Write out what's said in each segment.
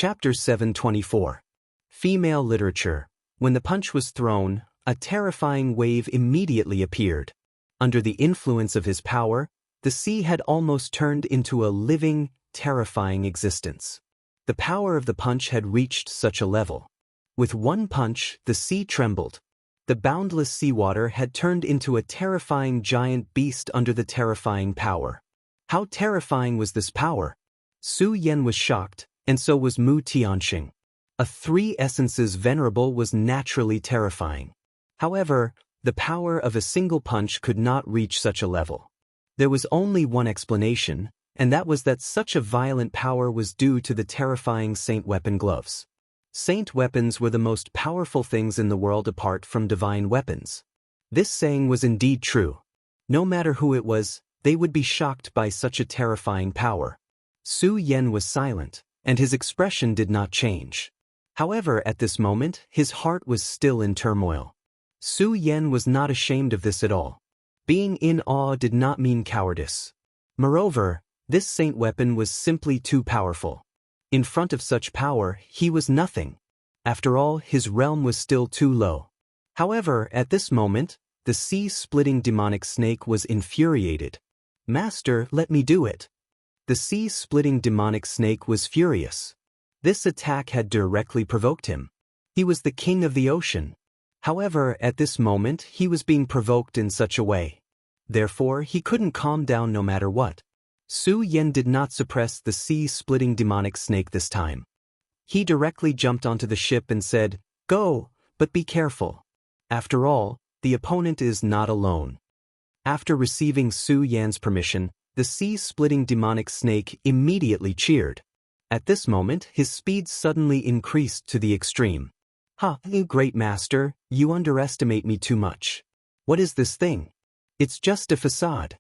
Chapter 724. Female Literature. When the punch was thrown, a terrifying wave immediately appeared. Under the influence of his power, the sea had almost turned into a living, terrifying existence. The power of the punch had reached such a level. With one punch, the sea trembled. The boundless seawater had turned into a terrifying giant beast under the terrifying power. How terrifying was this power? Su Yan was shocked, and so was Mu Tianxing. A three essences venerable was naturally terrifying. However, the power of a single punch could not reach such a level. There was only one explanation, and that was that such a violent power was due to the terrifying saint weapon gloves. Saint weapons were the most powerful things in the world apart from divine weapons. This saying was indeed true. No matter who it was, they would be shocked by such a terrifying power. Su Yan was silent, and his expression did not change. However, at this moment, his heart was still in turmoil. Su Yan was not ashamed of this at all. Being in awe did not mean cowardice. Moreover, this saint weapon was simply too powerful. In front of such power, he was nothing. After all, his realm was still too low. However, at this moment, the sea-splitting demonic snake was infuriated. "Master, let me do it." The sea-splitting demonic snake was furious. This attack had directly provoked him. He was the king of the ocean. However, at this moment, he was being provoked in such a way. Therefore, he couldn't calm down no matter what. Su Yan did not suppress the sea-splitting demonic snake this time. He directly jumped onto the ship and said, "Go, but be careful. After all, the opponent is not alone." After receiving Su Yan's permission, the sea-splitting demonic snake immediately cheered. At this moment, his speed suddenly increased to the extreme. "Ha, you great master, you underestimate me too much. What is this thing? It's just a facade."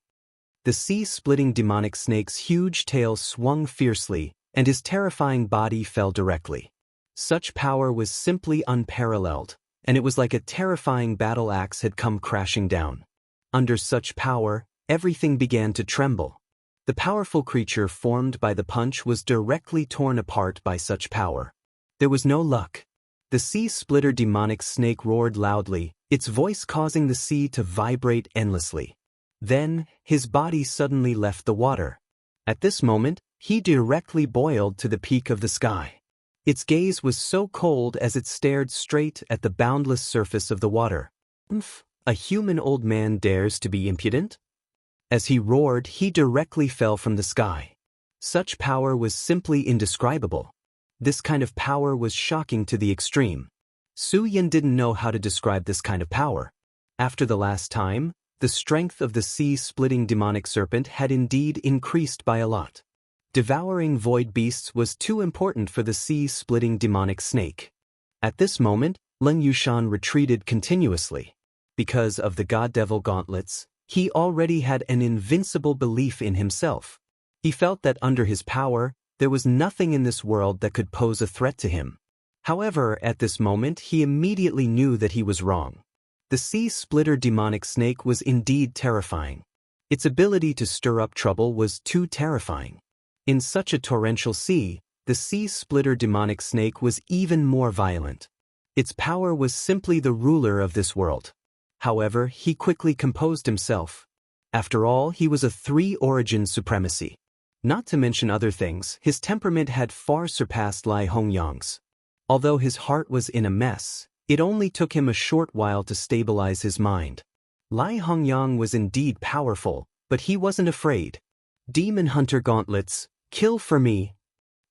The sea-splitting demonic snake's huge tail swung fiercely, and his terrifying body fell directly. Such power was simply unparalleled, and it was like a terrifying battle axe had come crashing down. Under such power, everything began to tremble. The powerful creature formed by the punch was directly torn apart by such power. There was no luck. The sea-splitter demonic snake roared loudly, its voice causing the sea to vibrate endlessly. Then, his body suddenly left the water. At this moment, he directly boiled to the peak of the sky. Its gaze was so cold as it stared straight at the boundless surface of the water. A human old man dares to be impudent? As he roared, he directly fell from the sky. Such power was simply indescribable. This kind of power was shocking to the extreme. Su Yan didn't know how to describe this kind of power. After the last time, the strength of the sea-splitting demonic serpent had indeed increased by a lot. Devouring void beasts was too important for the sea-splitting demonic snake. At this moment, Leng Yushan retreated continuously. Because of the god-devil gauntlets, he already had an invincible belief in himself. He felt that under his power, there was nothing in this world that could pose a threat to him. However, at this moment, he immediately knew that he was wrong. The sea-splitter demonic snake was indeed terrifying. Its ability to stir up trouble was too terrifying. In such a torrential sea, the sea-splitter demonic snake was even more violent. Its power was simply the ruler of this world. However, he quickly composed himself. After all, he was a three-origin supremacy. Not to mention other things, his temperament had far surpassed Lai Hongyang's. Although his heart was in a mess, it only took him a short while to stabilize his mind. Lai Hongyang was indeed powerful, but he wasn't afraid. "Demon Hunter Gauntlets, kill for me."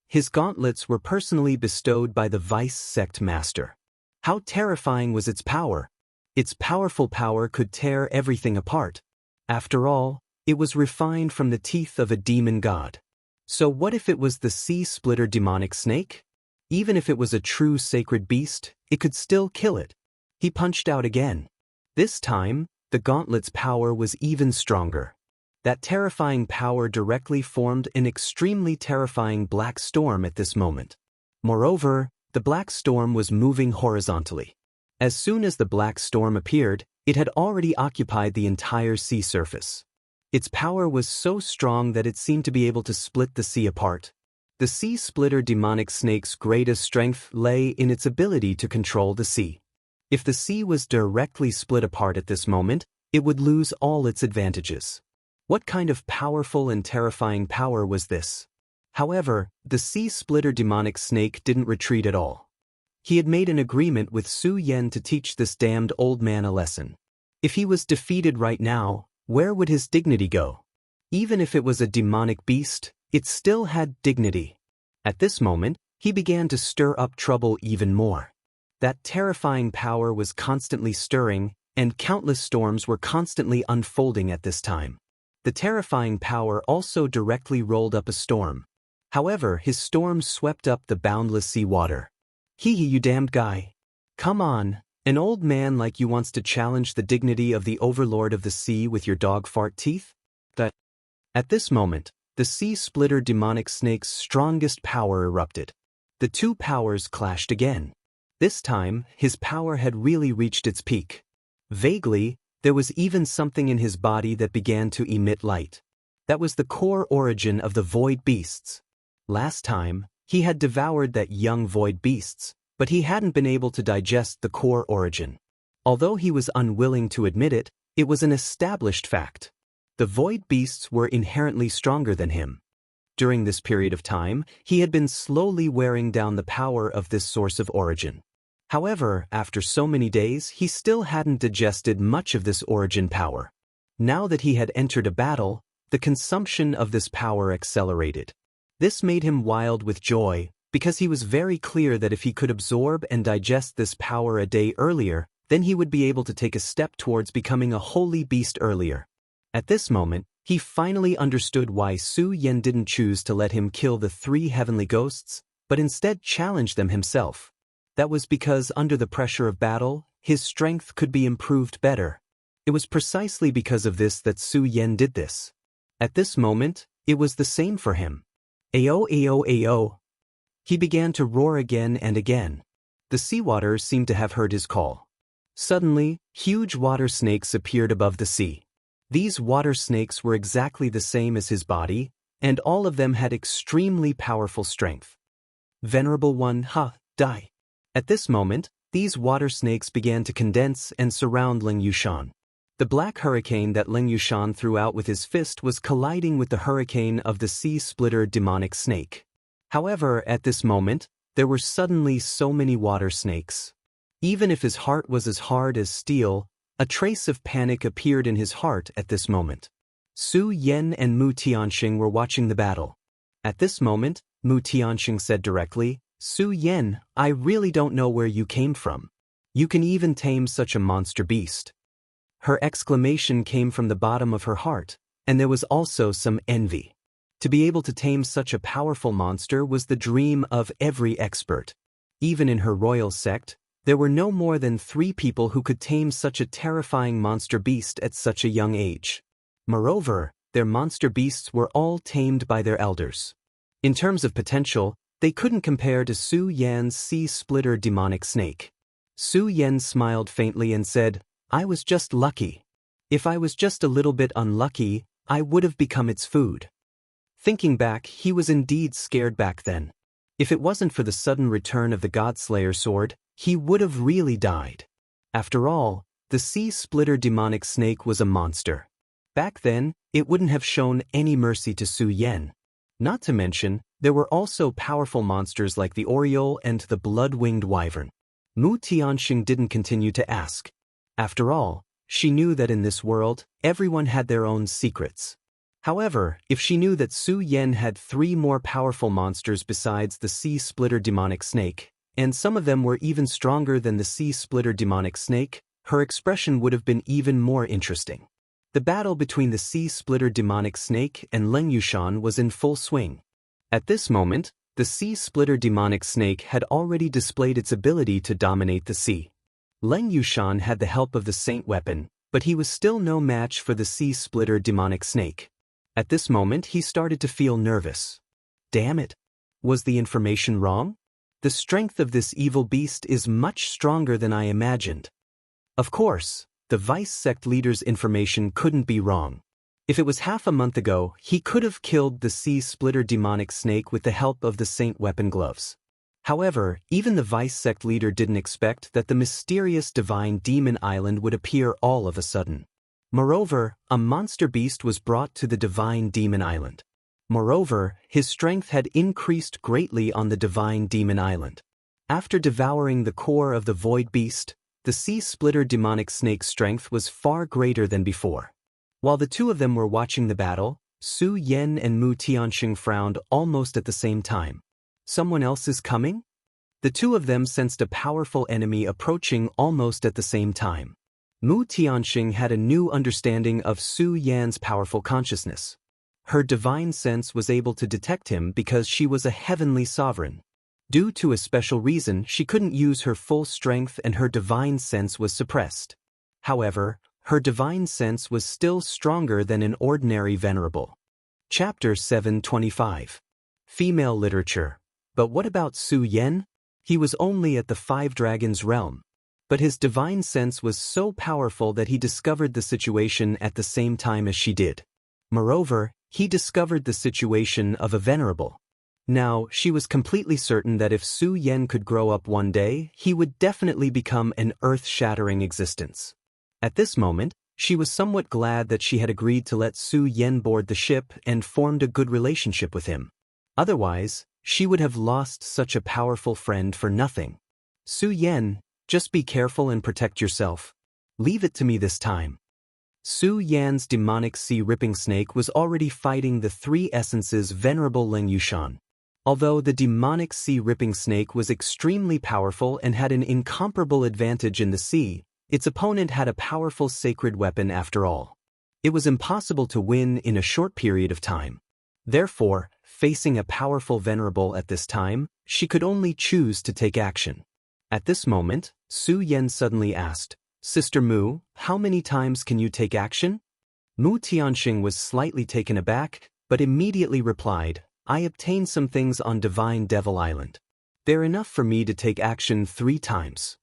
His gauntlets were personally bestowed by the Vice Sect Master. How terrifying was its power! Its powerful power could tear everything apart. After all, it was refined from the teeth of a demon god. So what if it was the sea-splitter demonic snake? Even if it was a true sacred beast, it could still kill it. He punched out again. This time, the gauntlet's power was even stronger. That terrifying power directly formed an extremely terrifying black storm at this moment. Moreover, the black storm was moving horizontally. As soon as the black storm appeared, it had already occupied the entire sea surface. Its power was so strong that it seemed to be able to split the sea apart. The sea splitter demonic snake's greatest strength lay in its ability to control the sea. If the sea was directly split apart at this moment, it would lose all its advantages. What kind of powerful and terrifying power was this? However, the sea splitter demonic snake didn't retreat at all. He had made an agreement with Su Yan to teach this damned old man a lesson. If he was defeated right now, where would his dignity go? Even if it was a demonic beast, it still had dignity. At this moment, he began to stir up trouble even more. That terrifying power was constantly stirring, and countless storms were constantly unfolding at this time. The terrifying power also directly rolled up a storm. However, his storm swept up the boundless sea water. Hee hee, you damned guy. Come on, an old man like you wants to challenge the dignity of the overlord of the sea with your dog fart teeth? At this moment, the sea splitter demonic snake's strongest power erupted. The two powers clashed again. This time, his power had really reached its peak. Vaguely, there was even something in his body that began to emit light. That was the core origin of the void beasts. Last time, he had devoured that young void beasts, but he hadn't been able to digest the core origin. Although he was unwilling to admit it, it was an established fact. The void beasts were inherently stronger than him. During this period of time, he had been slowly wearing down the power of this source of origin. However, after so many days, he still hadn't digested much of this origin power. Now that he had entered a battle, the consumption of this power accelerated. This made him wild with joy, because he was very clear that if he could absorb and digest this power a day earlier, then he would be able to take a step towards becoming a holy beast earlier. At this moment, he finally understood why Su Yan didn't choose to let him kill the 3 heavenly ghosts, but instead challenged them himself. That was because under the pressure of battle, his strength could be improved better. It was precisely because of this that Su Yan did this. At this moment, it was the same for him. Ayo, ayo, ayo. He began to roar again and again. The seawater seemed to have heard his call. Suddenly, huge water snakes appeared above the sea. These water snakes were exactly the same as his body, and all of them had extremely powerful strength. Venerable One, die. At this moment, these water snakes began to condense and surround Ling Yushan. The black hurricane that Ling Yushan threw out with his fist was colliding with the hurricane of the sea splitter demonic snake. However, at this moment, there were suddenly so many water snakes. Even if his heart was as hard as steel, a trace of panic appeared in his heart at this moment. Su Yan and Mu Tianxing were watching the battle. At this moment, Mu Tianxing said directly, Su Yan, I really don't know where you came from. You can even tame such a monster beast. Her exclamation came from the bottom of her heart, and there was also some envy. To be able to tame such a powerful monster was the dream of every expert. Even in her royal sect, there were no more than 3 people who could tame such a terrifying monster beast at such a young age. Moreover, their monster beasts were all tamed by their elders. In terms of potential, they couldn't compare to Su Yan's sea splitter demonic snake. Su Yan smiled faintly and said, I was just lucky. If I was just a little bit unlucky, I would have become its food. Thinking back, he was indeed scared back then. If it wasn't for the sudden return of the Godslayer sword, he would have really died. After all, the sea splitter demonic snake was a monster. Back then, it wouldn't have shown any mercy to Su Yan. Not to mention, there were also powerful monsters like the Oriole and the blood-winged wyvern. Mu Tianxing didn't continue to ask. After all, she knew that in this world, everyone had their own secrets. However, if she knew that Su Yan had 3 more powerful monsters besides the sea splitter demonic snake, and some of them were even stronger than the sea splitter demonic snake, her expression would have been even more interesting. The battle between the sea splitter demonic snake and Ling Yushan was in full swing. At this moment, the sea splitter demonic snake had already displayed its ability to dominate the sea. Ling Yushan had the help of the saint weapon, but he was still no match for the sea splitter demonic snake. At this moment, he started to feel nervous. Damn it! Was the information wrong? The strength of this evil beast is much stronger than I imagined. Of course, the vice sect leader's information couldn't be wrong. If it was half a month ago, he could have killed the sea-splitter demonic snake with the help of the saint weapon gloves. However, even the vice sect leader didn't expect that the mysterious divine demon island would appear all of a sudden. Moreover, a monster beast was brought to the divine demon island. Moreover, his strength had increased greatly on the divine demon island. After devouring the core of the void beast, the sea-splitter demonic snake's strength was far greater than before. While the two of them were watching the battle, Su Yan and Mu Tianxing frowned almost at the same time. Someone else is coming? The two of them sensed a powerful enemy approaching almost at the same time. Mu Tianxing had a new understanding of Su Yan's powerful consciousness. Her divine sense was able to detect him because she was a heavenly sovereign. Due to a special reason, she couldn't use her full strength and her divine sense was suppressed. However, her divine sense was still stronger than an ordinary venerable. Chapter 725. Female Literature. But what about Su Yan? He was only at the Five Dragons realm. But his divine sense was so powerful that he discovered the situation at the same time as she did. Moreover, he discovered the situation of a venerable. Now, she was completely certain that if Su Yan could grow up one day, he would definitely become an earth-shattering existence. At this moment, she was somewhat glad that she had agreed to let Su Yan board the ship and formed a good relationship with him. Otherwise, she would have lost such a powerful friend for nothing. Su Yan, just be careful and protect yourself. Leave it to me this time. Su Yan's demonic sea-ripping snake was already fighting the three essences venerable Ling Yushan. Although the demonic sea-ripping snake was extremely powerful and had an incomparable advantage in the sea, its opponent had a powerful sacred weapon after all. It was impossible to win in a short period of time. Therefore, facing a powerful venerable at this time, she could only choose to take action. At this moment, Su Yan suddenly asked, "Sister Mu, how many times can you take action?" Mu Tianxing was slightly taken aback, but immediately replied, "I obtained some things on Divine Devil Island. They're enough for me to take action 3 times.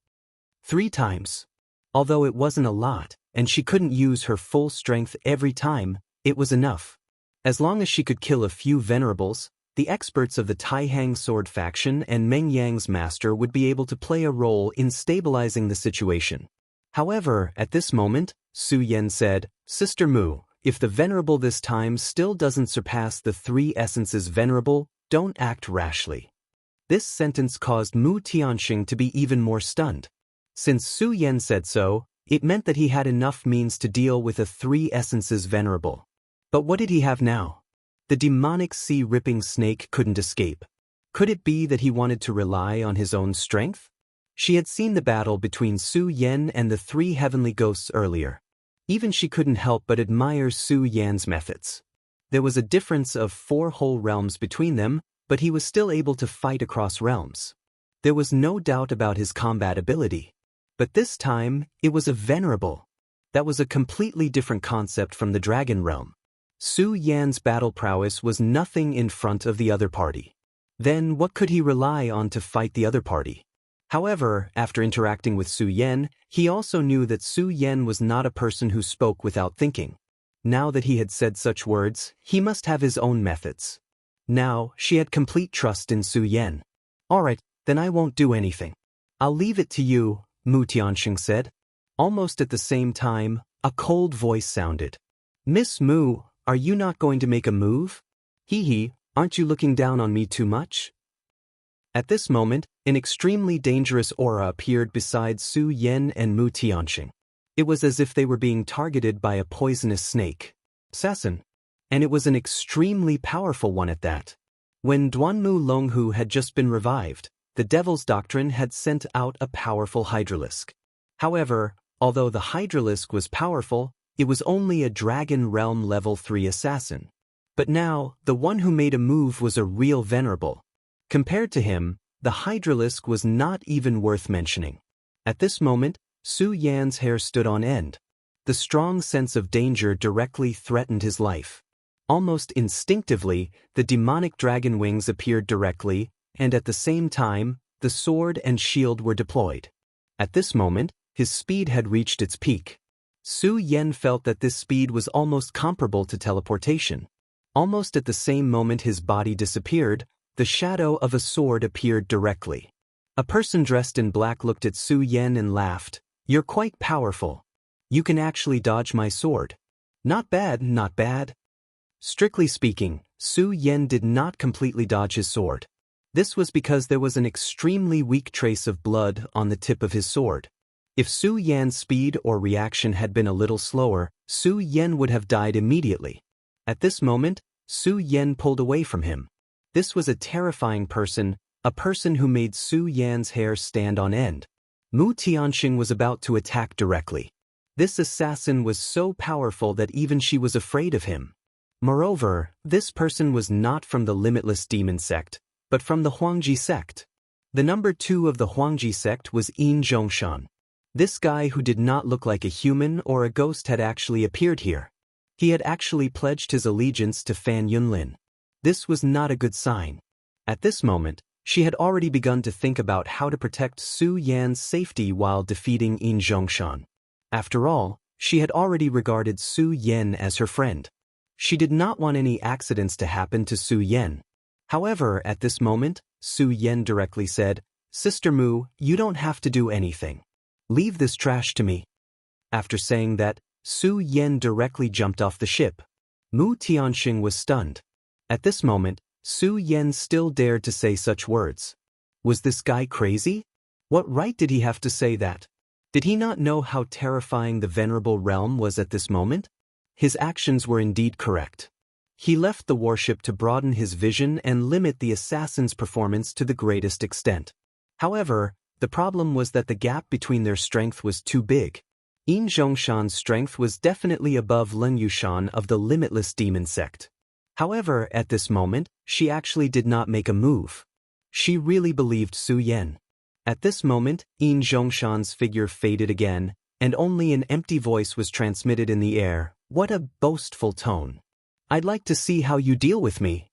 3 times. Although it wasn't a lot, and she couldn't use her full strength every time, it was enough. As long as she could kill a few venerables, the experts of the Taihang Sword faction and Meng Yang's master would be able to play a role in stabilizing the situation." However, at this moment, Su Yan said, "Sister Mu, if the venerable this time still doesn't surpass the 3 essences venerable, don't act rashly." This sentence caused Mu Tianxing to be even more stunned. Since Su Yan said so, it meant that he had enough means to deal with a 3 essences venerable. But what did he have now? The demonic sea-ripping snake couldn't escape. Could it be that he wanted to rely on his own strength? She had seen the battle between Su Yan and the 3 heavenly ghosts earlier. Even she couldn't help but admire Su Yan's methods. There was a difference of 4 whole realms between them, but he was still able to fight across realms. There was no doubt about his combat ability. But this time, it was a venerable. That was a completely different concept from the dragon realm. Su Yan's battle prowess was nothing in front of the other party. Then what could he rely on to fight the other party? However, after interacting with Su Yan, he also knew that Su Yan was not a person who spoke without thinking. Now that he had said such words, he must have his own methods. Now, she had complete trust in Su Yan. "Alright, then I won't do anything. I'll leave it to you," Mu Tianxing said. Almost at the same time, a cold voice sounded. "Miss Mu, are you not going to make a move? Hee, aren't you looking down on me too much?" At this moment, an extremely dangerous aura appeared beside Su Yan and Mu Tianxing. It was as if they were being targeted by a poisonous snake. Assassin. And it was an extremely powerful one at that. When Duanmu Longhu had just been revived, the Devil's Doctrine had sent out a powerful Hydralisk. However, although the Hydralisk was powerful, it was only a Dragon Realm Level 3 assassin. But now, the one who made a move was a real venerable. Compared to him, the Hydralisk was not even worth mentioning. At this moment, Su Yan's hair stood on end. The strong sense of danger directly threatened his life. Almost instinctively, the demonic dragon wings appeared directly, and at the same time, the sword and shield were deployed. At this moment, his speed had reached its peak. Su Yan felt that this speed was almost comparable to teleportation. Almost at the same moment his body disappeared, the shadow of a sword appeared directly. A person dressed in black looked at Su Yan and laughed. "You're quite powerful. You can actually dodge my sword." "Not bad, not bad." Strictly speaking, Su Yan did not completely dodge his sword. This was because there was an extremely weak trace of blood on the tip of his sword. If Su Yan's speed or reaction had been a little slower, Su Yan would have died immediately. At this moment, Su Yan pulled away from him. This was a terrifying person, a person who made Su Yan's hair stand on end. Mu Tianxing was about to attack directly. This assassin was so powerful that even she was afraid of him. Moreover, this person was not from the Limitless Demon sect, but from the Huangji sect. The number 2 of the Huangji sect was Yin Zhongshan. This guy who did not look like a human or a ghost had actually appeared here. He had actually pledged his allegiance to Fan Yunlin. This was not a good sign. At this moment, she had already begun to think about how to protect Su Yan's safety while defeating Yin Zhongshan. After all, she had already regarded Su Yan as her friend. She did not want any accidents to happen to Su Yan. However, at this moment, Su Yan directly said, "Sister Mu, you don't have to do anything. Leave this trash to me." After saying that, Su Yan directly jumped off the ship. Mu Tianxing was stunned. At this moment, Su Yan still dared to say such words. Was this guy crazy? What right did he have to say that? Did he not know how terrifying the Venerable Realm was at this moment? His actions were indeed correct. He left the warship to broaden his vision and limit the assassin's performance to the greatest extent. However, the problem was that the gap between their strength was too big. Yin Zhongshan's strength was definitely above Lin Yushan of the Limitless Demon sect. However, at this moment, she actually did not make a move. She really believed Su Yan. At this moment, Yin Zhongshan's figure faded again, and only an empty voice was transmitted in the air. What a boastful tone. "I'd like to see how you deal with me."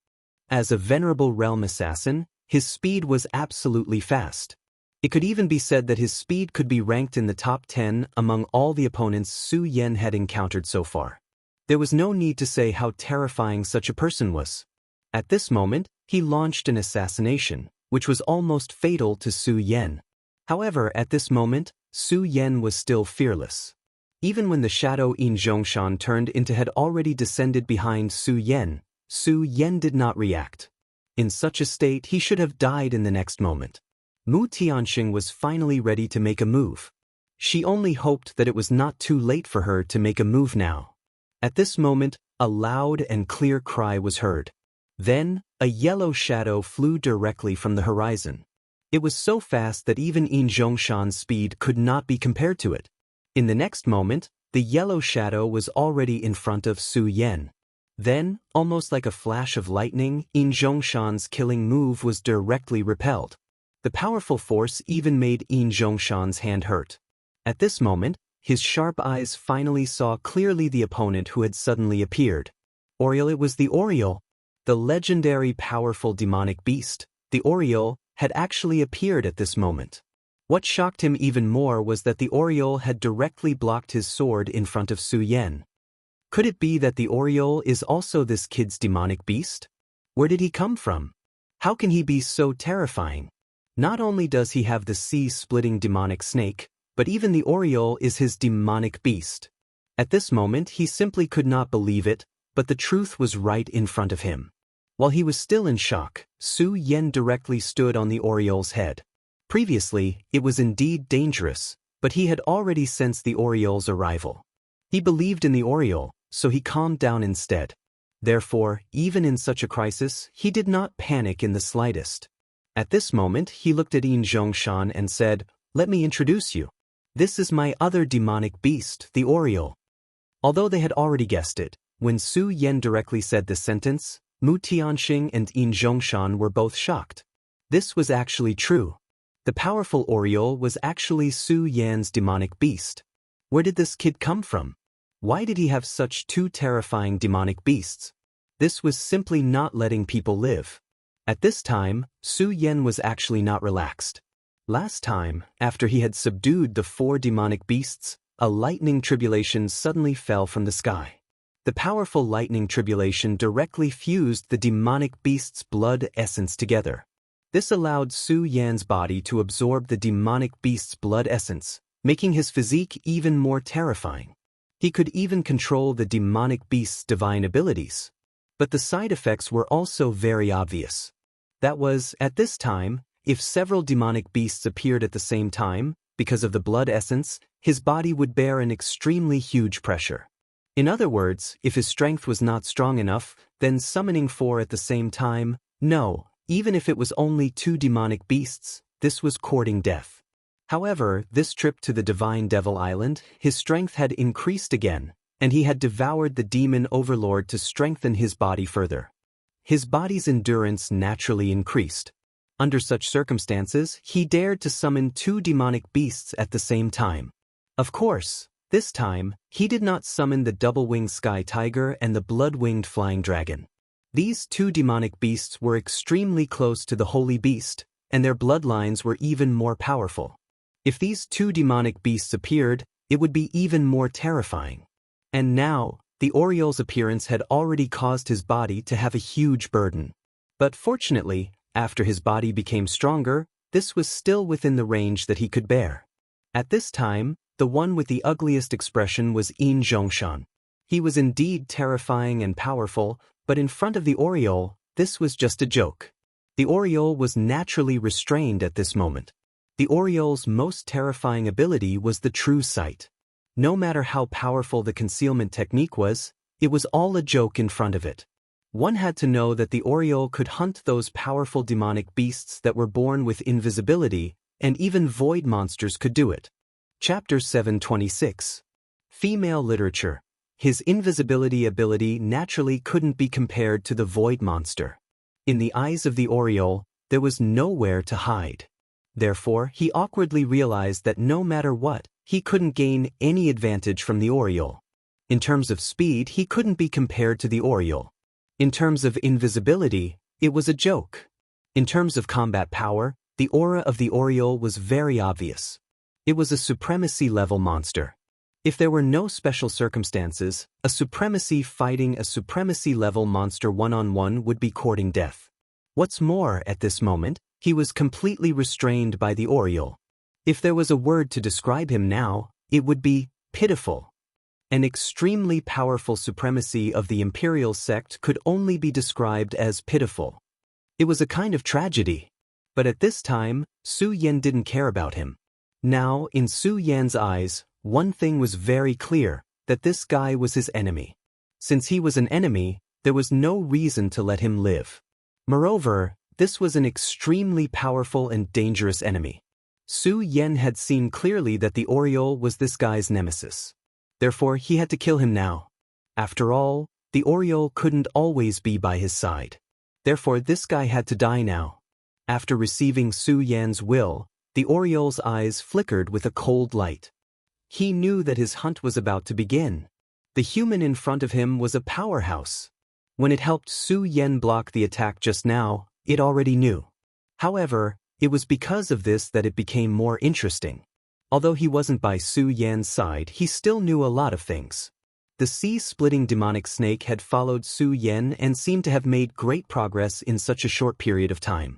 As a Venerable Realm assassin, his speed was absolutely fast. It could even be said that his speed could be ranked in the top 10 among all the opponents Su Yan had encountered so far. There was no need to say how terrifying such a person was. At this moment, he launched an assassination, which was almost fatal to Su Yan. However, at this moment, Su Yan was still fearless. Even when the shadow Yin Zhongshan turned into had already descended behind Su Yan did not react. In such a state, he should have died in the next moment. Mu Tianxing was finally ready to make a move. She only hoped that it was not too late for her to make a move now. At this moment, a loud and clear cry was heard. Then, a yellow shadow flew directly from the horizon. It was so fast that even Yin Zhongshan's speed could not be compared to it. In the next moment, the yellow shadow was already in front of Su Yan. Then, almost like a flash of lightning, Yin Zhongshan's killing move was directly repelled. The powerful force even made Yin Zhongshan's hand hurt. At this moment, his sharp eyes finally saw clearly the opponent who had suddenly appeared. Oriole, it was the Oriole. The legendary powerful demonic beast, the Oriole, had actually appeared at this moment. What shocked him even more was that the Oriole had directly blocked his sword in front of Su Yan. Could it be that the Oriole is also this kid's demonic beast? Where did he come from? How can he be so terrifying? Not only does he have the sea-splitting demonic snake, but even the Oriole is his demonic beast. At this moment he simply could not believe it, but the truth was right in front of him. While he was still in shock, Su Yan directly stood on the Oriole's head. Previously, it was indeed dangerous, but he had already sensed the Oriole's arrival. He believed in the Oriole, so he calmed down instead. Therefore, even in such a crisis, he did not panic in the slightest. At this moment, he looked at Yin Zhongshan and said, "Let me introduce you. This is my other demonic beast, the Oriole." Although they had already guessed it, when Su Yan directly said this sentence, Mu Tianxing and Yin Zhongshan were both shocked. This was actually true. The powerful Oriole was actually Su Yan's demonic beast. Where did this kid come from? Why did he have such two terrifying demonic beasts? This was simply not letting people live. At this time, Su Yan was actually not relaxed. Last time, after he had subdued the 4 demonic beasts, a lightning tribulation suddenly fell from the sky. The powerful lightning tribulation directly fused the demonic beast's blood essence together. This allowed Su Yan's body to absorb the demonic beast's blood essence, making his physique even more terrifying. He could even control the demonic beast's divine abilities. But the side effects were also very obvious. That was, at this time, if several demonic beasts appeared at the same time, because of the blood essence, his body would bear an extremely huge pressure. In other words, if his strength was not strong enough, then summoning 4 at the same time, no, even if it was only 2 demonic beasts, this was courting death. However, this trip to the Divine Devil Island, his strength had increased again, and he had devoured the demon overlord to strengthen his body further. His body's endurance naturally increased. Under such circumstances, he dared to summon 2 demonic beasts at the same time. Of course, this time, he did not summon the double-winged sky tiger and the blood-winged flying dragon. These 2 demonic beasts were extremely close to the holy beast, and their bloodlines were even more powerful. If these 2 demonic beasts appeared, it would be even more terrifying. And now, the Oriole's appearance had already caused his body to have a huge burden. But fortunately, after his body became stronger, this was still within the range that he could bear. At this time, the one with the ugliest expression was Yin Zhongshan. He was indeed terrifying and powerful, but in front of the Oriole, this was just a joke. The Oriole was naturally restrained at this moment. The Oriole's most terrifying ability was the true sight. No matter how powerful the concealment technique was, it was all a joke in front of it. One had to know that the Oriole could hunt those powerful demonic beasts that were born with invisibility, and even void monsters could do it. Chapter 726. Female Literature. His invisibility ability naturally couldn't be compared to the void monster. In the eyes of the Oriole, there was nowhere to hide. Therefore, he awkwardly realized that no matter what, he couldn't gain any advantage from the Oriole. In terms of speed, he couldn't be compared to the Oriole. In terms of invisibility, it was a joke. In terms of combat power, the aura of the Oriole was very obvious. It was a supremacy-level monster. If there were no special circumstances, a supremacy fighting a supremacy-level monster one-on-one would be courting death. What's more, at this moment, he was completely restrained by the Oriole. If there was a word to describe him now, it would be pitiful. An extremely powerful supremacy of the imperial sect could only be described as pitiful. It was a kind of tragedy. But at this time, Su Yan didn't care about him. Now, in Su Yan's eyes, one thing was very clear, that this guy was his enemy. Since he was an enemy, there was no reason to let him live. Moreover, this was an extremely powerful and dangerous enemy. Su Yan had seen clearly that the Oriole was this guy's nemesis. Therefore, he had to kill him now. After all, the Oriole couldn't always be by his side. Therefore, this guy had to die now. After receiving Su Yan's will, the Oriole's eyes flickered with a cold light. He knew that his hunt was about to begin. The human in front of him was a powerhouse. When it helped Su Yan block the attack just now, it already knew. However, it was because of this that it became more interesting. Although he wasn't by Su Yan's side, he still knew a lot of things. The sea-splitting demonic snake had followed Su Yan and seemed to have made great progress in such a short period of time.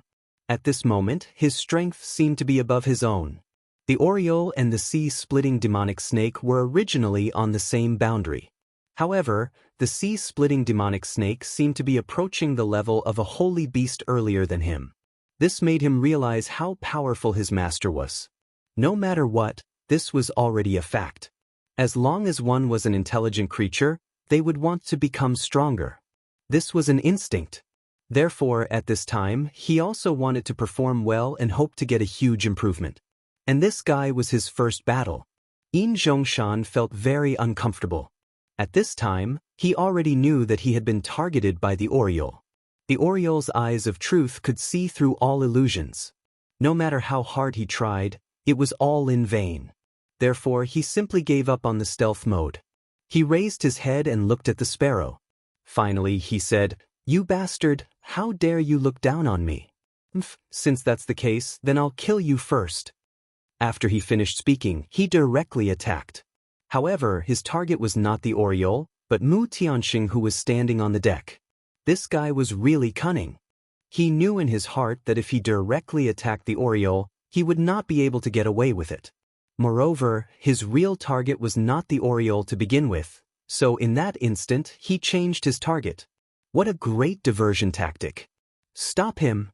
At this moment, his strength seemed to be above his own. The Oriole and the sea-splitting demonic snake were originally on the same boundary. However, the sea-splitting demonic snake seemed to be approaching the level of a holy beast earlier than him. This made him realize how powerful his master was. No matter what, this was already a fact. As long as one was an intelligent creature, they would want to become stronger. This was an instinct. Therefore, at this time, he also wanted to perform well and hoped to get a huge improvement. And this guy was his first battle. Yin Zhongshan felt very uncomfortable. At this time, he already knew that he had been targeted by the Oriole. The Oriole's eyes of truth could see through all illusions. No matter how hard he tried, it was all in vain. Therefore, he simply gave up on the stealth mode. He raised his head and looked at the sparrow. Finally, he said, "You bastard, how dare you look down on me? Since that's the case, then I'll kill you first." After he finished speaking, he directly attacked. However, his target was not the Oriole, but Mu Tianxing, who was standing on the deck. This guy was really cunning. He knew in his heart that if he directly attacked the Oriole, he would not be able to get away with it. Moreover, his real target was not the Oriole to begin with, so in that instant he changed his target. What a great diversion tactic. Stop him,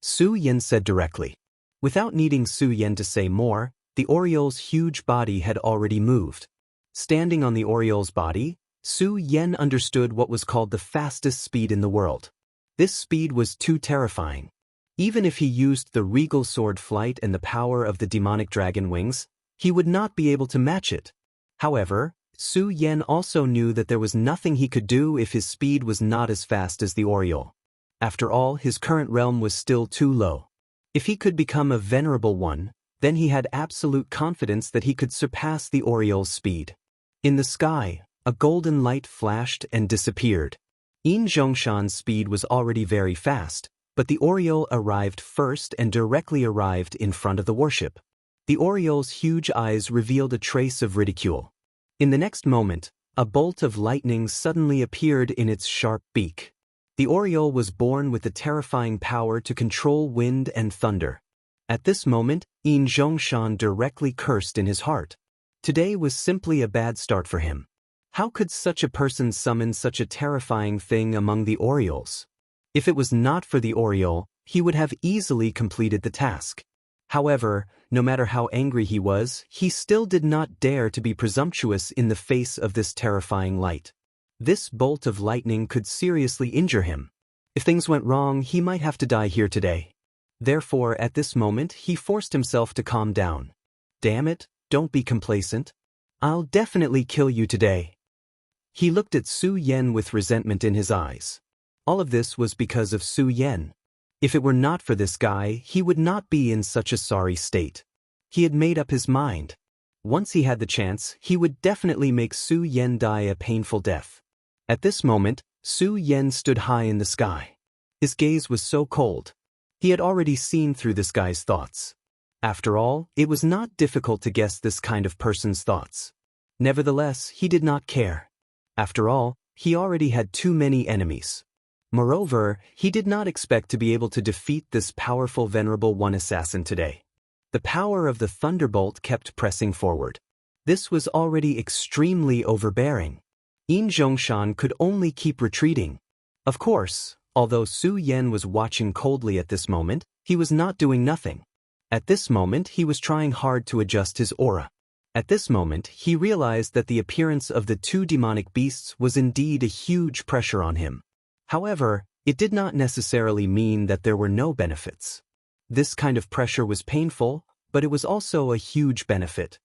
Su Yan said directly. Without needing Su Yan to say more, the Oriole's huge body had already moved. Standing on the Oriole's body, Su Yan understood what was called the fastest speed in the world. This speed was too terrifying. Even if he used the regal sword flight and the power of the demonic dragon wings, he would not be able to match it. However, Su Yan also knew that there was nothing he could do if his speed was not as fast as the Oriole. After all, his current realm was still too low. If he could become a venerable one, then he had absolute confidence that he could surpass the Oriole's speed. In the sky, a golden light flashed and disappeared. Yin Zhongshan's speed was already very fast, but the Oriole arrived first and directly arrived in front of the warship. The Oriole's huge eyes revealed a trace of ridicule. In the next moment, a bolt of lightning suddenly appeared in its sharp beak. The Oriole was born with the terrifying power to control wind and thunder. At this moment, Yin Zhongshan directly cursed in his heart. Today was simply a bad start for him. How could such a person summon such a terrifying thing among the Orioles? If it was not for the Oriole, he would have easily completed the task. However, no matter how angry he was, he still did not dare to be presumptuous in the face of this terrifying light. This bolt of lightning could seriously injure him. If things went wrong, he might have to die here today. Therefore, at this moment, he forced himself to calm down. Damn it, don't be complacent. I'll definitely kill you today. He looked at Su Yan with resentment in his eyes. All of this was because of Su Yan. If it were not for this guy, he would not be in such a sorry state. He had made up his mind. Once he had the chance, he would definitely make Su Yan die a painful death. At this moment, Su Yan stood high in the sky. His gaze was so cold. He had already seen through this guy's thoughts. After all, it was not difficult to guess this kind of person's thoughts. Nevertheless, he did not care. After all, he already had too many enemies. Moreover, he did not expect to be able to defeat this powerful venerable one assassin today. The power of the thunderbolt kept pressing forward. This was already extremely overbearing. Yin Zhongshan could only keep retreating. Of course, although Su Yan was watching coldly at this moment, he was not doing nothing. At this moment, he was trying hard to adjust his aura. At this moment, he realized that the appearance of the two demonic beasts was indeed a huge pressure on him. However, it did not necessarily mean that there were no benefits. This kind of pressure was painful, but it was also a huge benefit.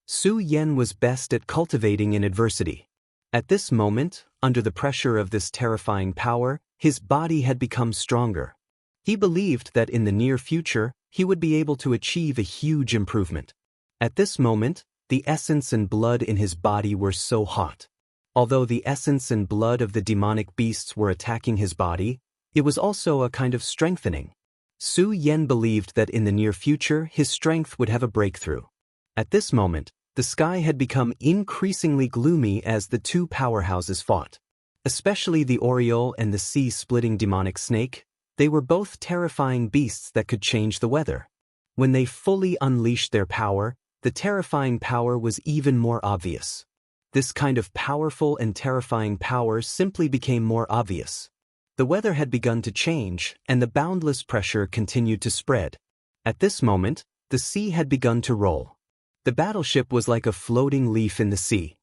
Su Yan was best at cultivating in adversity. At this moment, under the pressure of this terrifying power, his body had become stronger. He believed that in the near future, he would be able to achieve a huge improvement. At this moment, the essence and blood in his body were so hot. Although the essence and blood of the demonic beasts were attacking his body, it was also a kind of strengthening. Su Yan believed that in the near future his strength would have a breakthrough. At this moment, the sky had become increasingly gloomy as the two powerhouses fought. Especially the Oriole and the sea-splitting demonic snake, they were both terrifying beasts that could change the weather. When they fully unleashed their power, the terrifying power was even more obvious. This kind of powerful and terrifying power simply became more obvious. The weather had begun to change, and the boundless pressure continued to spread. At this moment, the sea had begun to roll. The battleship was like a floating leaf in the sea.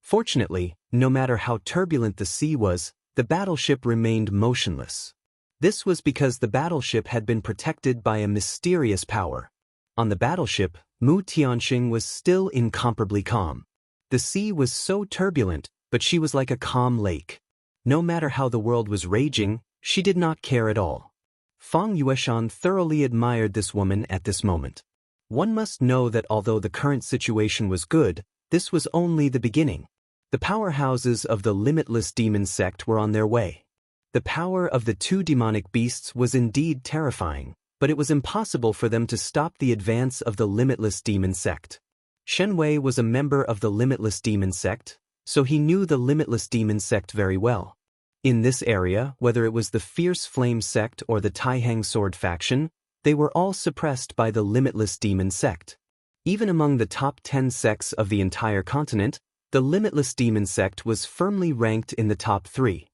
Fortunately, no matter how turbulent the sea was, the battleship remained motionless. This was because the battleship had been protected by a mysterious power. On the battleship, Mu Tianxing was still incomparably calm. The sea was so turbulent, but she was like a calm lake. No matter how the world was raging, she did not care at all. Fang Yueshan thoroughly admired this woman at this moment. One must know that although the current situation was good, this was only the beginning. The powerhouses of the limitless demon sect were on their way. The power of the two demonic beasts was indeed terrifying, but it was impossible for them to stop the advance of the limitless demon sect. Shenwei was a member of the Limitless Demon Sect, so he knew the Limitless Demon Sect very well. In this area, whether it was the Fierce Flame Sect or the Taihang Sword faction, they were all suppressed by the Limitless Demon Sect. Even among the top 10 sects of the entire continent, the Limitless Demon Sect was firmly ranked in the top 3.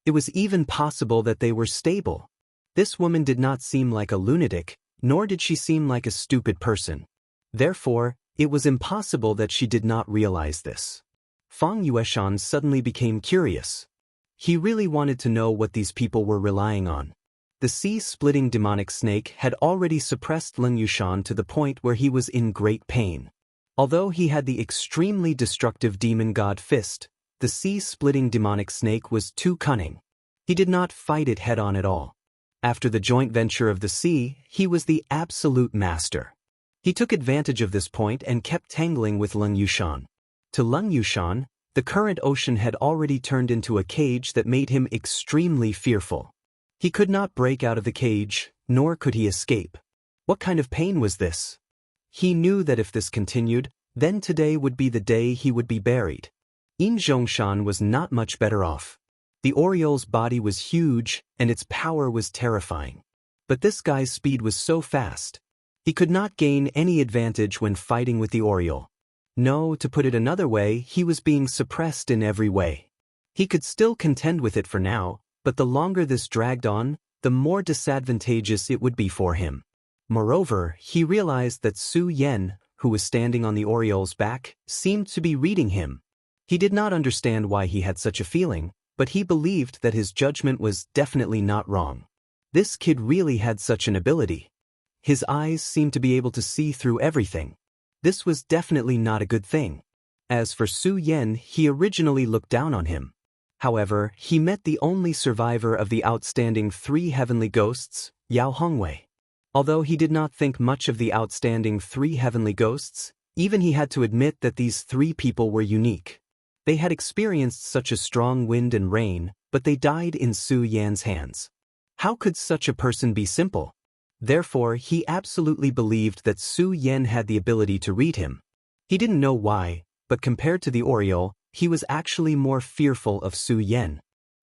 It was even possible that they were stable. This woman did not seem like a lunatic, nor did she seem like a stupid person. Therefore, it was impossible that she did not realize this. Fang Yueshan suddenly became curious. He really wanted to know what these people were relying on. The sea-splitting demonic snake had already suppressed Leng Yushan to the point where he was in great pain. Although he had the extremely destructive demon god fist, the sea-splitting demonic snake was too cunning. He did not fight it head-on at all. After the joint venture of the sea, he was the absolute master. He took advantage of this point and kept tangling with Leng Yushan. To Leng Yushan, the current ocean had already turned into a cage that made him extremely fearful. He could not break out of the cage, nor could he escape. What kind of pain was this? He knew that if this continued, then today would be the day he would be buried. Yin Zhongshan was not much better off. The Oriole's body was huge, and its power was terrifying. But this guy's speed was so fast. He could not gain any advantage when fighting with the Oriole. No, to put it another way, he was being suppressed in every way. He could still contend with it for now, but the longer this dragged on, the more disadvantageous it would be for him. Moreover, he realized that Su Yan, who was standing on the Oriole's back, seemed to be reading him. He did not understand why he had such a feeling, but he believed that his judgment was definitely not wrong. This kid really had such an ability. His eyes seemed to be able to see through everything. This was definitely not a good thing. As for Su Yan, he originally looked down on him. However, he met the only survivor of the outstanding 3 heavenly ghosts, Yao Hongwei. Although he did not think much of the outstanding 3 heavenly ghosts, even he had to admit that these 3 people were unique. They had experienced such a strong wind and rain, but they died in Su Yan's hands. How could such a person be simple? Therefore, he absolutely believed that Su Yan had the ability to read him. He didn't know why, but compared to the Oriole, he was actually more fearful of Su Yan.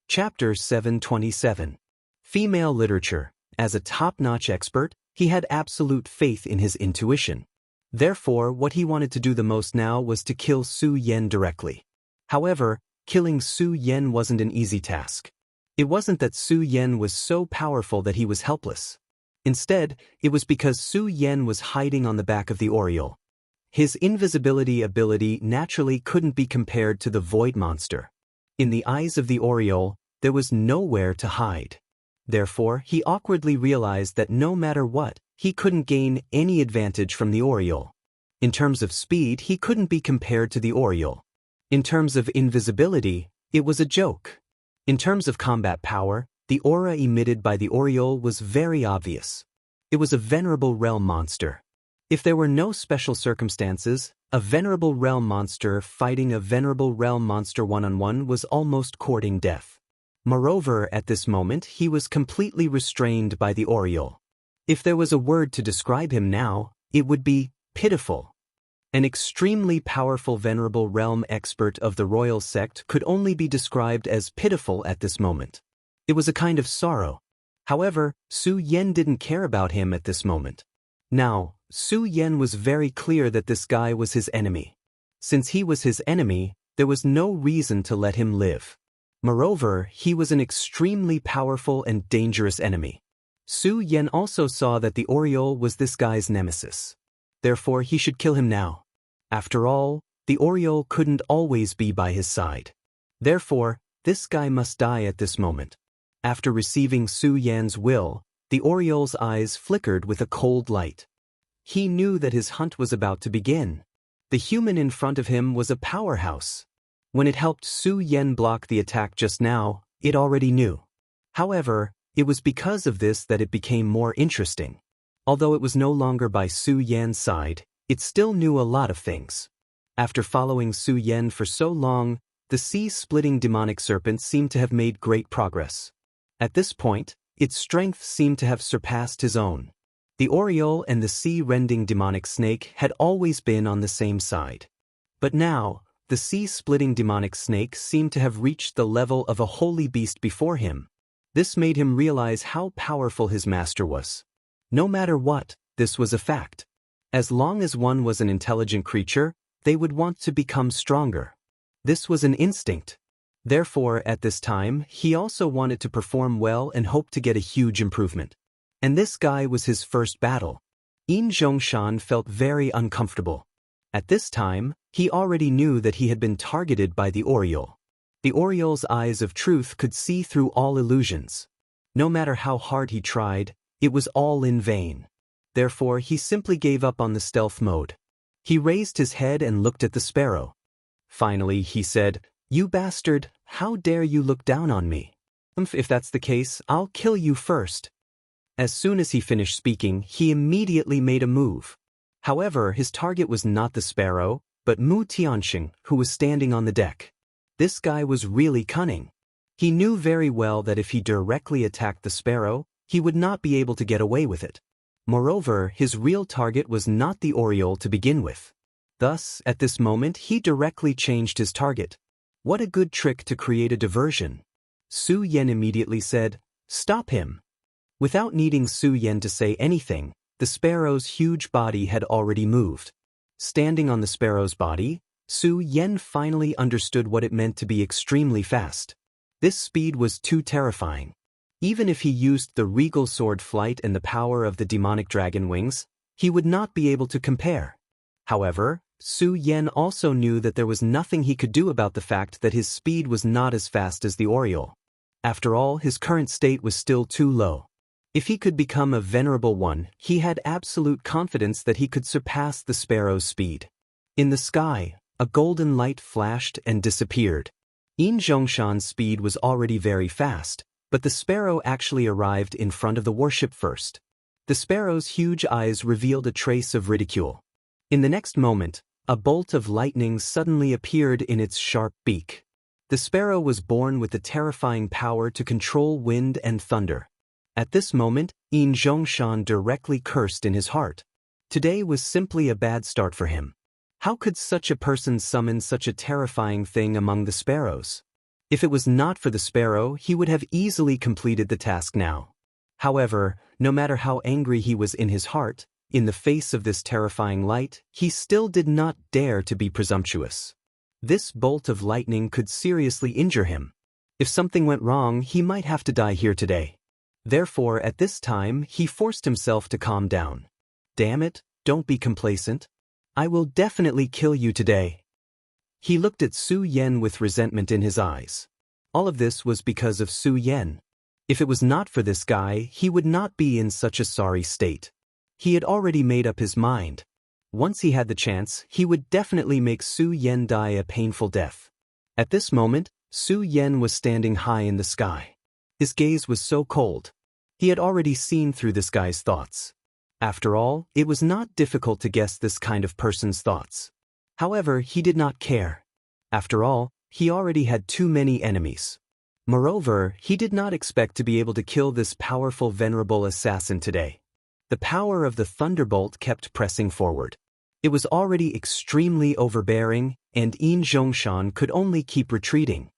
Chapter 727. Female Literature. As a top-notch expert, he had absolute faith in his intuition. Therefore, what he wanted to do the most now was to kill Su Yan directly. However, killing Su Yan wasn't an easy task. It wasn't that Su Yan was so powerful that he was helpless. Instead, it was because Su Yan was hiding on the back of the Oriole. His invisibility ability naturally couldn't be compared to the Void Monster. In the eyes of the Oriole, there was nowhere to hide. Therefore, he awkwardly realized that no matter what, he couldn't gain any advantage from the Oriole. In terms of speed, he couldn't be compared to the Oriole. In terms of invisibility, it was a joke. In terms of combat power, the aura emitted by the Oriole was very obvious. It was a venerable realm monster. If there were no special circumstances, a venerable realm monster fighting a venerable realm monster one-on-one was almost courting death. Moreover, at this moment, he was completely restrained by the Oriole. If there was a word to describe him now, it would be pitiful. An extremely powerful venerable realm expert of the royal sect could only be described as pitiful at this moment. It was a kind of sorrow. However, Su Yan didn't care about him at this moment. Now, Su Yan was very clear that this guy was his enemy. Since he was his enemy, there was no reason to let him live. Moreover, he was an extremely powerful and dangerous enemy. Su Yan also saw that the Oriole was this guy's nemesis. Therefore, he should kill him now. After all, the Oriole couldn't always be by his side. Therefore, this guy must die at this moment. After receiving Su Yan's will, the Oriole's eyes flickered with a cold light. He knew that his hunt was about to begin. The human in front of him was a powerhouse. When it helped Su Yan block the attack just now, it already knew. However, it was because of this that it became more interesting. Although it was no longer by Su Yan's side, it still knew a lot of things. After following Su Yan for so long, the sea-splitting demonic serpent seemed to have made great progress. At this point, its strength seemed to have surpassed his own. The Oriole and the sea-rending demonic snake had always been on the same side. But now, the sea-splitting demonic snake seemed to have reached the level of a holy beast before him. This made him realize how powerful his master was. No matter what, this was a fact. As long as one was an intelligent creature, they would want to become stronger. This was an instinct. Therefore, at this time, he also wanted to perform well and hoped to get a huge improvement. And this guy was his first battle. Yin Zhongshan felt very uncomfortable. At this time, he already knew that he had been targeted by the Oriole. The Oriole's eyes of truth could see through all illusions. No matter how hard he tried, it was all in vain. Therefore, he simply gave up on the stealth mode. He raised his head and looked at the sparrow. Finally, he said, "You bastard, how dare you look down on me? If that's the case, I'll kill you first." As soon as he finished speaking, he immediately made a move. However, his target was not the sparrow, but Mu Tianxing, who was standing on the deck. This guy was really cunning. He knew very well that if he directly attacked the sparrow, he would not be able to get away with it. Moreover, his real target was not the Oriole to begin with. Thus, at this moment, he directly changed his target. What a good trick to create a diversion. Su Yan immediately said, "Stop him." Without needing Su Yan to say anything, the sparrow's huge body had already moved. Standing on the sparrow's body, Su Yan finally understood what it meant to be extremely fast. This speed was too terrifying. Even if he used the regal sword flight and the power of the demonic dragon wings, he would not be able to compare. However, Su Yan also knew that there was nothing he could do about the fact that his speed was not as fast as the Oriole. After all, his current state was still too low. If he could become a venerable one, he had absolute confidence that he could surpass the sparrow's speed. In the sky, a golden light flashed and disappeared. Yin Zhongshan's speed was already very fast, but the sparrow actually arrived in front of the warship first. The sparrow's huge eyes revealed a trace of ridicule. In the next moment, a bolt of lightning suddenly appeared in its sharp beak. The sparrow was born with the terrifying power to control wind and thunder. At this moment, Yin Zhongshan directly cursed in his heart. Today was simply a bad start for him. How could such a person summon such a terrifying thing among the sparrows? If it was not for the sparrow, he would have easily completed the task now. However, no matter how angry he was in his heart, in the face of this terrifying light, he still did not dare to be presumptuous. This bolt of lightning could seriously injure him. If something went wrong, he might have to die here today. Therefore, at this time, he forced himself to calm down. Damn it, don't be complacent. I will definitely kill you today. He looked at Su Yan with resentment in his eyes. All of this was because of Su Yan. If it was not for this guy, he would not be in such a sorry state. He had already made up his mind. Once he had the chance, he would definitely make Su Yan die a painful death. At this moment, Su Yan was standing high in the sky. His gaze was so cold. He had already seen through this guy's thoughts. After all, it was not difficult to guess this kind of person's thoughts. However, he did not care. After all, he already had too many enemies. Moreover, he did not expect to be able to kill this powerful venerable assassin today. The power of the thunderbolt kept pressing forward. It was already extremely overbearing, and Yin Zhongshan could only keep retreating.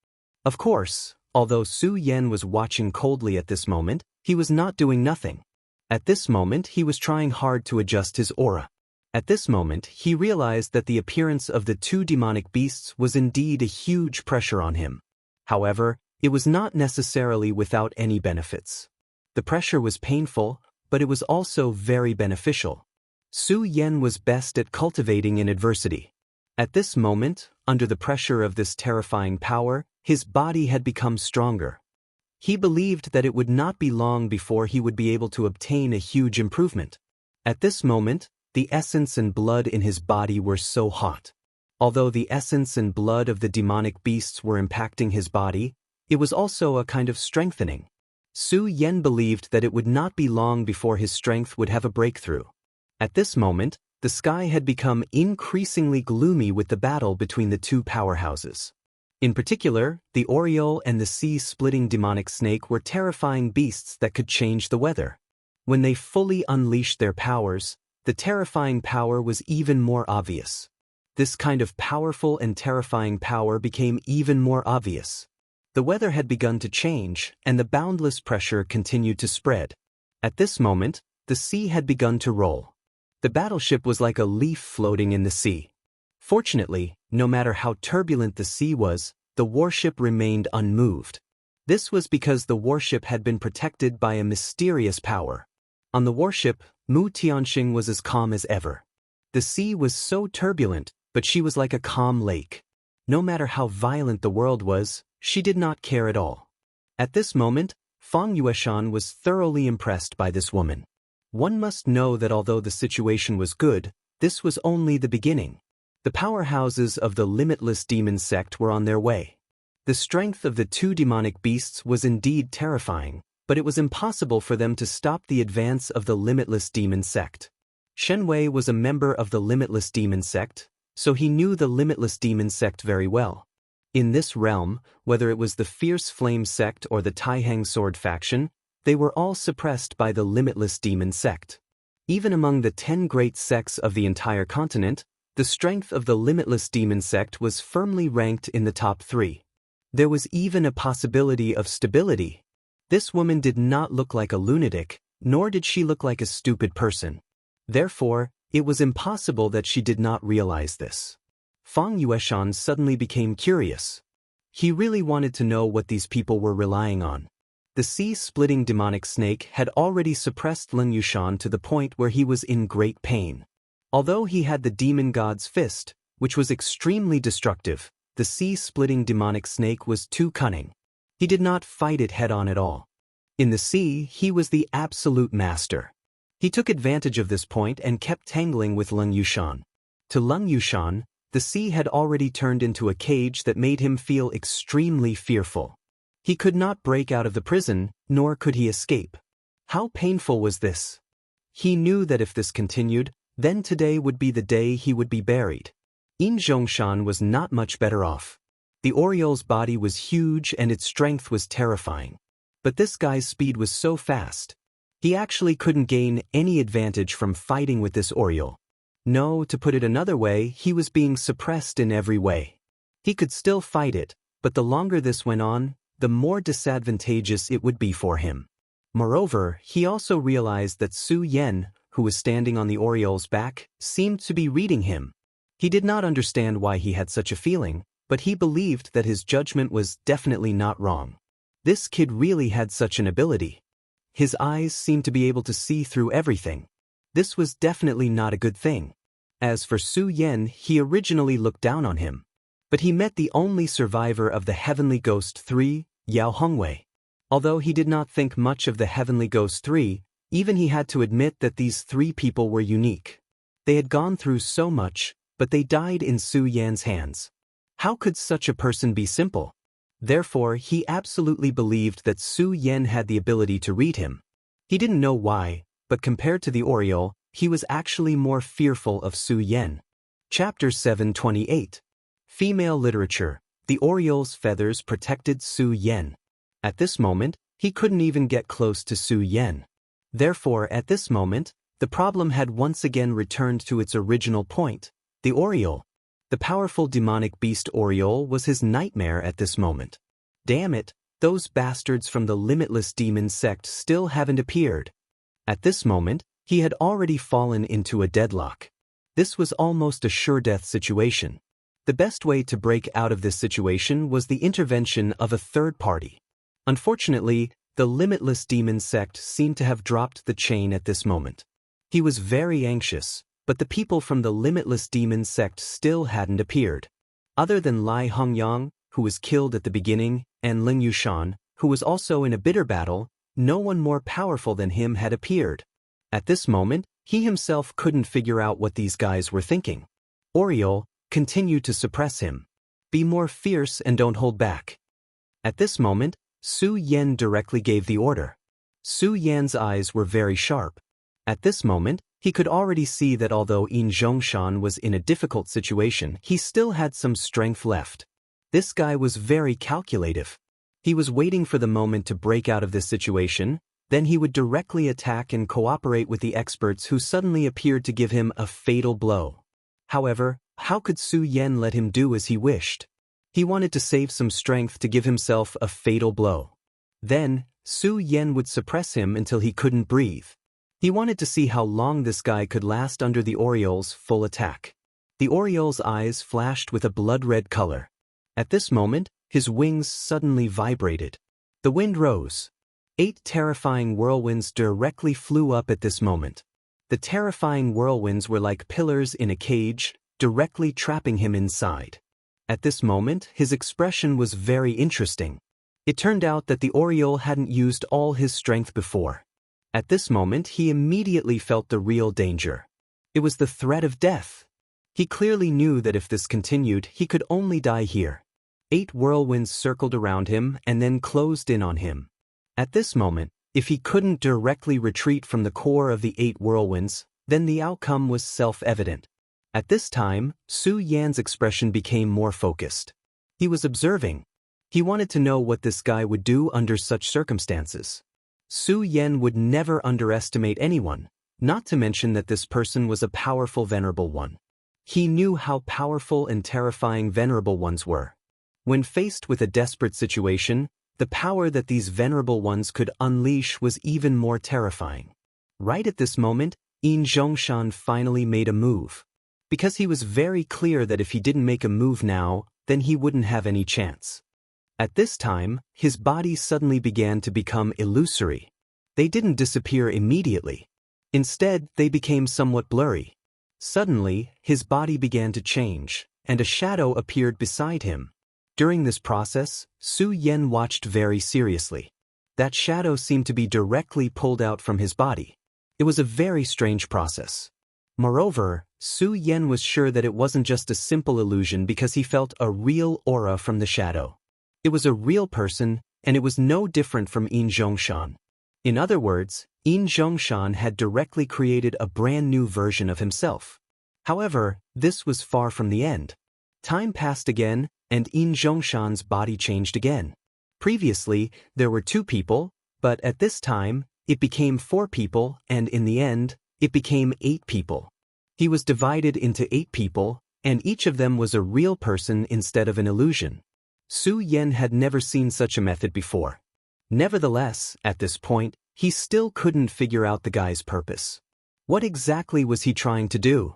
Of course, although Su Yan was watching coldly at this moment, he was not doing nothing. At this moment, he was trying hard to adjust his aura. At this moment, he realized that the appearance of the two demonic beasts was indeed a huge pressure on him. However, it was not necessarily without any benefits. The pressure was painful, but it was also very beneficial. Su Yan was best at cultivating in adversity. At this moment, under the pressure of this terrifying power, his body had become stronger. He believed that it would not be long before he would be able to obtain a huge improvement. At this moment, the essence and blood in his body were so hot. Although the essence and blood of the demonic beasts were impacting his body, it was also a kind of strengthening. Su Yan believed that it would not be long before his strength would have a breakthrough. At this moment, the sky had become increasingly gloomy with the battle between the two powerhouses. In particular, the Oriole and the sea-splitting demonic snake were terrifying beasts that could change the weather. When they fully unleashed their powers, the terrifying power was even more obvious. This kind of powerful and terrifying power became even more obvious. The weather had begun to change, and the boundless pressure continued to spread. At this moment, the sea had begun to roll. The battleship was like a leaf floating in the sea. Fortunately, no matter how turbulent the sea was, the warship remained unmoved. This was because the warship had been protected by a mysterious power. On the warship, Mu Tianxing was as calm as ever. The sea was so turbulent, but she was like a calm lake. No matter how violent the world was, she did not care at all. At this moment, Fang Yueshan was thoroughly impressed by this woman. One must know that although the situation was good, this was only the beginning. The powerhouses of the limitless demon sect were on their way. The strength of the two demonic beasts was indeed terrifying, but it was impossible for them to stop the advance of the limitless demon sect. Shen Wei was a member of the limitless demon sect, so he knew the limitless demon sect very well. In this realm, whether it was the fierce flame sect or the Taihang sword faction, they were all suppressed by the limitless demon sect. Even among the 10 great sects of the entire continent, the strength of the limitless demon sect was firmly ranked in the top 3. There was even a possibility of stability. This woman did not look like a lunatic, nor did she look like a stupid person. Therefore, it was impossible that she did not realize this. Fang Yueshan suddenly became curious. He really wanted to know what these people were relying on. The sea-splitting demonic snake had already suppressed Lin Yushan to the point where he was in great pain. Although he had the demon god's fist, which was extremely destructive, the sea-splitting demonic snake was too cunning. He did not fight it head-on at all. In the sea, he was the absolute master. He took advantage of this point and kept tangling with Lin Yushan. To Lin Yushan, the sea had already turned into a cage that made him feel extremely fearful. He could not break out of the prison, nor could he escape. How painful was this? He knew that if this continued, then today would be the day he would be buried. In Zhongshan was not much better off. The Oriole's body was huge and its strength was terrifying. But this guy's speed was so fast. He actually couldn't gain any advantage from fighting with this Oriole. No, to put it another way, he was being suppressed in every way. He could still fight it, but the longer this went on, the more disadvantageous it would be for him. Moreover, he also realized that Su Yan, who was standing on the Oriole's back, seemed to be reading him. He did not understand why he had such a feeling, but he believed that his judgment was definitely not wrong. This kid really had such an ability. His eyes seemed to be able to see through everything. This was definitely not a good thing. As for Su Yan, he originally looked down on him. But he met the only survivor of the Heavenly Ghost 3, Yao Hongwei. Although he did not think much of the Heavenly Ghost 3, even he had to admit that these 3 people were unique. They had gone through so much, but they died in Su Yan's hands. How could such a person be simple? Therefore, he absolutely believed that Su Yan had the ability to read him. He didn't know why, but compared to the Oriole, he was actually more fearful of Su Yan. Chapter 728. Female Literature. The Oriole's feathers protected Su Yan. At this moment, he couldn't even get close to Su Yan. Therefore, at this moment, the problem had once again returned to its original point, the Oriole. The powerful demonic beast Oriole was his nightmare at this moment. Damn it, those bastards from the limitless demon sect still haven't appeared. At this moment, he had already fallen into a deadlock. This was almost a sure-death situation. The best way to break out of this situation was the intervention of a third party. Unfortunately, the limitless demon sect seemed to have dropped the chain at this moment. He was very anxious, but the people from the limitless demon sect still hadn't appeared. Other than Lai Hongyang, who was killed at the beginning, and Lin Yushan, who was also in a bitter battle, no one more powerful than him had appeared. At this moment, he himself couldn't figure out what these guys were thinking. Oriole, continue to suppress him. Be more fierce and don't hold back. At this moment, Su Yan directly gave the order. Su Yan's eyes were very sharp. At this moment, he could already see that although In Zhongshan was in a difficult situation, he still had some strength left. This guy was very calculative. He was waiting for the moment to break out of this situation, Then he would directly attack and cooperate with the experts who suddenly appeared to give him a fatal blow. However, how could Su Yan let him do as he wished? He wanted to save some strength to give himself a fatal blow. Then, Su Yan would suppress him until he couldn't breathe. He wanted to see how long this guy could last under the Oriole's full attack. The Oriole's eyes flashed with a blood-red color. At this moment, his wings suddenly vibrated. The wind rose. 8 terrifying whirlwinds directly flew up at this moment. The terrifying whirlwinds were like pillars in a cage, directly trapping him inside. At this moment, his expression was very interesting. It turned out that the Oriole hadn't used all his strength before. At this moment, he immediately felt the real danger. It was the threat of death. He clearly knew that if this continued, he could only die here. 8 whirlwinds circled around him and then closed in on him. At this moment, if he couldn't directly retreat from the core of the 8 whirlwinds, then the outcome was self-evident. At this time, Su Yan's expression became more focused. He was observing. He wanted to know what this guy would do under such circumstances. Su Yan would never underestimate anyone, not to mention that this person was a powerful venerable one. He knew how powerful and terrifying venerable ones were. When faced with a desperate situation, the power that these venerable ones could unleash was even more terrifying. Right at this moment, Xianxia finally made a move. Because he was very clear that if he didn't make a move now, then he wouldn't have any chance. At this time, his body suddenly began to become illusory. They didn't disappear immediately. Instead, they became somewhat blurry. Suddenly, his body began to change, and a shadow appeared beside him. During this process, Su Yan watched very seriously. That shadow seemed to be directly pulled out from his body. It was a very strange process. Moreover, Su Yan was sure that it wasn't just a simple illusion because he felt a real aura from the shadow. It was a real person, and it was no different from Xianxia. In other words, Xianxia had directly created a brand new version of himself. However, this was far from the end. Time passed again, and Xianxia's body changed again. Previously, there were 2 people, but at this time, it became 4 people, and in the end, it became 8 people. He was divided into 8 people, and each of them was a real person instead of an illusion. Su Yan had never seen such a method before. Nevertheless, at this point, he still couldn't figure out the guy's purpose. What exactly was he trying to do?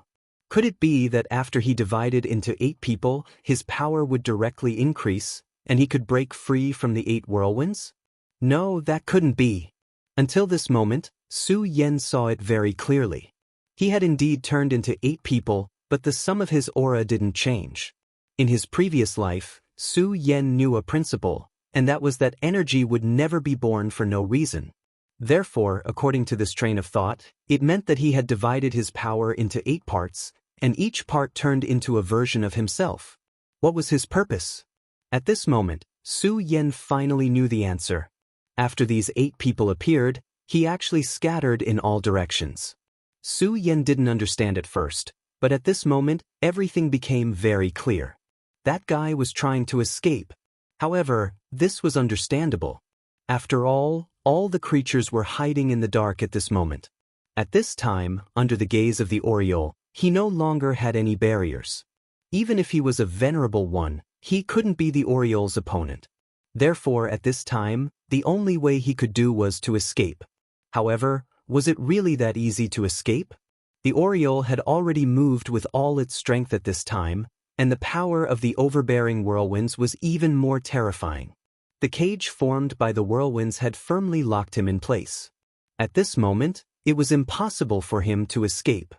Could it be that after he divided into 8 people, his power would directly increase, and he could break free from the 8 whirlwinds? No, that couldn't be. Until this moment, Su Yan saw it very clearly. He had indeed turned into 8 people, but the sum of his aura didn't change. In his previous life, Su Yan knew a principle, and that was that energy would never be born for no reason. Therefore, according to this train of thought, it meant that he had divided his power into 8 parts, and each part turned into a version of himself. What was his purpose? At this moment, Su Yan finally knew the answer. After these 8 people appeared, he actually scattered in all directions. Su Yan didn't understand at first, but at this moment, everything became very clear. That guy was trying to escape. However, this was understandable. After all the creatures were hiding in the dark at this moment. At this time, under the gaze of the Oriole, he no longer had any barriers. Even if he was a venerable one, he couldn't be the Oriole's opponent. Therefore, at this time, the only way he could do was to escape. However, was it really that easy to escape? The Oriole had already moved with all its strength at this time, and the power of the overbearing whirlwinds was even more terrifying. The cage formed by the whirlwinds had firmly locked him in place. At this moment, it was impossible for him to escape.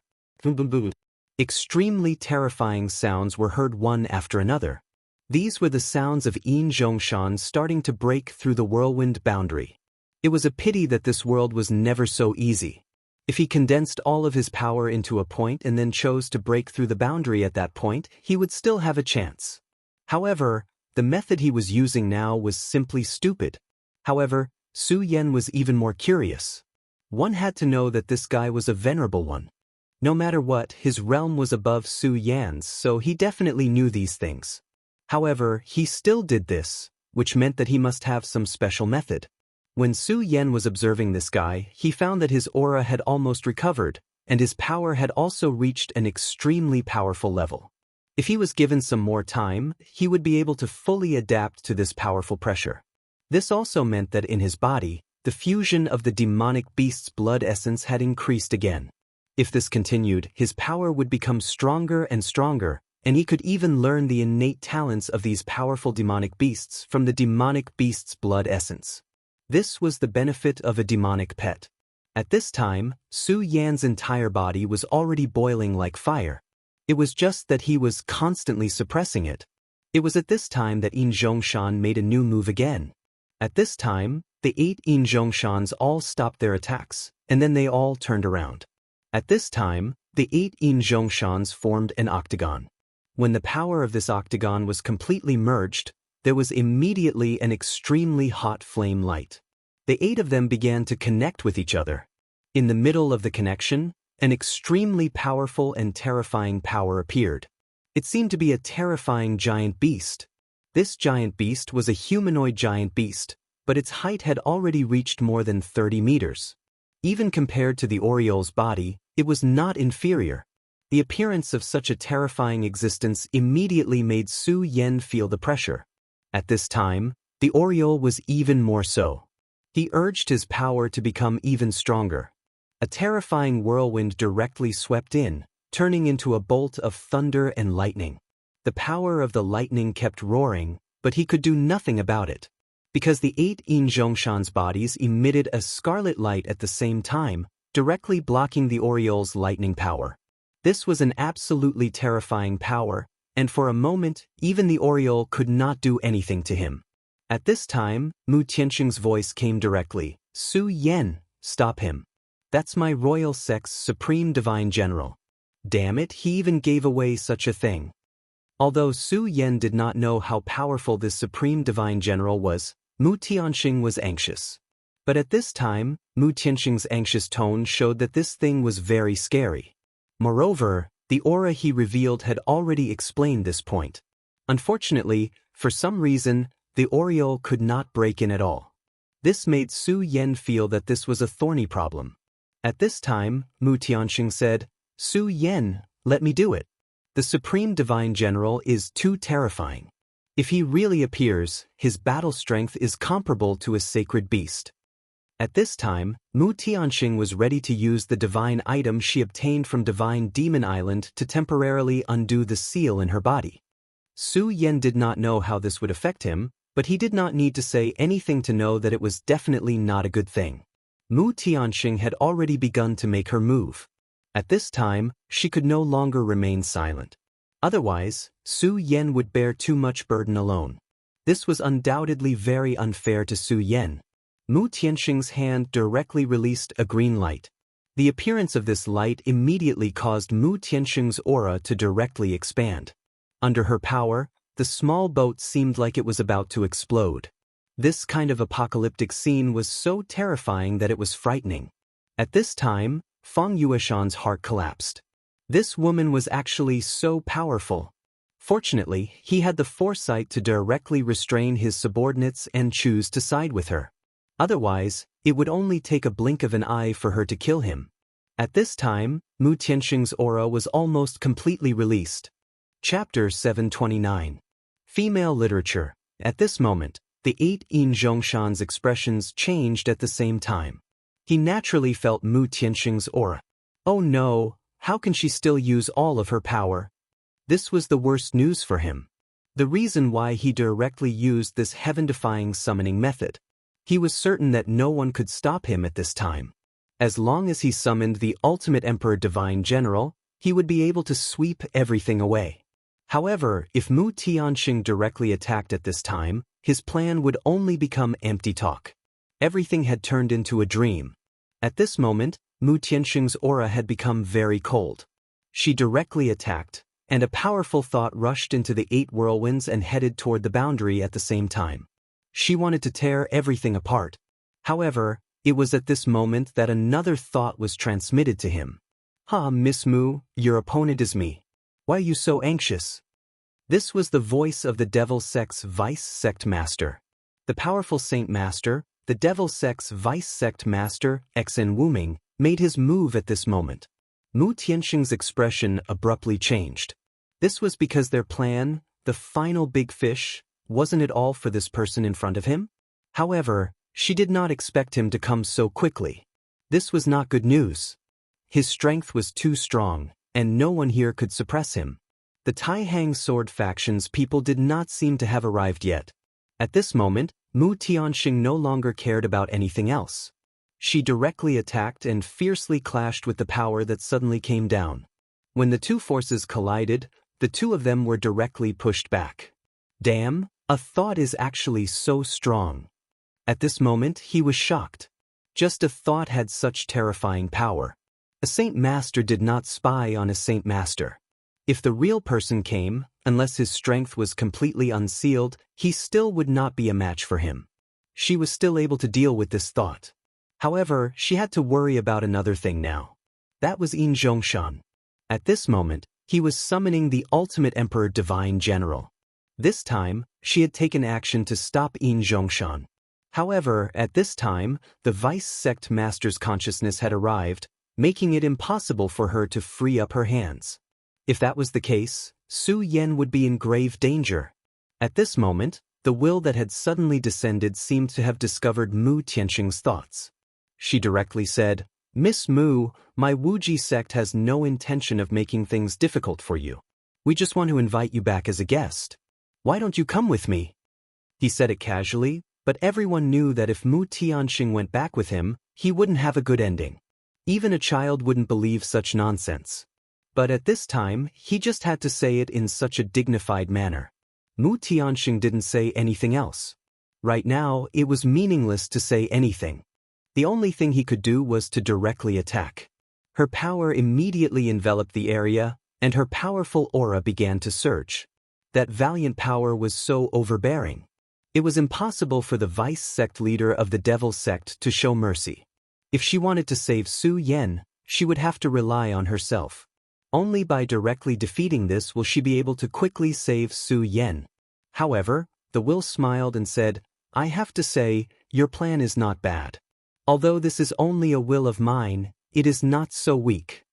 Extremely terrifying sounds were heard one after another. These were the sounds of Xianxia starting to break through the whirlwind boundary. It was a pity that this world was never so easy. If he condensed all of his power into a point and then chose to break through the boundary at that point, he would still have a chance. However, the method he was using now was simply stupid. However, Su Yan was even more curious. One had to know that this guy was a venerable one. No matter what, his realm was above Su Yan's, so he definitely knew these things. However, he still did this, which meant that he must have some special method. When Su Yan was observing this guy, he found that his aura had almost recovered, and his power had also reached an extremely powerful level. If he was given some more time, he would be able to fully adapt to this powerful pressure. This also meant that in his body, the fusion of the demonic beast's blood essence had increased again. If this continued, his power would become stronger and stronger, and he could even learn the innate talents of these powerful demonic beasts from the demonic beast's blood essence. This was the benefit of a demonic pet. At this time, Su Yan's entire body was already boiling like fire. It was just that he was constantly suppressing it. It was at this time that Yin Zhongshan made a new move again. At this time, the 8 Yin Zhongshans all stopped their attacks, and then they all turned around. At this time, the 8 Yin Zhongshans formed an octagon. When the power of this octagon was completely merged, there was immediately an extremely hot flame light. The 8 of them began to connect with each other. In the middle of the connection, an extremely powerful and terrifying power appeared. It seemed to be a terrifying giant beast. This giant beast was a humanoid giant beast, but its height had already reached more than 30 meters. Even compared to the Oriole's body, it was not inferior. The appearance of such a terrifying existence immediately made Su Yan feel the pressure. At this time, the Oriole was even more so. He urged his power to become even stronger. A terrifying whirlwind directly swept in, turning into a bolt of thunder and lightning. The power of the lightning kept roaring, but he could do nothing about it. Because the 8 Yin Zhongshan's bodies emitted a scarlet light at the same time, directly blocking the Oriole's lightning power. This was an absolutely terrifying power, and for a moment, even the Oriole could not do anything to him. At this time, Mu Tianxing's voice came directly. Su Yan, stop him. That's my royal sect's supreme divine general. Damn it, he even gave away such a thing. Although Su Yan did not know how powerful this supreme divine general was, Mu Tianxing was anxious. But at this time, Mu Tianxing's anxious tone showed that this thing was very scary. Moreover, the aura he revealed had already explained this point. Unfortunately, for some reason, the Oriole could not break in at all. This made Su Yan feel that this was a thorny problem. At this time, Mu Tianxing said, Su Yan, let me do it. The Supreme Divine General is too terrifying. If he really appears, his battle strength is comparable to a sacred beast. At this time, Mu Tianxing was ready to use the divine item she obtained from Divine Demon Island to temporarily undo the seal in her body. Su Yan did not know how this would affect him, but he did not need to say anything to know that it was definitely not a good thing. Mu Tianxing had already begun to make her move. At this time, she could no longer remain silent. Otherwise, Su Yan would bear too much burden alone. This was undoubtedly very unfair to Su Yan. Mu Tianxing's hand directly released a green light. The appearance of this light immediately caused Mu Tianxing's aura to directly expand. Under her power, the small boat seemed like it was about to explode. This kind of apocalyptic scene was so terrifying that it was frightening. At this time, Fang Yueshan's heart collapsed. This woman was actually so powerful. Fortunately, he had the foresight to directly restrain his subordinates and choose to side with her. Otherwise, it would only take a blink of an eye for her to kill him. At this time, Mu Tianxing's aura was almost completely released. Chapter 729. Female Literature. At this moment, the 8 Yin Zhongshan's expressions changed at the same time. He naturally felt Mu Tianxing's aura. Oh no, how can she still use all of her power? This was the worst news for him. The reason why he directly used this heaven-defying summoning method. He was certain that no one could stop him at this time. As long as he summoned the ultimate Emperor Divine General, he would be able to sweep everything away. However, if Mu Tianxing directly attacked at this time, his plan would only become empty talk. Everything had turned into a dream. At this moment, Mu Tianxing's aura had become very cold. She directly attacked, and a powerful thought rushed into the 8 whirlwinds and headed toward the boundary at the same time. She wanted to tear everything apart. However, it was at this moment that another thought was transmitted to him. Miss Mu, your opponent is me. Why are you so anxious? This was the voice of the Devil Sect's Vice Sect Master. The powerful Saint Master, the Devil Sect's Vice Sect Master, Xen Wuming, made his move at this moment. Mu Tianxing's expression abruptly changed. This was because their plan, the final big fish, wasn't at all for this person in front of him? However, she did not expect him to come so quickly. This was not good news. His strength was too strong, and no one here could suppress him. The Taihang sword faction's people did not seem to have arrived yet. At this moment, Mu Tianxing no longer cared about anything else. She directly attacked and fiercely clashed with the power that suddenly came down. When the two forces collided, the two of them were directly pushed back. Damn, a thought is actually so strong. At this moment, he was shocked. Just a thought had such terrifying power. A Saint Master did not spy on a Saint Master. If the real person came, unless his strength was completely unsealed, he still would not be a match for him. She was still able to deal with this thought. However, she had to worry about another thing now. That was Yin Zhongshan. At this moment, he was summoning the ultimate Emperor Divine General. This time, she had taken action to stop Yin Zhongshan. However, at this time, the Vice Sect Master's consciousness had arrived, making it impossible for her to free up her hands. If that was the case, Su Yan would be in grave danger. At this moment, the will that had suddenly descended seemed to have discovered Mu Tianxing's thoughts. She directly said, "Miss Mu, my Wuji sect has no intention of making things difficult for you. We just want to invite you back as a guest. Why don't you come with me?" He said it casually, but everyone knew that if Mu Tianxing went back with him, he wouldn't have a good ending. Even a child wouldn't believe such nonsense. But at this time, he just had to say it in such a dignified manner. Mu Tianxing didn't say anything else. Right now, it was meaningless to say anything. The only thing he could do was to directly attack. Her power immediately enveloped the area, and her powerful aura began to surge. That valiant power was so overbearing. It was impossible for the Vice Sect leader of the Devil Sect to show mercy. If she wanted to save Su Yan, she would have to rely on herself. Only by directly defeating this will she be able to quickly save Su Yan. However, the will smiled and said, "I have to say, your plan is not bad. Although this is only a will of mine, it is not so weak.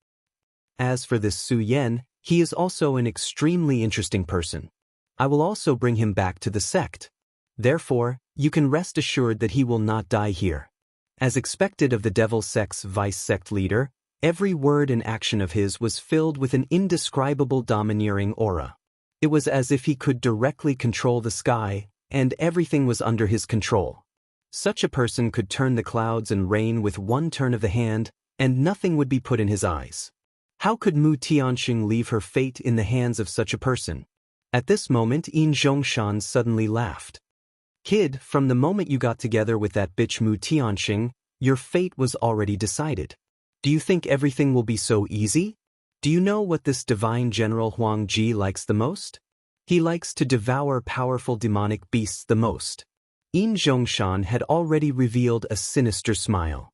As for this Su Yan, he is also an extremely interesting person. I will also bring him back to the sect. Therefore, you can rest assured that he will not die here." As expected of the Devil Sect's Vice Sect leader, every word and action of his was filled with an indescribable domineering aura. It was as if he could directly control the sky, and everything was under his control. Such a person could turn the clouds and rain with one turn of the hand, and nothing would be put in his eyes. How could Mu Tianxing leave her fate in the hands of such a person? At this moment, Yin Zhongshan suddenly laughed. "Kid, from the moment you got together with that bitch Mu Tianxing, your fate was already decided. Do you think everything will be so easy? Do you know what this divine general Huang Ji likes the most? He likes to devour powerful demonic beasts the most." Yin Zhongshan had already revealed a sinister smile.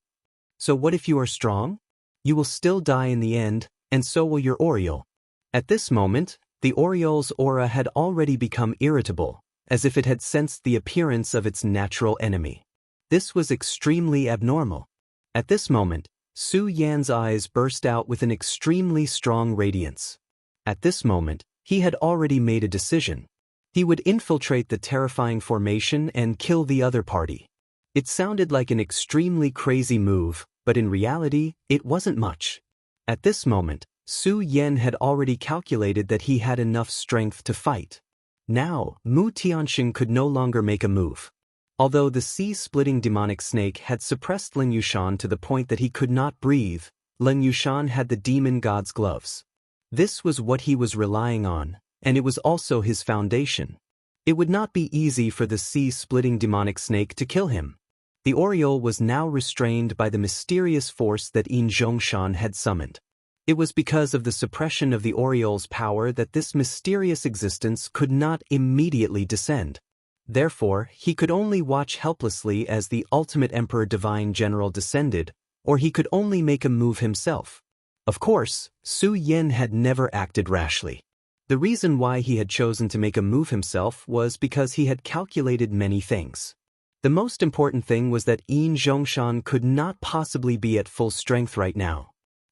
"So what if you are strong? You will still die in the end, and so will your Oriole." At this moment, the Oriole's aura had already become irritable, as if it had sensed the appearance of its natural enemy. This was extremely abnormal. At this moment, Su Yan's eyes burst out with an extremely strong radiance. At this moment, he had already made a decision. He would infiltrate the terrifying formation and kill the other party. It sounded like an extremely crazy move, but in reality, it wasn't much. At this moment, Su Yan had already calculated that he had enough strength to fight. Now, Mu Tianxing could no longer make a move. Although the sea-splitting demonic snake had suppressed Lin Yushan to the point that he could not breathe, Lin Yushan had the demon god's gloves. This was what he was relying on, and it was also his foundation. It would not be easy for the sea-splitting demonic snake to kill him. The Oriole was now restrained by the mysterious force that Yin Zhongshan had summoned. It was because of the suppression of the Oriole's power that this mysterious existence could not immediately descend. Therefore, he could only watch helplessly as the ultimate Emperor Divine General descended, or he could only make a move himself. Of course, Su Yan had never acted rashly. The reason why he had chosen to make a move himself was because he had calculated many things. The most important thing was that Yin Zhongshan could not possibly be at full strength right now.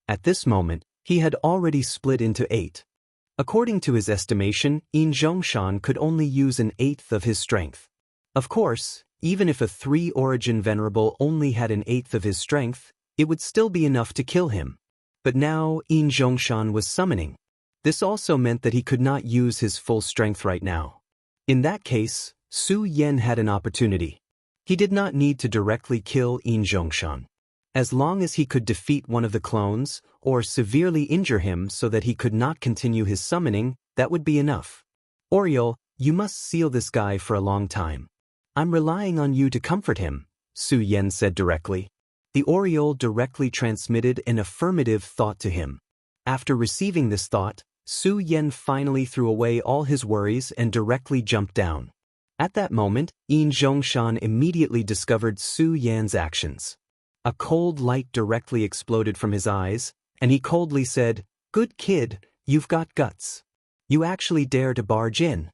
At this moment, he had already split into 8. According to his estimation, Yin Zhongshan could only use an eighth of his strength. Of course, even if a 3-origin venerable only had an eighth of his strength, it would still be enough to kill him. But now Yin Zhongshan was summoning. This also meant that he could not use his full strength right now. In that case, Su Yan had an opportunity. He did not need to directly kill Yin Zhongshan. As long as he could defeat one of the clones, or severely injure him so that he could not continue his summoning, that would be enough. Oriole, you must seal this guy for a long time. I'm relying on you to comfort him, Su Yan said directly. The Oriole directly transmitted an affirmative thought to him. After receiving this thought, Su Yan finally threw away all his worries and directly jumped down. At that moment, Yin Zhongshan immediately discovered Su Yan's actions. A cold light directly exploded from his eyes, and he coldly said, "Good kid, you've got guts. You actually dare to barge in."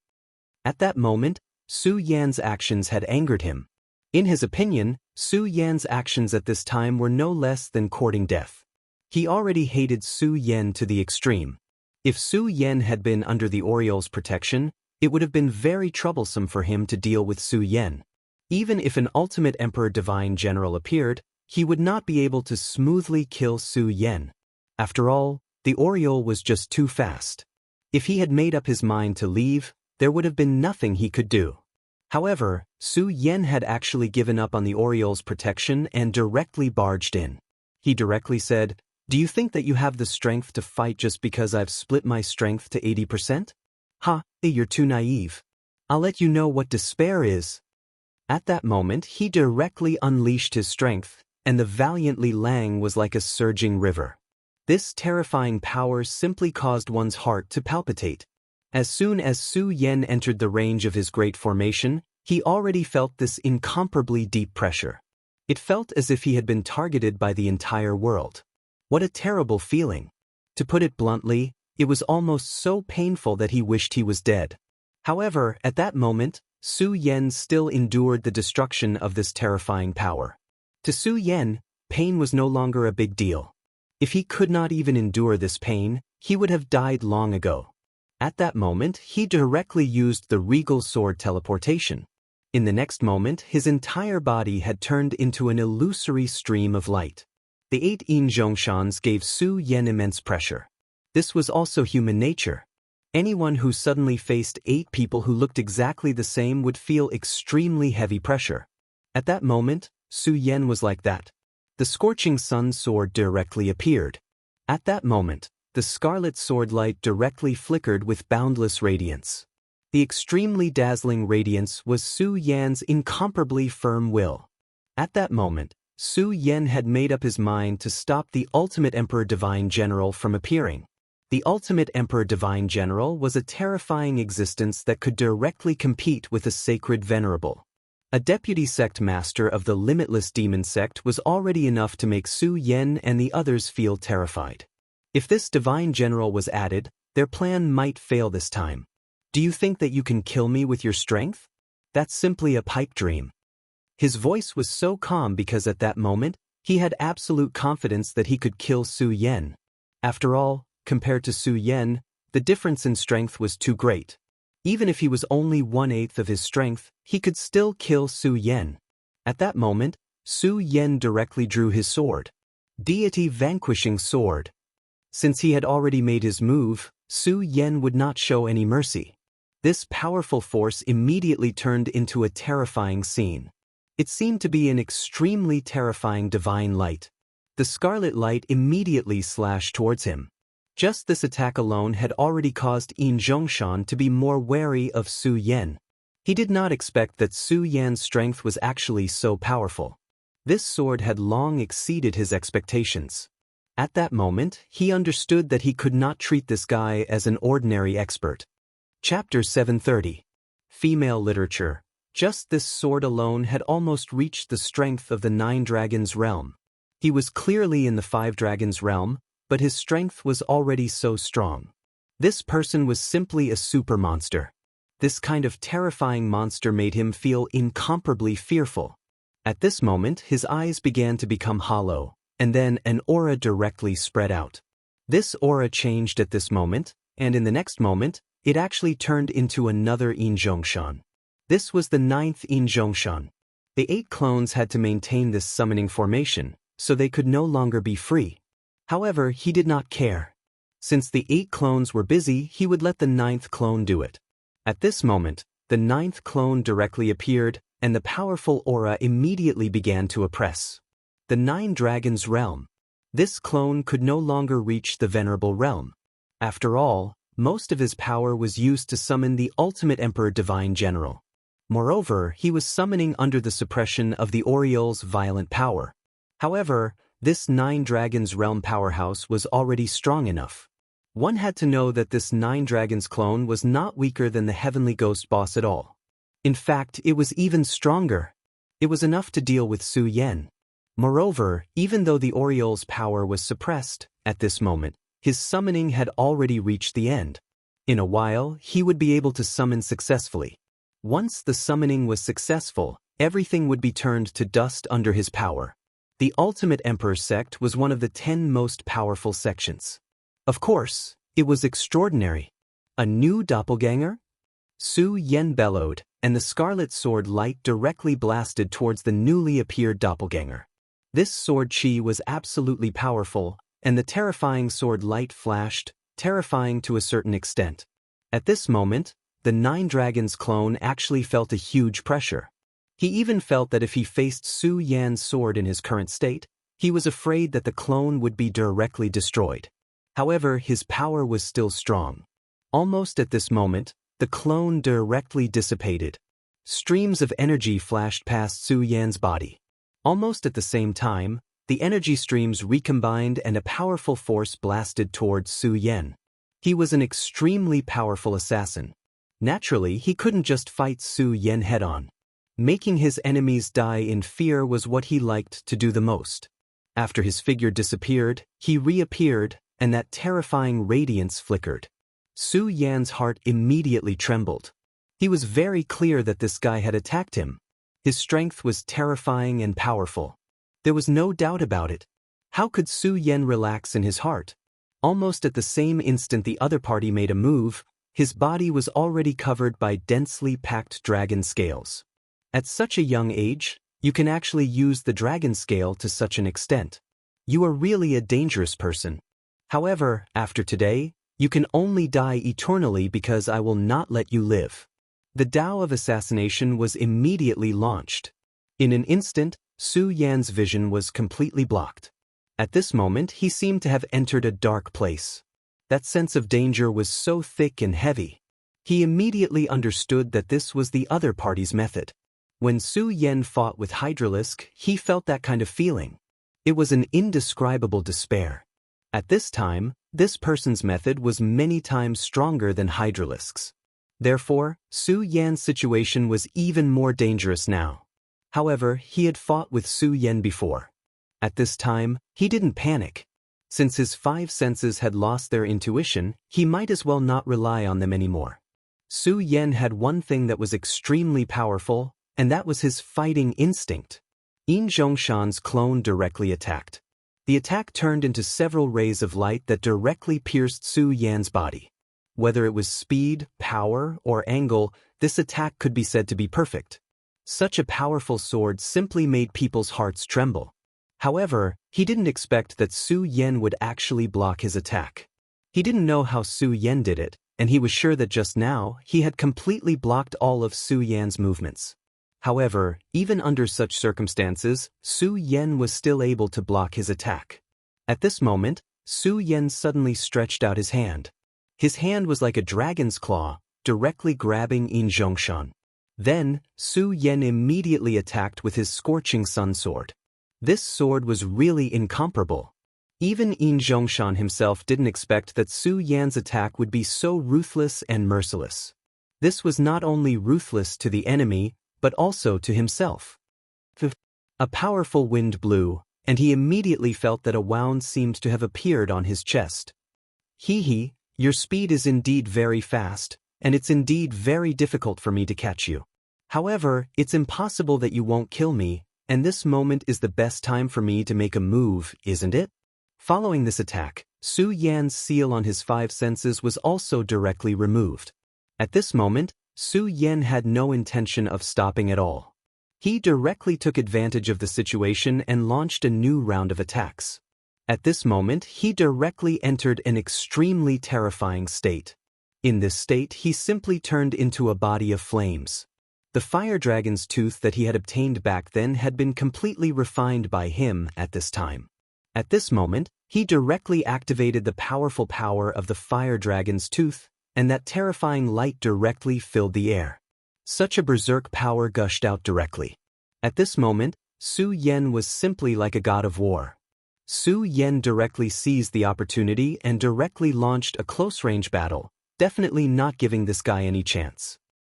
At that moment, Su Yan's actions had angered him. In his opinion, Su Yan's actions at this time were no less than courting death. He already hated Su Yan to the extreme. If Su Yan had been under the Oriole's protection, it would have been very troublesome for him to deal with Su Yan. Even if an ultimate Emperor Divine General appeared, he would not be able to smoothly kill Su Yan. After all, the Oriole was just too fast. If he had made up his mind to leave, there would have been nothing he could do. However, Su Yan had actually given up on the Oriole's protection and directly barged in. He directly said, "Do you think that you have the strength to fight just because I've split my strength to 80%? Ha, you're too naive. I'll let you know what despair is." At that moment, he directly unleashed his strength, and the valiantly Lang was like a surging river. This terrifying power simply caused one's heart to palpitate. As soon as Su Yan entered the range of his great formation, he already felt this incomparably deep pressure. It felt as if he had been targeted by the entire world. What a terrible feeling. To put it bluntly, it was almost so painful that he wished he was dead. However, at that moment, Su Yan still endured the destruction of this terrifying power. To Su Yan, pain was no longer a big deal. If he could not even endure this pain, he would have died long ago. At that moment, he directly used the regal sword teleportation. In the next moment, his entire body had turned into an illusory stream of light. The 8 Yin Zhongshans gave Su Yan immense pressure. This was also human nature. Anyone who suddenly faced 8 people who looked exactly the same would feel extremely heavy pressure. At that moment, Su Yan was like that. The scorching sun sword directly appeared. At that moment, the scarlet sword light directly flickered with boundless radiance. The extremely dazzling radiance was Su Yan's incomparably firm will. At that moment, Su Yan had made up his mind to stop the Ultimate Emperor Divine General from appearing. The Ultimate Emperor Divine General was a terrifying existence that could directly compete with a sacred venerable. A deputy sect master of the limitless demon sect was already enough to make Su Yan and the others feel terrified. If this divine general was added, their plan might fail this time. Do you think that you can kill me with your strength? That's simply a pipe dream. His voice was so calm because at that moment, he had absolute confidence that he could kill Su Yan. After all, compared to Su Yan, the difference in strength was too great. Even if he was only 1/8 of his strength, he could still kill Su Yan. At that moment, Su Yan directly drew his sword. Deity Vanquishing Sword. Since he had already made his move, Su Yan would not show any mercy. This powerful force immediately turned into a terrifying scene. It seemed to be an extremely terrifying divine light. The scarlet light immediately slashed towards him. Just this attack alone had already caused Yin Zhongshan to be more wary of Su Yan. He did not expect that Su Yan's strength was actually so powerful. This sword had long exceeded his expectations. At that moment, he understood that he could not treat this guy as an ordinary expert. Chapter 730. Female Literature. Just this sword alone had almost reached the strength of the 9 Dragons realm. He was clearly in the 5 Dragons realm, but his strength was already so strong. This person was simply a super monster. This kind of terrifying monster made him feel incomparably fearful. At this moment, his eyes began to become hollow, and then an aura directly spread out. This aura changed at this moment, and in the next moment, it actually turned into another Inzhongshan. This was the 9th Inzhongshan. The 8 clones had to maintain this summoning formation, so they could no longer be free. However, he did not care. Since the 8 clones were busy, he would let the 9th clone do it. At this moment, the 9th clone directly appeared, and the powerful aura immediately began to oppress. The 9 Dragons Realm. This clone could no longer reach the Venerable Realm. After all, most of his power was used to summon the ultimate Emperor Divine General. Moreover, he was summoning under the suppression of the Aureol's violent power. However, this 9 Dragons Realm powerhouse was already strong enough. One had to know that this 9 Dragons clone was not weaker than the Heavenly Ghost boss at all. In fact, it was even stronger. It was enough to deal with Su Yan. Moreover, even though the Aureol's power was suppressed, at this moment, his summoning had already reached the end. In a while, he would be able to summon successfully. Once the summoning was successful, everything would be turned to dust under his power. The Ultimate Emperor sect was one of the 10 most powerful sections. Of course, it was extraordinary. A new doppelganger? Su Yan bellowed, and the scarlet sword light directly blasted towards the newly appeared doppelganger. This sword chi was absolutely powerful, and the terrifying sword light flashed, terrifying to a certain extent. At this moment, the 9 Dragons clone actually felt a huge pressure. He even felt that if he faced Su Yan's sword in his current state, he was afraid that the clone would be directly destroyed. However, his power was still strong. Almost at this moment, the clone directly dissipated. Streams of energy flashed past Su Yan's body. Almost at the same time, the energy streams recombined and a powerful force blasted towards Su Yan. He was an extremely powerful assassin. Naturally, he couldn't just fight Su Yan head-on. Making his enemies die in fear was what he liked to do the most. After his figure disappeared, he reappeared, and that terrifying radiance flickered. Su Yan's heart immediately trembled. He was very clear that this guy had attacked him. His strength was terrifying and powerful. There was no doubt about it. How could Su Yan relax in his heart? Almost at the same instant the other party made a move, his body was already covered by densely packed dragon scales. At such a young age, you can actually use the dragon scale to such an extent. You are really a dangerous person. However, after today, you can only die eternally because I will not let you live. The Tao of Assassination was immediately launched. In an instant, Su Yan's vision was completely blocked. At this moment, he seemed to have entered a dark place. That sense of danger was so thick and heavy. He immediately understood that this was the other party's method. When Su Yan fought with Hydralisk, he felt that kind of feeling. It was an indescribable despair. At this time, this person's method was many times stronger than Hydralisk's. Therefore, Su Yan's situation was even more dangerous now. However, he had fought with Su Yan before. At this time, he didn't panic. Since his 5 senses had lost their intuition, he might as well not rely on them anymore. Su Yan had one thing that was extremely powerful, and that was his fighting instinct. Yin Zhongshan's clone directly attacked. The attack turned into several rays of light that directly pierced Su Yan's body. Whether it was speed, power, or angle, this attack could be said to be perfect. Such a powerful sword simply made people's hearts tremble. However, he didn't expect that Su Yan would actually block his attack. He didn't know how Su Yan did it, and he was sure that just now he had completely blocked all of Su Yan's movements. However, even under such circumstances, Su Yan was still able to block his attack. At this moment, Su Yan suddenly stretched out his hand. His hand was like a dragon's claw, directly grabbing Yin Zhongshan. Then, Su Yan immediately attacked with his scorching sun sword. This sword was really incomparable. Even Yin Zhongshan himself didn't expect that Su Yan's attack would be so ruthless and merciless. This was not only ruthless to the enemy, but also to himself. A powerful wind blew, and he immediately felt that a wound seemed to have appeared on his chest. Your speed is indeed very fast, and it's indeed very difficult for me to catch you. However, it's impossible that you won't kill me, and this moment is the best time for me to make a move, isn't it? Following this attack, Su Yan's seal on his 5 senses was also directly removed. At this moment, Su Yan had no intention of stopping at all. He directly took advantage of the situation and launched a new round of attacks. At this moment, he directly entered an extremely terrifying state. In this state, he simply turned into a body of flames. The fire dragon's tooth that he had obtained back then had been completely refined by him at this time. At this moment, he directly activated the powerful power of the fire dragon's tooth, and that terrifying light directly filled the air. Such a berserk power gushed out directly. At this moment, Su Yan was simply like a god of war. Su Yan directly seized the opportunity and directly launched a close-range battle, definitely not giving this guy any chance.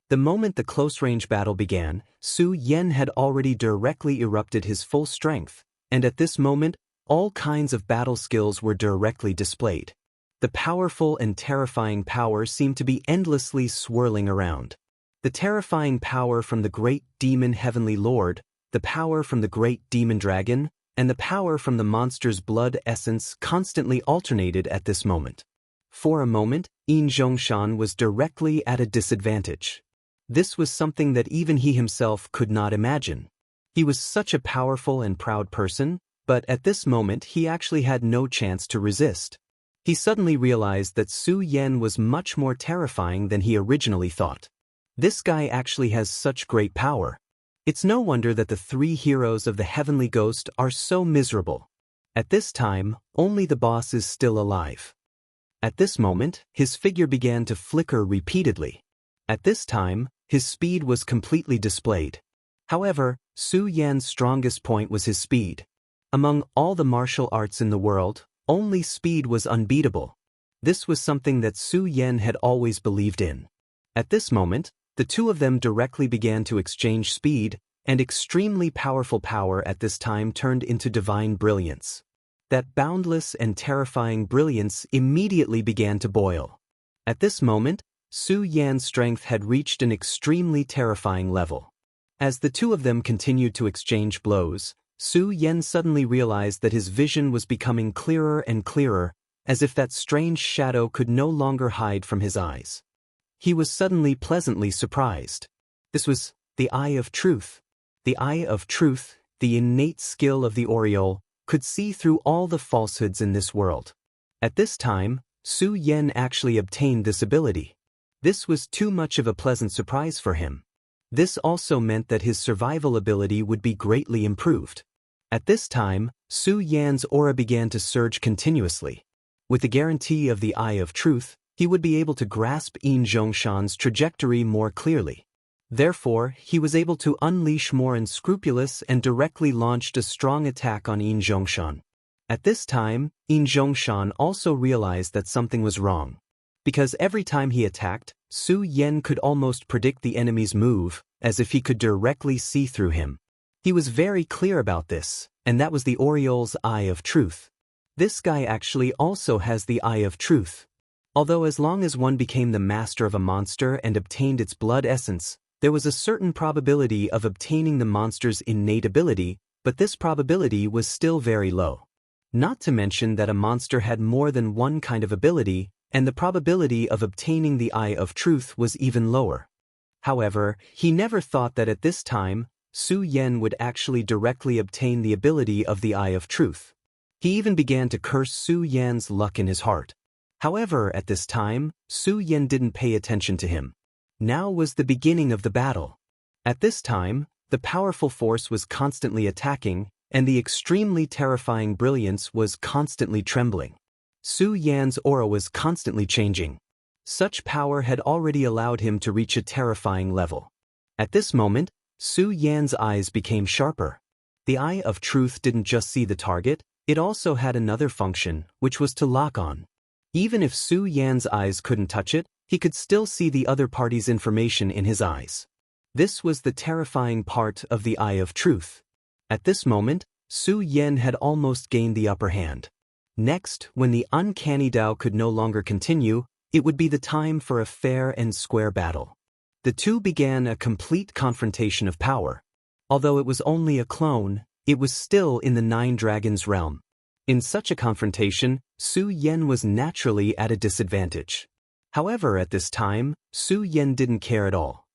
The moment the close-range battle began, Su Yan had already directly erupted his full strength, and at this moment, all kinds of battle skills were directly displayed. The powerful and terrifying power seemed to be endlessly swirling around. The terrifying power from the great demon heavenly lord, the power from the great demon dragon, and the power from the monster's blood essence constantly alternated at this moment. For a moment, Yin Zhongshan was directly at a disadvantage. This was something that even he himself could not imagine. He was such a powerful and proud person, but at this moment he actually had no chance to resist. He suddenly realized that Su Yan was much more terrifying than he originally thought. This guy actually has such great power. It's no wonder that the 3 heroes of the Heavenly Ghost are so miserable. At this time, only the boss is still alive. At this moment, his figure began to flicker repeatedly. At this time, his speed was completely displayed. However, Su Yan's strongest point was his speed. Among all the martial arts in the world, only speed was unbeatable. This was something that Su Yan had always believed in. At this moment, the two of them directly began to exchange speed, and extremely powerful power at this time turned into divine brilliance. That boundless and terrifying brilliance immediately began to boil. At this moment, Su Yan's strength had reached an extremely terrifying level. As the two of them continued to exchange blows, Su Yan suddenly realized that his vision was becoming clearer and clearer, as if that strange shadow could no longer hide from his eyes. He was suddenly pleasantly surprised. This was the Eye of Truth. The Eye of Truth, the innate skill of the Oriole, could see through all the falsehoods in this world. At this time, Su Yan actually obtained this ability. This was too much of a pleasant surprise for him. This also meant that his survival ability would be greatly improved. At this time, Su Yan's aura began to surge continuously. With the guarantee of the Eye of Truth, he would be able to grasp Yin Zhongshan's trajectory more clearly. Therefore, he was able to unleash more unscrupulous and directly launched a strong attack on Yin Zhongshan. At this time, Yin Zhongshan also realized that something was wrong. Because every time he attacked, Su Yan could almost predict the enemy's move, as if he could directly see through him. He was very clear about this, and that was the Oriole's Eye of Truth. This guy actually also has the Eye of Truth. Although as long as one became the master of a monster and obtained its blood essence, there was a certain probability of obtaining the monster's innate ability, but this probability was still very low. Not to mention that a monster had more than one kind of ability, and the probability of obtaining the Eye of Truth was even lower. However, he never thought that at this time, Su Yan would actually directly obtain the ability of the Eye of Truth. He even began to curse Su Yan's luck in his heart. However, at this time, Su Yan didn't pay attention to him. Now was the beginning of the battle. At this time, the powerful force was constantly attacking, and the extremely terrifying brilliance was constantly trembling. Su Yan's aura was constantly changing. Such power had already allowed him to reach a terrifying level. At this moment, Su Yan's eyes became sharper. The Eye of Truth didn't just see the target, it also had another function, which was to lock on. Even if Su Yan's eyes couldn't touch it, he could still see the other party's information in his eyes. This was the terrifying part of the Eye of Truth. At this moment, Su Yan had almost gained the upper hand. Next, when the uncanny Dao could no longer continue, It would be the time for a fair and square battle. The two began a complete confrontation of power. Although it was only a clone, it was still in the Nine Dragons realm. In such a confrontation, Su Yan was naturally at a disadvantage. However, at this time, Su Yan didn't care at all.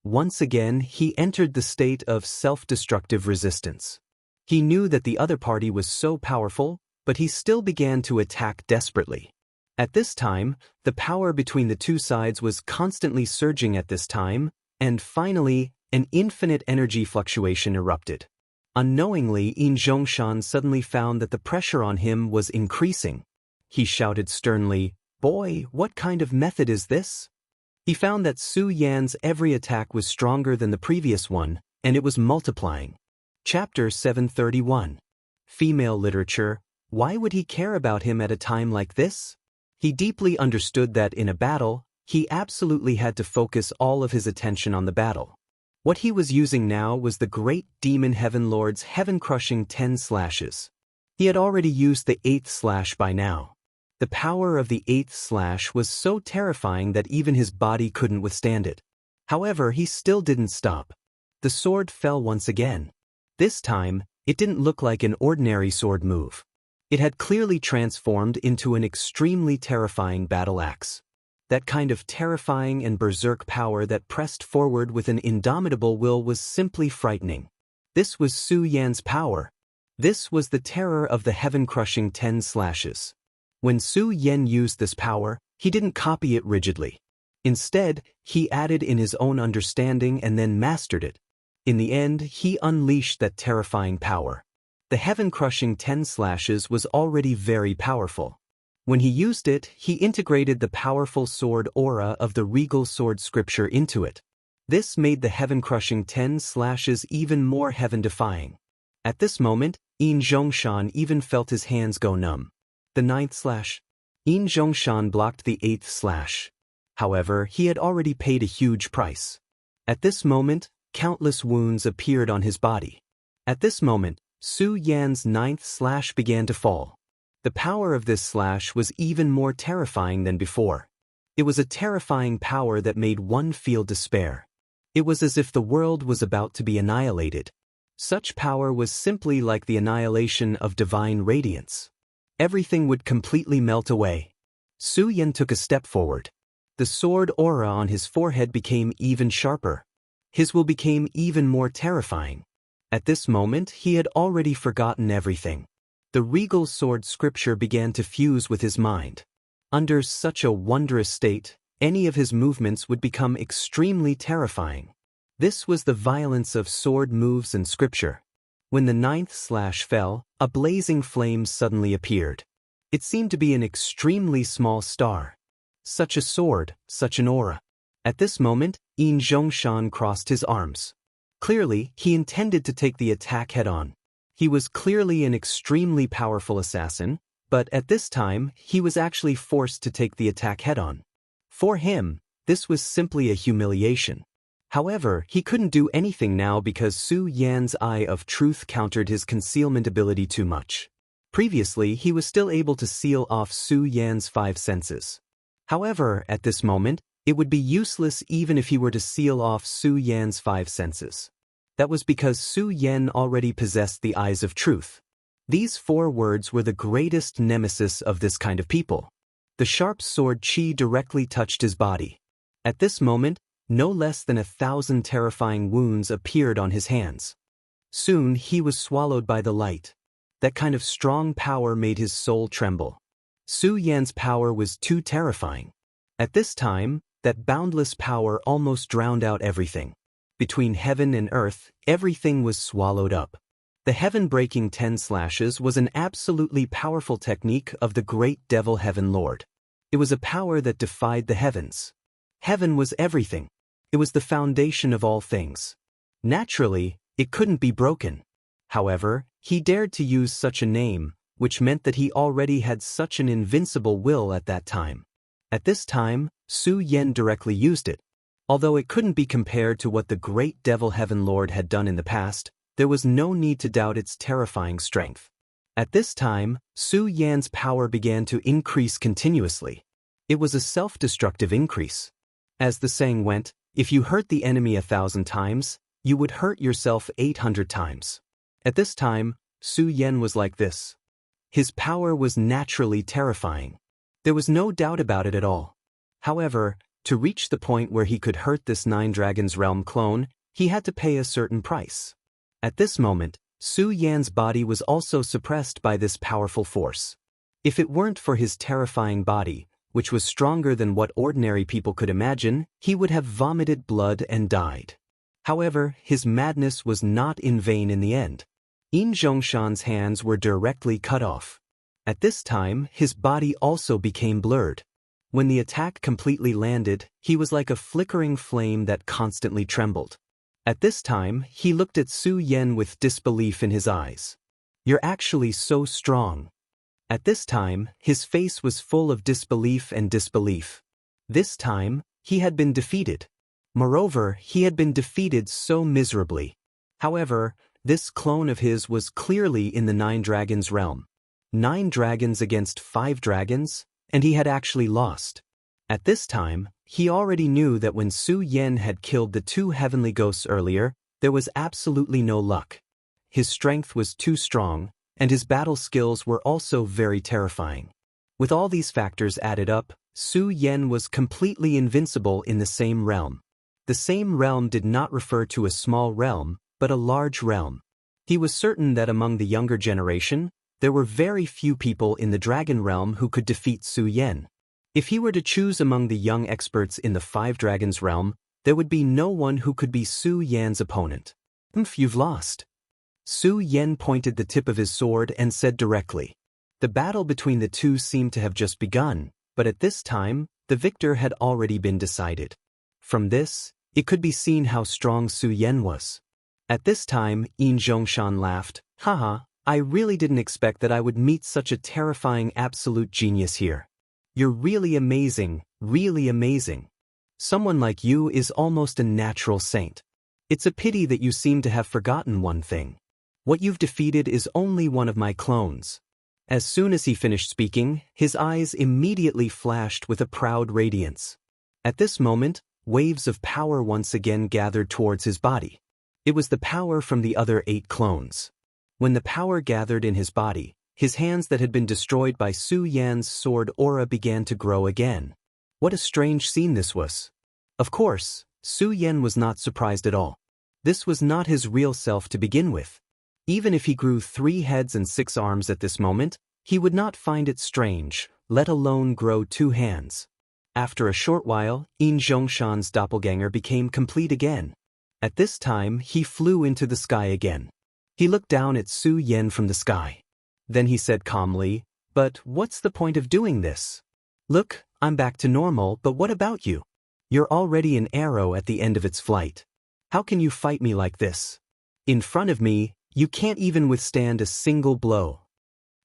Once again, he entered the state of self-destructive resistance. He knew that the other party was so powerful, but he still began to attack desperately. At this time, the power between the two sides was constantly surging at this time, and finally, an infinite energy fluctuation erupted. Unknowingly, Yin Zhongshan suddenly found that the pressure on him was increasing. He shouted sternly, "Boy, what kind of method is this?" He found that Su Yan's every attack was stronger than the previous one, and it was multiplying. Chapter 731. Female Literature. Why would he care about him at a time like this? He deeply understood that in a battle, he absolutely had to focus all of his attention on the battle. What he was using now was the great demon Heaven Lord's heaven-crushing 10 slashes. He had already used the 8th slash by now. The power of the 8th slash was so terrifying that even his body couldn't withstand it. However, he still didn't stop. The sword fell once again. This time, it didn't look like an ordinary sword move. It had clearly transformed into an extremely terrifying battle axe. That kind of terrifying and berserk power that pressed forward with an indomitable will was simply frightening. This was Su Yan's power. This was the terror of the heaven-crushing 10 slashes. When Su Yan used this power, he didn't copy it rigidly. Instead, he added in his own understanding and then mastered it. In the end, he unleashed that terrifying power. The heaven-crushing 10 slashes was already very powerful. When he used it, he integrated the powerful sword aura of the regal sword scripture into it. This made the heaven-crushing 10 slashes even more heaven-defying. At this moment, Yin Zhongshan even felt his hands go numb. The 9th slash. Yin Zhongshan blocked the 8th slash. However, he had already paid a huge price. At this moment, countless wounds appeared on his body. At this moment, Su Yan's 9th slash began to fall. The power of this slash was even more terrifying than before. It was a terrifying power that made one feel despair. It was as if the world was about to be annihilated. Such power was simply like the annihilation of divine radiance. Everything would completely melt away. Su Yan took a step forward. The sword aura on his forehead became even sharper. His will became even more terrifying. At this moment, he had already forgotten everything. The regal sword scripture began to fuse with his mind. Under such a wondrous state, any of his movements would become extremely terrifying. This was the violence of sword moves and scripture. When the 9th slash fell, a blazing flame suddenly appeared. It seemed to be an extremely small star. Such a sword, such an aura. At this moment, Yin Zhongshan crossed his arms. Clearly, he intended to take the attack head-on. He was clearly an extremely powerful assassin, but at this time, he was actually forced to take the attack head-on. For him, this was simply a humiliation. However, he couldn't do anything now because Su Yan's Eye of Truth countered his concealment ability too much. Previously, he was still able to seal off Su Yan's 5 senses. However, at this moment, it would be useless even if he were to seal off Su Yan's 5 senses. That was because Su Yan already possessed the Eyes of Truth. These 4 words were the greatest nemesis of this kind of people. The sharp sword Qi directly touched his body. At this moment, no less than 1,000 terrifying wounds appeared on his hands. Soon he was swallowed by the light. That kind of strong power made his soul tremble. Su Yan's power was too terrifying. At this time, that boundless power almost drowned out everything. Between heaven and earth, everything was swallowed up. The heaven-breaking 10 slashes was an absolutely powerful technique of the great devil Heaven Lord. It was a power that defied the heavens. Heaven was everything. It was the foundation of all things. Naturally, it couldn't be broken. However, he dared to use such a name, which meant that he already had such an invincible will at that time. At this time, Su Yan directly used it. Although it couldn't be compared to what the great devil Heaven Lord had done in the past, there was no need to doubt its terrifying strength. At this time, Su Yan's power began to increase continuously. It was a self-destructive increase. As the saying went, if you hurt the enemy 1,000 times, you would hurt yourself 800 times. At this time, Su Yan was like this. His power was naturally terrifying. There was no doubt about it at all. However, to reach the point where he could hurt this Nine Dragons Realm clone, he had to pay a certain price. At this moment, Su Yan's body was also suppressed by this powerful force. If it weren't for his terrifying body, which was stronger than what ordinary people could imagine, he would have vomited blood and died. However, his madness was not in vain in the end. Yin Zhongshan's hands were directly cut off. At this time, his body also became blurred. When the attack completely landed, he was like a flickering flame that constantly trembled. At this time, he looked at Su Yan with disbelief in his eyes. "You're actually so strong." At this time, his face was full of disbelief and disbelief. This time, he had been defeated. Moreover, he had been defeated so miserably. However, this clone of his was clearly in the Nine Dragons realm. 9 dragons against 5 dragons, and he had actually lost. At this time, he already knew that when Su Yan had killed the 2 heavenly ghosts earlier, there was absolutely no luck. His strength was too strong, and his battle skills were also very terrifying. With all these factors added up, Su Yan was completely invincible in the same realm. The same realm did not refer to a small realm, but a large realm. He was certain that among the younger generation, there were very few people in the dragon realm who could defeat Su Yan. If he were to choose among the young experts in the 5 dragons realm, there would be no one who could be Su Yan's opponent. You've lost." Su Yan pointed the tip of his sword and said directly. The battle between the two seemed to have just begun, but at this time, the victor had already been decided. From this, it could be seen how strong Su Yan was. At this time, Yin Zhongshan laughed. "Haha, I really didn't expect that I would meet such a terrifying absolute genius here. You're really amazing, really amazing. Someone like you is almost a natural saint. It's a pity that you seem to have forgotten one thing. What you've defeated is only one of my clones." As soon as he finished speaking, his eyes immediately flashed with a proud radiance. At this moment, waves of power once again gathered towards his body. It was the power from the other 8 clones. When the power gathered in his body, his hands that had been destroyed by Su Yan's sword aura began to grow again. What a strange scene this was. Of course, Su Yan was not surprised at all. This was not his real self to begin with. Even if he grew 3 heads and 6 arms at this moment, he would not find it strange, let alone grow 2 hands. After a short while, Yin Zhongshan's doppelganger became complete again. At this time, he flew into the sky again. He looked down at Su Yan from the sky. Then he said calmly, "But what's the point of doing this? Look, I'm back to normal, but what about you? You're already an arrow at the end of its flight. How can you fight me like this? In front of me, you can't even withstand a single blow."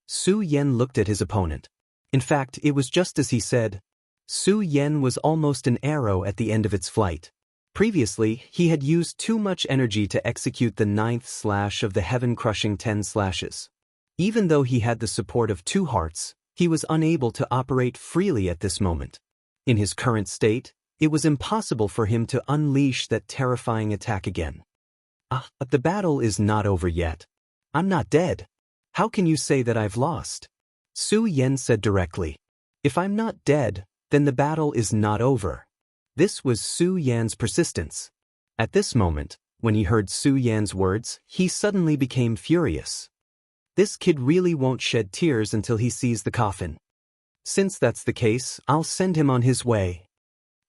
Su Yan looked at his opponent. In fact, it was just as he said. Su Yan was almost an arrow at the end of its flight. Previously, he had used too much energy to execute the 9th slash of the heaven-crushing 10 slashes. Even though he had the support of 2 hearts, he was unable to operate freely at this moment. In his current state, it was impossible for him to unleash that terrifying attack again. But the battle is not over yet. I'm not dead. How can you say that I've lost?" Su Yan said directly. "If I'm not dead, then the battle is not over." This was Su Yan's persistence. At this moment, when he heard Su Yan's words, he suddenly became furious. This kid really won't shed tears until he sees the coffin. Since that's the case, I'll send him on his way.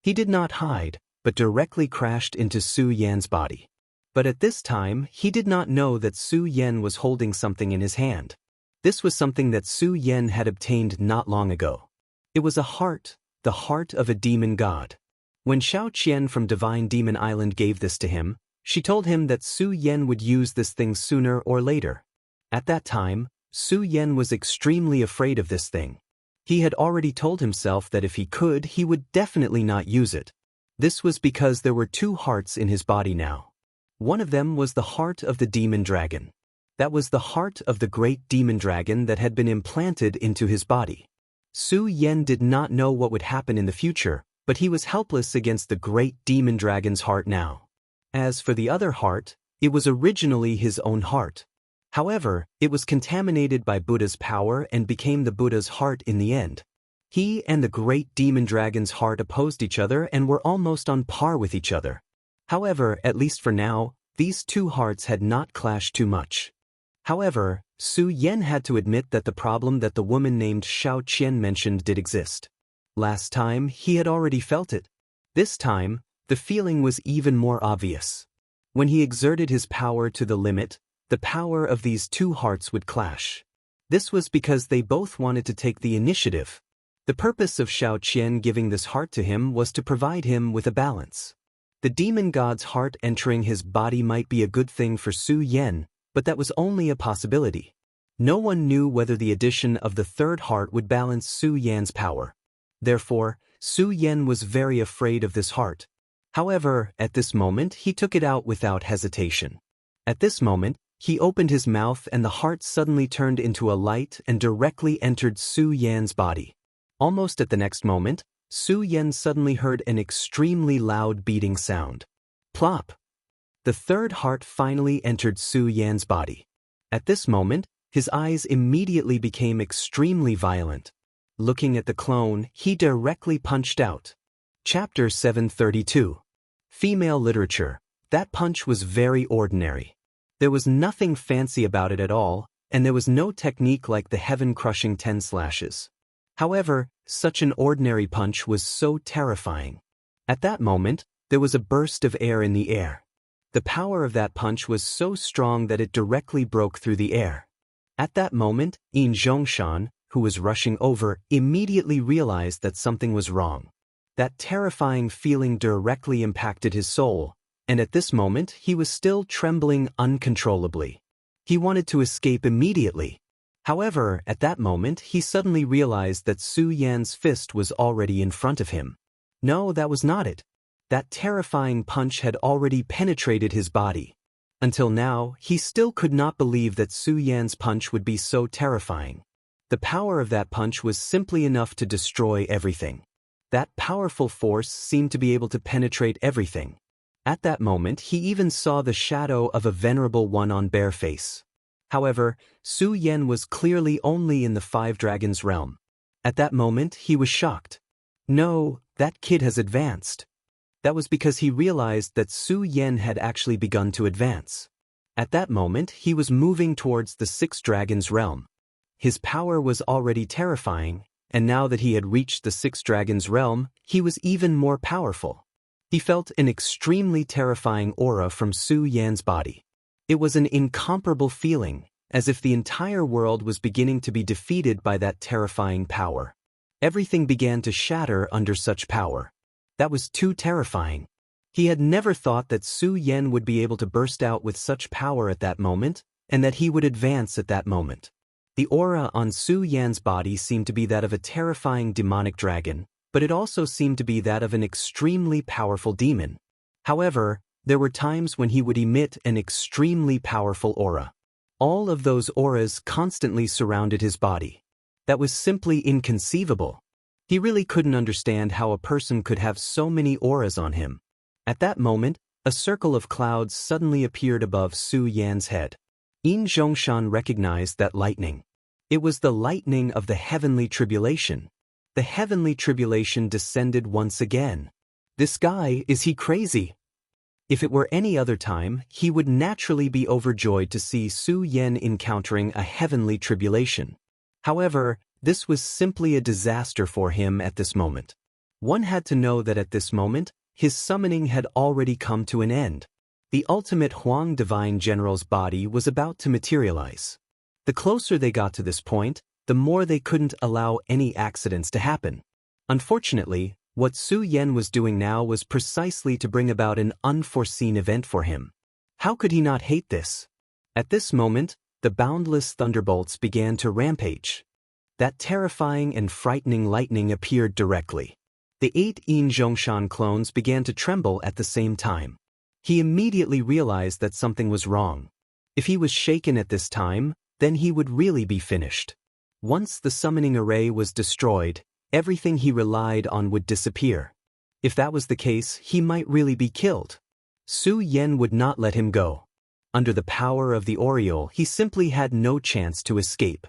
He did not hide, but directly crashed into Su Yan's body. But at this time, he did not know that Su Yan was holding something in his hand. This was something that Su Yan had obtained not long ago. It was a heart, the heart of a demon god. When Xiao Qian from Divine Demon Island gave this to him, she told him that Su Yan would use this thing sooner or later. At that time, Su Yan was extremely afraid of this thing. He had already told himself that if he could, he would definitely not use it. This was because there were 2 hearts in his body now. One of them was the heart of the demon dragon. That was the heart of the great demon dragon that had been implanted into his body. Su Yan did not know what would happen in the future, but he was helpless against the great demon dragon's heart now. As for the other heart, it was originally his own heart. However, it was contaminated by Buddha's power and became the Buddha's heart in the end. He and the great demon dragon's heart opposed each other and were almost on par with each other. However, at least for now, these two hearts had not clashed too much. However, Su Yan had to admit that the problem that the woman named Xiao Qian mentioned did exist. Last time, he had already felt it. This time, the feeling was even more obvious. When he exerted his power to the limit, the power of these two hearts would clash. This was because they both wanted to take the initiative. The purpose of Xiao Qian giving this heart to him was to provide him with a balance. The demon god's heart entering his body might be a good thing for Su Yan, but that was only a possibility. No one knew whether the addition of the third heart would balance Su Yan's power. Therefore, Su Yan was very afraid of this heart. However, at this moment he took it out without hesitation. At this moment, he opened his mouth and the heart suddenly turned into a light and directly entered Su Yan's body. Almost at the next moment, Su Yan suddenly heard an extremely loud beating sound. Plop! The third heart finally entered Su Yan's body. At this moment, his eyes immediately became extremely violent. Looking at the clone, he directly punched out. Chapter 732. Female Literature. That punch was very ordinary. There was nothing fancy about it at all, and there was no technique like the heaven-crushing 10 slashes. However, such an ordinary punch was so terrifying. At that moment, there was a burst of air in the air. The power of that punch was so strong that it directly broke through the air. At that moment, Yin Zhongshan, who was rushing over, immediately realized that something was wrong. That terrifying feeling directly impacted his soul, and at this moment he was still trembling uncontrollably. He wanted to escape immediately. However, at that moment he suddenly realized that Su Yan's fist was already in front of him. No, that was not it. That terrifying punch had already penetrated his body. Until now, he still could not believe that Su Yan's punch would be so terrifying. The power of that punch was simply enough to destroy everything. That powerful force seemed to be able to penetrate everything. At that moment he even saw the shadow of a venerable one on bare face. However, Su Yan was clearly only in the Five Dragons realm. At that moment he was shocked. No, that kid has advanced. That was because he realized that Su Yan had actually begun to advance. At that moment he was moving towards the Six Dragons realm. His power was already terrifying, and now that he had reached the Six Dragons realm, he was even more powerful. He felt an extremely terrifying aura from Su Yan's body. It was an incomparable feeling, as if the entire world was beginning to be defeated by that terrifying power. Everything began to shatter under such power. That was too terrifying. He had never thought that Su Yan would be able to burst out with such power at that moment, and that he would advance at that moment. The aura on Su Yan's body seemed to be that of a terrifying demonic dragon, but it also seemed to be that of an extremely powerful demon. However, there were times when he would emit an extremely powerful aura. All of those auras constantly surrounded his body. That was simply inconceivable. He really couldn't understand how a person could have so many auras on him. At that moment, a circle of clouds suddenly appeared above Su Yan's head. Yin Zhongshan recognized that lightning. It was the lightning of the heavenly tribulation. The heavenly tribulation descended once again. This guy, is he crazy? If it were any other time, he would naturally be overjoyed to see Su Yan encountering a heavenly tribulation. However, this was simply a disaster for him at this moment. One had to know that at this moment, his summoning had already come to an end. The ultimate Huang Divine General's body was about to materialize. The closer they got to this point, the more they couldn't allow any accidents to happen. Unfortunately, what Su Yan was doing now was precisely to bring about an unforeseen event for him. How could he not hate this? At this moment, the boundless thunderbolts began to rampage. That terrifying and frightening lightning appeared directly. The 8 Yin Zhongshan clones began to tremble at the same time. He immediately realized that something was wrong. If he was shaken at this time, then he would really be finished. Once the summoning array was destroyed, everything he relied on would disappear. If that was the case, he might really be killed. Su Yan would not let him go. Under the power of the Oriole, he simply had no chance to escape.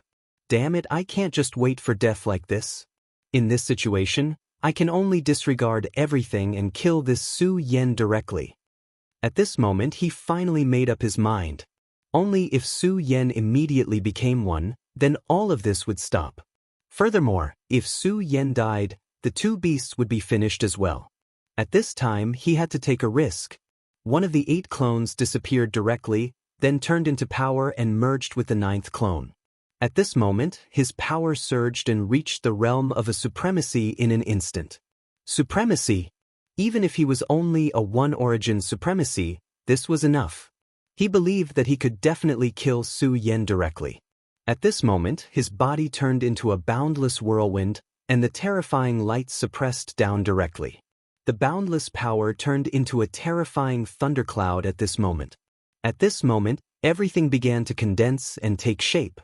Damn it, I can't just wait for death like this. In this situation, I can only disregard everything and kill this Su Yan directly. At this moment, he finally made up his mind. Only if Su Yan immediately became one, then all of this would stop. Furthermore, if Su Yan died, the two beasts would be finished as well. At this time, he had to take a risk. One of the 8 clones disappeared directly, then turned into power and merged with the 9th clone. At this moment, his power surged and reached the realm of a supremacy in an instant. Supremacy? Even if he was only a one-origin supremacy, this was enough. He believed that he could definitely kill Su Yan directly. At this moment, his body turned into a boundless whirlwind, and the terrifying light suppressed down directly. The boundless power turned into a terrifying thundercloud at this moment. At this moment, everything began to condense and take shape.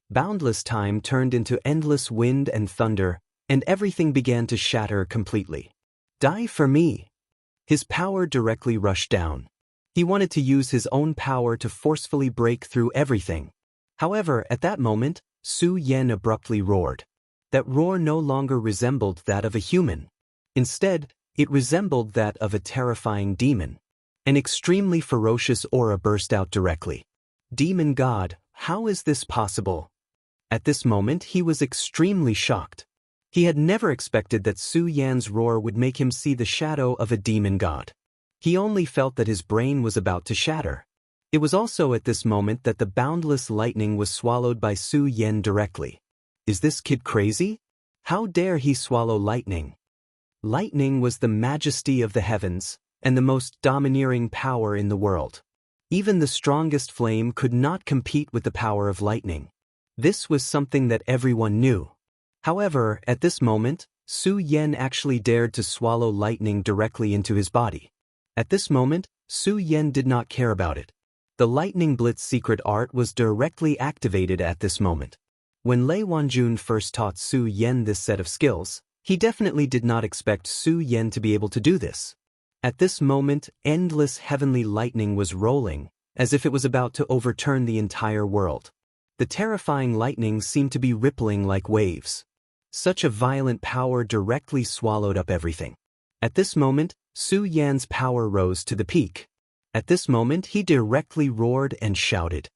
Boundless time turned into endless wind and thunder, and everything began to shatter completely. Die for me. His power directly rushed down. He wanted to use his own power to forcefully break through everything. However, at that moment, Su Yan abruptly roared. That roar no longer resembled that of a human. Instead, it resembled that of a terrifying demon. An extremely ferocious aura burst out directly. Demon God, how is this possible? At this moment, he was extremely shocked. He had never expected that Su Yan's roar would make him see the shadow of a demon god. He only felt that his brain was about to shatter. It was also at this moment that the boundless lightning was swallowed by Su Yan directly. Is this kid crazy? How dare he swallow lightning? Lightning was the majesty of the heavens, and the most domineering power in the world. Even the strongest flame could not compete with the power of lightning. This was something that everyone knew. However, at this moment, Su Yan actually dared to swallow lightning directly into his body. At this moment, Su Yan did not care about it. The Lightning Blitz secret art was directly activated at this moment. When Lei Wanjun first taught Su Yan this set of skills, he definitely did not expect Su Yan to be able to do this. At this moment, endless heavenly lightning was rolling, as if it was about to overturn the entire world. The terrifying lightning seemed to be rippling like waves. Such a violent power directly swallowed up everything. At this moment, Su Yan's power rose to the peak. At this moment, he directly roared and shouted.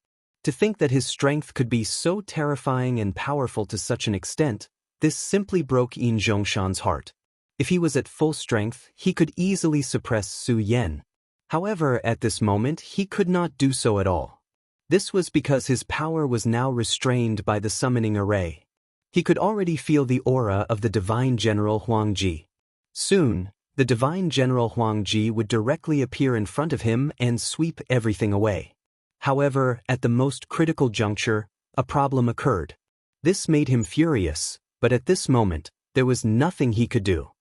To think that his strength could be so terrifying and powerful to such an extent, this simply broke Yin Zhongshan's heart. If he was at full strength, he could easily suppress Su Yan. However, at this moment, he could not do so at all. This was because his power was now restrained by the summoning array. He could already feel the aura of the Divine General Huang Ji. Soon, the Divine General Huang Ji would directly appear in front of him and sweep everything away. However, at the most critical juncture, a problem occurred. This made him furious, but at this moment, there was nothing he could do.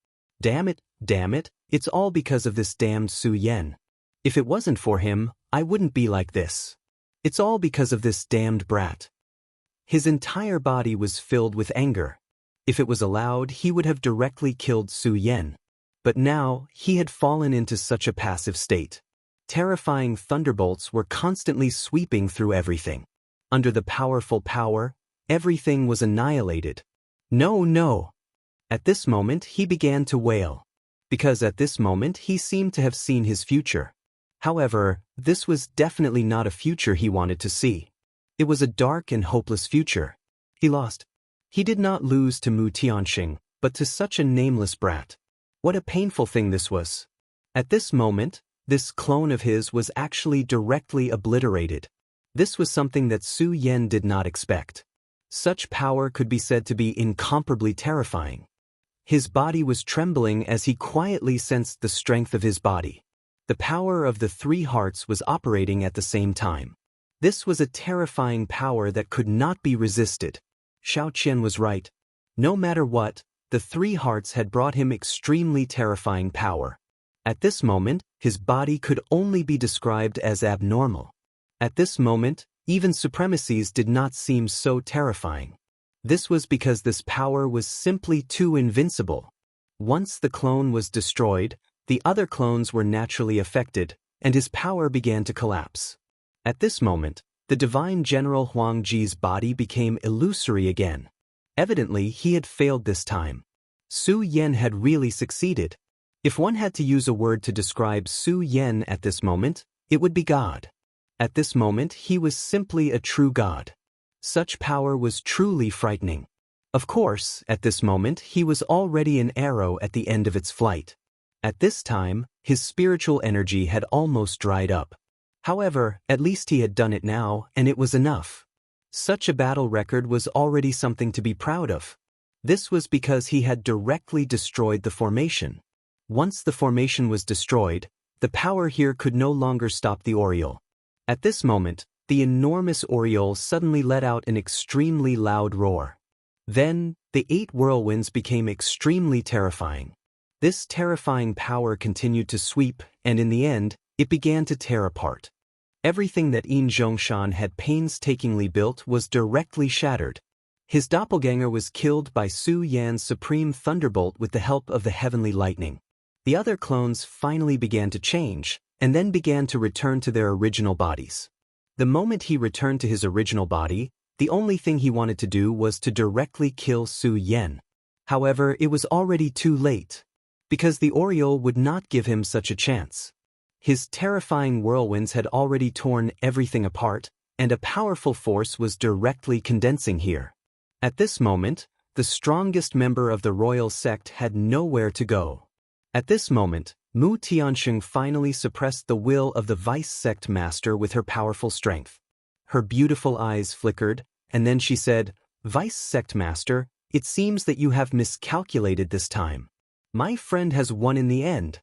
Damn it, it's all because of this damned Su Yan. If it wasn't for him, I wouldn't be like this. It's all because of this damned brat. His entire body was filled with anger. If it was allowed, he would have directly killed Su Yan. But now, he had fallen into such a passive state. Terrifying thunderbolts were constantly sweeping through everything. Under the powerful power, everything was annihilated. No. At this moment, he began to wail. Because at this moment, he seemed to have seen his future. However, this was definitely not a future he wanted to see. It was a dark and hopeless future. He lost. He did not lose to Mu Tianxing, but to such a nameless brat. What a painful thing this was. At this moment, this clone of his was actually directly obliterated. This was something that Su Yan did not expect. Such power could be said to be incomparably terrifying. His body was trembling as he quietly sensed the strength of his body. The power of the 3 hearts was operating at the same time. This was a terrifying power that could not be resisted. Xiao Qian was right. No matter what, the 3 hearts had brought him extremely terrifying power. At this moment, his body could only be described as abnormal. At this moment, even supremacies did not seem so terrifying. This was because this power was simply too invincible. Once the clone was destroyed, the other clones were naturally affected, and his power began to collapse. At this moment, the divine General Huang Ji's body became illusory again. Evidently, he had failed this time. Su Yan had really succeeded. If one had to use a word to describe Su Yan at this moment, it would be God. At this moment, he was simply a true god. Such power was truly frightening. Of course, at this moment, he was already an arrow at the end of its flight. At this time, his spiritual energy had almost dried up. However, at least he had done it now, and it was enough. Such a battle record was already something to be proud of. This was because he had directly destroyed the formation. Once the formation was destroyed, the power here could no longer stop the Oriole. At this moment, the enormous Oriole suddenly let out an extremely loud roar. Then, the 8 whirlwinds became extremely terrifying. This terrifying power continued to sweep, and in the end, it began to tear apart. Everything that Yin Zhongshan had painstakingly built was directly shattered. His doppelganger was killed by Su Yan's supreme thunderbolt with the help of the heavenly lightning. The other clones finally began to change, and then began to return to their original bodies. The moment he returned to his original body, the only thing he wanted to do was to directly kill Su Yan. However, it was already too late, because the Oriole would not give him such a chance. His terrifying whirlwinds had already torn everything apart, and a powerful force was directly condensing here. At this moment, the strongest member of the royal sect had nowhere to go. At this moment, Mu Tianxing finally suppressed the will of the vice sect master with her powerful strength. Her beautiful eyes flickered, and then she said, "Vice sect master, it seems that you have miscalculated this time. My friend has won in the end."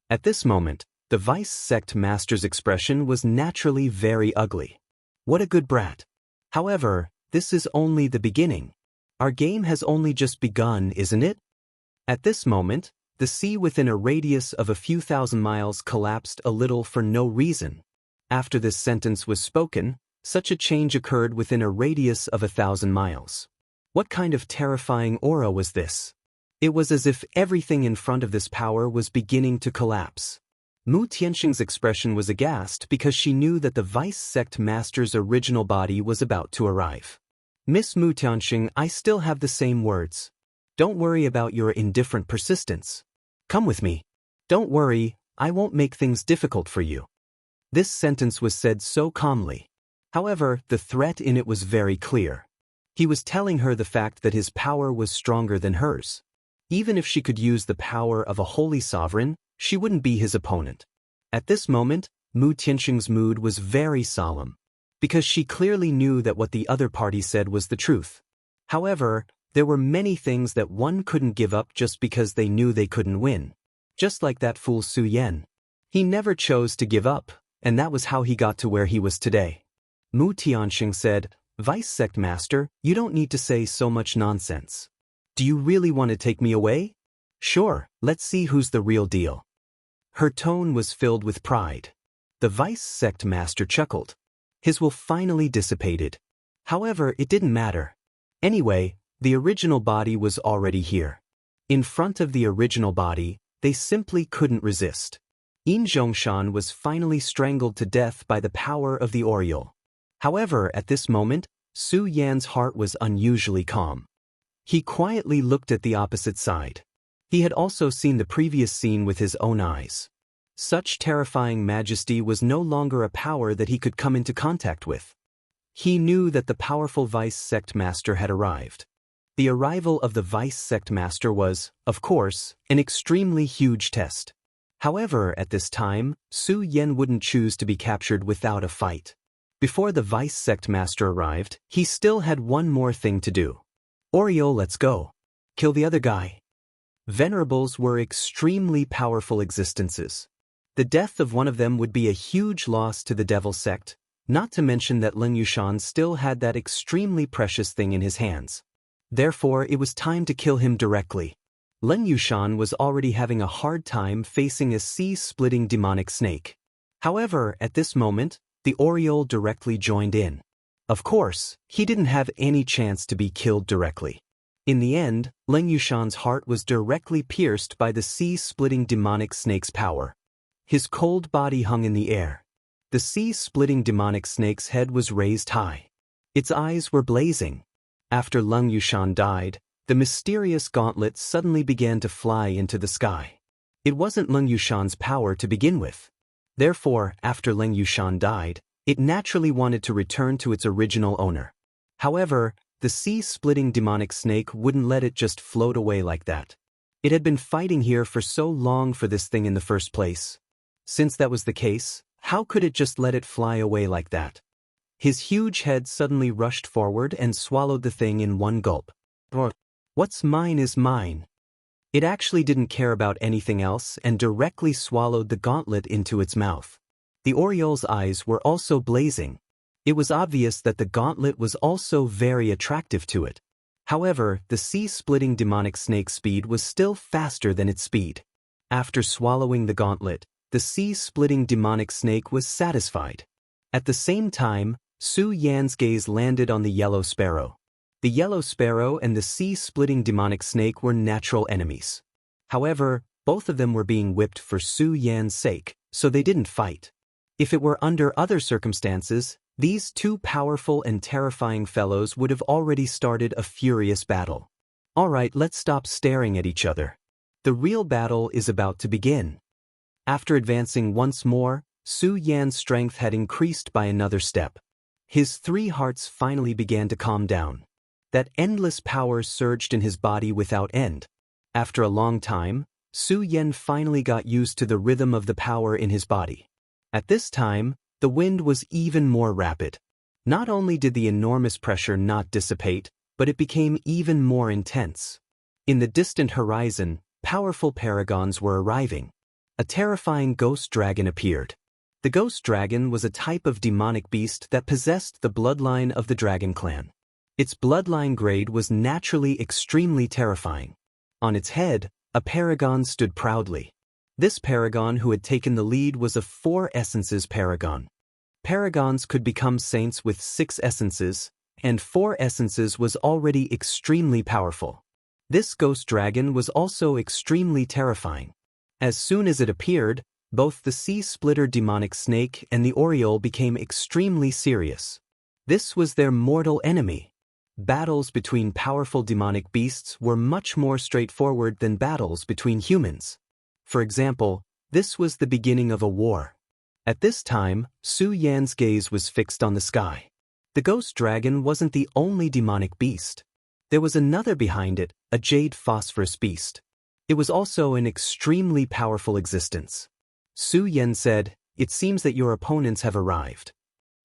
At this moment, the vice sect master's expression was naturally very ugly. What a good brat. However, this is only the beginning. Our game has only just begun, isn't it? At this moment, the sea within a radius of a few thousand miles collapsed a little for no reason. After this sentence was spoken, such a change occurred within a radius of 1,000 miles. What kind of terrifying aura was this? It was as if everything in front of this power was beginning to collapse. Mu Tianxing's expression was aghast because she knew that the vice sect master's original body was about to arrive. "Miss Mu Tianxing, I still have the same words. Don't worry about your indifferent persistence. Come with me. Don't worry, I won't make things difficult for you." This sentence was said so calmly. However, the threat in it was very clear. He was telling her the fact that his power was stronger than hers. Even if she could use the power of a holy sovereign, she wouldn't be his opponent. At this moment, Mu Tianxing's mood was very solemn, because she clearly knew that what the other party said was the truth. However, there were many things that one couldn't give up just because they knew they couldn't win. Just like that fool Su Yan. He never chose to give up, and that was how he got to where he was today. Mu Tianxing said, "Vice sect master, you don't need to say so much nonsense. Do you really want to take me away? Sure, let's see who's the real deal." Her tone was filled with pride. The vice sect master chuckled. His will finally dissipated. However, it didn't matter. Anyway, the original body was already here. In front of the original body, they simply couldn't resist. Yin Zhongshan was finally strangled to death by the power of the Oriole. However, at this moment, Su Yan's heart was unusually calm. He quietly looked at the opposite side. He had also seen the previous scene with his own eyes. Such terrifying majesty was no longer a power that he could come into contact with. He knew that the powerful vice sect master had arrived. The arrival of the vice sect master was, of course, an extremely huge test. However, at this time, Su Yan wouldn't choose to be captured without a fight. Before the vice sect master arrived, he still had one more thing to do. "Oriole, let's go. Kill the other guy." Venerables were extremely powerful existences. The death of one of them would be a huge loss to the devil sect, not to mention that Lin Yushan still had that extremely precious thing in his hands. Therefore, it was time to kill him directly. Lin Yushan was already having a hard time facing a sea-splitting demonic snake. However, at this moment, the Oriole directly joined in. Of course, he didn't have any chance to be killed directly. In the end, Leng Yushan's heart was directly pierced by the sea-splitting demonic snake's power. His cold body hung in the air. The sea-splitting demonic snake's head was raised high. Its eyes were blazing. After Leng Yushan died, the mysterious gauntlet suddenly began to fly into the sky. It wasn't Leng Yushan's power to begin with. Therefore, after Leng Yushan died, it naturally wanted to return to its original owner. However, the sea-splitting demonic snake wouldn't let it just float away like that. It had been fighting here for so long for this thing in the first place. Since that was the case, how could it just let it fly away like that? His huge head suddenly rushed forward and swallowed the thing in one gulp. What's mine is mine. It actually didn't care about anything else and directly swallowed the gauntlet into its mouth. The Oriole's eyes were also blazing. It was obvious that the gauntlet was also very attractive to it. However, the sea-splitting demonic snake's speed was still faster than its speed. After swallowing the gauntlet, the sea-splitting demonic snake was satisfied. At the same time, Su Yan's gaze landed on the yellow sparrow. The yellow sparrow and the sea-splitting demonic snake were natural enemies. However, both of them were being whipped for Su Yan's sake, so they didn't fight. If it were under other circumstances, these two powerful and terrifying fellows would have already started a furious battle. Alright, let's stop staring at each other. The real battle is about to begin. After advancing once more, Su Yan's strength had increased by another step. His 3 hearts finally began to calm down. That endless power surged in his body without end. After a long time, Su Yan finally got used to the rhythm of the power in his body. At this time, the wind was even more rapid. Not only did the enormous pressure not dissipate, but it became even more intense. In the distant horizon, powerful paragons were arriving. A terrifying ghost dragon appeared. The ghost dragon was a type of demonic beast that possessed the bloodline of the dragon clan. Its bloodline grade was naturally extremely terrifying. On its head, a paragon stood proudly. This paragon who had taken the lead was a 4 essences paragon. Paragons could become saints with 6 essences, and 4 essences was already extremely powerful. This ghost dragon was also extremely terrifying. As soon as it appeared, both the sea-splitter demonic snake and the Oriole became extremely serious. This was their mortal enemy. Battles between powerful demonic beasts were much more straightforward than battles between humans. For example, this was the beginning of a war. At this time, Su Yan's gaze was fixed on the sky. The ghost dragon wasn't the only demonic beast. There was another behind it, a jade phosphorus beast. It was also an extremely powerful existence. Su Yan said, "It seems that your opponents have arrived."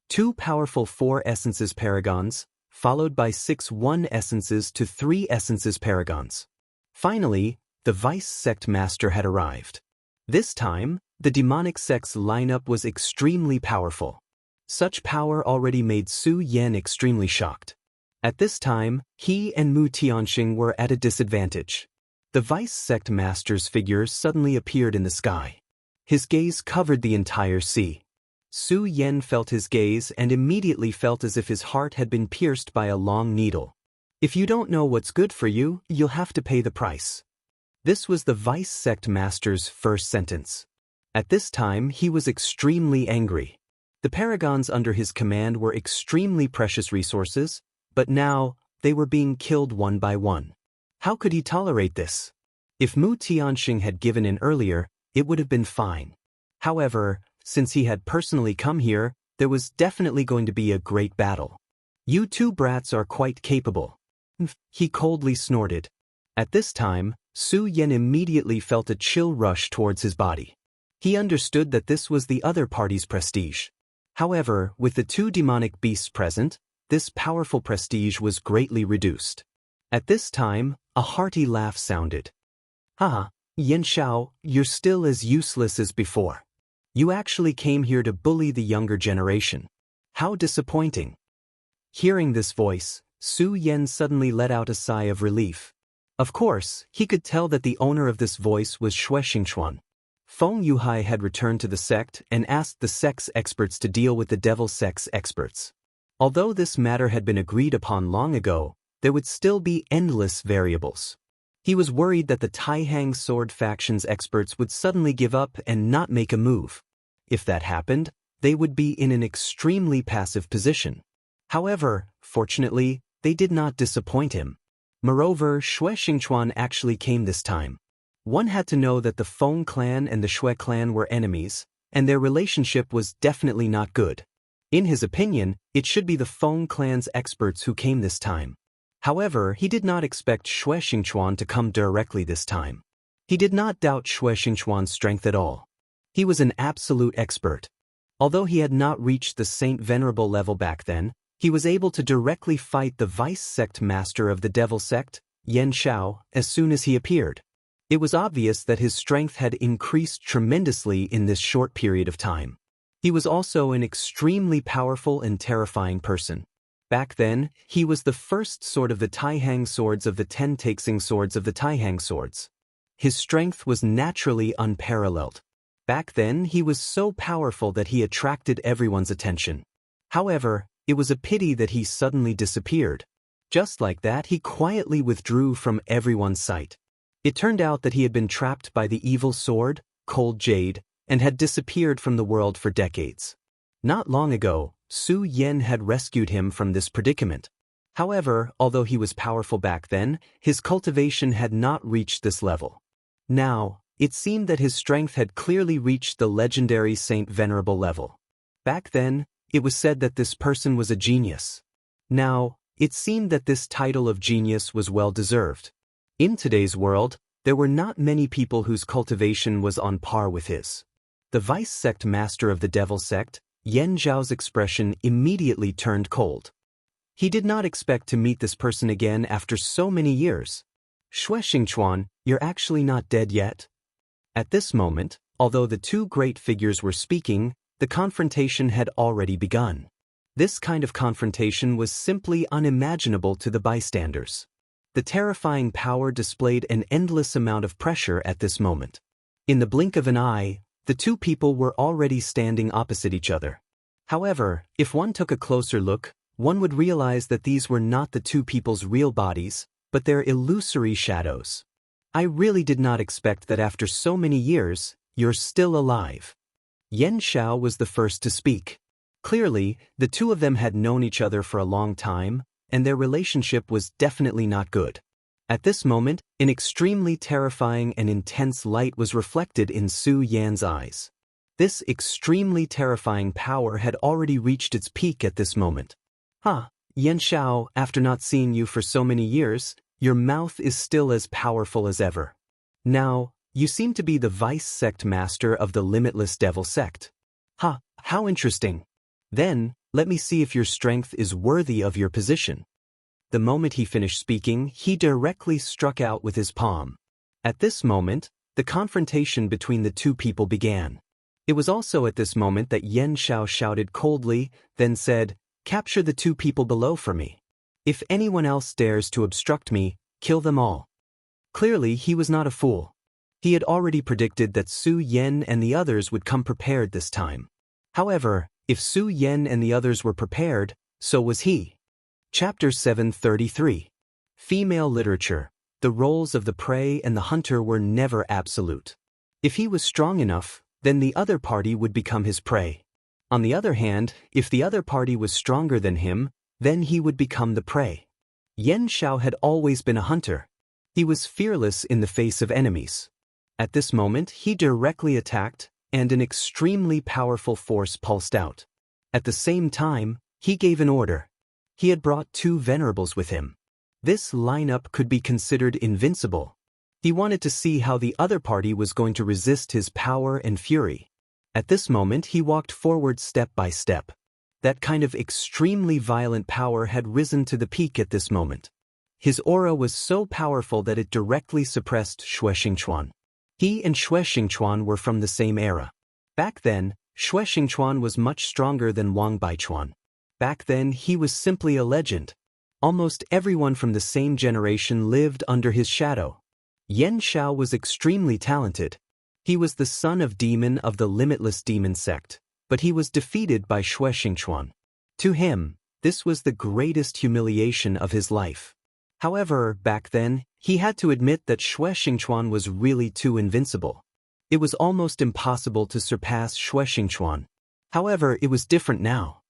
2 powerful 4 essences paragons, followed by 6 1 essences to 3 essences paragons. Finally, the vice sect master had arrived. This time, the demonic sect's lineup was extremely powerful. Such power already made Su Yan extremely shocked. At this time, he and Mu Tianxing were at a disadvantage. The vice sect master's figure suddenly appeared in the sky. His gaze covered the entire sea. Su Yan felt his gaze and immediately felt as if his heart had been pierced by a long needle. If you don't know what's good for you, you'll have to pay the price. This was the vice sect master's first sentence. At this time, he was extremely angry. The paragons under his command were extremely precious resources, but now, they were being killed one by one. How could he tolerate this? If Mu Tianxing had given in earlier, it would have been fine. However, since he had personally come here, there was definitely going to be a great battle. You 2 brats are quite capable. He coldly snorted. At this time, Su Yan immediately felt a chill rush towards his body. He understood that this was the other party's prestige. However, with the 2 demonic beasts present, this powerful prestige was greatly reduced. At this time, a hearty laugh sounded. Haha, Yan Xiao, you're still as useless as before. You actually came here to bully the younger generation. How disappointing. Hearing this voice, Su Yan suddenly let out a sigh of relief. Of course, he could tell that the owner of this voice was Xue Xingchuan. Feng Yuhai had returned to the sect and asked the sect's experts to deal with the devil sect's experts. Although this matter had been agreed upon long ago, there would still be endless variables. He was worried that the Taihang sword faction's experts would suddenly give up and not make a move. If that happened, they would be in an extremely passive position. However, fortunately, they did not disappoint him. Moreover, Xue Xingchuan actually came this time. One had to know that the Feng clan and the Xue clan were enemies, and their relationship was definitely not good. In his opinion, it should be the Feng clan's experts who came this time. However, he did not expect Xue Xingchuan to come directly this time. He did not doubt Xue Xingchuan's strength at all. He was an absolute expert. Although he had not reached the Saint Venerable level back then, he was able to directly fight the vice sect master of the devil sect, Yan Xiao, as soon as he appeared. It was obvious that his strength had increased tremendously in this short period of time. He was also an extremely powerful and terrifying person. Back then, he was the first sword of the Taihang swords of the 10 Taixing swords of the Taihang swords. His strength was naturally unparalleled. Back then, he was so powerful that he attracted everyone's attention. However, it was a pity that he suddenly disappeared. Just like that, he quietly withdrew from everyone's sight. It turned out that he had been trapped by the evil sword, Cold Jade, and had disappeared from the world for decades. Not long ago, Su Yan had rescued him from this predicament. However, although he was powerful back then, his cultivation had not reached this level. Now, it seemed that his strength had clearly reached the legendary Saint Venerable level. Back then, it was said that this person was a genius. Now, it seemed that this title of genius was well-deserved. In today's world, there were not many people whose cultivation was on par with his. The vice sect master of the devil sect, Yan Zhao's expression immediately turned cold. He did not expect to meet this person again after so many years. Xue Xingchuan, you're actually not dead yet? At this moment, although the two great figures were speaking, the confrontation had already begun. This kind of confrontation was simply unimaginable to the bystanders. The terrifying power displayed an endless amount of pressure at this moment. In the blink of an eye, the two people were already standing opposite each other. However, if one took a closer look, one would realize that these were not the two people's real bodies, but their illusory shadows. I really did not expect that after so many years, you're still alive. Yan Xiao was the first to speak. Clearly, the two of them had known each other for a long time, and their relationship was definitely not good. At this moment, an extremely terrifying and intense light was reflected in Su Yan's eyes. This extremely terrifying power had already reached its peak at this moment. Yan Xiao, after not seeing you for so many years, your mouth is still as powerful as ever. Now, you seem to be the vice sect master of the limitless devil sect. How interesting. Then, let me see if your strength is worthy of your position. The moment he finished speaking, he directly struck out with his palm. At this moment, the confrontation between the two people began. It was also at this moment that Yan Xiao shouted coldly, then said, "Capture the two people below for me. If anyone else dares to obstruct me, kill them all." Clearly, he was not a fool. He had already predicted that Su Yan and the others would come prepared this time. However, if Su Yan and the others were prepared, so was he. Chapter 733. Female Literature. The roles of the prey and the hunter were never absolute. If he was strong enough, then the other party would become his prey. On the other hand, if the other party was stronger than him, then he would become the prey. Yan Xiao had always been a hunter. He was fearless in the face of enemies. At this moment, he directly attacked, and an extremely powerful force pulsed out. At the same time, he gave an order. He had brought two venerables with him. This lineup could be considered invincible. He wanted to see how the other party was going to resist his power and fury. At this moment, he walked forward step by step. That kind of extremely violent power had risen to the peak at this moment. His aura was so powerful that it directly suppressed Xue Xingchuan. He and Xue Xingchuan were from the same era. Back then, Xue Xingchuan was much stronger than Wang Baichuan. Back then, he was simply a legend. Almost everyone from the same generation lived under his shadow. Yan Xiao was extremely talented. He was the son of demon of the limitless demon sect, but he was defeated by Xue Xingchuan. To him, This was the greatest humiliation of his life. However, back then, he had to admit that Xue Xingchuan was really too invincible. It was almost impossible to surpass Xue Xingchuan. However, it was different now.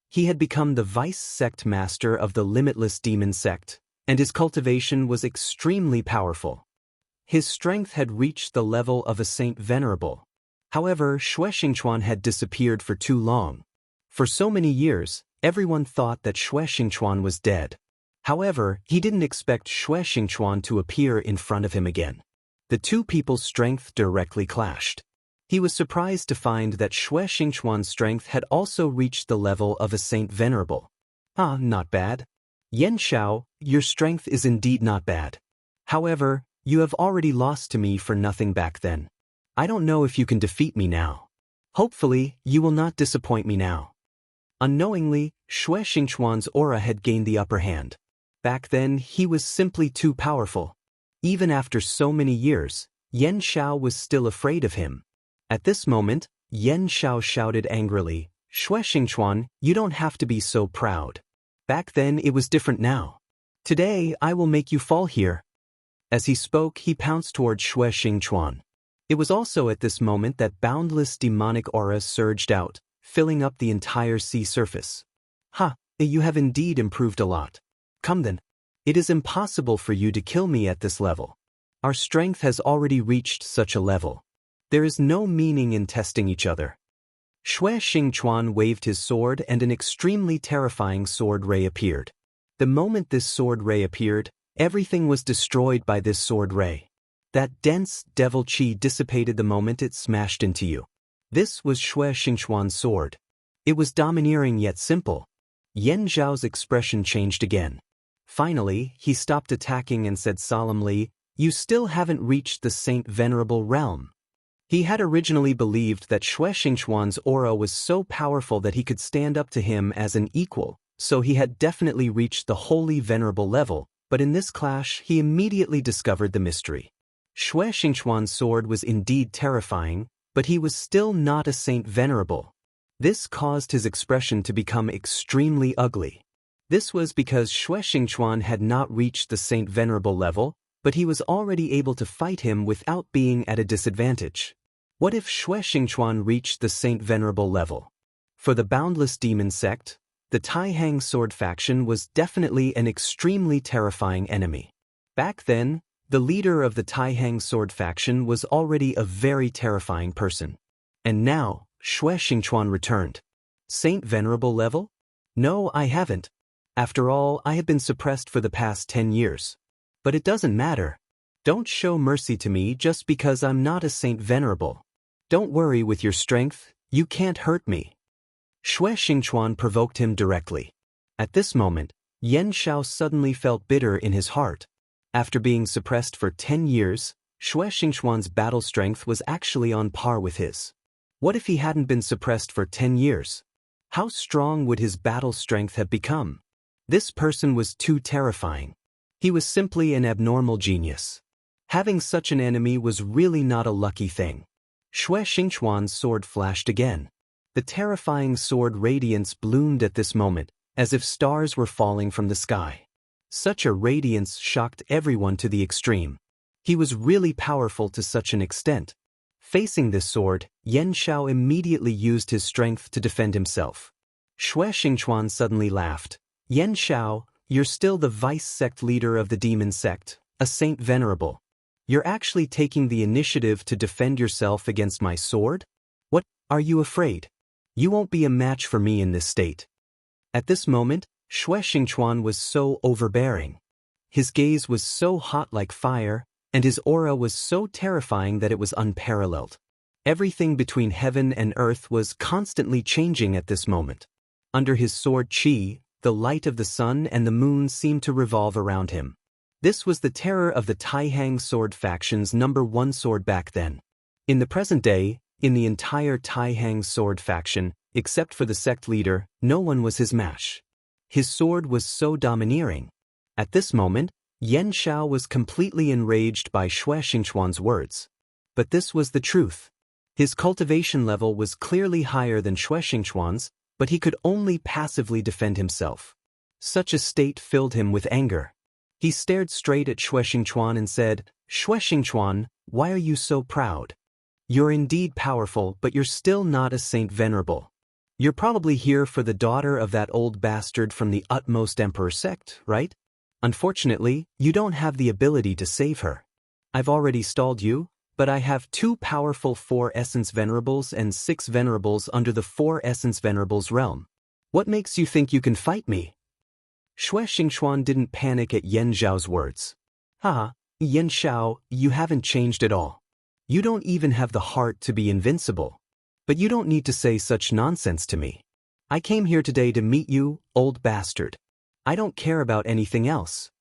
He had become the vice sect master of the limitless demon sect, and his cultivation was extremely powerful. His strength had reached the level of a saint venerable. However, Xue Xingchuan had disappeared for too long. For so many years, everyone thought that Xue Xingchuan was dead. However, he didn't expect Xue Xingchuan to appear in front of him again. The two people's strength directly clashed. He was surprised to find that Xue Xingchuan's strength had also reached the level of a saint venerable. Ah, not bad. Yan Xiao, your strength is indeed not bad. However, you have already lost to me for nothing back then. I don't know if you can defeat me now. Hopefully, you will not disappoint me now. Unknowingly, Xue Xingchuan's aura had gained the upper hand. Back then, he was simply too powerful. Even after so many years, Yan Xiao was still afraid of him. At this moment, Yan Xiao shouted angrily, "Xue Xingchuan, you don't have to be so proud. Back then it was different now. Today I will make you fall here." As he spoke, he pounced toward Xue Xingchuan. It was also at this moment that boundless demonic aura surged out, filling up the entire sea surface. "Ha, you have indeed improved a lot. Come then. It is impossible for you to kill me at this level. Our strength has already reached such a level. There is no meaning in testing each other." Xue Xingchuan waved his sword and an extremely terrifying sword ray appeared. The moment this sword ray appeared, everything was destroyed by this sword ray. That dense devil qi dissipated the moment it smashed into you. This was Xue Xingchuan's sword. It was domineering yet simple. Yan Zhao's expression changed again. Finally, he stopped attacking and said solemnly, "You still haven't reached the Saint Venerable realm." He had originally believed that Xue Xingchuan's aura was so powerful that he could stand up to him as an equal, so he had definitely reached the Holy Venerable level, but in this clash he immediately discovered the mystery. Xue Xingchuan's sword was indeed terrifying, but he was still not a Saint Venerable. This caused his expression to become extremely ugly. This was because Xue Xingchuan had not reached the Saint Venerable level, but he was already able to fight him without being at a disadvantage. What if Xue Xingchuan reached the Saint Venerable level? For the Boundless Demon sect, the Taihang sword faction was definitely an extremely terrifying enemy. Back then, the leader of the Taihang sword faction was already a very terrifying person. And now, Xue Xingchuan returned. Saint Venerable level? No, I haven't. After all, I have been suppressed for the past 10 years. But it doesn't matter. Don't show mercy to me just because I'm not a Saint Venerable. Don't worry with your strength, you can't hurt me. Xue Xingchuan provoked him directly. At this moment, Yan Xiao suddenly felt bitter in his heart. After being suppressed for 10 years, Xue Xingchuan's battle strength was actually on par with his. What if he hadn't been suppressed for 10 years? How strong would his battle strength have become? This person was too terrifying. He was simply an abnormal genius. Having such an enemy was really not a lucky thing. Xue Xingchuan's sword flashed again. The terrifying sword radiance bloomed at this moment, as if stars were falling from the sky. Such a radiance shocked everyone to the extreme. He was really powerful to such an extent. Facing this sword, Yan Xiao immediately used his strength to defend himself. Xue Xingchuan suddenly laughed. "Yan Xiao, you're still the vice sect leader of the demon sect, a Saint Venerable. You're actually taking the initiative to defend yourself against my sword? What, are you afraid? You won't be a match for me in this state." At this moment, Xue Xingchuan was so overbearing. His gaze was so hot like fire, and his aura was so terrifying that it was unparalleled. Everything between heaven and earth was constantly changing at this moment. Under his sword qi, the light of the sun and the moon seemed to revolve around him. This was the terror of the Taihang sword faction's #1 sword back then. In the present day, in the entire Taihang sword faction, except for the sect leader, no one was his match. His sword was so domineering. At this moment, Yan Xiao was completely enraged by Xue Xingchuan's words. But this was the truth. His cultivation level was clearly higher than Xue Xingchuan's, but he could only passively defend himself. Such a state filled him with anger. He stared straight at Xue Xingchuan and said, "Xue Xingchuan, why are you so proud? You're indeed powerful, but you're still not a saint venerable. You're probably here for the daughter of that old bastard from the utmost emperor sect, right? Unfortunately, you don't have the ability to save her. I've already stalled you, but I have 2 powerful 4 essence venerables and 6 venerables under the 4 essence venerables realm. What makes you think you can fight me?" Xue Xingchuan didn't panic at Yan Zhao's words. "Haha, Yan Xiao, you haven't changed at all. You don't even have the heart to be invincible. But you don't need to say such nonsense to me. I came here today to meet you, old bastard. I don't care about anything else.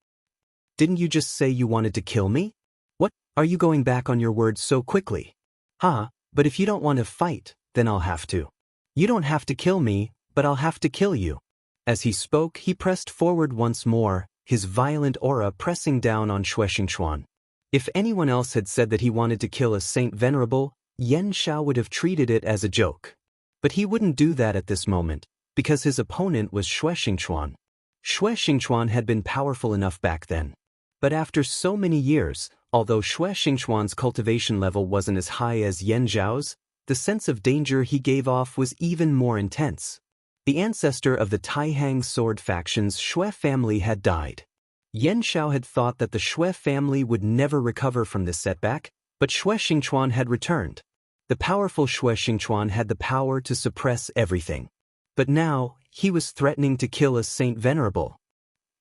Didn't you just say you wanted to kill me? What, are you going back on your words so quickly? But if you don't want to fight, then I'll have to. You don't have to kill me, but I'll have to kill you." As he spoke, he pressed forward once more, his violent aura pressing down on Xue Xingchuan. If anyone else had said that he wanted to kill a saint venerable, Yan Xiao would have treated it as a joke. But he wouldn't do that at this moment, because his opponent was Xue Xingchuan. Xue Xingchuan had been powerful enough back then. But after so many years, although Xue Xingchuan's cultivation level wasn't as high as Yan Zhao's, the sense of danger he gave off was even more intense. The ancestor of the Taihang sword faction's Xue family had died. Yan Xiao had thought that the Xue family would never recover from this setback, but Xue Xingchuan had returned. The powerful Xue Xingchuan had the power to suppress everything. But now, he was threatening to kill a saint venerable.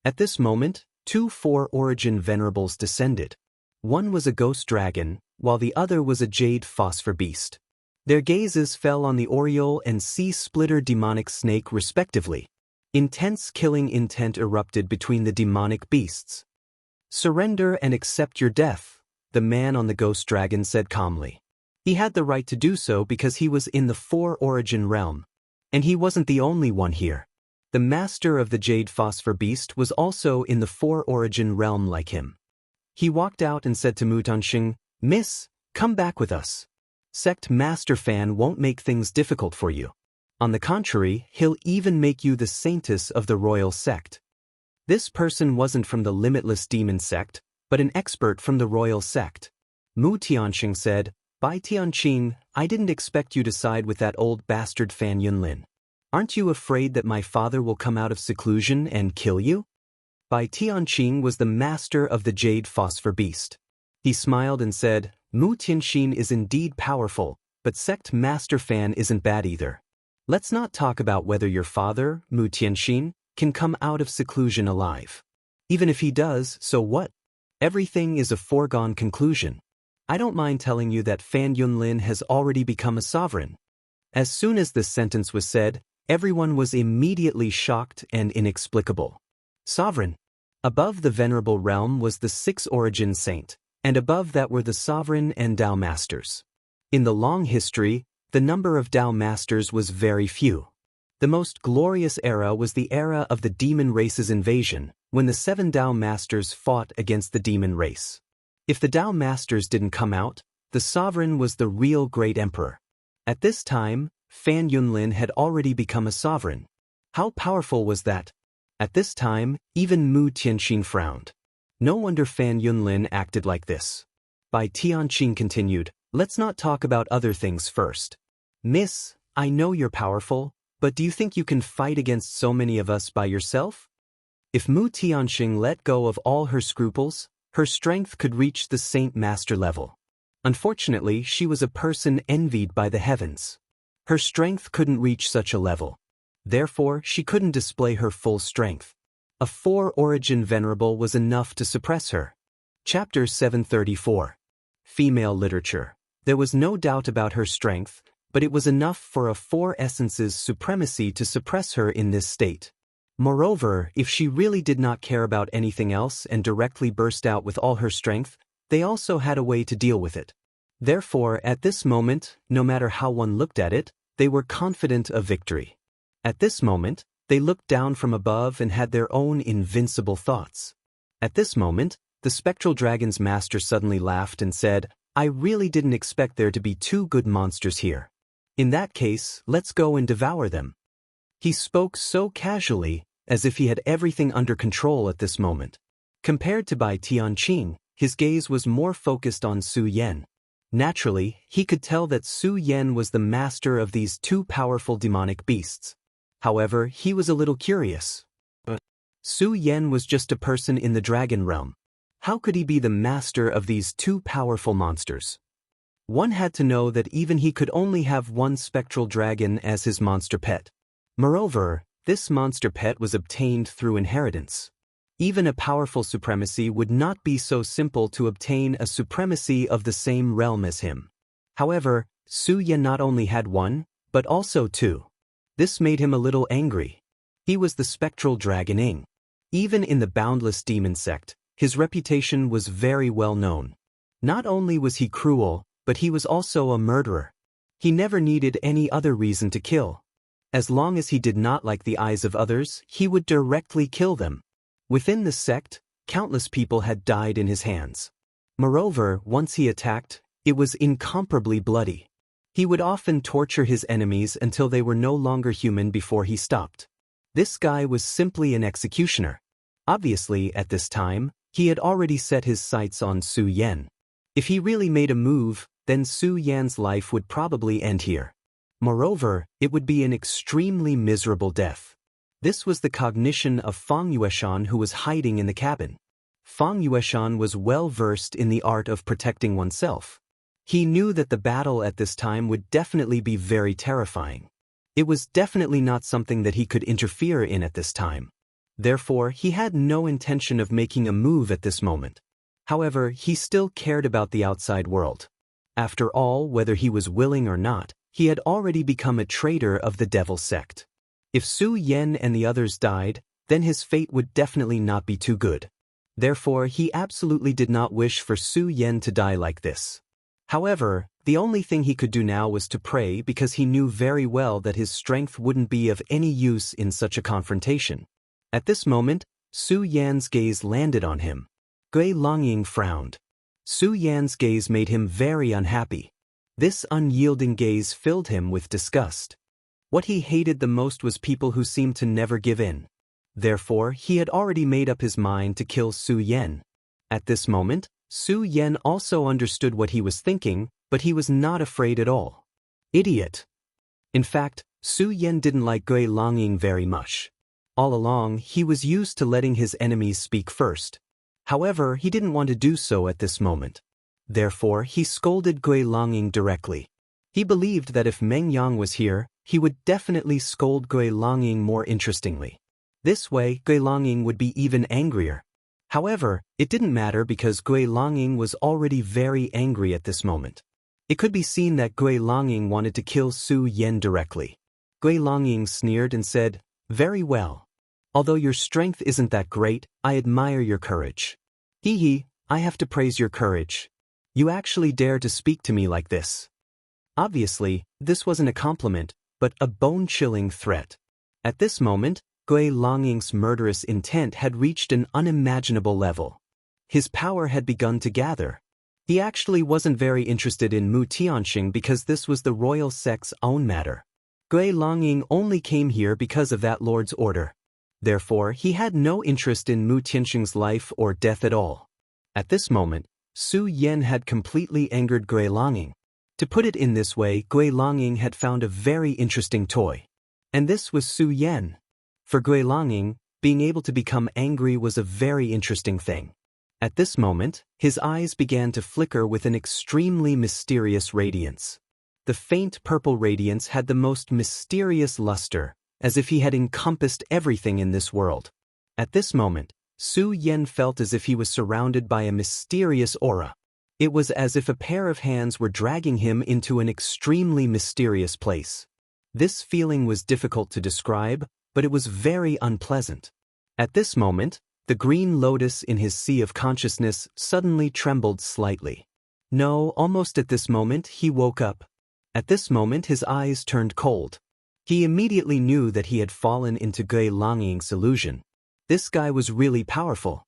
At this moment, 2 4-origin venerables descended. One was a ghost dragon, while the other was a jade phosphor beast. Their gazes fell on the Oriole and Sea Splitter demonic snake respectively. Intense killing intent erupted between the demonic beasts. "Surrender and accept your death," the man on the ghost dragon said calmly. He had the right to do so because he was in the 4-origin realm. And he wasn't the only one here. The master of the jade phosphor beast was also in the 4-origin realm like him. He walked out and said to Mu Tanxing, "Miss, come back with us. Sect Master Fan won't make things difficult for you. On the contrary, he'll even make you the saintess of the royal sect." This person wasn't from the limitless demon sect, but an expert from the royal sect. Mu Tianxing said, "Bai Tianqing, I didn't expect you to side with that old bastard Fan Yunlin. Aren't you afraid that my father will come out of seclusion and kill you?" Bai Tianqing was the master of the jade phosphor beast. He smiled and said, "Mu Tianxing is indeed powerful, but sect Master Fan isn't bad either. Let's not talk about whether your father, Mu Tianxing, can come out of seclusion alive. Even if he does, so what? Everything is a foregone conclusion. I don't mind telling you that Fan Yunlin has already become a sovereign." As soon as this sentence was said, everyone was immediately shocked and inexplicable. Sovereign. Above the venerable realm was the 6-origin saint, and above that were the sovereign and Dao masters. In the long history, the number of Dao masters was very few. The most glorious era was the era of the demon race's invasion, when the 7 Dao masters fought against the demon race. If the Dao masters didn't come out, the sovereign was the real great emperor. At this time, Fan Yunlin had already become a sovereign. How powerful was that? At this time, even Mu Tianxing frowned. No wonder Fan Yunlin acted like this. Bai Tianqing continued, "Let's not talk about other things first. Miss, I know you're powerful, but do you think you can fight against so many of us by yourself?" If Mu Tianxing let go of all her scruples, her strength could reach the Saint Master level. Unfortunately, she was a person envied by the heavens. Her strength couldn't reach such a level. Therefore, she couldn't display her full strength. A 4-origin venerable was enough to suppress her. Chapter 734. Female Literature. There was no doubt about her strength, but it was enough for a 4 essences supremacy to suppress her in this state. Moreover, if she really did not care about anything else and directly burst out with all her strength, they also had a way to deal with it. Therefore, at this moment, no matter how one looked at it, they were confident of victory. At this moment, they looked down from above and had their own invincible thoughts. At this moment, the spectral dragon's master suddenly laughed and said, "I really didn't expect there to be 2 good monsters here. In that case, let's go and devour them." He spoke so casually, as if he had everything under control at this moment. Compared to Bai Tianqing, his gaze was more focused on Su Yan. Naturally, he could tell that Su Yan was the master of these two powerful demonic beasts. However, he was a little curious. Su Yan was just a person in the dragon realm. How could he be the master of these two powerful monsters? One had to know that even he could only have one spectral dragon as his monster pet. Moreover, this monster pet was obtained through inheritance. Even a powerful supremacy would not be so simple to obtain a supremacy of the same realm as him. However, Su Yan not only had one, but also two. This made him a little angry. He was the spectral dragon Ing. Even in the boundless demon sect, his reputation was very well known. Not only was he cruel, but he was also a murderer. He never needed any other reason to kill. As long as he did not like the eyes of others, he would directly kill them. Within the sect, countless people had died in his hands. Moreover, once he attacked, it was incomparably bloody. He would often torture his enemies until they were no longer human before he stopped. This guy was simply an executioner. Obviously, at this time, he had already set his sights on Su Yan. If he really made a move, then Su Yan's life would probably end here. Moreover, it would be an extremely miserable death. This was the cognition of Fang Yueshan, who was hiding in the cabin. Fang Yueshan was well versed in the art of protecting oneself. He knew that the battle at this time would definitely be very terrifying. It was definitely not something that he could interfere in at this time. Therefore, he had no intention of making a move at this moment. However, he still cared about the outside world. After all, whether he was willing or not, he had already become a traitor of the devil sect. If Su Yan and the others died, then his fate would definitely not be too good. Therefore, he absolutely did not wish for Su Yan to die like this. However, the only thing he could do now was to pray, because he knew very well that his strength wouldn't be of any use in such a confrontation. At this moment, Su Yan's gaze landed on him. Gui Longying frowned. Su Yan's gaze made him very unhappy. This unyielding gaze filled him with disgust. What he hated the most was people who seemed to never give in. Therefore, he had already made up his mind to kill Su Yan. At this moment, Su Yan also understood what he was thinking, but he was not afraid at all. Idiot! In fact, Su Yan didn't like Gui Longying very much. All along, he was used to letting his enemies speak first. However, he didn't want to do so at this moment. Therefore, he scolded Gui Longying directly. He believed that if Meng Yang was here, he would definitely scold Gui Longying more interestingly. This way, Gui Longying would be even angrier. However, it didn't matter because Gui Longying was already very angry at this moment. It could be seen that Gui Longying wanted to kill Su Yan directly. Gui Longying sneered and said, "Very well. Although your strength isn't that great, I admire your courage." Hee hee, I have to praise your courage. You actually dare to speak to me like this. Obviously, this wasn't a compliment, but a bone-chilling threat. At this moment, Gui Longying's murderous intent had reached an unimaginable level. His power had begun to gather. He actually wasn't very interested in Mu Tianxing because this was the royal sect's own matter. Gui Longying only came here because of that lord's order. Therefore, he had no interest in Mu Tianxing's life or death at all. At this moment, Su Yan had completely angered Gui Longying. To put it in this way, Gui Longying had found a very interesting toy. And this was Su Yan. For Gui Longying, being able to become angry was a very interesting thing. At this moment, his eyes began to flicker with an extremely mysterious radiance. The faint purple radiance had the most mysterious luster, as if he had encompassed everything in this world. At this moment, Su Yan felt as if he was surrounded by a mysterious aura. It was as if a pair of hands were dragging him into an extremely mysterious place. This feeling was difficult to describe, but it was very unpleasant. At this moment, the green lotus in his sea of consciousness suddenly trembled slightly. No, almost at this moment, he woke up. At this moment, his eyes turned cold. He immediately knew that he had fallen into Gui Longying's illusion. This guy was really powerful.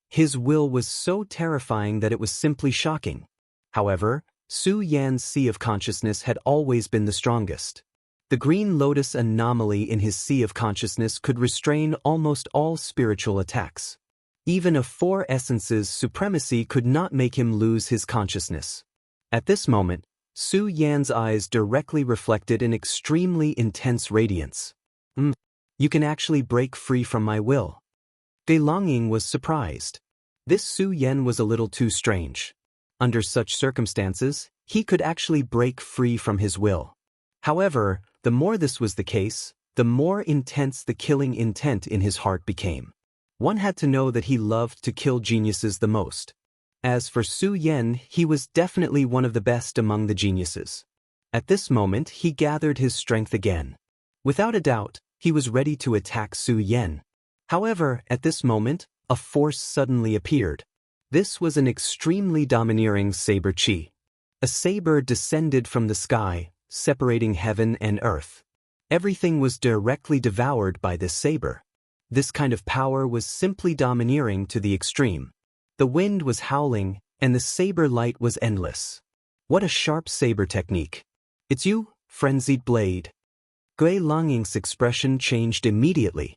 His will was so terrifying that it was simply shocking. However, Su Yan's sea of consciousness had always been the strongest. The green lotus anomaly in his sea of consciousness could restrain almost all spiritual attacks. Even a four essences supremacy could not make him lose his consciousness. At this moment, Su Yan's eyes directly reflected an extremely intense radiance. You can actually break free from my will. Gui Longying was surprised. This Su Yan was a little too strange. Under such circumstances, he could actually break free from his will. However, the more this was the case, the more intense the killing intent in his heart became. One had to know that he loved to kill geniuses the most. As for Su Yan, he was definitely one of the best among the geniuses. At this moment, he gathered his strength again. Without a doubt, he was ready to attack Su Yan. However, at this moment, a force suddenly appeared. This was an extremely domineering saber chi. A saber descended from the sky, separating heaven and earth. Everything was directly devoured by this saber. This kind of power was simply domineering to the extreme. The wind was howling, and the saber light was endless. What a sharp saber technique. It's you, frenzied blade. Gui Longying's expression changed immediately.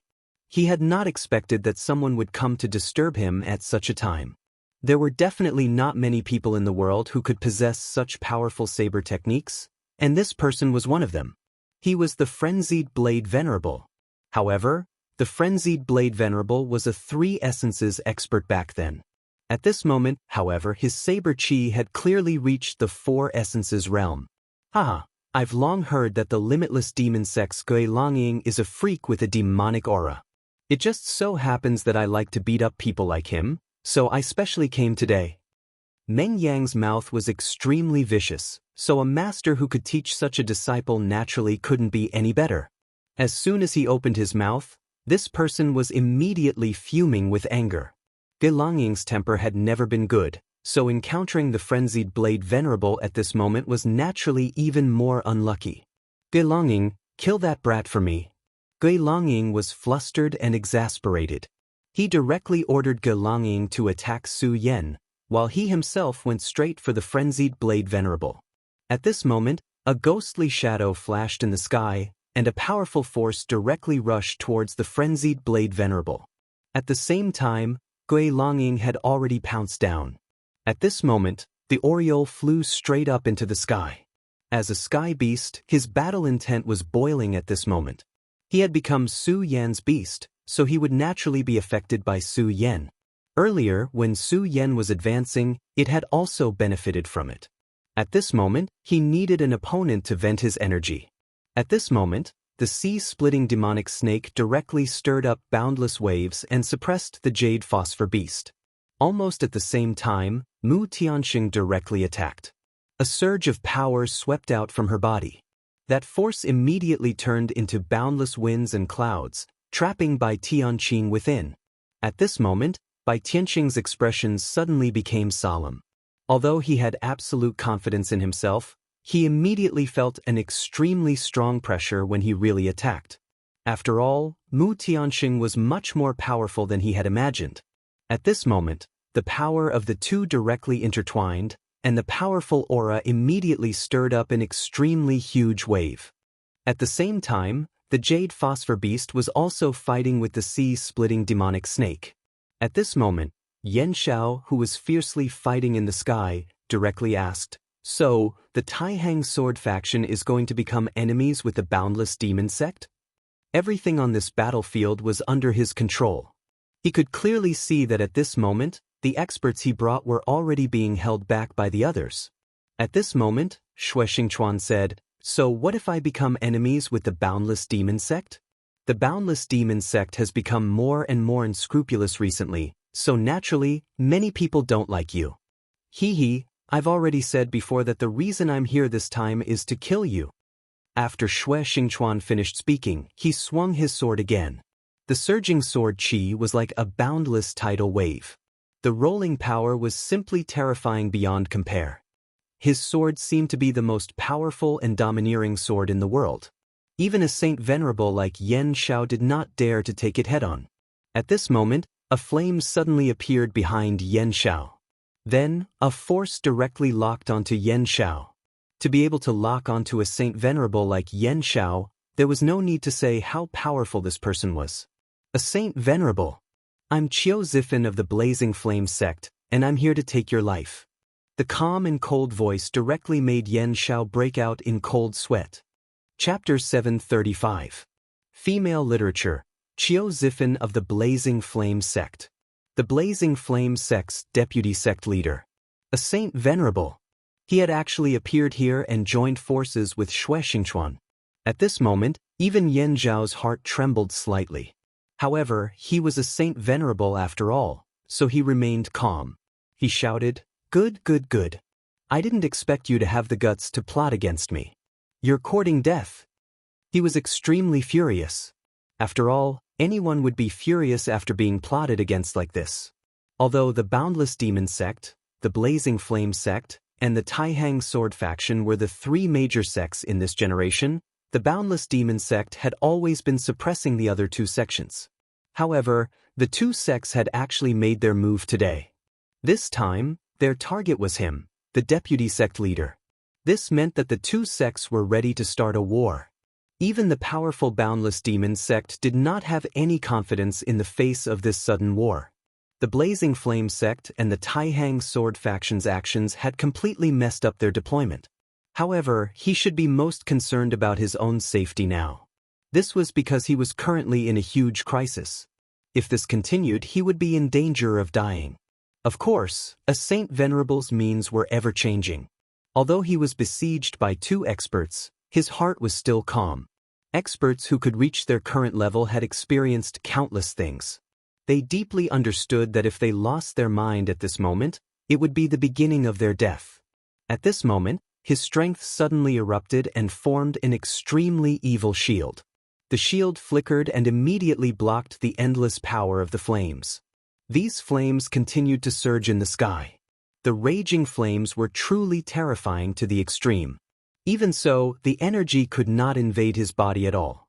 He had not expected that someone would come to disturb him at such a time. There were definitely not many people in the world who could possess such powerful saber techniques, and this person was one of them. He was the Frenzied Blade Venerable. However, the Frenzied Blade Venerable was a three essences expert back then. At this moment, however, his saber chi had clearly reached the four essences realm. I've long heard that the limitless demon sex Gui Longying is a freak with a demonic aura. It just so happens that I like to beat up people like him, so I specially came today. Meng Yang's mouth was extremely vicious, so a master who could teach such a disciple naturally couldn't be any better. As soon as he opened his mouth, this person was immediately fuming with anger. Gui Longying's temper had never been good, so encountering the Frenzied Blade Venerable at this moment was naturally even more unlucky. Gui Longying, kill that brat for me. Gui Longying was flustered and exasperated. He directly ordered Gui Longying to attack Su Yan, while he himself went straight for the Frenzied Blade Venerable. At this moment, a ghostly shadow flashed in the sky, and a powerful force directly rushed towards the Frenzied Blade Venerable. At the same time, Gui Longying had already pounced down. At this moment, the Oriole flew straight up into the sky. As a sky beast, his battle intent was boiling at this moment. He had become Su Yan's beast, so he would naturally be affected by Su Yan. Earlier, when Su Yan was advancing, it had also benefited from it. At this moment, he needed an opponent to vent his energy. At this moment, the sea-splitting demonic snake directly stirred up boundless waves and suppressed the jade phosphor beast. Almost at the same time, Mu Tianxing directly attacked. A surge of power swept out from her body. That force immediately turned into boundless winds and clouds, trapping Bai Tianxing within. At this moment, Bai Tianxing's expression suddenly became solemn. Although he had absolute confidence in himself, he immediately felt an extremely strong pressure when he really attacked. After all, Mu Tianxing was much more powerful than he had imagined. At this moment, the power of the two directly intertwined, and the powerful aura immediately stirred up an extremely huge wave. At the same time, the jade phosphor beast was also fighting with the sea-splitting demonic snake. At this moment, Yan Xiao, who was fiercely fighting in the sky, directly asked, "So, the Taihang sword faction is going to become enemies with the boundless demon sect?" Everything on this battlefield was under his control. He could clearly see that at this moment, the experts he brought were already being held back by the others. At this moment, Xue Xingchuan said, "So what if I become enemies with the boundless demon sect? The boundless demon sect has become more and more unscrupulous recently, so naturally, many people don't like you." I've already said before that the reason I'm here this time is to kill you." After Xue Xingchuan finished speaking, he swung his sword again. The surging sword chi was like a boundless tidal wave. The rolling power was simply terrifying beyond compare. His sword seemed to be the most powerful and domineering sword in the world. Even a saint venerable like Yan Xiao did not dare to take it head-on. At this moment, a flame suddenly appeared behind Yan Xiao. Then, a force directly locked onto Yan Xiao. To be able to lock onto a saint venerable like Yen Xiao, there was no need to say how powerful this person was. A saint venerable. I'm Qiu Zifan of the Blazing Flame sect, and I'm here to take your life. The calm and cold voice directly made Yen Xiao break out in cold sweat. Chapter 735. Female Literature, Qiu Zifan of the Blazing Flame sect. The Blazing Flame sect's deputy sect leader. A saint venerable. He had actually appeared here and joined forces with Xue Xingchuan. At this moment, even Yen Zhao's heart trembled slightly. However, he was a saint venerable after all, so he remained calm. He shouted, "Good, good, good. I didn't expect you to have the guts to plot against me. You're courting death." He was extremely furious. After all, anyone would be furious after being plotted against like this. Although the Boundless Demon sect, the Blazing Flame sect, and the Taihang Sword faction were the three major sects in this generation, the Boundless Demon sect had always been suppressing the other two sections. However, the two sects had actually made their move today. This time, their target was him, the deputy sect leader. This meant that the two sects were ready to start a war. Even the powerful Boundless Demon sect did not have any confidence in the face of this sudden war. The Blazing Flame sect and the Taihang Sword faction's actions had completely messed up their deployment. However, he should be most concerned about his own safety now. This was because he was currently in a huge crisis. If this continued, he would be in danger of dying. Of course, a saint venerable's means were ever-changing. Although he was besieged by two experts, his heart was still calm. Experts who could reach their current level had experienced countless things. They deeply understood that if they lost their mind at this moment, it would be the beginning of their death. At this moment, his strength suddenly erupted and formed an extremely evil shield. The shield flickered and immediately blocked the endless power of the flames. These flames continued to surge in the sky. The raging flames were truly terrifying to the extreme. Even so, the energy could not invade his body at all.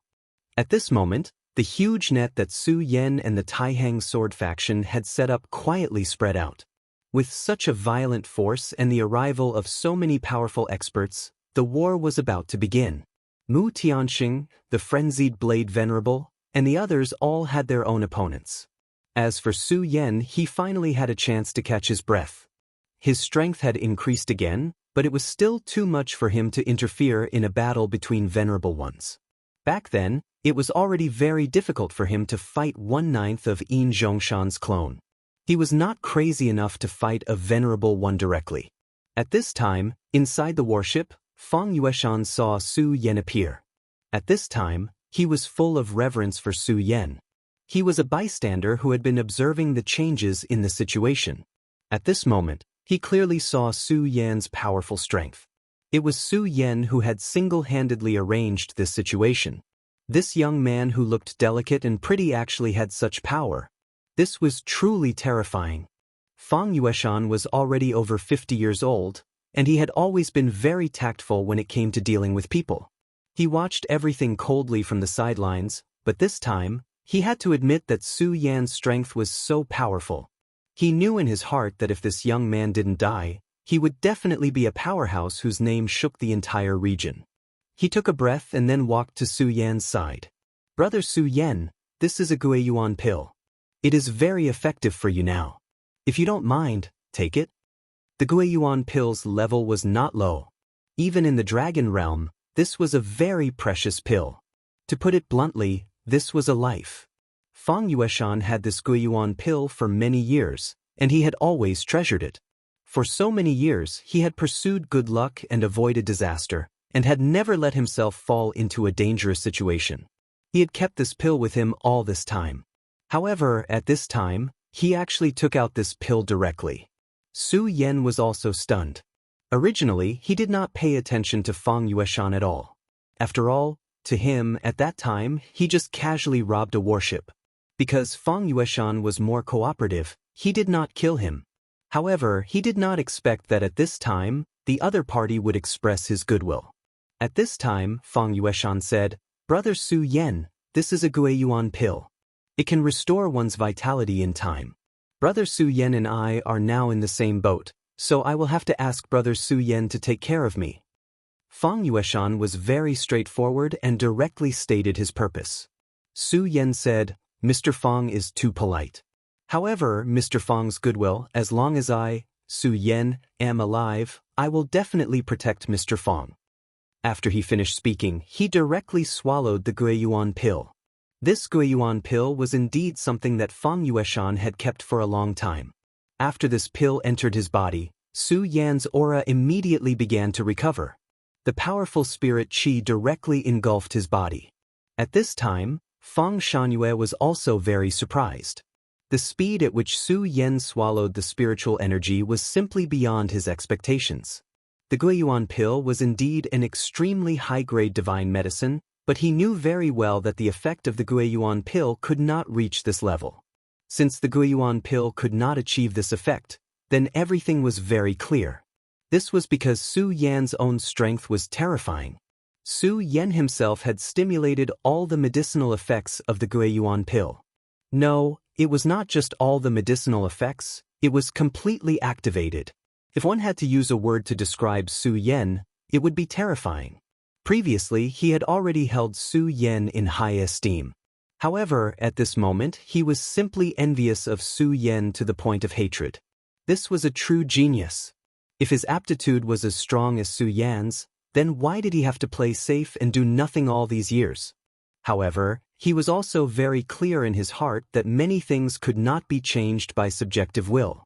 At this moment, the huge net that Su Yan and the Taihang Sword faction had set up quietly spread out. With such a violent force and the arrival of so many powerful experts, the war was about to begin. Mu Tianxing, the Frenzied Blade Venerable, and the others all had their own opponents. As for Su Yan, he finally had a chance to catch his breath. His strength had increased again, but it was still too much for him to interfere in a battle between venerable ones. Back then, it was already very difficult for him to fight 1/9 of Yin Zhongshan's clone. He was not crazy enough to fight a venerable one directly. At this time, inside the warship, Fang Yueshan saw Su Yan appear. At this time, he was full of reverence for Su Yan. He was a bystander who had been observing the changes in the situation. At this moment, he clearly saw Su Yan's powerful strength. It was Su Yan who had single-handedly arranged this situation. This young man who looked delicate and pretty actually had such power. This was truly terrifying. Fang Yueshan was already over 50 years old, and he had always been very tactful when it came to dealing with people. He watched everything coldly from the sidelines, but this time, he had to admit that Su Yan's strength was so powerful. He knew in his heart that if this young man didn't die, he would definitely be a powerhouse whose name shook the entire region. He took a breath and then walked to Su Yan's side. "Brother Su Yan, this is a Guiyuan pill. It is very effective for you now. If you don't mind, take it." The Guiyuan pill's level was not low. Even in the dragon realm, this was a very precious pill. To put it bluntly, this was a life. Fang Yueshan had this Guiyuan pill for many years, and he had always treasured it. For so many years, he had pursued good luck and avoided disaster, and had never let himself fall into a dangerous situation. He had kept this pill with him all this time. However, at this time, he actually took out this pill directly. Su Yan was also stunned. Originally, he did not pay attention to Fang Yueshan at all. After all, to him, at that time, he just casually robbed a warship. Because Fang Yueshan was more cooperative, he did not kill him. However, he did not expect that at this time, the other party would express his goodwill. At this time, Fang Yueshan said, "Brother Su Yan, this is a Guiyuan pill. It can restore one's vitality in time. Brother Su Yan and I are now in the same boat, so I will have to ask Brother Su Yan to take care of me." Fang Yueshan was very straightforward and directly stated his purpose. Su Yan said, "Mr. Fang is too polite. However, Mr. Fang's goodwill, as long as I, Su Yan, am alive, I will definitely protect Mr. Fang." After he finished speaking, he directly swallowed the Guiyuan pill. This Guiyuan pill was indeed something that Fang Yueshan had kept for a long time. After this pill entered his body, Su Yan's aura immediately began to recover. The powerful spirit qi directly engulfed his body. At this time, Fang Shangyue was also very surprised. The speed at which Su Yan swallowed the spiritual energy was simply beyond his expectations. The Guiyuan pill was indeed an extremely high-grade divine medicine, but he knew very well that the effect of the Guiyuan pill could not reach this level. Since the Guiyuan pill could not achieve this effect, then everything was very clear. This was because Su Yan's own strength was terrifying. Su Yan himself had stimulated all the medicinal effects of the Guiyuan pill. No, it was not just all the medicinal effects, it was completely activated. If one had to use a word to describe Su Yan, it would be terrifying. Previously, he had already held Su Yan in high esteem. However, at this moment, he was simply envious of Su Yan to the point of hatred. This was a true genius. If his aptitude was as strong as Su Yan's, then why did he have to play safe and do nothing all these years? However, he was also very clear in his heart that many things could not be changed by subjective will.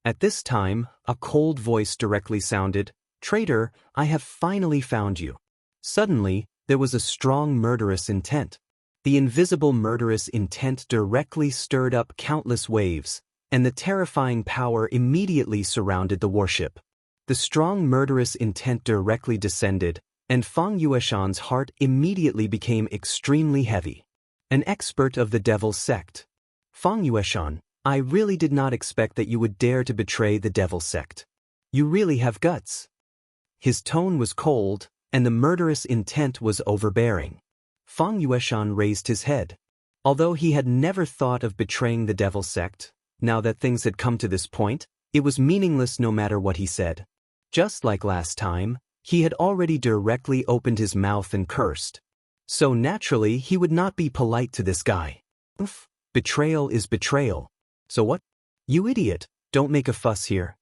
At this time, a cold voice directly sounded, "Traitor, I have finally found you." Suddenly, there was a strong murderous intent. The invisible murderous intent directly stirred up countless waves, and the terrifying power immediately surrounded the warship. The strong murderous intent directly descended, and Fang Yueshan's heart immediately became extremely heavy. An expert of the Devil's Sect. Fang Yueshan, I really did not expect that you would dare to betray the Devil's Sect. You really have guts. His tone was cold, and the murderous intent was overbearing. Fang Yueshan raised his head. Although he had never thought of betraying the Devil's Sect, now that things had come to this point, it was meaningless no matter what he said. Just like last time, he had already directly opened his mouth and cursed. So naturally, he would not be polite to this guy. Betrayal is betrayal. So what? You idiot, don't make a fuss here.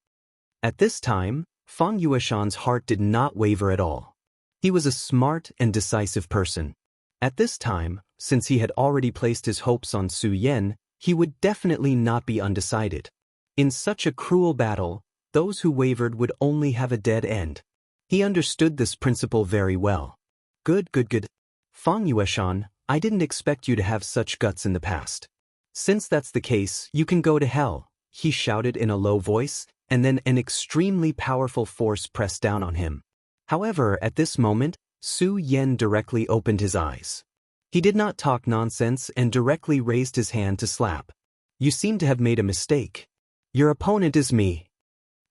At this time, Fang Yueshan's heart did not waver at all. He was a smart and decisive person. At this time, since he had already placed his hopes on Su Yan, he would definitely not be undecided. In such a cruel battle, those who wavered would only have a dead end. He understood this principle very well. Good. Fang Yueshan, I didn't expect you to have such guts in the past. Since that's the case, you can go to hell, he shouted in a low voice, and then an extremely powerful force pressed down on him. However, at this moment, Su Yan directly opened his eyes. He did not talk nonsense and directly raised his hand to slap. You seem to have made a mistake. Your opponent is me.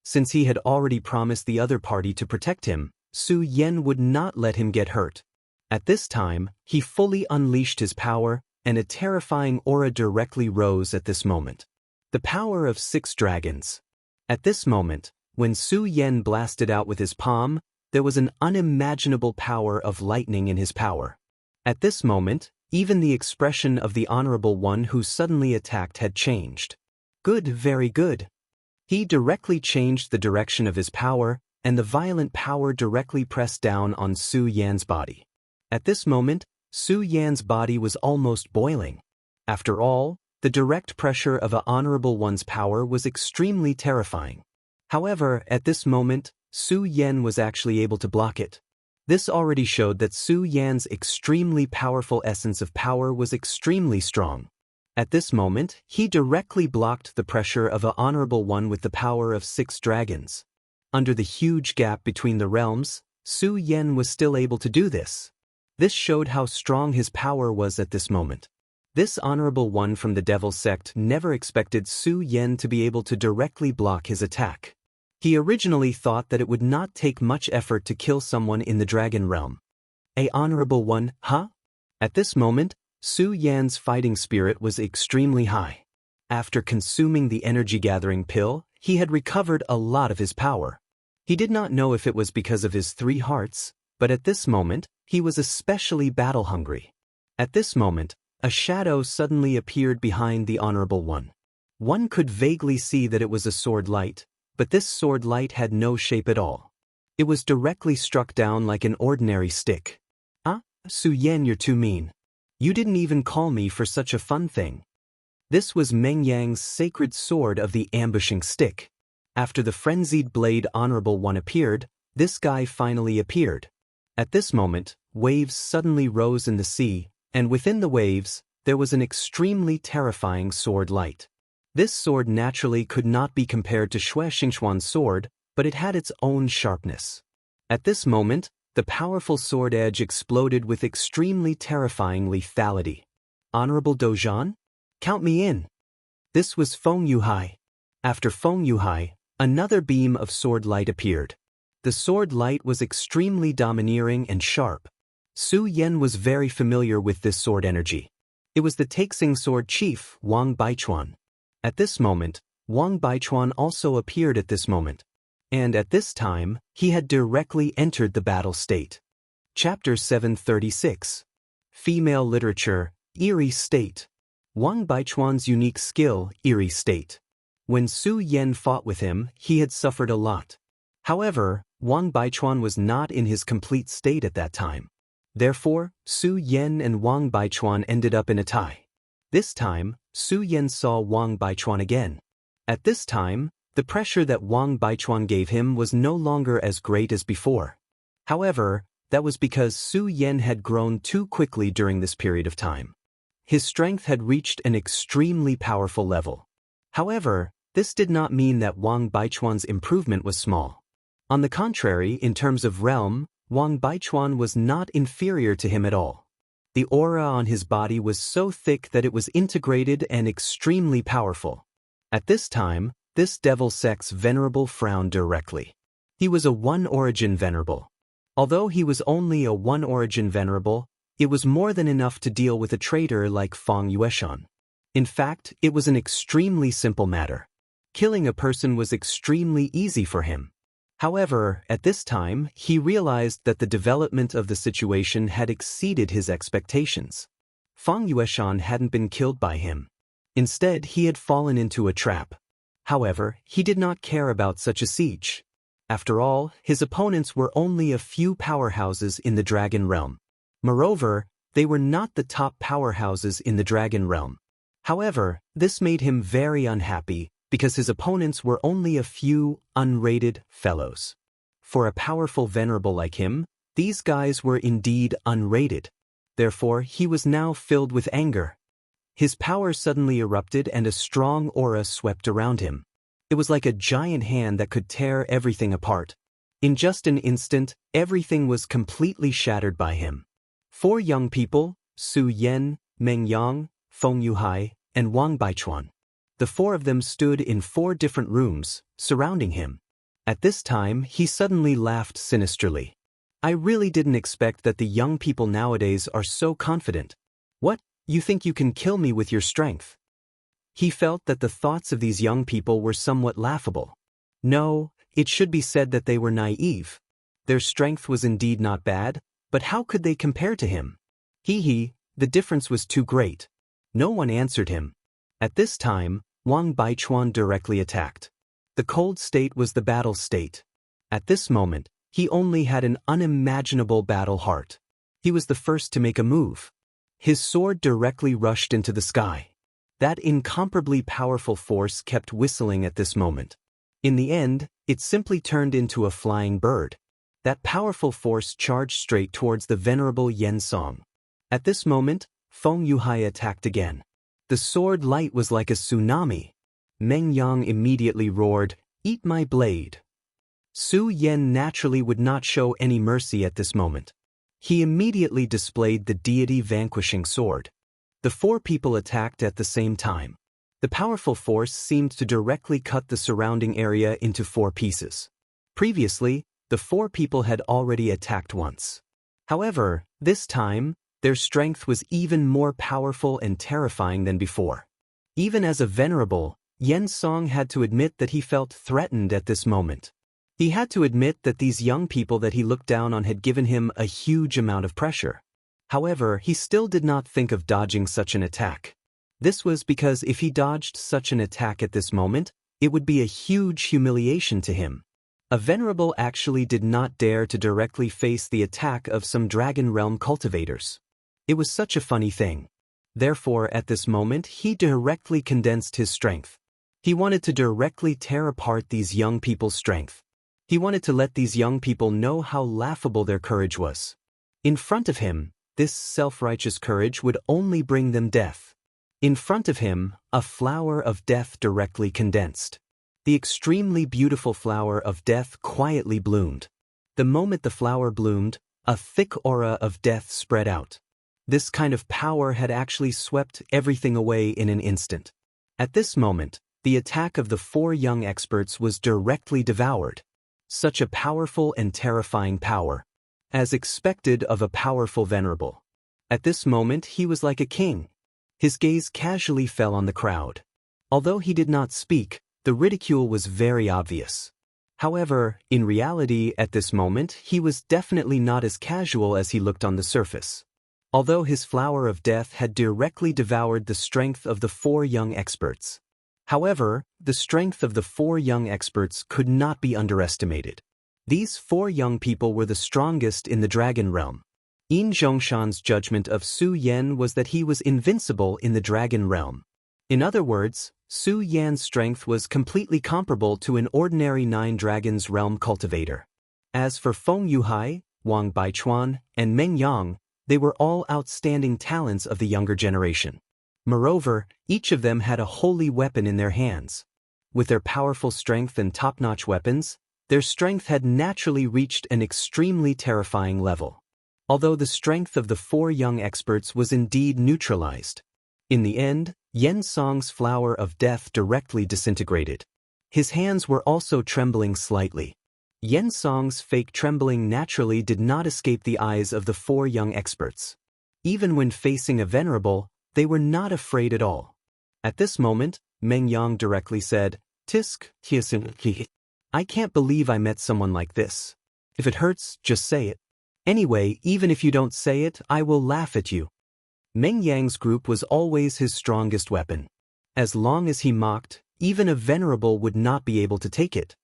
Since he had already promised the other party to protect him, Su Yan would not let him get hurt. At this time, he fully unleashed his power, and a terrifying aura directly rose at this moment. The power of 6 dragons. At this moment, when Su Yan blasted out with his palm, there was an unimaginable power of lightning in his power. At this moment, even the expression of the Honorable One who suddenly attacked had changed. Good, very good. He directly changed the direction of his power, and the violent power directly pressed down on Su Yan's body. At this moment, Su Yan's body was almost boiling. After all, the direct pressure of an Honorable One's power was extremely terrifying. However, at this moment, Su Yan was actually able to block it. This already showed that Su Yan's extremely powerful essence of power was extremely strong. At this moment, he directly blocked the pressure of an Honorable One with the power of 6 dragons. Under the huge gap between the realms, Su Yan was still able to do this. This showed how strong his power was at this moment. This Honorable One from the Devil's Sect never expected Su Yan to be able to directly block his attack. He originally thought that it would not take much effort to kill someone in the Dragon Realm. A Honorable One, huh? At this moment, Su Yan's fighting spirit was extremely high. After consuming the energy-gathering pill, he had recovered a lot of his power. He did not know if it was because of his 3 hearts, But at this moment, he was especially battle-hungry. At this moment, a shadow suddenly appeared behind the Honorable One. One could vaguely see that it was a sword light, but this sword light had no shape at all. It was directly struck down like an ordinary stick. "Ah, Su Yan, you're too mean. You didn't even call me for such a fun thing." This was Meng Yang's sacred sword of the ambushing stick. After the frenzied blade Honorable One appeared, this guy finally appeared. At this moment, waves suddenly rose in the sea, and within the waves, there was an extremely terrifying sword light. This sword naturally could not be compared to Xue Xingxuan's sword, but it had its own sharpness. At this moment, the powerful sword edge exploded with extremely terrifying lethality. "Honorable Dozhan? Count me in." This was Feng Yuhai. After Feng Yuhai, another beam of sword light appeared. The sword light was extremely domineering and sharp. Su Yan was very familiar with this sword energy. It was the Taixing sword chief, Wang Baichuan. At this moment, Wang Baichuan also appeared at this moment. And at this time, he had directly entered the battle state. Chapter 736. Female Literature, Eerie State. Wang Baichuan's unique skill, Eerie State. When Su Yan fought with him, he had suffered a lot. However, Wang Baichuan was not in his complete state at that time. Therefore, Su Yan and Wang Baichuan ended up in a tie. This time, Su Yan saw Wang Baichuan again. At this time, the pressure that Wang Baichuan gave him was no longer as great as before. However, that was because Su Yan had grown too quickly during this period of time. His strength had reached an extremely powerful level. However, this did not mean that Wang Baichuan's improvement was small. On the contrary, in terms of realm, Wang Baichuan was not inferior to him at all. The aura on his body was so thick that it was integrated and extremely powerful. At this time, this devil sex venerable frowned directly. He was a one-origin venerable. Although he was only a one-origin venerable, it was more than enough to deal with a traitor like Fang Yueshan. In fact, it was an extremely simple matter. Killing a person was extremely easy for him. However, at this time, he realized that the development of the situation had exceeded his expectations. Fang Yueshan hadn't been killed by him. Instead, he had fallen into a trap. However, he did not care about such a siege. After all, his opponents were only a few powerhouses in the Dragon Realm. Moreover, they were not the top powerhouses in the Dragon Realm. However, this made him very unhappy, because his opponents were only a few unrated fellows. For a powerful venerable like him, these guys were indeed unrated. Therefore, he was now filled with anger. His power suddenly erupted and a strong aura swept around him. It was like a giant hand that could tear everything apart. In just an instant, everything was completely shattered by him. 4 young people, Su Yan, Meng Yang, Feng Yuhai, and Wang Baichuan. The 4 of them stood in 4 different rooms, surrounding him. At this time, he suddenly laughed sinisterly. "I really didn't expect that the young people nowadays are so confident. What, you think you can kill me with your strength?" He felt that the thoughts of these young people were somewhat laughable. No, it should be said that they were naive. Their strength was indeed not bad, but how could they compare to him? The difference was too great. No one answered him. At this time, Wang Baichuan directly attacked. The cold state was the battle state. At this moment, he only had an unimaginable battle heart. He was the first to make a move. His sword directly rushed into the sky. That incomparably powerful force kept whistling at this moment. In the end, it simply turned into a flying bird. That powerful force charged straight towards the venerable Yen Song. At this moment, Feng Yuhai attacked again. The sword light was like a tsunami. Meng Yang immediately roared, "Eat my blade." Su Yan naturally would not show any mercy at this moment. He immediately displayed the deity vanquishing sword. The 4 people attacked at the same time. The powerful force seemed to directly cut the surrounding area into 4 pieces. Previously, the 4 people had already attacked once. However, this time, their strength was even more powerful and terrifying than before. Even as a venerable, Yen Song had to admit that he felt threatened at this moment. He had to admit that these young people that he looked down on had given him a huge amount of pressure. However, he still did not think of dodging such an attack. This was because if he dodged such an attack at this moment, it would be a huge humiliation to him. A venerable actually did not dare to directly face the attack of some Dragon Realm cultivators. It was such a funny thing. Therefore, at this moment, he directly condensed his strength. He wanted to directly tear apart these young people's strength. He wanted to let these young people know how laughable their courage was. In front of him, this self-righteous courage would only bring them death. In front of him, a flower of death directly condensed. The extremely beautiful flower of death quietly bloomed. The moment the flower bloomed, a thick aura of death spread out. This kind of power had actually swept everything away in an instant. At this moment, the attack of the 4 young experts was directly devoured. Such a powerful and terrifying power. As expected of a powerful venerable. At this moment he was like a king. His gaze casually fell on the crowd. Although he did not speak, the ridicule was very obvious. However, in reality at this moment he was definitely not as casual as he looked on the surface. Although his flower of death had directly devoured the strength of the 4 young experts. However, the strength of the 4 young experts could not be underestimated. These 4 young people were the strongest in the Dragon Realm. Yin Zhongshan's judgment of Su Yan was that he was invincible in the Dragon Realm. In other words, Su Yan's strength was completely comparable to an ordinary 9 Dragons Realm cultivator. As for Feng Yuhai, Wang Baichuan, and Meng Yang, they were all outstanding talents of the younger generation. Moreover, each of them had a holy weapon in their hands. With their powerful strength and top-notch weapons, their strength had naturally reached an extremely terrifying level. Although the strength of the 4 young experts was indeed neutralized. In the end, Yen Song's flower of death directly disintegrated. His hands were also trembling slightly. Yen Song's fake trembling naturally did not escape the eyes of the 4 young experts. Even when facing a venerable, they were not afraid at all. At this moment, Meng Yang directly said, "Tisk, Tiesin, I can't believe I met someone like this. If it hurts, just say it. Anyway, even if you don't say it, I will laugh at you." Meng Yang's group was always his strongest weapon. As long as he mocked, even a venerable would not be able to take it.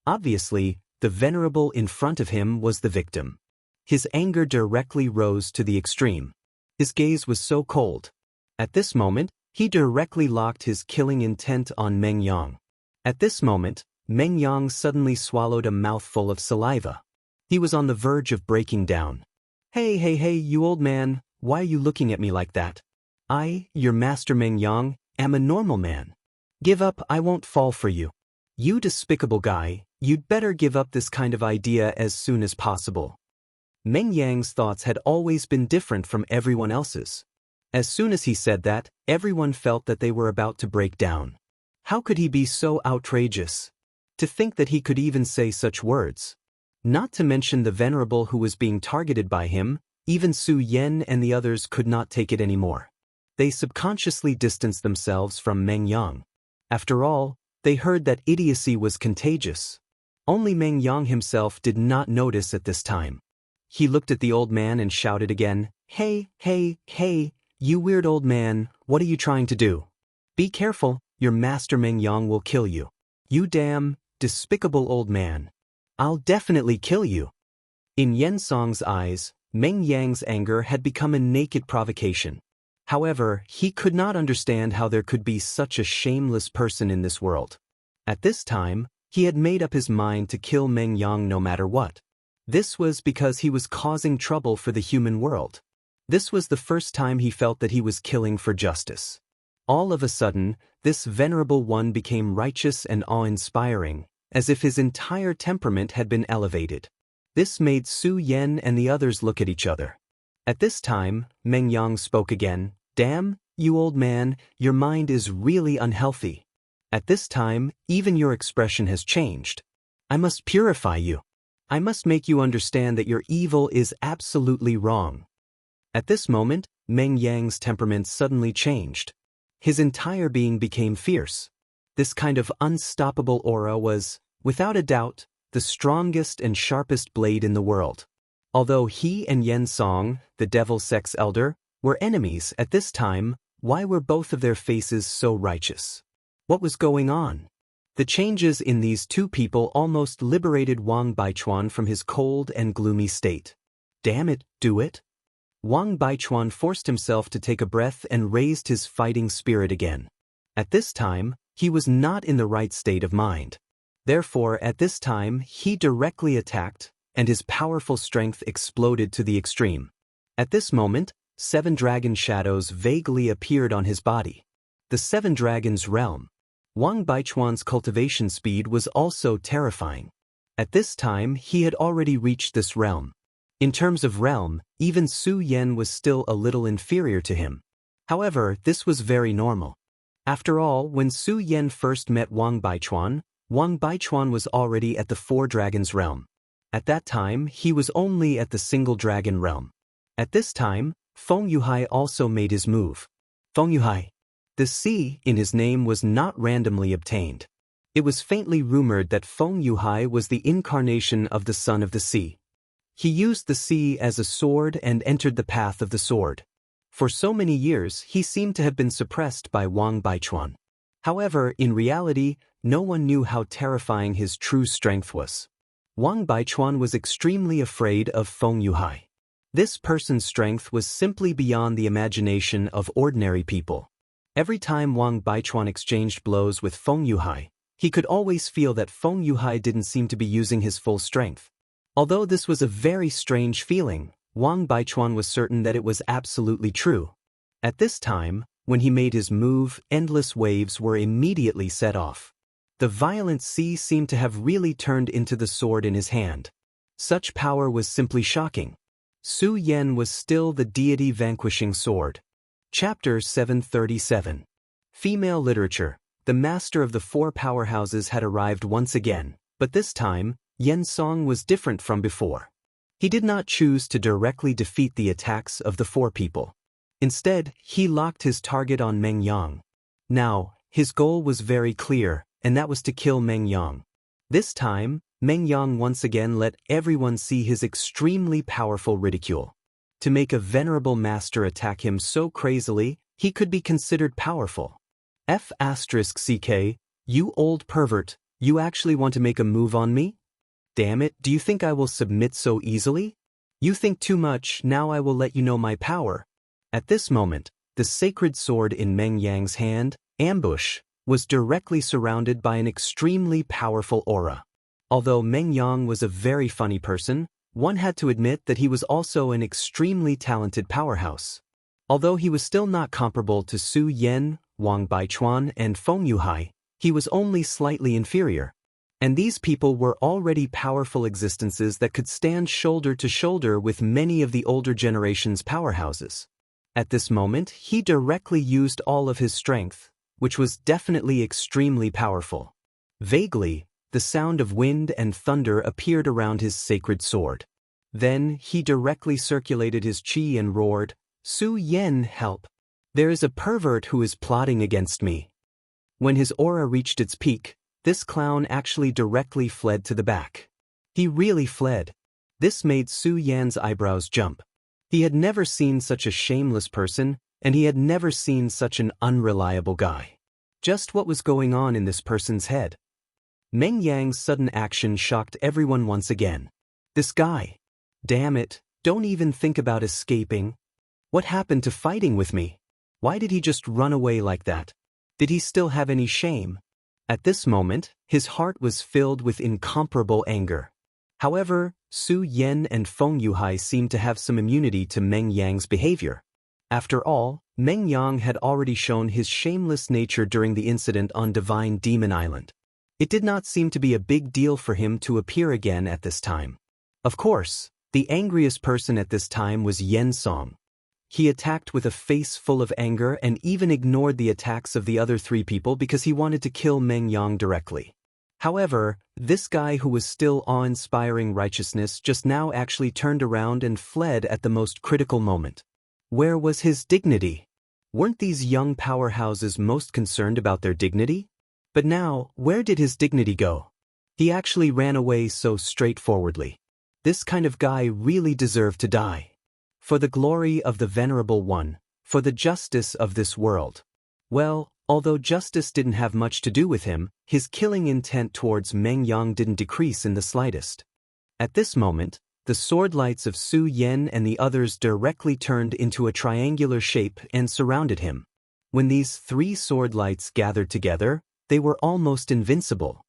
Obviously, the venerable in front of him was the victim. His anger directly rose to the extreme. His gaze was so cold. At this moment, he directly locked his killing intent on Meng Yang. At this moment, Meng Yang suddenly swallowed a mouthful of saliva. He was on the verge of breaking down. Hey, you old man, why are you looking at me like that? I, your master Meng Yang, am a normal man. Give up, I won't fall for you. You despicable guy, you'd better give up this kind of idea as soon as possible. Meng Yang's thoughts had always been different from everyone else's. As soon as he said that, everyone felt that they were about to break down. How could he be so outrageous? To think that he could even say such words. Not to mention the venerable who was being targeted by him, even Su Yan and the others could not take it anymore. They subconsciously distanced themselves from Meng Yang. After all, they heard that idiocy was contagious. Only Meng Yang himself did not notice at this time. He looked at the old man and shouted again, Hey, you weird old man, what are you trying to do? Be careful, your master Meng Yang will kill you. You damn, despicable old man. I'll definitely kill you. In Yen Song's eyes, Meng Yang's anger had become a naked provocation. However, he could not understand how there could be such a shameless person in this world. At this time, he had made up his mind to kill Meng Yang no matter what. This was because he was causing trouble for the human world. This was the first time he felt that he was killing for justice. All of a sudden, this venerable one became righteous and awe-inspiring, as if his entire temperament had been elevated. This made Su Yan and the others look at each other. At this time, Meng Yang spoke again, Damn, you old man, your mind is really unhealthy. At this time, even your expression has changed. I must purify you. I must make you understand that your evil is absolutely wrong. At this moment, Meng Yang's temperament suddenly changed. His entire being became fierce. This kind of unstoppable aura was, without a doubt, the strongest and sharpest blade in the world. Although he and Yen Song, the devil sex elder, were enemies at this time, why were both of their faces so righteous? What was going on? The changes in these two people almost liberated Wang Baichuan from his cold and gloomy state. Damn it, do it? Wang Baichuan forced himself to take a breath and raised his fighting spirit again. At this time, he was not in the right state of mind. Therefore, at this time, he directly attacked, and his powerful strength exploded to the extreme. At this moment, 7 dragon shadows vaguely appeared on his body. The 7 dragons realm. Wang Baichuan's cultivation speed was also terrifying. At this time, he had already reached this realm. In terms of realm, even Su Yan was still a little inferior to him. However, this was very normal. After all, when Su Yan first met Wang Baichuan was already at the 4 dragons realm. At that time, he was only at the single dragon realm. At this time, Feng Yuhai also made his move. Feng Yuhai. The C in his name was not randomly obtained. It was faintly rumored that Feng Yuhai was the incarnation of the son of the sea. He used the sea as a sword and entered the path of the sword. For so many years, he seemed to have been suppressed by Wang Baichuan. However, in reality, no one knew how terrifying his true strength was. Wang Baichuan was extremely afraid of Feng Yuhai. This person's strength was simply beyond the imagination of ordinary people. Every time Wang Baichuan exchanged blows with Feng Yuhai, he could always feel that Feng Yuhai didn't seem to be using his full strength. Although this was a very strange feeling, Wang Baichuan was certain that it was absolutely true. At this time, when he made his move, endless waves were immediately set off. The violent sea seemed to have really turned into the sword in his hand. Such power was simply shocking. Su Yan was still the deity vanquishing sword. Chapter 737. Female literature. The master of the 4 powerhouses had arrived once again, but this time, Yen Song was different from before. He did not choose to directly defeat the attacks of the 4 people. Instead, he locked his target on Meng Yang. Now, his goal was very clear, and that was to kill Meng Yang. This time, Meng Yang once again let everyone see his extremely powerful ridicule. To make a venerable master attack him so crazily, he could be considered powerful. F***ck, you old pervert, you actually want to make a move on me? Damn it, do you think I will submit so easily? You think too much, now I will let you know my power. At this moment, the sacred sword in Meng Yang's hand, ambush, was directly surrounded by an extremely powerful aura. Although Meng Yang was a very funny person, one had to admit that he was also an extremely talented powerhouse. Although he was still not comparable to Su Yan, Wang Baichuan, and Feng Yuhai, he was only slightly inferior. And these people were already powerful existences that could stand shoulder to shoulder with many of the older generation's powerhouses. At this moment, he directly used all of his strength, which was definitely extremely powerful. Vaguely, the sound of wind and thunder appeared around his sacred sword. Then, he directly circulated his chi and roared, "Su Yan, help! There is a pervert who is plotting against me." When his aura reached its peak, this clown actually directly fled to the back. He really fled. This made Su Yan's eyebrows jump. He had never seen such a shameless person, and he had never seen such an unreliable guy. Just what was going on in this person's head? Meng Yang's sudden action shocked everyone once again. This guy. Damn it, don't even think about escaping. What happened to fighting with me? Why did he just run away like that? Did he still have any shame? At this moment, his heart was filled with incomparable anger. However, Su Yan and Feng Yuhai seemed to have some immunity to Meng Yang's behavior. After all, Meng Yang had already shown his shameless nature during the incident on Divine Demon Island. It did not seem to be a big deal for him to appear again at this time. Of course, the angriest person at this time was Yen Song. He attacked with a face full of anger and even ignored the attacks of the other 3 people because he wanted to kill Meng Yang directly. However, this guy who was still awe-inspiring righteousness just now actually turned around and fled at the most critical moment. Where was his dignity? Weren't these young powerhouses most concerned about their dignity? But now, where did his dignity go? He actually ran away so straightforwardly. This kind of guy really deserved to die. For the glory of the Venerable One, for the justice of this world. Well, although justice didn't have much to do with him, his killing intent towards Meng Yang didn't decrease in the slightest. At this moment, the sword lights of Su Yan and the others directly turned into a triangular shape and surrounded him. When these three sword lights gathered together, they were almost invincible.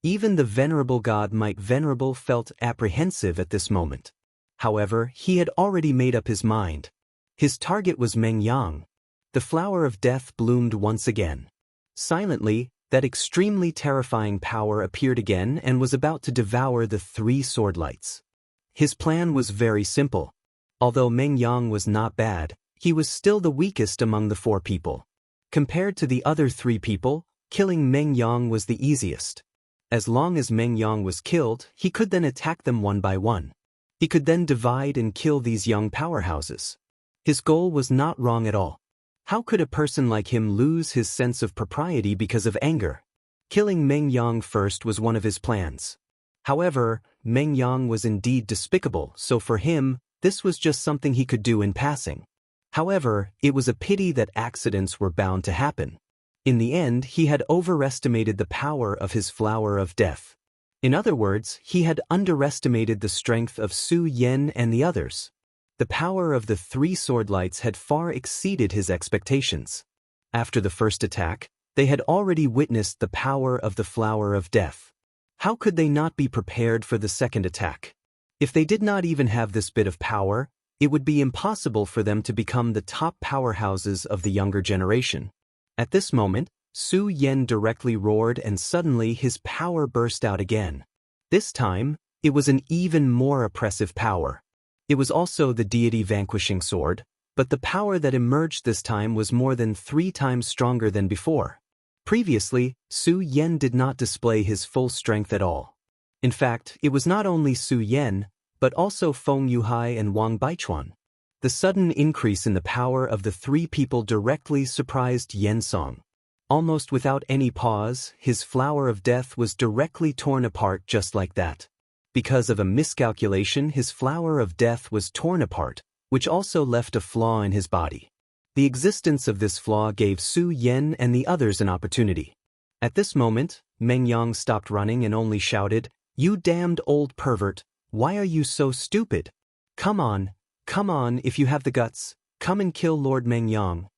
Even the venerable god Might Venerable felt apprehensive at this moment. However, he had already made up his mind. His target was Meng Yang. The flower of death bloomed once again. Silently, that extremely terrifying power appeared again and was about to devour the three sword lights. His plan was very simple. Although Meng Yang was not bad, he was still the weakest among the four people. Compared to the other three people, killing Meng Yang was the easiest. As long as Meng Yang was killed, he could then attack them one by one. He could then divide and kill these young powerhouses. His goal was not wrong at all. How could a person like him lose his sense of propriety because of anger? Killing Meng Yang first was one of his plans. However, Meng Yang was indeed despicable, so for him, this was just something he could do in passing. However, it was a pity that accidents were bound to happen. In the end, he had overestimated the power of his flower of death. In other words, he had underestimated the strength of Su Yan and the others. The power of the three sword lights had far exceeded his expectations. After the first attack, they had already witnessed the power of the flower of death. How could they not be prepared for the second attack? If they did not even have this bit of power, it would be impossible for them to become the top powerhouses of the younger generation. At this moment, Su Yan directly roared and suddenly his power burst out again. This time, it was an even more oppressive power. It was also the deity vanquishing sword, but the power that emerged this time was more than 3 times stronger than before. Previously, Su Yan did not display his full strength at all. In fact, it was not only Su Yan, but also Feng Yuhai and Wang Baichuan. The sudden increase in the power of the three people directly surprised Yan Song. Almost without any pause, his flower of death was directly torn apart just like that. Because of a miscalculation, his flower of death was torn apart, which also left a flaw in his body. The existence of this flaw gave Su Yan and the others an opportunity. At this moment, Meng Yang stopped running and only shouted, "You damned old pervert, why are you so stupid? Come on, if you have the guts, come and kill Lord Meng Yang."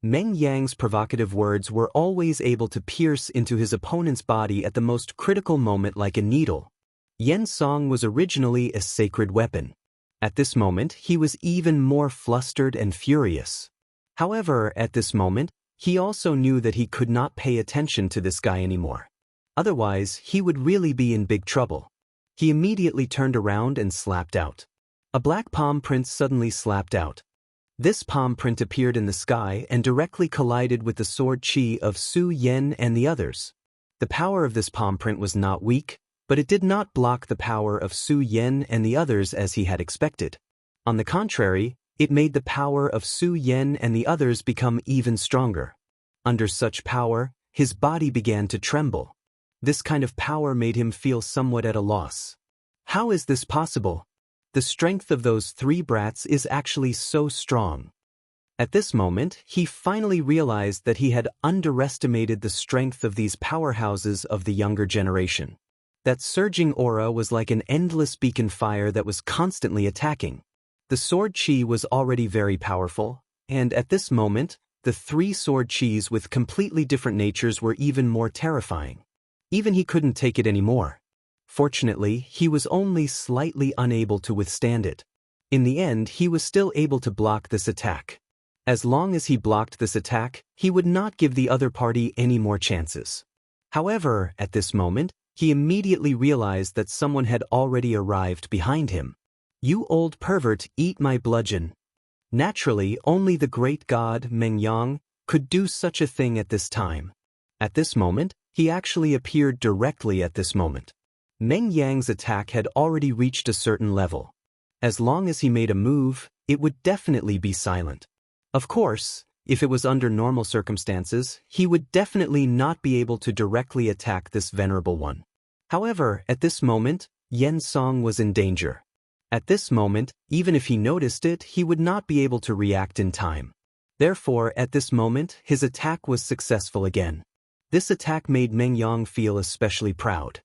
Meng Yang's provocative words were always able to pierce into his opponent's body at the most critical moment like a needle. Yan Song was originally a sacred weapon. At this moment, he was even more flustered and furious. However, at this moment, he also knew that he could not pay attention to this guy anymore. Otherwise, he would really be in big trouble. He immediately turned around and slapped out. A black palm print suddenly slapped out. This palm print appeared in the sky and directly collided with the sword chi of Su Yan and the others. The power of this palm print was not weak, but it did not block the power of Su Yan and the others as he had expected. On the contrary, it made the power of Su Yan and the others become even stronger. Under such power, his body began to tremble. This kind of power made him feel somewhat at a loss. How is this possible? The strength of those three brats is actually so strong. At this moment, he finally realized that he had underestimated the strength of these powerhouses of the younger generation. That surging aura was like an endless beacon fire that was constantly attacking. The sword chi was already very powerful, and at this moment, the three sword chis with completely different natures were even more terrifying. Even he couldn't take it anymore. Fortunately, he was only slightly unable to withstand it. In the end, he was still able to block this attack. As long as he blocked this attack, he would not give the other party any more chances. However, at this moment, he immediately realized that someone had already arrived behind him. "You old pervert, eat my bludgeon." Naturally, only the great god, Meng Yang, could do such a thing at this time. At this moment, he actually appeared directly at this moment. Meng Yang's attack had already reached a certain level. As long as he made a move, it would definitely be silent. Of course, if it was under normal circumstances, he would definitely not be able to directly attack this venerable one. However, at this moment, Yen Song was in danger. At this moment, even if he noticed it, he would not be able to react in time. Therefore, at this moment, his attack was successful again. This attack made Meng Yang feel especially proud.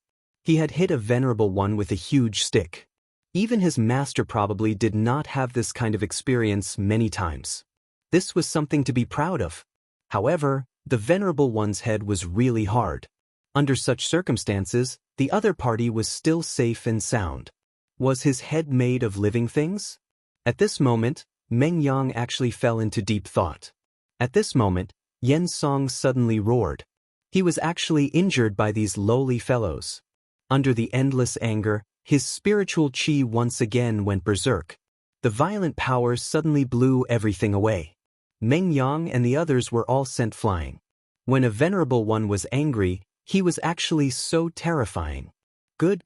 He had hit a venerable one with a huge stick. Even his master probably did not have this kind of experience many times. This was something to be proud of. However, the venerable one's head was really hard. Under such circumstances, the other party was still safe and sound. Was his head made of living things? At this moment, Meng Yang actually fell into deep thought. At this moment, Yen Song suddenly roared. He was actually injured by these lowly fellows. Under the endless anger, his spiritual chi once again went berserk. The violent power suddenly blew everything away. Meng Yang and the others were all sent flying. When a venerable one was angry, he was actually so terrifying. Good.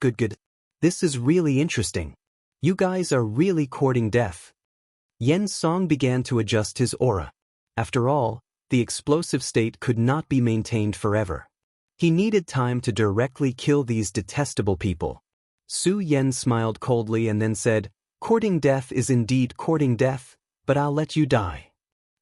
This is really interesting. You guys are really courting death. Yen Song began to adjust his aura. After all, the explosive state could not be maintained forever. He needed time to directly kill these detestable people. Su Yen smiled coldly and then said, "Courting death is indeed courting death, but I'll let you die."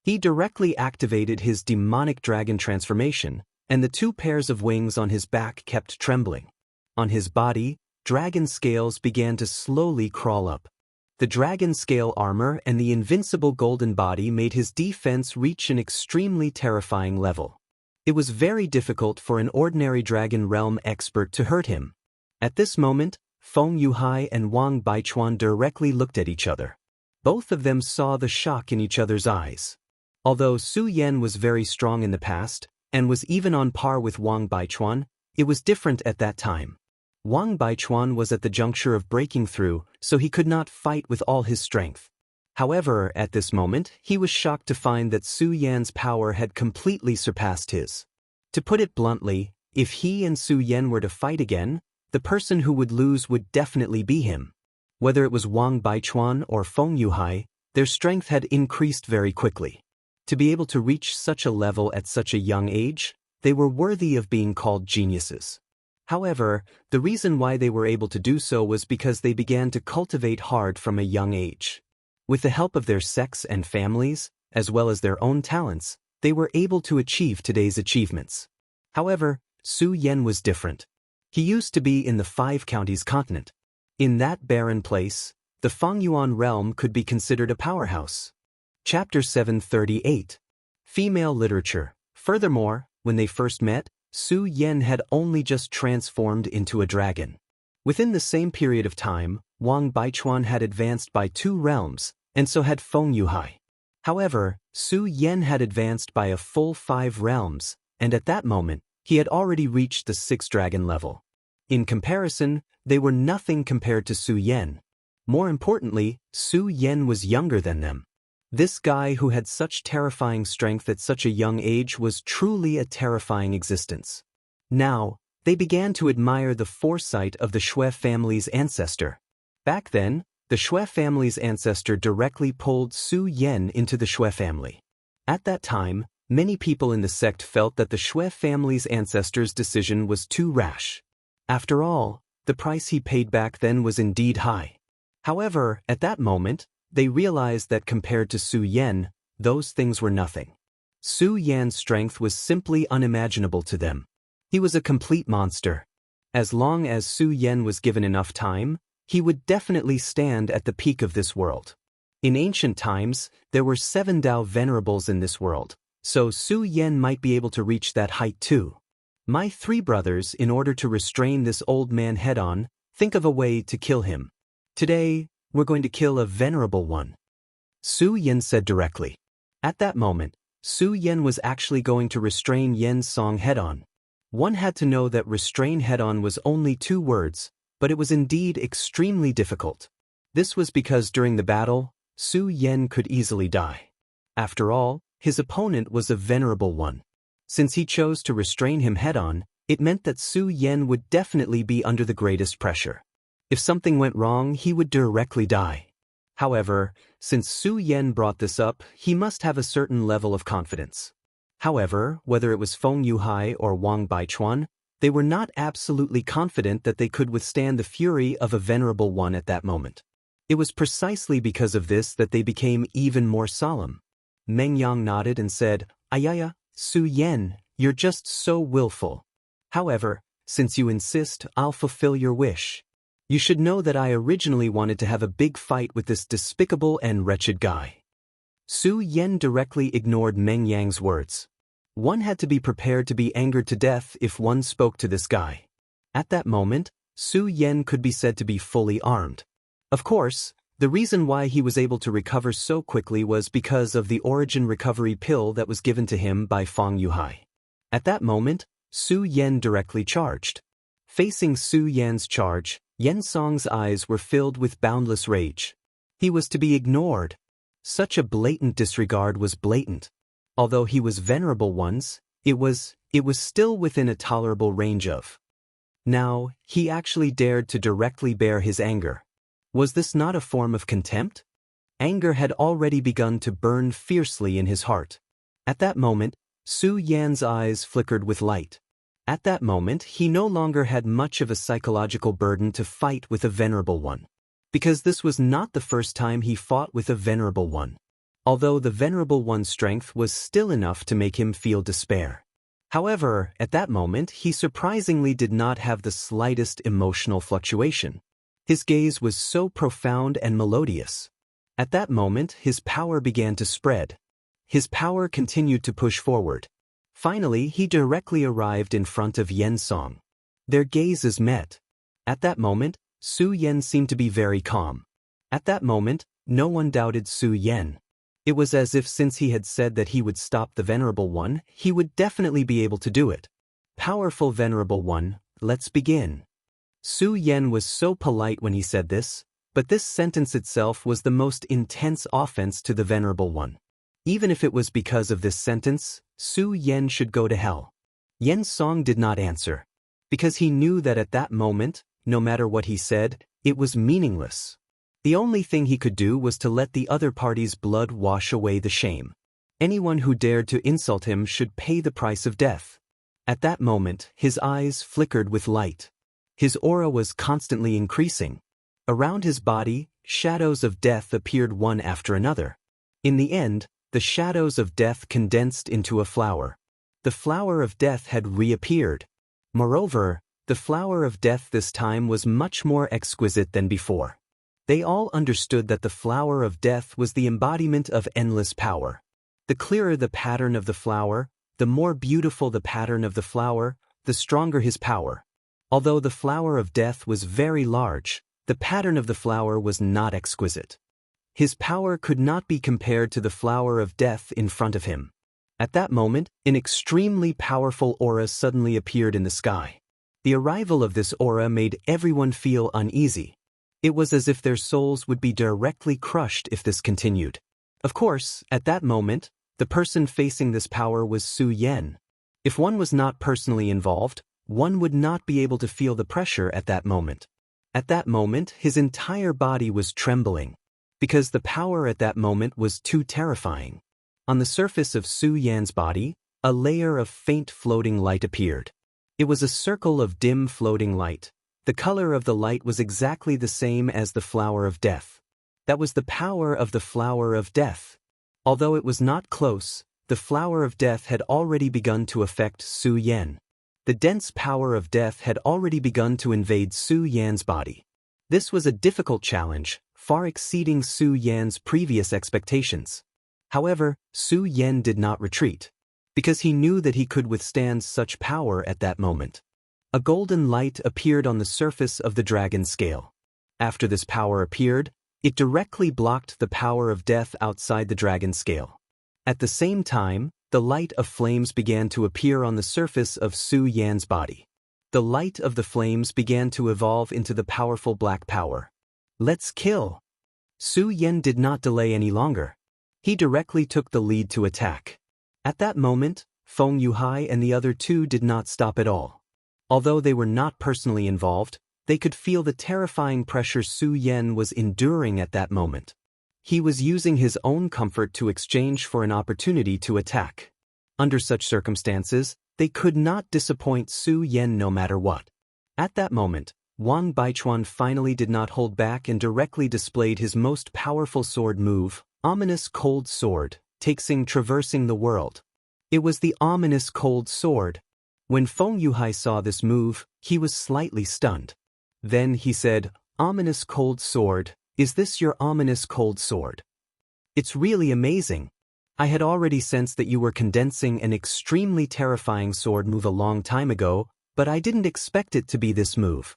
He directly activated his demonic dragon transformation, and the two pairs of wings on his back kept trembling. On his body, dragon scales began to slowly crawl up. The dragon scale armor and the invincible golden body made his defense reach an extremely terrifying level. It was very difficult for an ordinary dragon realm expert to hurt him. At this moment, Feng Yuhai and Wang Baichuan directly looked at each other. Both of them saw the shock in each other's eyes. Although Su Yen was very strong in the past, and was even on par with Wang Baichuan, it was different at that time. Wang Baichuan was at the juncture of breaking through, so he could not fight with all his strength. However, at this moment, he was shocked to find that Su Yan's power had completely surpassed his. To put it bluntly, if he and Su Yan were to fight again, the person who would lose would definitely be him. Whether it was Wang Baichuan or Feng Yuhai, their strength had increased very quickly. To be able to reach such a level at such a young age, they were worthy of being called geniuses. However, the reason why they were able to do so was because they began to cultivate hard from a young age. With the help of their sects and families, as well as their own talents, they were able to achieve today's achievements. However, Su Yen was different. He used to be in the 5 counties continent. In that barren place, the Fengyuan realm could be considered a powerhouse. Chapter 738. Female Literature. Furthermore, when they first met, Su Yen had only just transformed into a dragon. Within the same period of time, Wang Baichuan had advanced by 2 realms, and so had Feng Yuhai. However, Su Yen had advanced by a full 5 realms, and at that moment, he had already reached the 6th dragon level. In comparison, they were nothing compared to Su Yen. More importantly, Su Yen was younger than them. This guy who had such terrifying strength at such a young age was truly a terrifying existence. Now, they began to admire the foresight of the Shui family's ancestor. Back then, the Shui family's ancestor directly pulled Su Yen into the Shui family. At that time, many people in the sect felt that the Shui family's ancestor's decision was too rash. After all, the price he paid back then was indeed high. However, at that moment, they realized that compared to Su Yen, those things were nothing. Su Yan's strength was simply unimaginable to them. He was a complete monster. As long as Su Yen was given enough time, he would definitely stand at the peak of this world. In ancient times, there were 7 Dao venerables in this world, so Su Yen might be able to reach that height too. My 3 brothers, in order to restrain this old man head-on, think of a way to kill him. Today, we're going to kill a venerable one. Su Yen said directly. At that moment, Su Yen was actually going to restrain Yen Song head-on. One had to know that restrain head-on was only 2 words, but it was indeed extremely difficult. This was because during the battle, Su Yen could easily die. After all, his opponent was a venerable one. Since he chose to restrain him head-on, it meant that Su Yen would definitely be under the greatest pressure. If something went wrong, he would directly die. However, since Su Yen brought this up, he must have a certain level of confidence. However, whether it was Feng Yuhai or Wang Baichuan, they were not absolutely confident that they could withstand the fury of a venerable one at that moment. It was precisely because of this that they became even more solemn. Meng Yang nodded and said, "Ayaya, Su Yan, you're just so willful. However, since you insist, I'll fulfill your wish. You should know that I originally wanted to have a big fight with this despicable and wretched guy." Su Yan directly ignored Meng Yang's words. One had to be prepared to be angered to death if one spoke to this guy. At that moment, Su Yan could be said to be fully armed. Of course, the reason why he was able to recover so quickly was because of the origin recovery pill that was given to him by Feng Yuhai. At that moment, Su Yan directly charged. Facing Su Yan's charge, Yen Song's eyes were filled with boundless rage. He was to be ignored. Such a blatant disregard was blatant. Although he was venerable ones, it was still within a tolerable range of. Now, he actually dared to directly bear his anger. Was this not a form of contempt? Anger had already begun to burn fiercely in his heart. At that moment, Su Yan's eyes flickered with light. At that moment, he no longer had much of a psychological burden to fight with a venerable one. Because this was not the first time he fought with a venerable one. Although the venerable one's strength was still enough to make him feel despair. However, at that moment, he surprisingly did not have the slightest emotional fluctuation. His gaze was so profound and melodious. At that moment, his power began to spread. His power continued to push forward. Finally, he directly arrived in front of Yen Song. Their gazes met. At that moment, Su Yan seemed to be very calm. At that moment, no one doubted Su Yan. It was as if since he had said that he would stop the Venerable One, he would definitely be able to do it. Powerful Venerable One, let's begin. Su Yan was so polite when he said this, but this sentence itself was the most intense offense to the Venerable One. Even if it was because of this sentence, Su Yan should go to hell. Yen Song did not answer. Because he knew that at that moment, no matter what he said, it was meaningless. The only thing he could do was to let the other party's blood wash away the shame. Anyone who dared to insult him should pay the price of death. At that moment, his eyes flickered with light. His aura was constantly increasing. Around his body, shadows of death appeared one after another. In the end, the shadows of death condensed into a flower. The flower of death had reappeared. Moreover, the flower of death this time was much more exquisite than before. They all understood that the flower of death was the embodiment of endless power. The clearer the pattern of the flower, the more beautiful the pattern of the flower, the stronger his power. Although the flower of death was very large, the pattern of the flower was not exquisite. His power could not be compared to the flower of death in front of him. At that moment, an extremely powerful aura suddenly appeared in the sky. The arrival of this aura made everyone feel uneasy. It was as if their souls would be directly crushed if this continued. Of course, at that moment, the person facing this power was Su Yan. If one was not personally involved, one would not be able to feel the pressure at that moment. At that moment, his entire body was trembling. Because the power at that moment was too terrifying. On the surface of Su Yan's body, a layer of faint floating light appeared. It was a circle of dim floating light. The color of the light was exactly the same as the flower of death. That was the power of the flower of death. Although it was not close, the flower of death had already begun to affect Su Yan. The dense power of death had already begun to invade Su Yan's body. This was a difficult challenge, far exceeding Su Yan's previous expectations. However, Su Yan did not retreat. Because he knew that he could withstand such power at that moment. A golden light appeared on the surface of the dragon scale. After this power appeared, it directly blocked the power of death outside the dragon scale. At the same time, the light of flames began to appear on the surface of Su Yan's body. The light of the flames began to evolve into the powerful black power. Let's kill! Su Yan did not delay any longer. He directly took the lead to attack. At that moment, Feng Yuhai and the other two did not stop at all. Although they were not personally involved, they could feel the terrifying pressure Su Yan was enduring at that moment. He was using his own comfort to exchange for an opportunity to attack. Under such circumstances, they could not disappoint Su Yan no matter what. At that moment, Wang Baichuan finally did not hold back and directly displayed his most powerful sword move, Ominous Cold Sword, traversing the world. It was the Ominous Cold Sword. When Feng Yuhai saw this move, he was slightly stunned. Then he said, "Ominous Cold Sword, is this your Ominous Cold Sword? It's really amazing. I had already sensed that you were condensing an extremely terrifying sword move a long time ago, but I didn't expect it to be this move."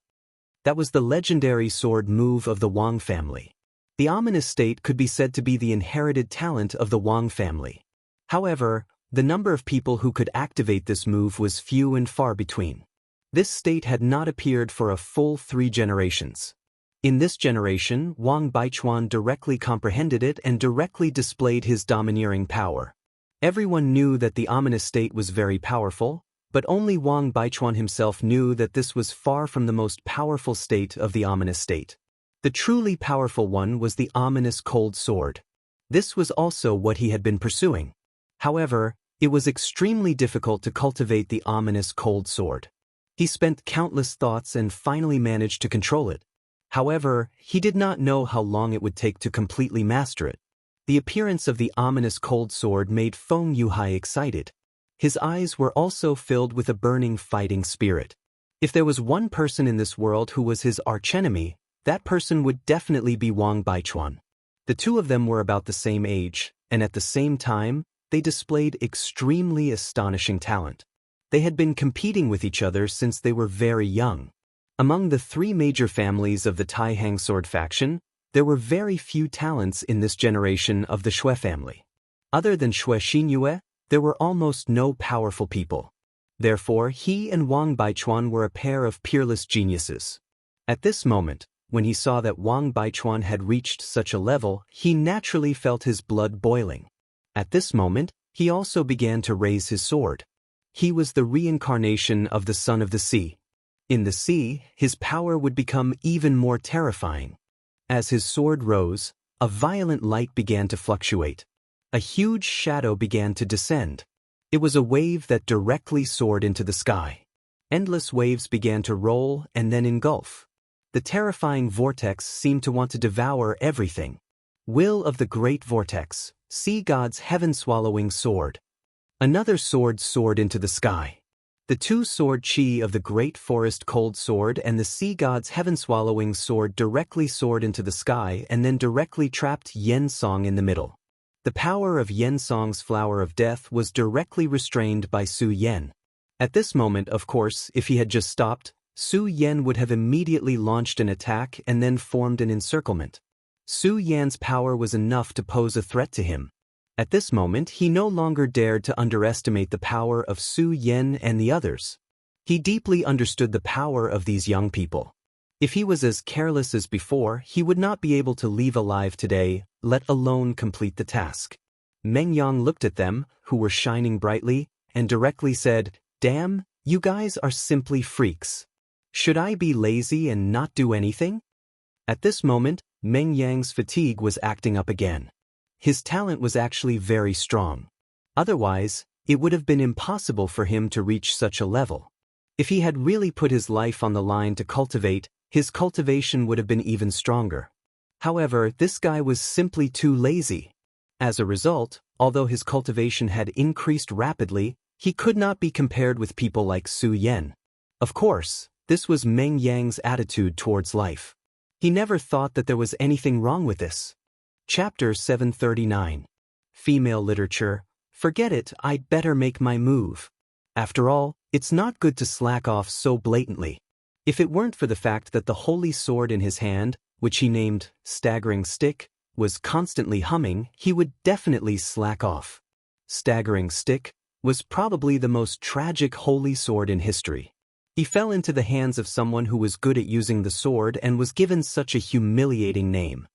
That was the legendary sword move of the Wang family. The ominous state could be said to be the inherited talent of the Wang family. However, the number of people who could activate this move was few and far between. This state had not appeared for a full 3 generations. In this generation, Wang Baichuan directly comprehended it and directly displayed his domineering power. Everyone knew that the ominous state was very powerful, but only Wang Baichuan himself knew that this was far from the most powerful state of the ominous state. The truly powerful one was the Ominous Cold Sword. This was also what he had been pursuing. However, it was extremely difficult to cultivate the Ominous Cold Sword. He spent countless thoughts and finally managed to control it. However, he did not know how long it would take to completely master it. The appearance of the Ominous Cold Sword made Feng Yuhai excited. His eyes were also filled with a burning fighting spirit. If there was one person in this world who was his archenemy, that person would definitely be Wang Baichuan. The two of them were about the same age, and at the same time, they displayed extremely astonishing talent. They had been competing with each other since they were very young. Among the 3 major families of the Taihang sword faction, there were very few talents in this generation of the Xue family. Other than Xue Xinyue, there were almost no powerful people. Therefore, he and Wang Baichuan were a pair of peerless geniuses. At this moment, when he saw that Wang Baichuan had reached such a level, he naturally felt his blood boiling. At this moment, he also began to raise his sword. He was the reincarnation of the Son of the Sea. In the sea, his power would become even more terrifying. As his sword rose, a violent light began to fluctuate. A huge shadow began to descend. It was a wave that directly soared into the sky. Endless waves began to roll and then engulf. The terrifying vortex seemed to want to devour everything. Will of the great vortex, sea god's heaven-swallowing sword. Another sword soared into the sky. The 2-sword chi of the great forest cold sword and the sea god's heaven-swallowing sword directly soared into the sky and then directly trapped Yen Song in the middle. The power of Yen Song's flower of death was directly restrained by Su Yan. At this moment, of course, if he had just stopped, Su Yan would have immediately launched an attack and then formed an encirclement. Su Yan's power was enough to pose a threat to him. At this moment, he no longer dared to underestimate the power of Su Yan and the others. He deeply understood the power of these young people. If he was as careless as before, he would not be able to leave alive today, let alone complete the task. Meng Yang looked at them, who were shining brightly, and directly said, "Damn, you guys are simply freaks. Should I be lazy and not do anything?" At this moment, Meng Yang's fatigue was acting up again. His talent was actually very strong. Otherwise, it would have been impossible for him to reach such a level. If he had really put his life on the line to cultivate, his cultivation would have been even stronger. However, this guy was simply too lazy. As a result, although his cultivation had increased rapidly, he could not be compared with people like Su Yan. Of course, this was Meng Yang's attitude towards life. He never thought that there was anything wrong with this. Chapter 739. Female Literature. Forget it, I'd better make my move. After all, it's not good to slack off so blatantly. If it weren't for the fact that the holy sword in his hand, which he named Staggering Stick, was constantly humming, he would definitely slack off. Staggering Stick was probably the most tragic holy sword in history. He fell into the hands of someone who was good at using the sword and was given such a humiliating name.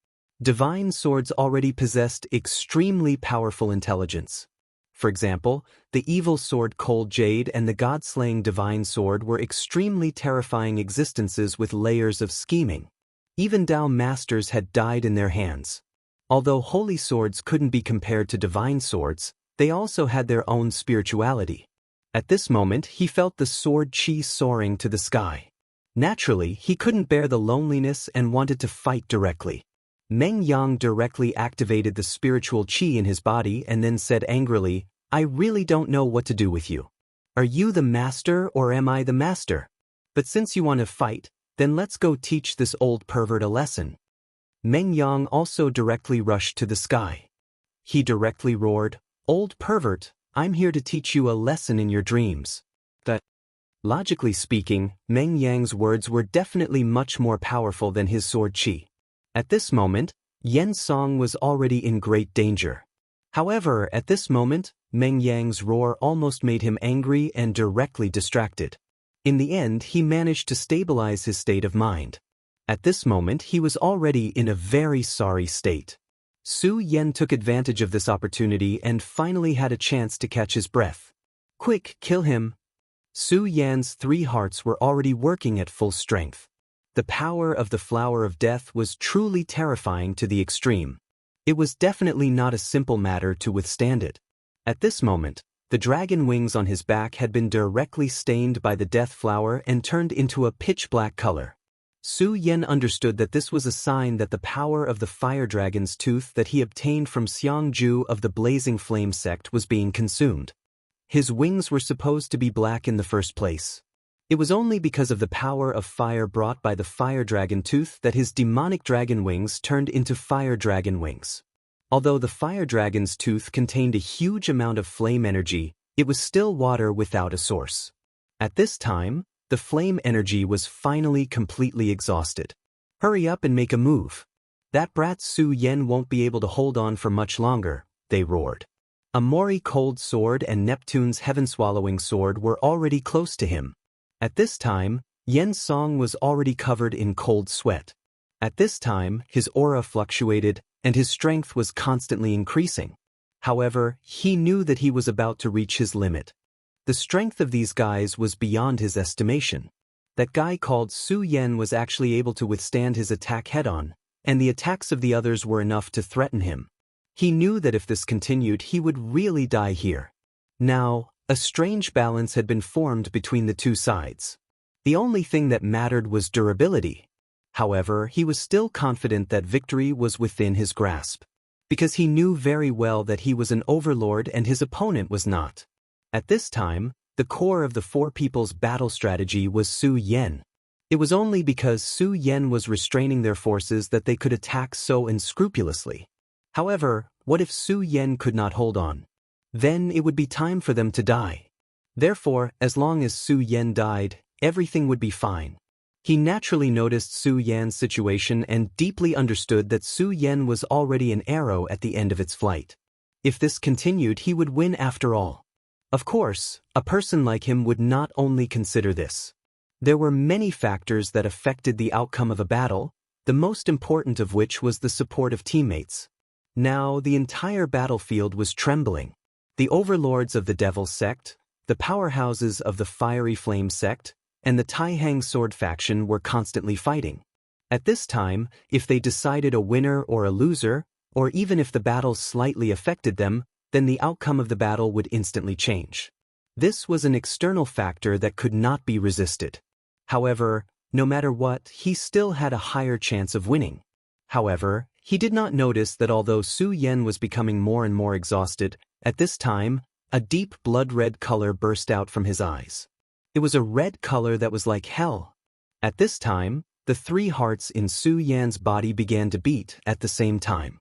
Divine swords already possessed extremely powerful intelligence. For example, the evil sword Cold Jade and the god-slaying divine sword were extremely terrifying existences with layers of scheming. Even Dao masters had died in their hands. Although holy swords couldn't be compared to divine swords, they also had their own spirituality. At this moment he felt the sword chi soaring to the sky. Naturally, he couldn't bear the loneliness and wanted to fight directly. Meng Yang directly activated the spiritual qi in his body and then said angrily, "I really don't know what to do with you. Are you the master or am I the master? But since you want to fight, then let's go teach this old pervert a lesson." Meng Yang also directly rushed to the sky. He directly roared, "Old pervert, I'm here to teach you a lesson in your dreams." Logically speaking, Meng Yang's words were definitely much more powerful than his sword qi. At this moment, Yen Song was already in great danger. However, at this moment, Meng Yang's roar almost made him angry and directly distracted. In the end, he managed to stabilize his state of mind. At this moment, he was already in a very sorry state. Su Yen took advantage of this opportunity and finally had a chance to catch his breath. "Quick, kill him!" Su Yan's 3 hearts were already working at full strength. The power of the Flower of Death was truly terrifying to the extreme. It was definitely not a simple matter to withstand it. At this moment, the dragon wings on his back had been directly stained by the death flower and turned into a pitch-black color. Su Yen understood that this was a sign that the power of the fire dragon's tooth that he obtained from Xiangju of the Blazing Flame sect was being consumed. His wings were supposed to be black in the first place. It was only because of the power of fire brought by the fire dragon tooth that his demonic dragon wings turned into fire dragon wings. Although the fire dragon's tooth contained a huge amount of flame energy, it was still water without a source. At this time, the flame energy was finally completely exhausted. "Hurry up and make a move. That brat Su Yen won't be able to hold on for much longer," they roared. A Mori Cold Sword and Neptune's Heaven-Swallowing Sword were already close to him. At this time, Yen Song was already covered in cold sweat. At this time, his aura fluctuated, and his strength was constantly increasing. However, he knew that he was about to reach his limit. The strength of these guys was beyond his estimation. That guy called Su Yen was actually able to withstand his attack head-on, and the attacks of the others were enough to threaten him. He knew that if this continued, he would really die here. Now, a strange balance had been formed between the two sides. The only thing that mattered was durability. However, he was still confident that victory was within his grasp, because he knew very well that he was an overlord and his opponent was not. At this time, the core of the 4 people's battle strategy was Su Yen. It was only because Su Yen was restraining their forces that they could attack so unscrupulously. However, what if Su Yen could not hold on? Then it would be time for them to die. Therefore, as long as Su Yen died, everything would be fine. He naturally noticed Su Yan's situation and deeply understood that Su Yen was already an arrow at the end of its flight. If this continued, he would win after all. Of course, a person like him would not only consider this. There were many factors that affected the outcome of a battle, the most important of which was the support of teammates. Now, the entire battlefield was trembling. The overlords of the Devil sect, the powerhouses of the Fiery Flame sect, and the Taihang sword faction were constantly fighting. At this time, if they decided a winner or a loser, or even if the battle slightly affected them, then the outcome of the battle would instantly change. This was an external factor that could not be resisted. However, no matter what, he still had a higher chance of winning. However, he did not notice that although Su Yen was becoming more and more exhausted, at this time, a deep blood-red color burst out from his eyes. It was a red color that was like hell. At this time, the 3 hearts in Su Yan's body began to beat at the same time.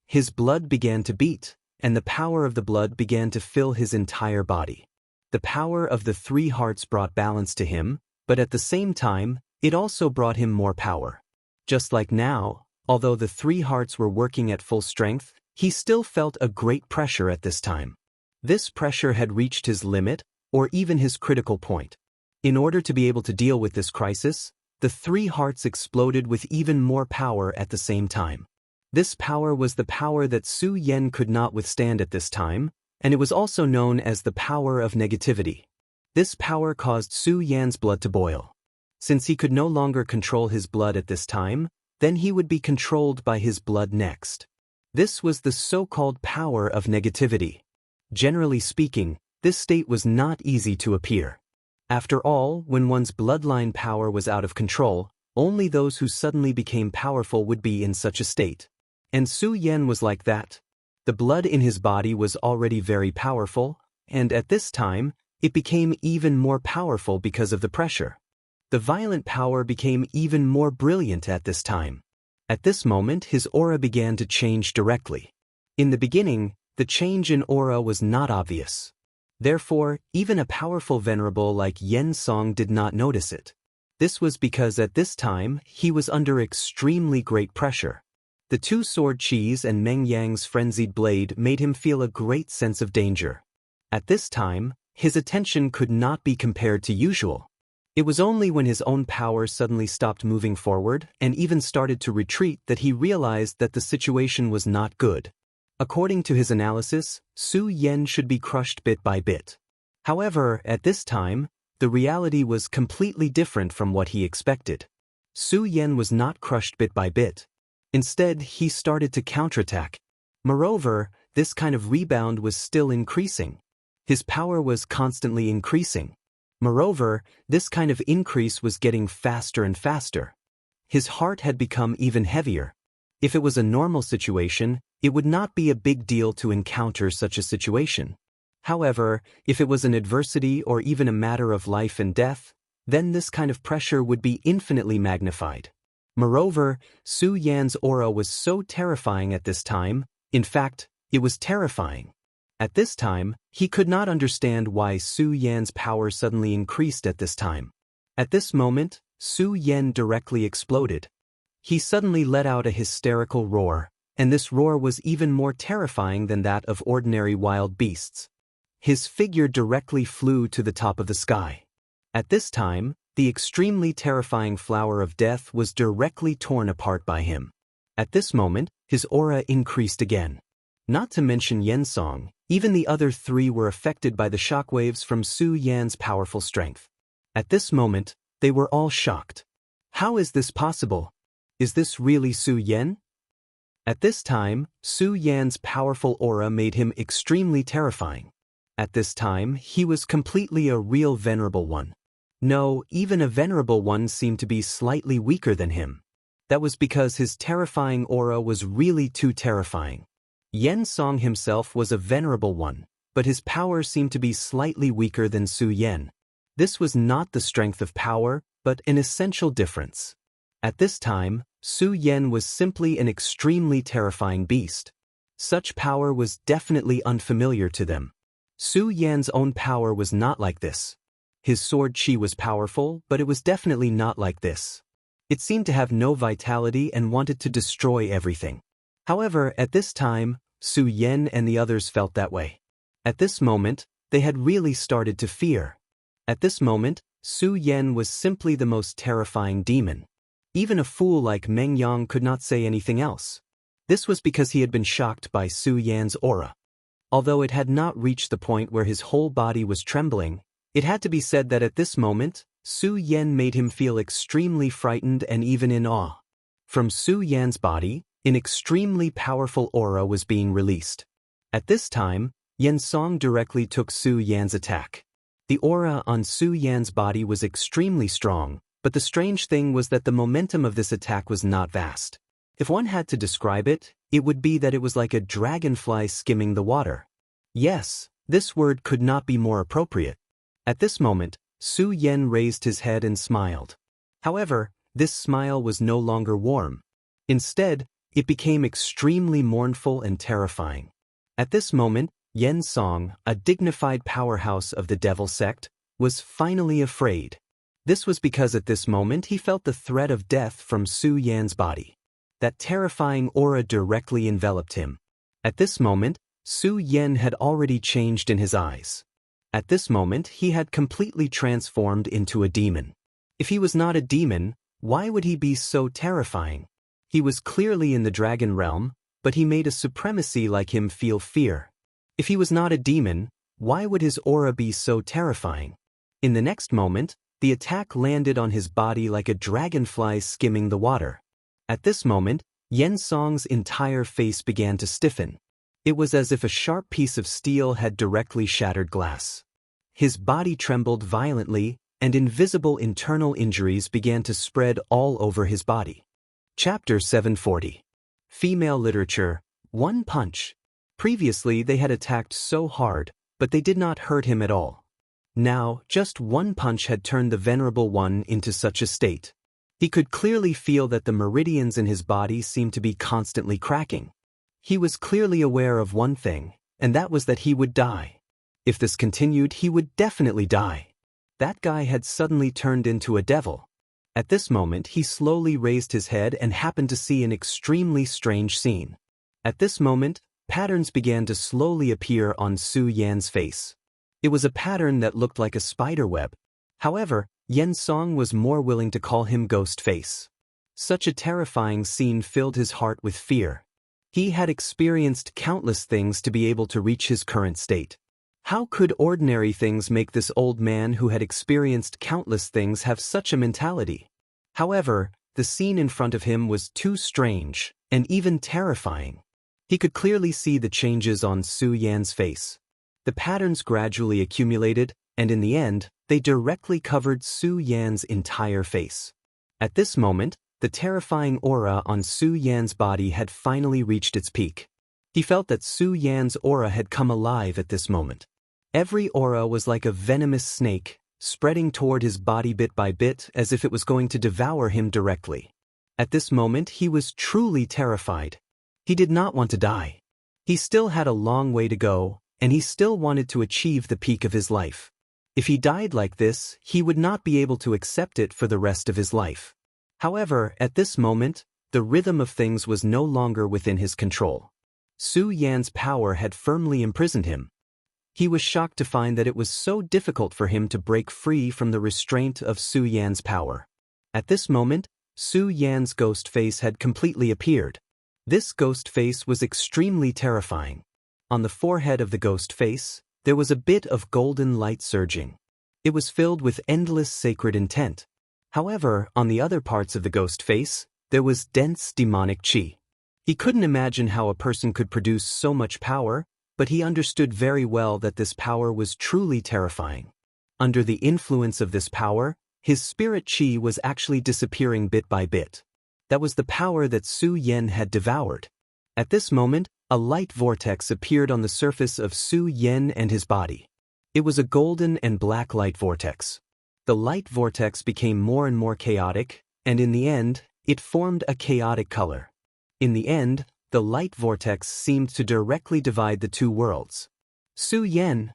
His blood began to beat, and the power of the blood began to fill his entire body. The power of the 3 hearts brought balance to him, but at the same time, it also brought him more power. Just like now, although the 3 hearts were working at full strength, he still felt a great pressure at this time. This pressure had reached his limit, or even his critical point. In order to be able to deal with this crisis, the 3 hearts exploded with even more power at the same time. This power was the power that Su Yen could not withstand at this time, and it was also known as the power of negativity. This power caused Su Yan's blood to boil. Since he could no longer control his blood at this time, then he would be controlled by his blood next. This was the so-called power of negativity. Generally speaking, This state was not easy to appear. After all, when one's bloodline power was out of control, only those who suddenly became powerful would be in such a state. And Su Yan was like that. The blood in his body was already very powerful, and at this time, it became even more powerful because of the pressure. The violent power became even more brilliant at this time. At this moment, his aura began to change directly. In the beginning, the change in aura was not obvious. Therefore, even a powerful venerable like Yen Song did not notice it. This was because at this time, he was under extremely great pressure. The two sword chis and Meng Yang's frenzied blade made him feel a great sense of danger. At this time, his attention could not be compared to usual. It was only when his own power suddenly stopped moving forward and even started to retreat that he realized that the situation was not good. According to his analysis, Su Yan should be crushed bit by bit. However, at this time, the reality was completely different from what he expected. Su Yan was not crushed bit by bit. Instead, he started to counterattack. Moreover, this kind of rebound was still increasing. His power was constantly increasing. Moreover, this kind of increase was getting faster and faster. His heart had become even heavier. If it was a normal situation, it would not be a big deal to encounter such a situation. However, if it was an adversity or even a matter of life and death, then this kind of pressure would be infinitely magnified. Moreover, Su Yan's aura was so terrifying at this time, in fact, it was terrifying. At this time, he could not understand why Su Yan's power suddenly increased at this time. At this moment, Su Yan directly exploded. He suddenly let out a hysterical roar, and this roar was even more terrifying than that of ordinary wild beasts. His figure directly flew to the top of the sky. At this time, the extremely terrifying flower of death was directly torn apart by him. At this moment, his aura increased again. Not to mention Yen Song, even the other three were affected by the shockwaves from Su Yan's powerful strength. At this moment, they were all shocked. How is this possible? Is this really Su Yan? At this time, Su Yan's powerful aura made him extremely terrifying. At this time, he was completely a real venerable one. No, even a venerable one seemed to be slightly weaker than him. That was because his terrifying aura was really too terrifying. Yen Song himself was a venerable one, but his power seemed to be slightly weaker than Su Yan. This was not the strength of power, but an essential difference. At this time, Su Yan was simply an extremely terrifying beast. Such power was definitely unfamiliar to them. Su Yan's own power was not like this. His sword chi was powerful, but it was definitely not like this. It seemed to have no vitality and wanted to destroy everything. However, at this time, Su Yan and the others felt that way. At this moment, they had really started to fear. At this moment, Su Yan was simply the most terrifying demon. Even a fool like Meng Yang could not say anything else. This was because he had been shocked by Su Yan's aura. Although it had not reached the point where his whole body was trembling, it had to be said that at this moment, Su Yan made him feel extremely frightened and even in awe. From Su Yan's body, an extremely powerful aura was being released. At this time, Yen Song directly took Su Yan's attack. The aura on Su Yan's body was extremely strong, but the strange thing was that the momentum of this attack was not vast. If one had to describe it, it would be that it was like a dragonfly skimming the water. Yes, this word could not be more appropriate. At this moment, Su Yan raised his head and smiled. However, this smile was no longer warm. Instead, it became extremely mournful and terrifying. At this moment, Yen Song, a dignified powerhouse of the devil sect, was finally afraid. This was because at this moment he felt the threat of death from Su Yan's body. That terrifying aura directly enveloped him. At this moment, Su Yan had already changed in his eyes. At this moment, he had completely transformed into a demon. If he was not a demon, why would he be so terrifying? He was clearly in the dragon realm, but he made a supremacy like him feel fear. If he was not a demon, why would his aura be so terrifying? In the next moment, the attack landed on his body like a dragonfly skimming the water. At this moment, Yen Song's entire face began to stiffen. It was as if a sharp piece of steel had directly shattered glass. His body trembled violently, and invisible internal injuries began to spread all over his body. Chapter 740. Female Literature, One Punch. Previously they had attacked so hard, but they did not hurt him at all. Now, just one punch had turned the Venerable One into such a state. He could clearly feel that the meridians in his body seemed to be constantly cracking. He was clearly aware of one thing, and that was that he would die. If this continued, he would definitely die. That guy had suddenly turned into a devil. At this moment, he slowly raised his head and happened to see an extremely strange scene. At this moment, patterns began to slowly appear on Su Yan's face. It was a pattern that looked like a spider web. However, Yen Song was more willing to call him Ghost Face. Such a terrifying scene filled his heart with fear. He had experienced countless things to be able to reach his current state. How could ordinary things make this old man who had experienced countless things have such a mentality? However, the scene in front of him was too strange, and even terrifying. He could clearly see the changes on Su Yan's face. The patterns gradually accumulated, and in the end, they directly covered Su Yan's entire face. At this moment, the terrifying aura on Su Yan's body had finally reached its peak. He felt that Su Yan's aura had come alive at this moment. Every aura was like a venomous snake, spreading toward his body bit by bit as if it was going to devour him directly. At this moment, he was truly terrified. He did not want to die. He still had a long way to go, and he still wanted to achieve the peak of his life. If he died like this, he would not be able to accept it for the rest of his life. However, at this moment, the rhythm of things was no longer within his control. Su Yan's power had firmly imprisoned him. He was shocked to find that it was so difficult for him to break free from the restraint of Su Yan's power. At this moment, Su Yan's ghost face had completely appeared. This ghost face was extremely terrifying. On the forehead of the ghost face, there was a bit of golden light surging. It was filled with endless sacred intent. However, on the other parts of the ghost face, there was dense demonic qi. He couldn't imagine how a person could produce so much power, but he understood very well that this power was truly terrifying. Under the influence of this power, his spirit qi was actually disappearing bit by bit. That was the power that Su Yan had devoured. At this moment, a light vortex appeared on the surface of Su Yan and his body. It was a golden and black light vortex. The light vortex became more and more chaotic, and in the end, it formed a chaotic color. In the end, the light vortex seemed to directly divide the two worlds. Su Yan.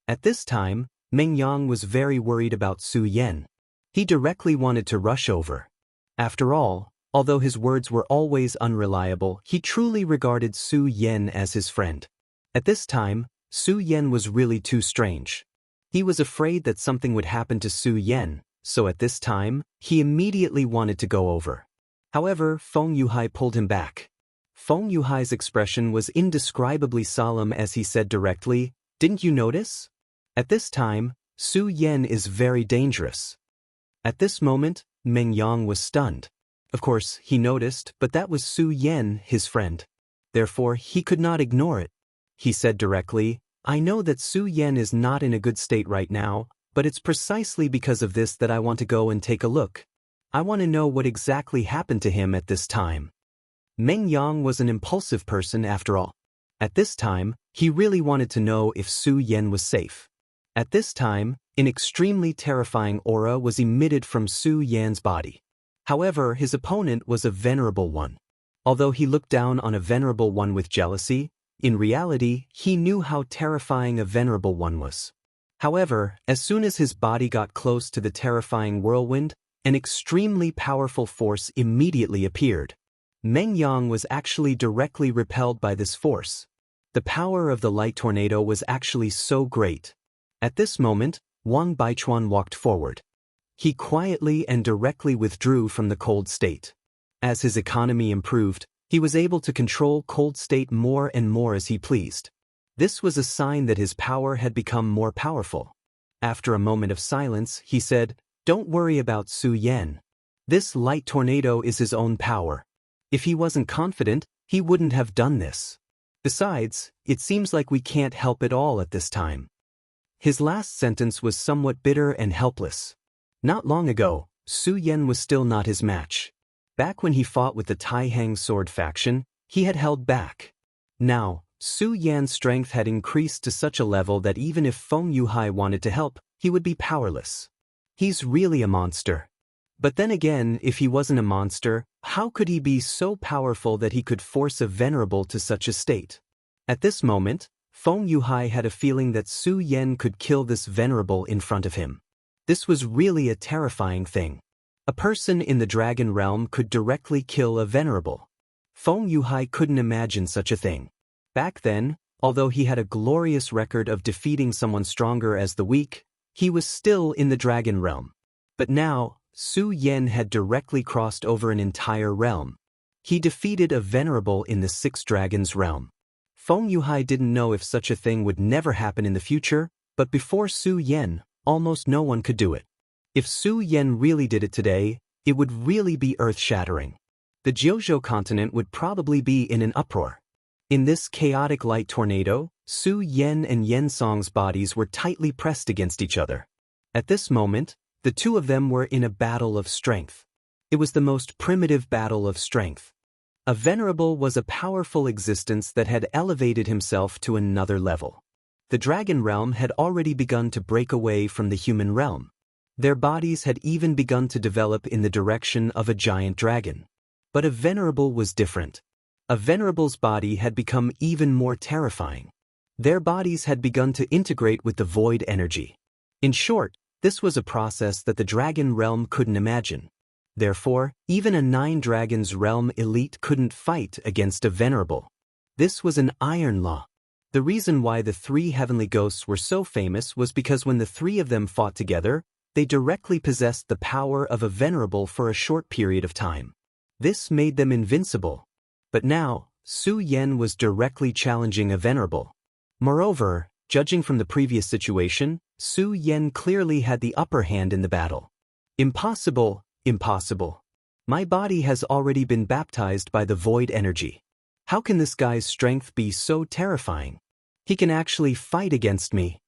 At this time, Meng Yang was very worried about Su Yan. He directly wanted to rush over. After all, although his words were always unreliable, he truly regarded Su Yan as his friend. At this time, Su Yan was really too strange. He was afraid that something would happen to Su Yan, so at this time, he immediately wanted to go over. However, Feng Yuhai pulled him back. Feng Yuhai's expression was indescribably solemn as he said directly, "Didn't you notice? At this time, Su Yan is very dangerous." At this moment, Meng Yang was stunned. Of course, he noticed, but that was Su Yan, his friend. Therefore, he could not ignore it. He said directly, "I know that Su Yan is not in a good state right now, but it's precisely because of this that I want to go and take a look. I want to know what exactly happened to him at this time." Meng Yang was an impulsive person after all. At this time, he really wanted to know if Su Yan was safe. At this time, an extremely terrifying aura was emitted from Su Yan's body. However, his opponent was a venerable one. Although he looked down on a venerable one with jealousy, in reality, he knew how terrifying a venerable one was. However, as soon as his body got close to the terrifying whirlwind, an extremely powerful force immediately appeared. Meng Yang was actually directly repelled by this force. The power of the light tornado was actually so great. At this moment, Wang Baichuan walked forward. He quietly and directly withdrew from the cold state. As his economy improved, he was able to control cold state more and more as he pleased. This was a sign that his power had become more powerful. After a moment of silence, he said, "Don't worry about Su Yan. This light tornado is his own power. If he wasn't confident, he wouldn't have done this." Besides, it seems like we can't help it all at this time. His last sentence was somewhat bitter and helpless. Not long ago, Su Yan was still not his match. Back when he fought with the Taihang sword faction, he had held back. Now, Su Yan's strength had increased to such a level that even if Feng Yuhai wanted to help, he would be powerless. He's really a monster. But then again, if he wasn't a monster, how could he be so powerful that he could force a venerable to such a state? At this moment, Feng Yuhai had a feeling that Su Yan could kill this venerable in front of him. This was really a terrifying thing. A person in the dragon realm could directly kill a venerable. Feng Yuhai couldn't imagine such a thing. Back then, although he had a glorious record of defeating someone stronger as the weak, he was still in the dragon realm. But now, Su Yan had directly crossed over an entire realm. He defeated a venerable in the Six Dragons realm. Feng Yuhai didn't know if such a thing would never happen in the future, but before Su Yan, almost no one could do it. If Su Yan really did it today, it would really be earth-shattering. The Jiuzhou continent would probably be in an uproar. In this chaotic light tornado, Su Yan and Yen Song's bodies were tightly pressed against each other. At this moment, the two of them were in a battle of strength. It was the most primitive battle of strength. A venerable was a powerful existence that had elevated himself to another level. The dragon realm had already begun to break away from the human realm. Their bodies had even begun to develop in the direction of a giant dragon. But a venerable was different. A venerable's body had become even more terrifying. Their bodies had begun to integrate with the void energy. In short, this was a process that the dragon realm couldn't imagine. Therefore, even a 9 dragons realm elite couldn't fight against a venerable. This was an iron law. The reason why the 3 heavenly ghosts were so famous was because when the 3 of them fought together, they directly possessed the power of a venerable for a short period of time. This made them invincible. But now, Su Yan was directly challenging a venerable. Moreover, judging from the previous situation, Su Yan clearly had the upper hand in the battle. Impossible, impossible. My body has already been baptized by the void energy. How can this guy's strength be so terrifying? He can actually fight against me.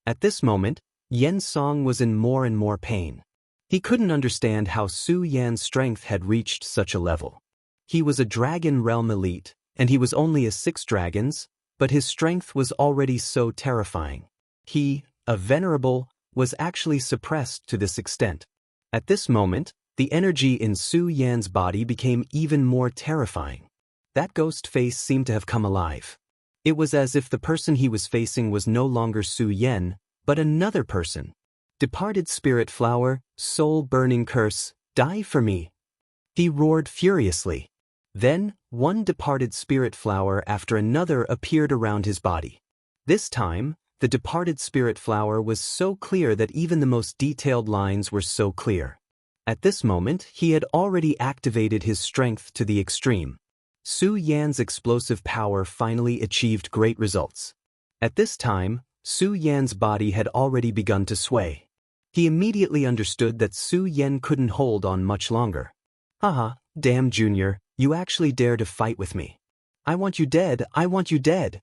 At this moment, Yen Song was in more and more pain. He couldn't understand how Su Yan's strength had reached such a level. He was a dragon realm elite, and he was only a 6 dragons, but his strength was already so terrifying. He, a venerable, was actually suppressed to this extent. At this moment, the energy in Su Yan's body became even more terrifying. That ghost face seemed to have come alive. It was as if the person he was facing was no longer Su Yan, but another person. Departed spirit flower, soul-burning curse, die for me. He roared furiously. Then, one departed spirit flower after another appeared around his body. This time, the departed spirit flower was so clear that even the most detailed lines were so clear. At this moment, he had already activated his strength to the extreme. Su Yan's explosive power finally achieved great results. At this time, Su Yan's body had already begun to sway. He immediately understood that Su Yan couldn't hold on much longer. Haha, damn Junior, you actually dare to fight with me. I want you dead, I want you dead.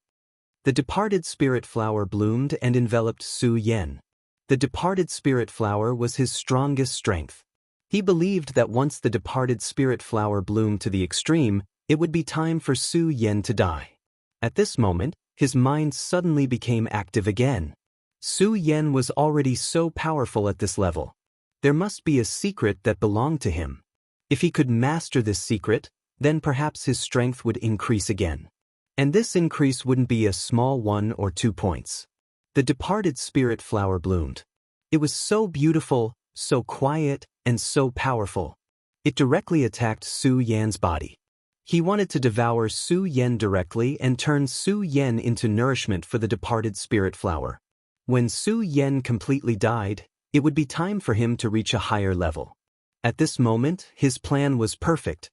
The departed spirit flower bloomed and enveloped Su Yan. The departed spirit flower was his strongest strength. He believed that once the departed spirit flower bloomed to the extreme, it would be time for Su Yan to die. At this moment, his mind suddenly became active again. Su Yan was already so powerful at this level. There must be a secret that belonged to him. If he could master this secret, then perhaps his strength would increase again. And this increase wouldn't be a small 1 or 2 points. The departed spirit flower bloomed. It was so beautiful, so quiet, and so powerful. It directly attacked Su Yan's body. He wanted to devour Su Yan directly and turn Su Yan into nourishment for the departed spirit flower. When Su Yan completely died, it would be time for him to reach a higher level. At this moment, his plan was perfect.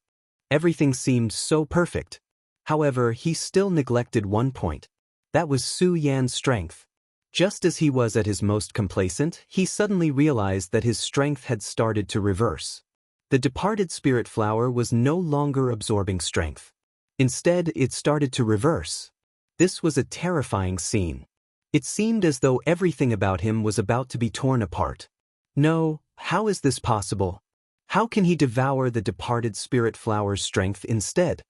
Everything seemed so perfect. However, he still neglected one point. That was Su Yan's strength. Just as he was at his most complacent, he suddenly realized that his strength had started to reverse. The departed spirit flower was no longer absorbing strength. Instead, it started to reverse. This was a terrifying scene. It seemed as though everything about him was about to be torn apart. No, how is this possible? How can he devour the departed spirit flower's strength instead?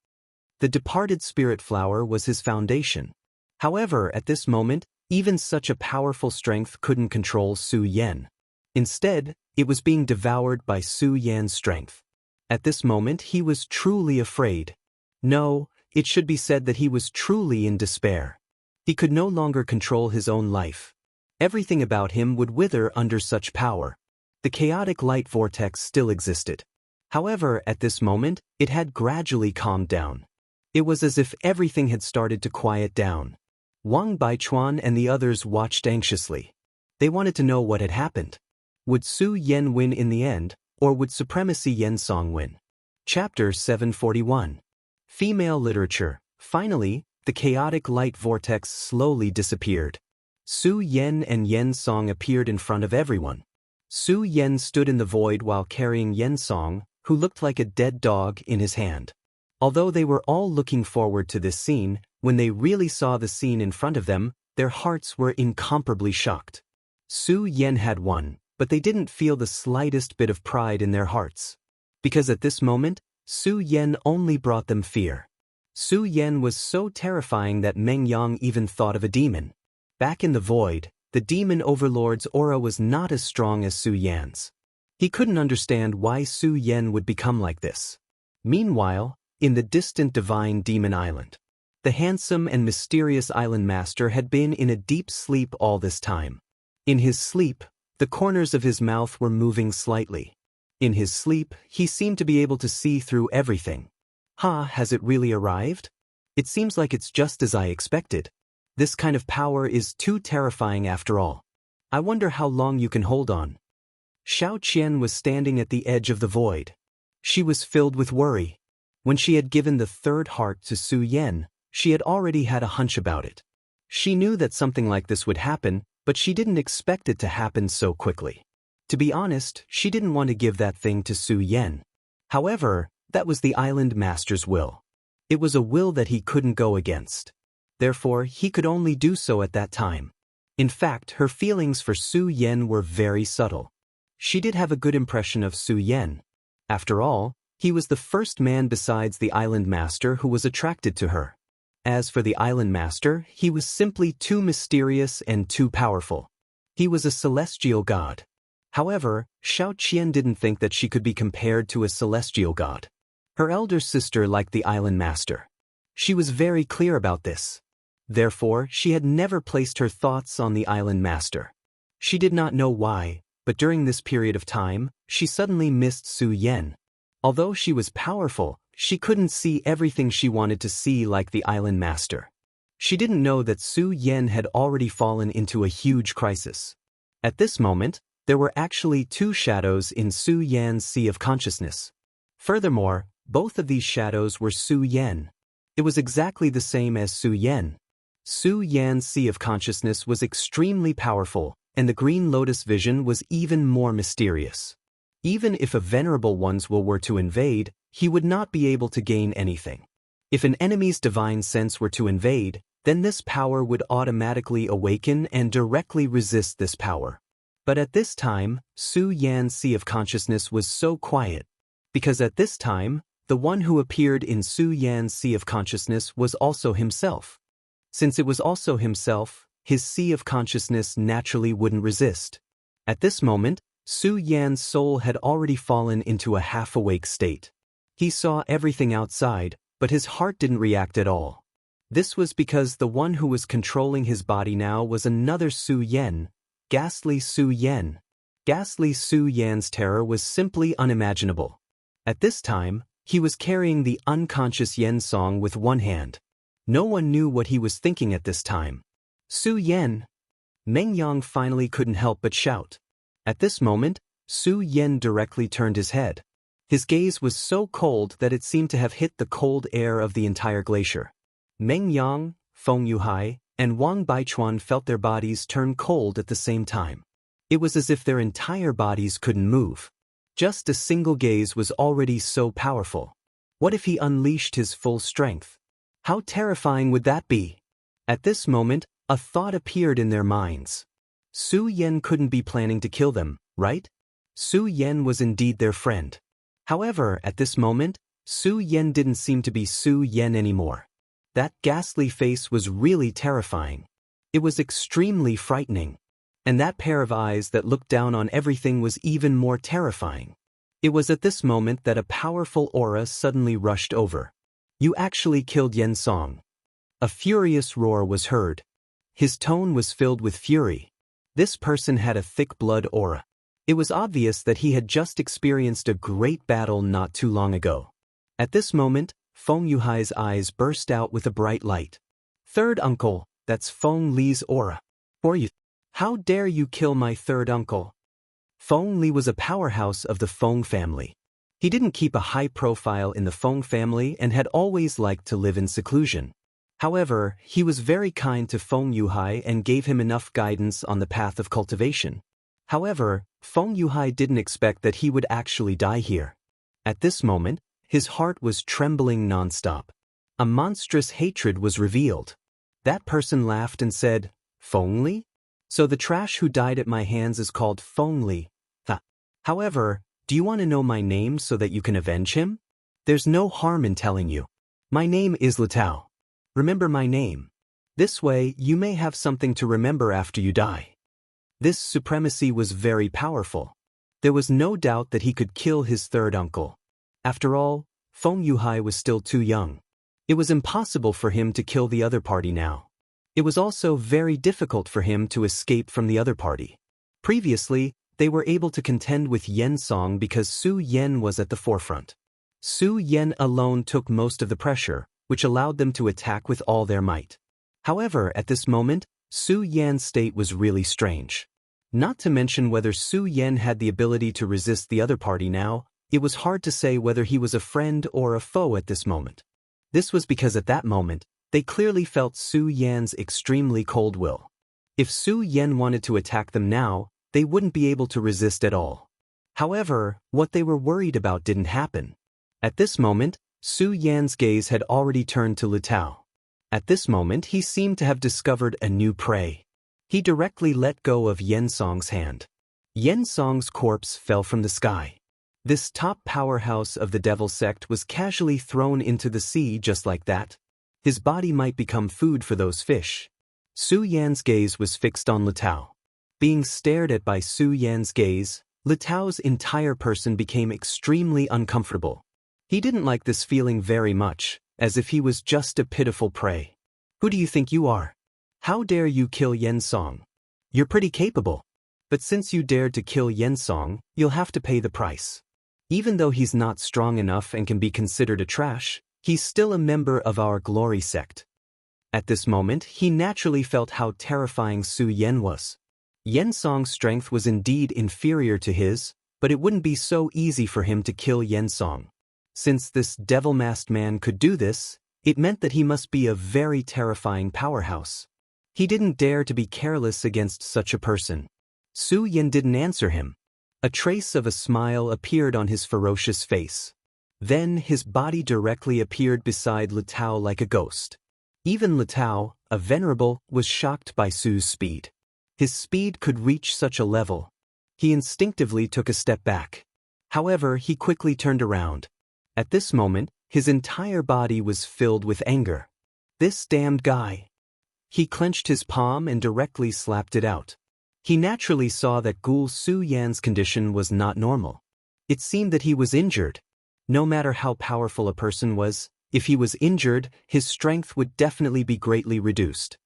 The departed spirit flower was his foundation. However, at this moment, even such a powerful strength couldn't control Su Yan. Instead, it was being devoured by Su Yan's strength. At this moment, he was truly afraid. No, it should be said that he was truly in despair. He could no longer control his own life. Everything about him would wither under such power. The chaotic light vortex still existed. However, at this moment, it had gradually calmed down. It was as if everything had started to quiet down. Wang Baichuan and the others watched anxiously. They wanted to know what had happened. Would Su Yan win in the end, or would Supremacy Yensong win? Chapter 741. Female Literature. Finally, the chaotic light vortex slowly disappeared. Su Yan and Yensong appeared in front of everyone. Su Yan stood in the void while carrying Yensong, who looked like a dead dog, in his hand. Although they were all looking forward to this scene, when they really saw the scene in front of them, their hearts were incomparably shocked. Su Yan had won, but they didn't feel the slightest bit of pride in their hearts. Because at this moment, Su Yan only brought them fear. Su Yan was so terrifying that Meng Yang even thought of a demon. Back in the void, the demon overlord's aura was not as strong as Su Yan's. He couldn't understand why Su Yan would become like this. Meanwhile, in the distant divine demon island, the handsome and mysterious island master had been in a deep sleep all this time. In his sleep, the corners of his mouth were moving slightly. In his sleep, he seemed to be able to see through everything. Has it really arrived? It seems like it's just as I expected. This kind of power is too terrifying after all. I wonder how long you can hold on. Xiao Qian was standing at the edge of the void. She was filled with worry. When she had given the third heart to Su Yan, she had already had a hunch about it. She knew that something like this would happen, but she didn't expect it to happen so quickly. To be honest, she didn't want to give that thing to Su Yan. However, that was the island master's will. It was a will that he couldn't go against. Therefore, he could only do so at that time. In fact, her feelings for Su Yan were very subtle. She did have a good impression of Su Yan. After all, he was the first man besides the island master who was attracted to her. As for the island master, he was simply too mysterious and too powerful. He was a celestial god. However, Xiao Qian didn't think that she could be compared to a celestial god. Her elder sister liked the island master. She was very clear about this. Therefore, she had never placed her thoughts on the island master. She did not know why, but during this period of time, she suddenly missed Su Yan. Although she was powerful, she couldn't see everything she wanted to see like the island master. She didn't know that Su Yan had already fallen into a huge crisis. At this moment, there were actually two shadows in Su Yan's sea of consciousness. Furthermore, both of these shadows were Su Yan. It was exactly the same as Su Yan. Su Yan's sea of consciousness was extremely powerful, and the green lotus vision was even more mysterious. Even if a venerable one's will were to invade, he would not be able to gain anything. If an enemy's divine sense were to invade, then this power would automatically awaken and directly resist this power. But at this time, Su Yan's sea of consciousness was so quiet. Because at this time, the one who appeared in Su Yan's sea of consciousness was also himself. Since it was also himself, his sea of consciousness naturally wouldn't resist. At this moment, Su Yan's soul had already fallen into a half-awake state. He saw everything outside, but his heart didn't react at all. This was because the one who was controlling his body now was another Su Yan, ghastly Su Yan. Ghastly Su Yan's terror was simply unimaginable. At this time, he was carrying the unconscious Yensong with one hand. No one knew what he was thinking at this time. Su Yan! Meng Yang finally couldn't help but shout. At this moment, Su Yan directly turned his head. His gaze was so cold that it seemed to have hit the cold air of the entire glacier. Meng Yang, Feng Yuhai, and Wang Baichuan felt their bodies turn cold at the same time. It was as if their entire bodies couldn't move. Just a single gaze was already so powerful. What if he unleashed his full strength? How terrifying would that be? At this moment, a thought appeared in their minds. Su Yan couldn't be planning to kill them, right? Su Yan was indeed their friend. However, at this moment, Su Yan didn't seem to be Su Yan anymore. That ghastly face was really terrifying. It was extremely frightening. And that pair of eyes that looked down on everything was even more terrifying. It was at this moment that a powerful aura suddenly rushed over. You actually killed Yen Song. A furious roar was heard. His tone was filled with fury. This person had a thick blood aura. It was obvious that he had just experienced a great battle not too long ago. At this moment, Feng Yuhai's eyes burst out with a bright light. Third uncle, that's Feng Li's aura. For you. How dare you kill my third uncle? Feng Li was a powerhouse of the Feng family. He didn't keep a high profile in the Feng family and had always liked to live in seclusion. However, he was very kind to Feng Yuhai and gave him enough guidance on the path of cultivation. However, Feng Yuhai didn't expect that he would actually die here. At this moment, his heart was trembling non-stop. A monstrous hatred was revealed. That person laughed and said, Feng Li? So the trash who died at my hands is called Feng Li. However, do you want to know my name so that you can avenge him? There's no harm in telling you. My name is Litao. Remember my name. This way, you may have something to remember after you die. This supremacy was very powerful. There was no doubt that he could kill his third uncle. After all, Feng Yuhai was still too young. It was impossible for him to kill the other party now. It was also very difficult for him to escape from the other party. Previously, they were able to contend with Yen Song because Su Yan was at the forefront. Su Yan alone took most of the pressure, which allowed them to attack with all their might. However, at this moment, Su Yan's state was really strange. Not to mention whether Su Yan had the ability to resist the other party now, it was hard to say whether he was a friend or a foe at this moment. This was because at that moment, they clearly felt Su Yan's extremely cold will. If Su Yan wanted to attack them now, they wouldn't be able to resist at all. However, what they were worried about didn't happen. At this moment, Su Yan's gaze had already turned to Litao. At this moment, he seemed to have discovered a new prey. He directly let go of Yen Song's hand. Yen Song's corpse fell from the sky. This top powerhouse of the devil sect was casually thrown into the sea just like that. His body might become food for those fish. Su Yan's gaze was fixed on Litao. Being stared at by Su Yan's gaze, Litao's entire person became extremely uncomfortable. He didn't like this feeling very much, as if he was just a pitiful prey. Who do you think you are? How dare you kill Yen Song? You're pretty capable. But since you dared to kill Yen Song, you'll have to pay the price. Even though he's not strong enough and can be considered a trash, he's still a member of our glory sect. At this moment, he naturally felt how terrifying Su Yan was. Yen Song's strength was indeed inferior to his, but it wouldn't be so easy for him to kill Yen Song. Since this devil-masked man could do this, it meant that he must be a very terrifying powerhouse. He didn't dare to be careless against such a person. Su Yan didn't answer him. A trace of a smile appeared on his ferocious face. Then his body directly appeared beside Litao like a ghost. Even Litao, a venerable, was shocked by Su's speed. His speed could reach such a level. He instinctively took a step back. However, he quickly turned around. At this moment, his entire body was filled with anger. This damned guy. He clenched his palm and directly slapped it out. He naturally saw that Ghoul Su Yan's condition was not normal. It seemed that he was injured. No matter how powerful a person was, if he was injured, his strength would definitely be greatly reduced.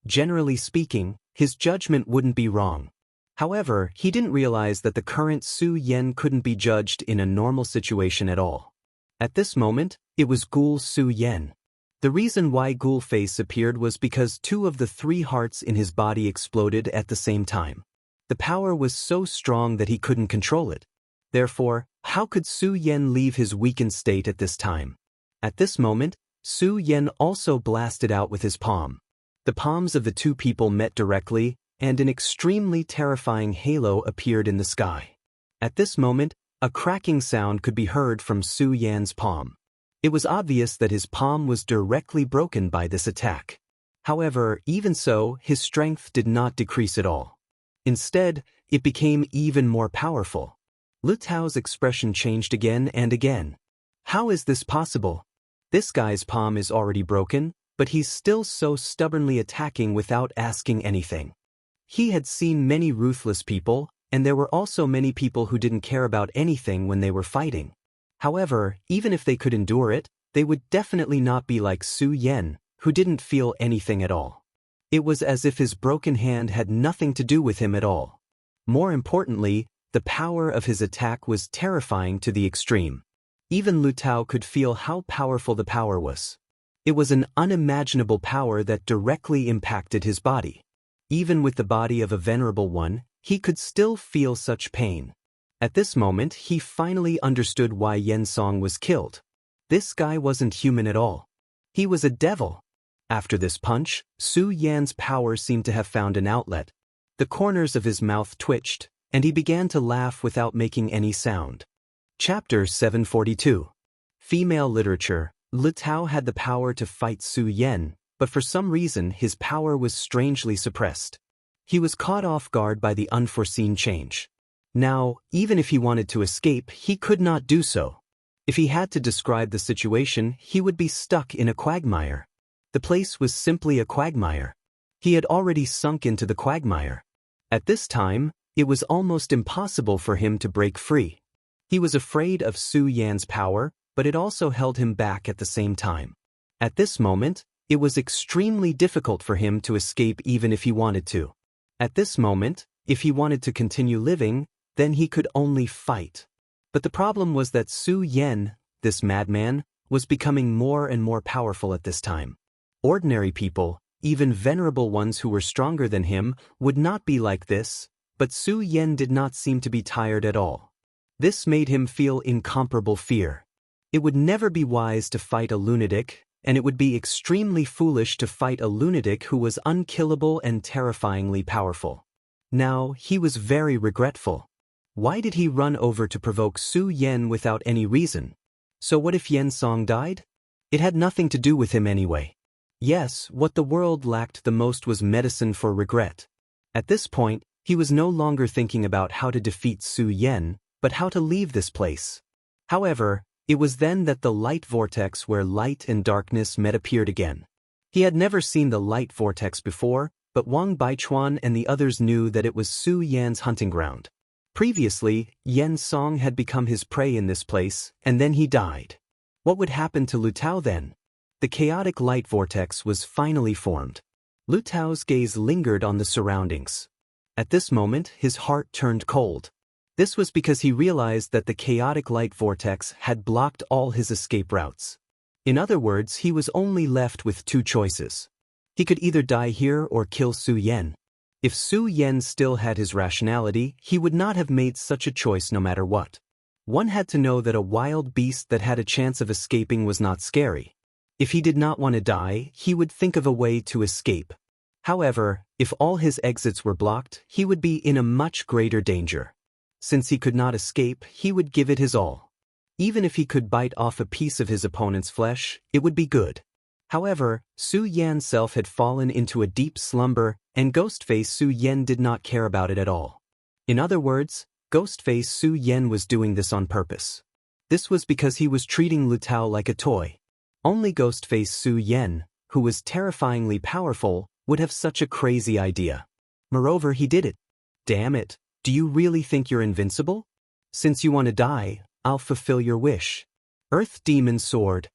Generally speaking, his judgment wouldn't be wrong. However, he didn't realize that the current Su Yan couldn't be judged in a normal situation at all. At this moment, it was Ghoul Su Yan. The reason why Ghoul Face appeared was because 2 of the 3 hearts in his body exploded at the same time. The power was so strong that he couldn't control it. Therefore, how could Su Yan leave his weakened state at this time? At this moment, Su Yan also blasted out with his palm. The palms of the 2 people met directly, and an extremely terrifying halo appeared in the sky. At this moment, a cracking sound could be heard from Su Yan's palm. It was obvious that his palm was directly broken by this attack. However, even so, his strength did not decrease at all. Instead, it became even more powerful. Lu Tao's expression changed again and again. How is this possible? This guy's palm is already broken, but he's still so stubbornly attacking without asking anything. He had seen many ruthless people, and there were also many people who didn't care about anything when they were fighting. However, even if they could endure it, they would definitely not be like Su Yan, who didn't feel anything at all. It was as if his broken hand had nothing to do with him at all. More importantly, the power of his attack was terrifying to the extreme. Even Lu Tao could feel how powerful the power was. It was an unimaginable power that directly impacted his body. Even with the body of a venerable one, he could still feel such pain. At this moment, he finally understood why Yen Song was killed. This guy wasn't human at all. He was a devil. After this punch, Su Yan's power seemed to have found an outlet. The corners of his mouth twitched, and he began to laugh without making any sound. Chapter 742. Female Literature. Lu Tao had the power to fight Su Yan, but for some reason his power was strangely suppressed. He was caught off guard by the unforeseen change. Now, even if he wanted to escape, he could not do so. If he had to describe the situation, he would be stuck in a quagmire. The place was simply a quagmire. He had already sunk into the quagmire. At this time, it was almost impossible for him to break free. He was afraid of Su Yan's power, but it also held him back at the same time. At this moment, it was extremely difficult for him to escape even if he wanted to. At this moment, if he wanted to continue living, then he could only fight. But the problem was that Su Yan, this madman, was becoming more and more powerful at this time. Ordinary people, even venerable ones who were stronger than him, would not be like this, but Su Yan did not seem to be tired at all. This made him feel incomparable fear. It would never be wise to fight a lunatic, and it would be extremely foolish to fight a lunatic who was unkillable and terrifyingly powerful. Now, he was very regretful. Why did he run over to provoke Su Yan without any reason? So what if Yen Song died? It had nothing to do with him anyway. Yes, what the world lacked the most was medicine for regret. At this point, he was no longer thinking about how to defeat Su Yan, but how to leave this place. However, it was then that the light vortex where light and darkness met appeared again. He had never seen the light vortex before, but Wang Baichuan and the others knew that it was Su Yan's hunting ground. Previously, Yen Song had become his prey in this place, and then he died. What would happen to Lu Tao then? The chaotic light vortex was finally formed. Lu Tao's gaze lingered on the surroundings. At this moment, his heart turned cold. This was because he realized that the chaotic light vortex had blocked all his escape routes. In other words, he was only left with two choices. He could either die here or kill Su Yan. If Su Yan still had his rationality, he would not have made such a choice no matter what. One had to know that a wild beast that had a chance of escaping was not scary. If he did not want to die, he would think of a way to escape. However, if all his exits were blocked, he would be in a much greater danger. Since he could not escape, he would give it his all. Even if he could bite off a piece of his opponent's flesh, it would be good. However, Su Yan's self had fallen into a deep slumber, and Ghostface Su Yan did not care about it at all. In other words, Ghostface Su Yan was doing this on purpose. This was because he was treating Lu Tao like a toy. Only Ghostface Su Yan, who was terrifyingly powerful, would have such a crazy idea. Moreover, he did it. Damn it, do you really think you're invincible? Since you want to die, I'll fulfill your wish. Earth Demon Sword.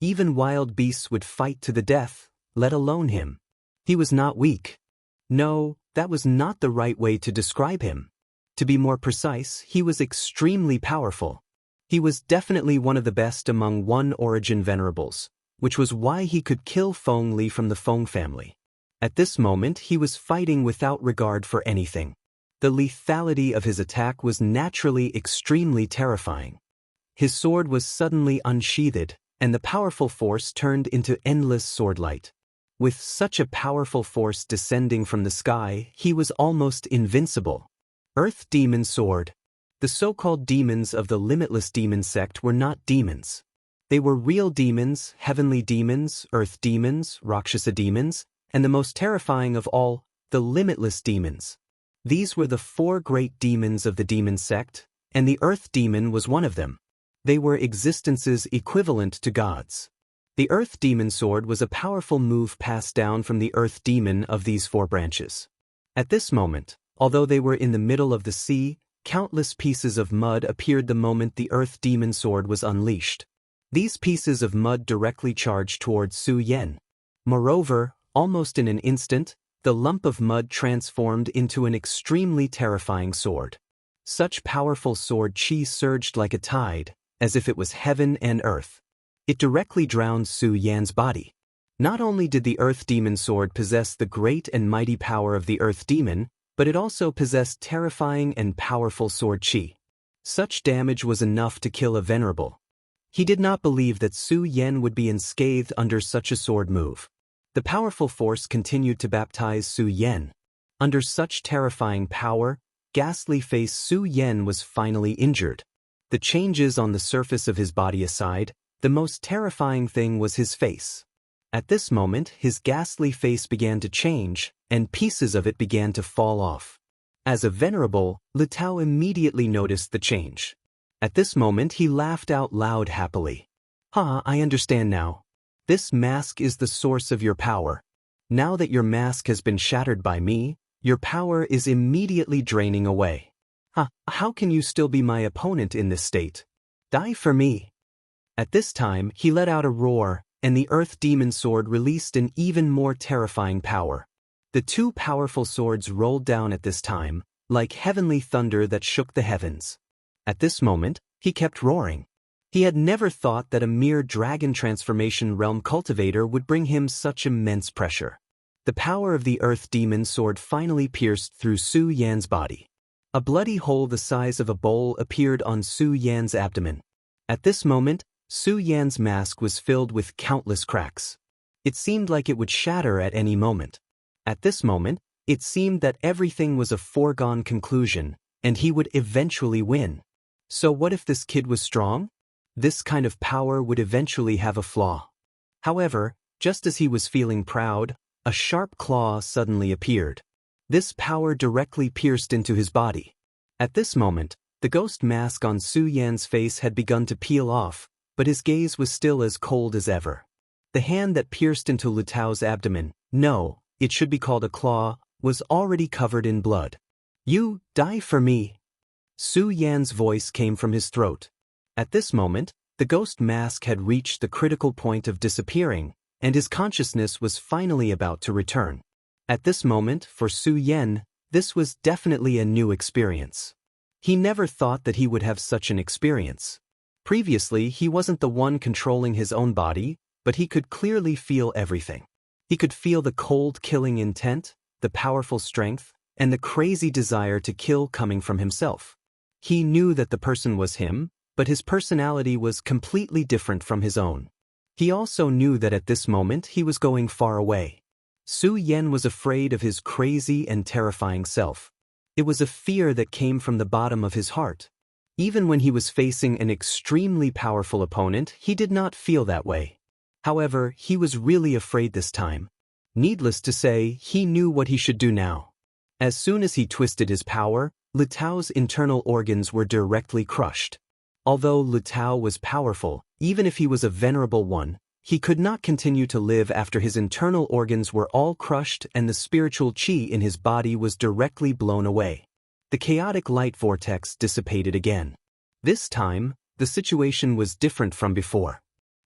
Even wild beasts would fight to the death, let alone him. He was not weak. No, that was not the right way to describe him. To be more precise, he was extremely powerful. He was definitely one of the best among One Origin Venerables, which was why he could kill Feng Li from the Feng family. At this moment, he was fighting without regard for anything. The lethality of his attack was naturally extremely terrifying. His sword was suddenly unsheathed, and the powerful force turned into endless swordlight. With such a powerful force descending from the sky, he was almost invincible. Earth Demon Sword. The so-called demons of the Limitless Demon sect were not demons. They were real demons, heavenly demons, earth demons, Rakshasa demons, and the most terrifying of all, the limitless demons. These were the 4 great demons of the demon sect, and the Earth Demon was one of them. They were existences equivalent to gods. The Earth Demon sword was a powerful move passed down from the Earth Demon of these 4 branches. At this moment, although they were in the middle of the sea, countless pieces of mud appeared the moment the Earth Demon sword was unleashed. These pieces of mud directly charged towards Su Yan. Moreover, almost in an instant, the lump of mud transformed into an extremely terrifying sword. Such powerful sword chi surged like a tide, as if it was heaven and earth. It directly drowned Su Yan's body. Not only did the Earth Demon sword possess the great and mighty power of the Earth Demon, but it also possessed terrifying and powerful sword chi. Such damage was enough to kill a venerable. He did not believe that Su Yan would be unscathed under such a sword move. The powerful force continued to baptize Su Yan. Under such terrifying power, ghastly face Su Yan was finally injured. The changes on the surface of his body aside, the most terrifying thing was his face. At this moment, his ghastly face began to change, and pieces of it began to fall off. As a venerable, Lu Tao immediately noticed the change. At this moment, he laughed out loud happily. I understand now. This mask is the source of your power. Now that your mask has been shattered by me, your power is immediately draining away. How can you still be my opponent in this state? Die for me. At this time, he let out a roar, and the Earth Demon sword released an even more terrifying power. The 2 powerful swords rolled down at this time, like heavenly thunder that shook the heavens. At this moment, he kept roaring. He had never thought that a mere dragon transformation realm cultivator would bring him such immense pressure. The power of the Earth Demon sword finally pierced through Su Yan's body. A bloody hole the size of a bowl appeared on Su Yan's abdomen. At this moment, Su Yan's mask was filled with countless cracks. It seemed like it would shatter at any moment. At this moment, it seemed that everything was a foregone conclusion, and he would eventually win. So what if this kid was strong? This kind of power would eventually have a flaw. However, just as he was feeling proud, a sharp claw suddenly appeared. This power directly pierced into his body. At this moment, the ghost mask on Su Yan's face had begun to peel off, but his gaze was still as cold as ever. The hand that pierced into Lu Tao's abdomen, no, it should be called a claw, was already covered in blood. You, die for me. Su Yan's voice came from his throat. At this moment, the ghost mask had reached the critical point of disappearing, and his consciousness was finally about to return. At this moment, for Su Yan, this was definitely a new experience. He never thought that he would have such an experience. Previously, he wasn't the one controlling his own body, but he could clearly feel everything. He could feel the cold killing intent, the powerful strength, and the crazy desire to kill coming from himself. He knew that the person was him, but his personality was completely different from his own. He also knew that at this moment he was going far away. Su Yan was afraid of his crazy and terrifying self. It was a fear that came from the bottom of his heart. Even when he was facing an extremely powerful opponent, he did not feel that way. However, he was really afraid this time. Needless to say, he knew what he should do now. As soon as he twisted his power, Lu Tao's internal organs were directly crushed. Although Lu Tao was powerful, even if he was a venerable one, he could not continue to live after his internal organs were all crushed and the spiritual chi in his body was directly blown away. The chaotic light vortex dissipated again. This time, the situation was different from before.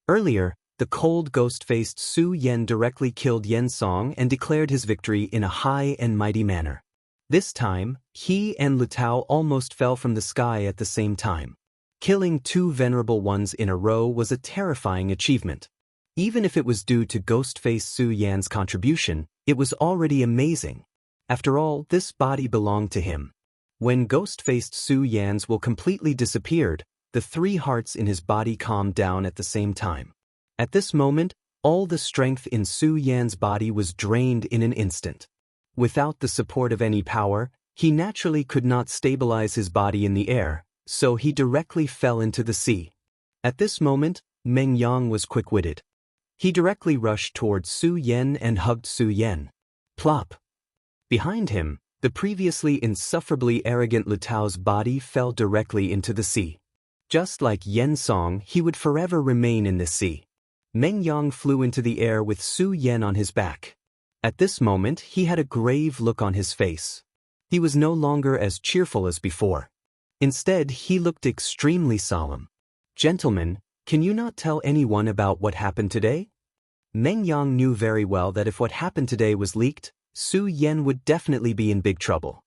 Earlier, the cold ghost-faced Su Yan directly killed Yen Song and declared his victory in a high and mighty manner. This time, he and Lu Tao almost fell from the sky at the same time. Killing 2 venerable ones in a row was a terrifying achievement. Even if it was due to ghost-faced Su Yan's contribution, it was already amazing. After all, this body belonged to him. When ghost-faced Su Yan's will completely disappeared, the 3 hearts in his body calmed down at the same time. At this moment, all the strength in Su Yan's body was drained in an instant. Without the support of any power, he naturally could not stabilize his body in the air, so he directly fell into the sea. At this moment, Meng Yang was quick-witted. He directly rushed towards Su Yan and hugged Su Yan. Plop! Behind him, the previously insufferably arrogant Lu Tao's body fell directly into the sea. Just like Yen Song, he would forever remain in this sea. Meng Yang flew into the air with Su Yan on his back. At this moment, he had a grave look on his face. He was no longer as cheerful as before. Instead, he looked extremely solemn. Gentlemen, can you not tell anyone about what happened today? Meng Yang knew very well that if what happened today was leaked, Su Yan would definitely be in big trouble.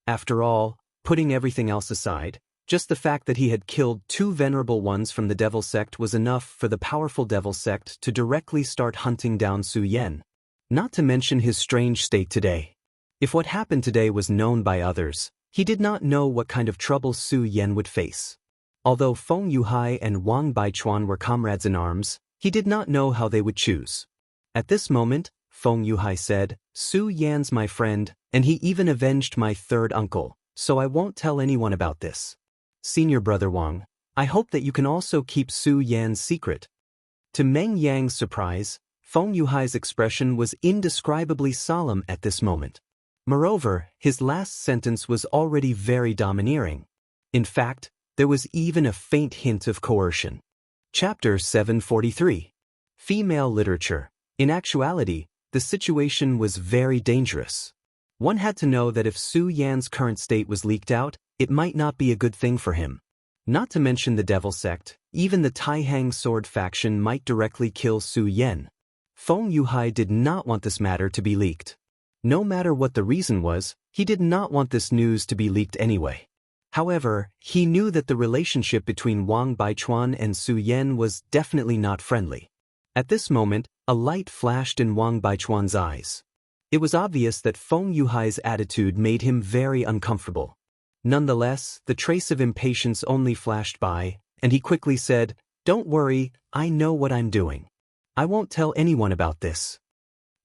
After all, putting everything else aside, just the fact that he had killed 2 venerable ones from the devil sect was enough for the powerful devil sect to directly start hunting down Su Yan. Not to mention his strange state today. If what happened today was known by others, he did not know what kind of trouble Su Yan would face. Although Feng Yuhai and Wang Baichuan were comrades in arms, he did not know how they would choose. At this moment, Feng Yuhai said, Su Yan's my friend, and he even avenged my 3rd uncle, so I won't tell anyone about this. Senior brother Wang, I hope that you can also keep Su Yan's secret. To Meng Yang's surprise, Feng Yuhai's expression was indescribably solemn at this moment. Moreover, his last sentence was already very domineering. In fact, there was even a faint hint of coercion. Chapter 743. Female Literature. In actuality, the situation was very dangerous. One had to know that if Su Yan's current state was leaked out, it might not be a good thing for him. Not to mention the devil sect, even the Taihang sword faction might directly kill Su Yan. Feng Yuhai did not want this matter to be leaked. No matter what the reason was, he did not want this news to be leaked anyway. However, he knew that the relationship between Wang Baichuan and Su Yan was definitely not friendly. At this moment, a light flashed in Wang Baichuan's eyes. It was obvious that Feng Yuhai's attitude made him very uncomfortable. Nonetheless, the trace of impatience only flashed by, and he quickly said, Don't worry, I know what I'm doing. I won't tell anyone about this.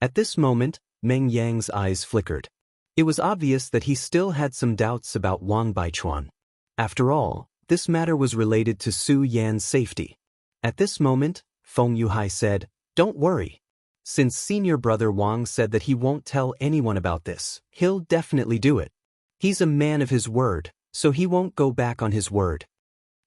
At this moment, Meng Yang's eyes flickered. It was obvious that he still had some doubts about Wang Baichuan. After all, this matter was related to Su Yan's safety. At this moment, Feng Yuhai said, Don't worry. Since senior brother Wang said that he won't tell anyone about this, he'll definitely do it. He's a man of his word, so he won't go back on his word.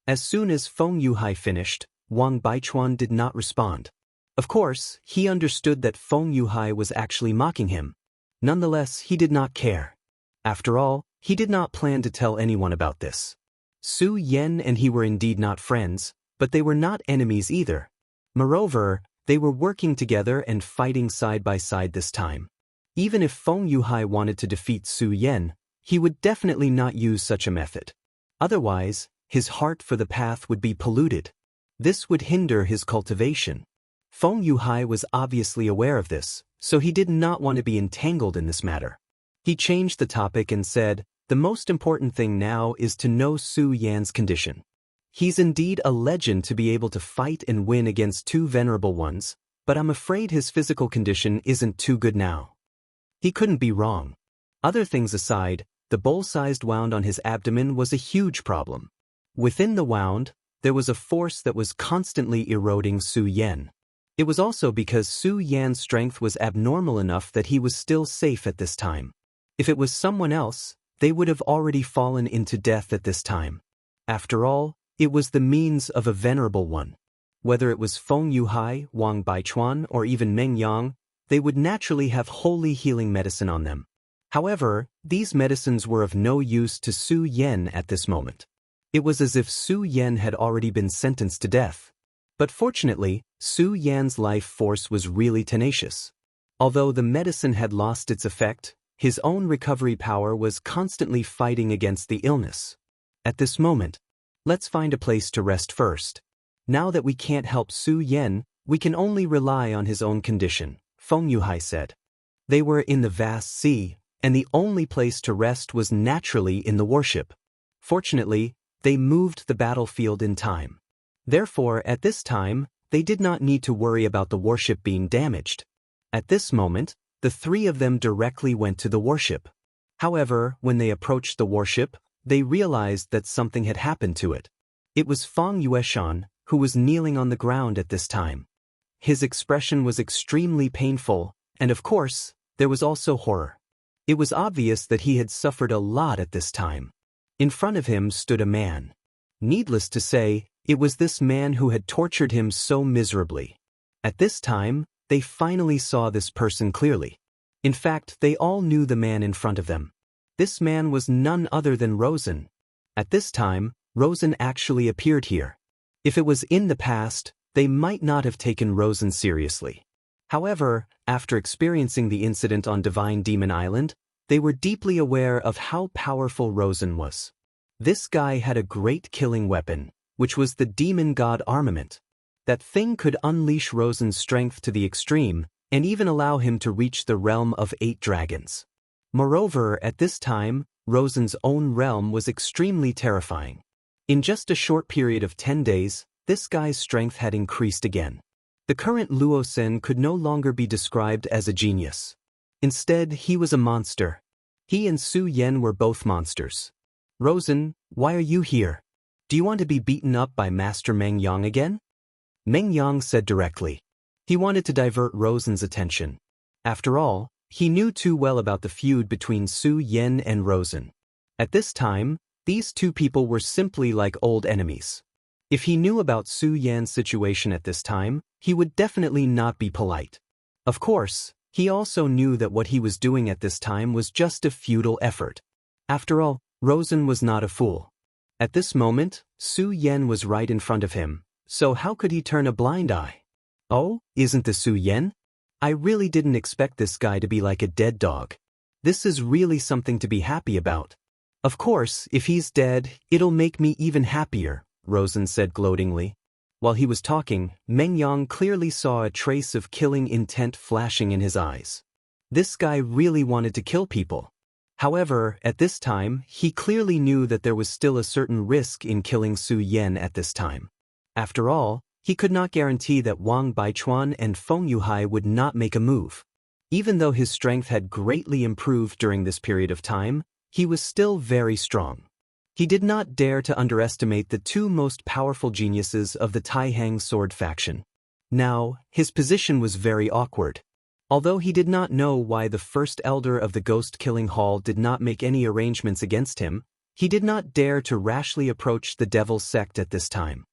As soon as Feng Yuhai finished, Wang Baichuan did not respond. Of course, he understood that Feng Yuhai was actually mocking him. Nonetheless, he did not care. After all, he did not plan to tell anyone about this. Su Yan and he were indeed not friends, but they were not enemies either. Moreover, they were working together and fighting side by side this time. Even if Feng Yuhai wanted to defeat Su Yan, he would definitely not use such a method. Otherwise, his heart for the path would be polluted. This would hinder his cultivation. Feng Yuhai was obviously aware of this, so he did not want to be entangled in this matter. He changed the topic and said, The most important thing now is to know Su Yan's condition. He's indeed a legend to be able to fight and win against 2 venerable ones, but I'm afraid his physical condition isn't too good now. He couldn't be wrong. Other things aside, the bowl-sized wound on his abdomen was a huge problem. Within the wound, there was a force that was constantly eroding Su Yan. It was also because Su Yan's strength was abnormal enough that he was still safe at this time. If it was someone else, they would have already fallen into death at this time. After all, it was the means of a venerable one. Whether it was Feng Yuhai, Wang Baichuan, or even Meng Yang, they would naturally have holy healing medicine on them. However, these medicines were of no use to Su Yan at this moment. It was as if Su Yan had already been sentenced to death. But fortunately, Su Yan's life force was really tenacious. Although the medicine had lost its effect, his own recovery power was constantly fighting against the illness. At this moment, let's find a place to rest first. Now that we can't help Su Yan, we can only rely on his own condition, Feng Yuhai said. They were in the vast sea, and the only place to rest was naturally in the warship. Fortunately, they moved the battlefield in time. Therefore, at this time, they did not need to worry about the warship being damaged. At this moment, the 3 of them directly went to the warship. However, when they approached the warship, they realized that something had happened to it. It was Fang Yueshan, who was kneeling on the ground at this time. his expression was extremely painful, and of course, there was also horror. It was obvious that he had suffered a lot at this time. In front of him stood a man. Needless to say, it was this man who had tortured him so miserably. At this time, they finally saw this person clearly. In fact, they all knew the man in front of them. This man was none other than Rosen. At this time, Rosen actually appeared here. If it was in the past, they might not have taken Rosen seriously. However, after experiencing the incident on Divine Demon Island, they were deeply aware of how powerful Rosen was. This guy had a great killing weapon, which was the demon god armament. That thing could unleash Rosen's strength to the extreme, and even allow him to reach the realm of 8 dragons. Moreover, at this time, Rosen's own realm was extremely terrifying. In just a short period of 10 days, this guy's strength had increased again. The current Luo Sen could no longer be described as a genius. Instead, he was a monster. He and Su Yen were both monsters. Rosen, why are you here? Do you want to be beaten up by Master Meng Yang again? Meng Yang said directly. He wanted to divert Rosen's attention. After all, he knew too well about the feud between Su Yen and Rosen. At this time, these two people were simply like old enemies. If he knew about Su Yan's situation at this time, he would definitely not be polite. Of course, he also knew that what he was doing at this time was just a futile effort. After all, Rosen was not a fool. At this moment, Su Yen was right in front of him, so how could he turn a blind eye? Oh, isn't this Su Yen? I really didn't expect this guy to be like a dead dog. This is really something to be happy about. Of course, if he's dead, it'll make me even happier, Rosen said gloatingly. While he was talking, Meng Yang clearly saw a trace of killing intent flashing in his eyes. This guy really wanted to kill people. However, at this time, he clearly knew that there was still a certain risk in killing Su Yen at this time. After all, he could not guarantee that Wang Baichuan and Feng Yuhai would not make a move. Even though his strength had greatly improved during this period of time, he was still very strong. He did not dare to underestimate the two most powerful geniuses of the Taihang sword faction. Now, his position was very awkward. Although he did not know why the first elder of the ghost-killing hall did not make any arrangements against him, he did not dare to rashly approach the Devil's sect at this time.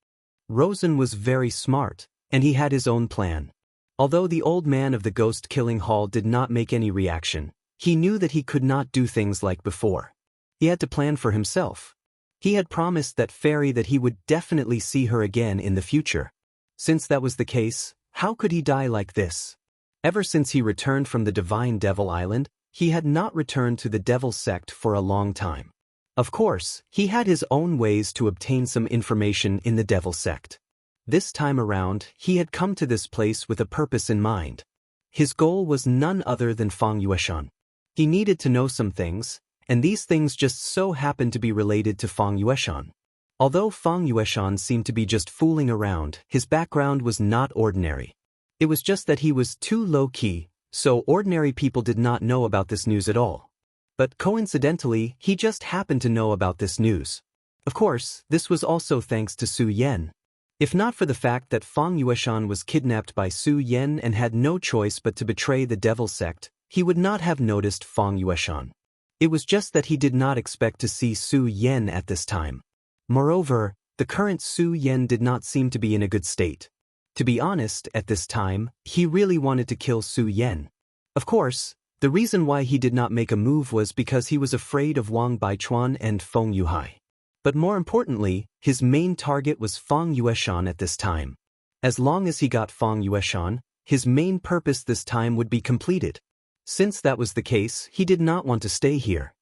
Rosen was very smart, and he had his own plan. Although the old man of the ghost-killing hall did not make any reaction, he knew that he could not do things like before. He had to plan for himself. He had promised that fairy that he would definitely see her again in the future. Since that was the case, how could he die like this? Ever since he returned from the Divine Devil Island, he had not returned to the Devil sect for a long time. Of course, he had his own ways to obtain some information in the Devil sect. This time around, he had come to this place with a purpose in mind. His goal was none other than Feng Yueshan. He needed to know some things, and these things just so happened to be related to Feng Yueshan. Although Feng Yueshan seemed to be just fooling around, his background was not ordinary. It was just that he was too low-key, so ordinary people did not know about this news at all. But coincidentally, he just happened to know about this news. Of course, this was also thanks to Su Yen. If not for the fact that Feng Yueshan was kidnapped by Su Yen and had no choice but to betray the Devil sect, he would not have noticed Feng Yueshan. It was just that he did not expect to see Su Yen at this time. Moreover, the current Su Yen did not seem to be in a good state. To be honest, at this time, he really wanted to kill Su Yen. Of course, the reason why he did not make a move was because he was afraid of Wang Baichuan and Feng Yuhai. But more importantly, his main target was Feng Yueshan at this time. As long as he got Feng Yueshan, his main purpose this time would be completed. Since that was the case, he did not want to stay here.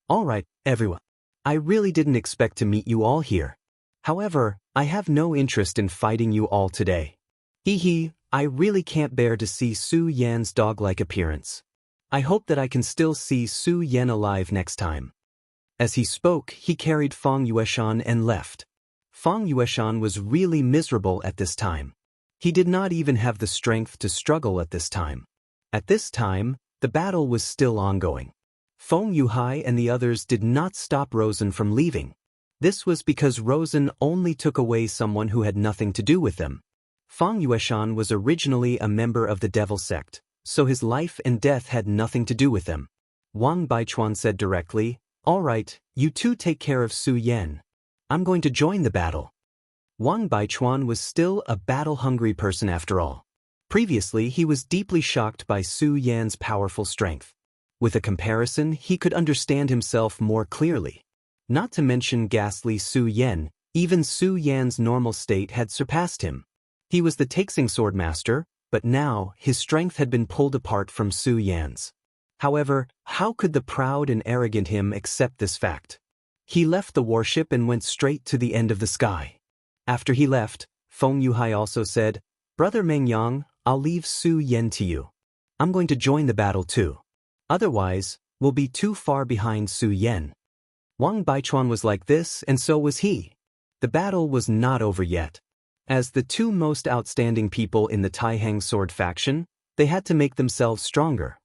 Alright, everyone. I really didn't expect to meet you all here. However, I have no interest in fighting you all today. I really can't bear to see Su Yan's dog-like appearance. I hope that I can still see Su Yan alive next time. As he spoke, he carried Feng Yueshan and left. Feng Yueshan was really miserable at this time. He did not even have the strength to struggle at this time. At this time, the battle was still ongoing. Feng Yuhai and the others did not stop Rosen from leaving. This was because Rosen only took away someone who had nothing to do with them. Fang Yueshan was originally a member of the Devil sect, so his life and death had nothing to do with them. Wang Baichuan said directly, "All right, you two take care of Su Yan. I'm going to join the battle." Wang Baichuan was still a battle-hungry person after all. Previously, he was deeply shocked by Su Yan's powerful strength. With a comparison, he could understand himself more clearly. Not to mention ghastly Su Yan, even Su Yan's normal state had surpassed him. He was the Taixing sword master, but now his strength had been pulled apart from Su Yan's. However, how could the proud and arrogant him accept this fact? He left the warship and went straight to the end of the sky. After he left, Feng Yuhai also said, "Brother Mengyang, I'll leave Su Yan to you. I'm going to join the battle too. Otherwise, we'll be too far behind Su Yan." Wang Baichuan was like this, and so was he. The battle was not over yet. As the two most outstanding people in the Taihang sword faction, they had to make themselves stronger.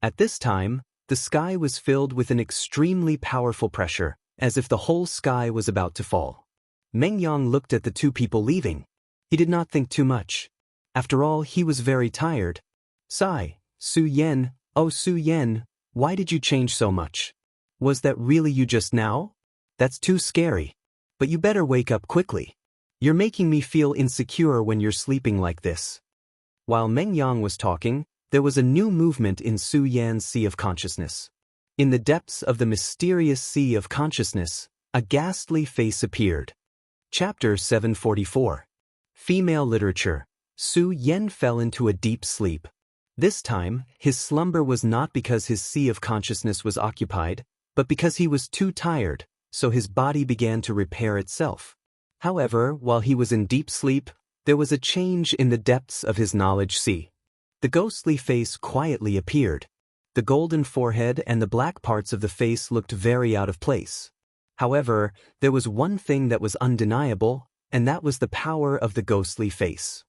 At this time, the sky was filled with an extremely powerful pressure, as if the whole sky was about to fall. Mengyang looked at the two people leaving. He did not think too much. After all, he was very tired. Sigh, Su Yan, oh Su Yan, why did you change so much? Was that really you just now? That's too scary. But you better wake up quickly. You're making me feel insecure when you're sleeping like this. While Mengyang was talking, there was a new movement in Su Yan's sea of consciousness. In the depths of the mysterious sea of consciousness, a ghastly face appeared. Chapter 744. Female Literature. Su Yan fell into a deep sleep. This time, his slumber was not because his sea of consciousness was occupied, but because he was too tired, so his body began to repair itself. However, while he was in deep sleep, there was a change in the depths of his knowledge sea. The ghostly face quietly appeared. The golden forehead and the black parts of the face looked very out of place. However, there was one thing that was undeniable, and that was the power of the ghostly face.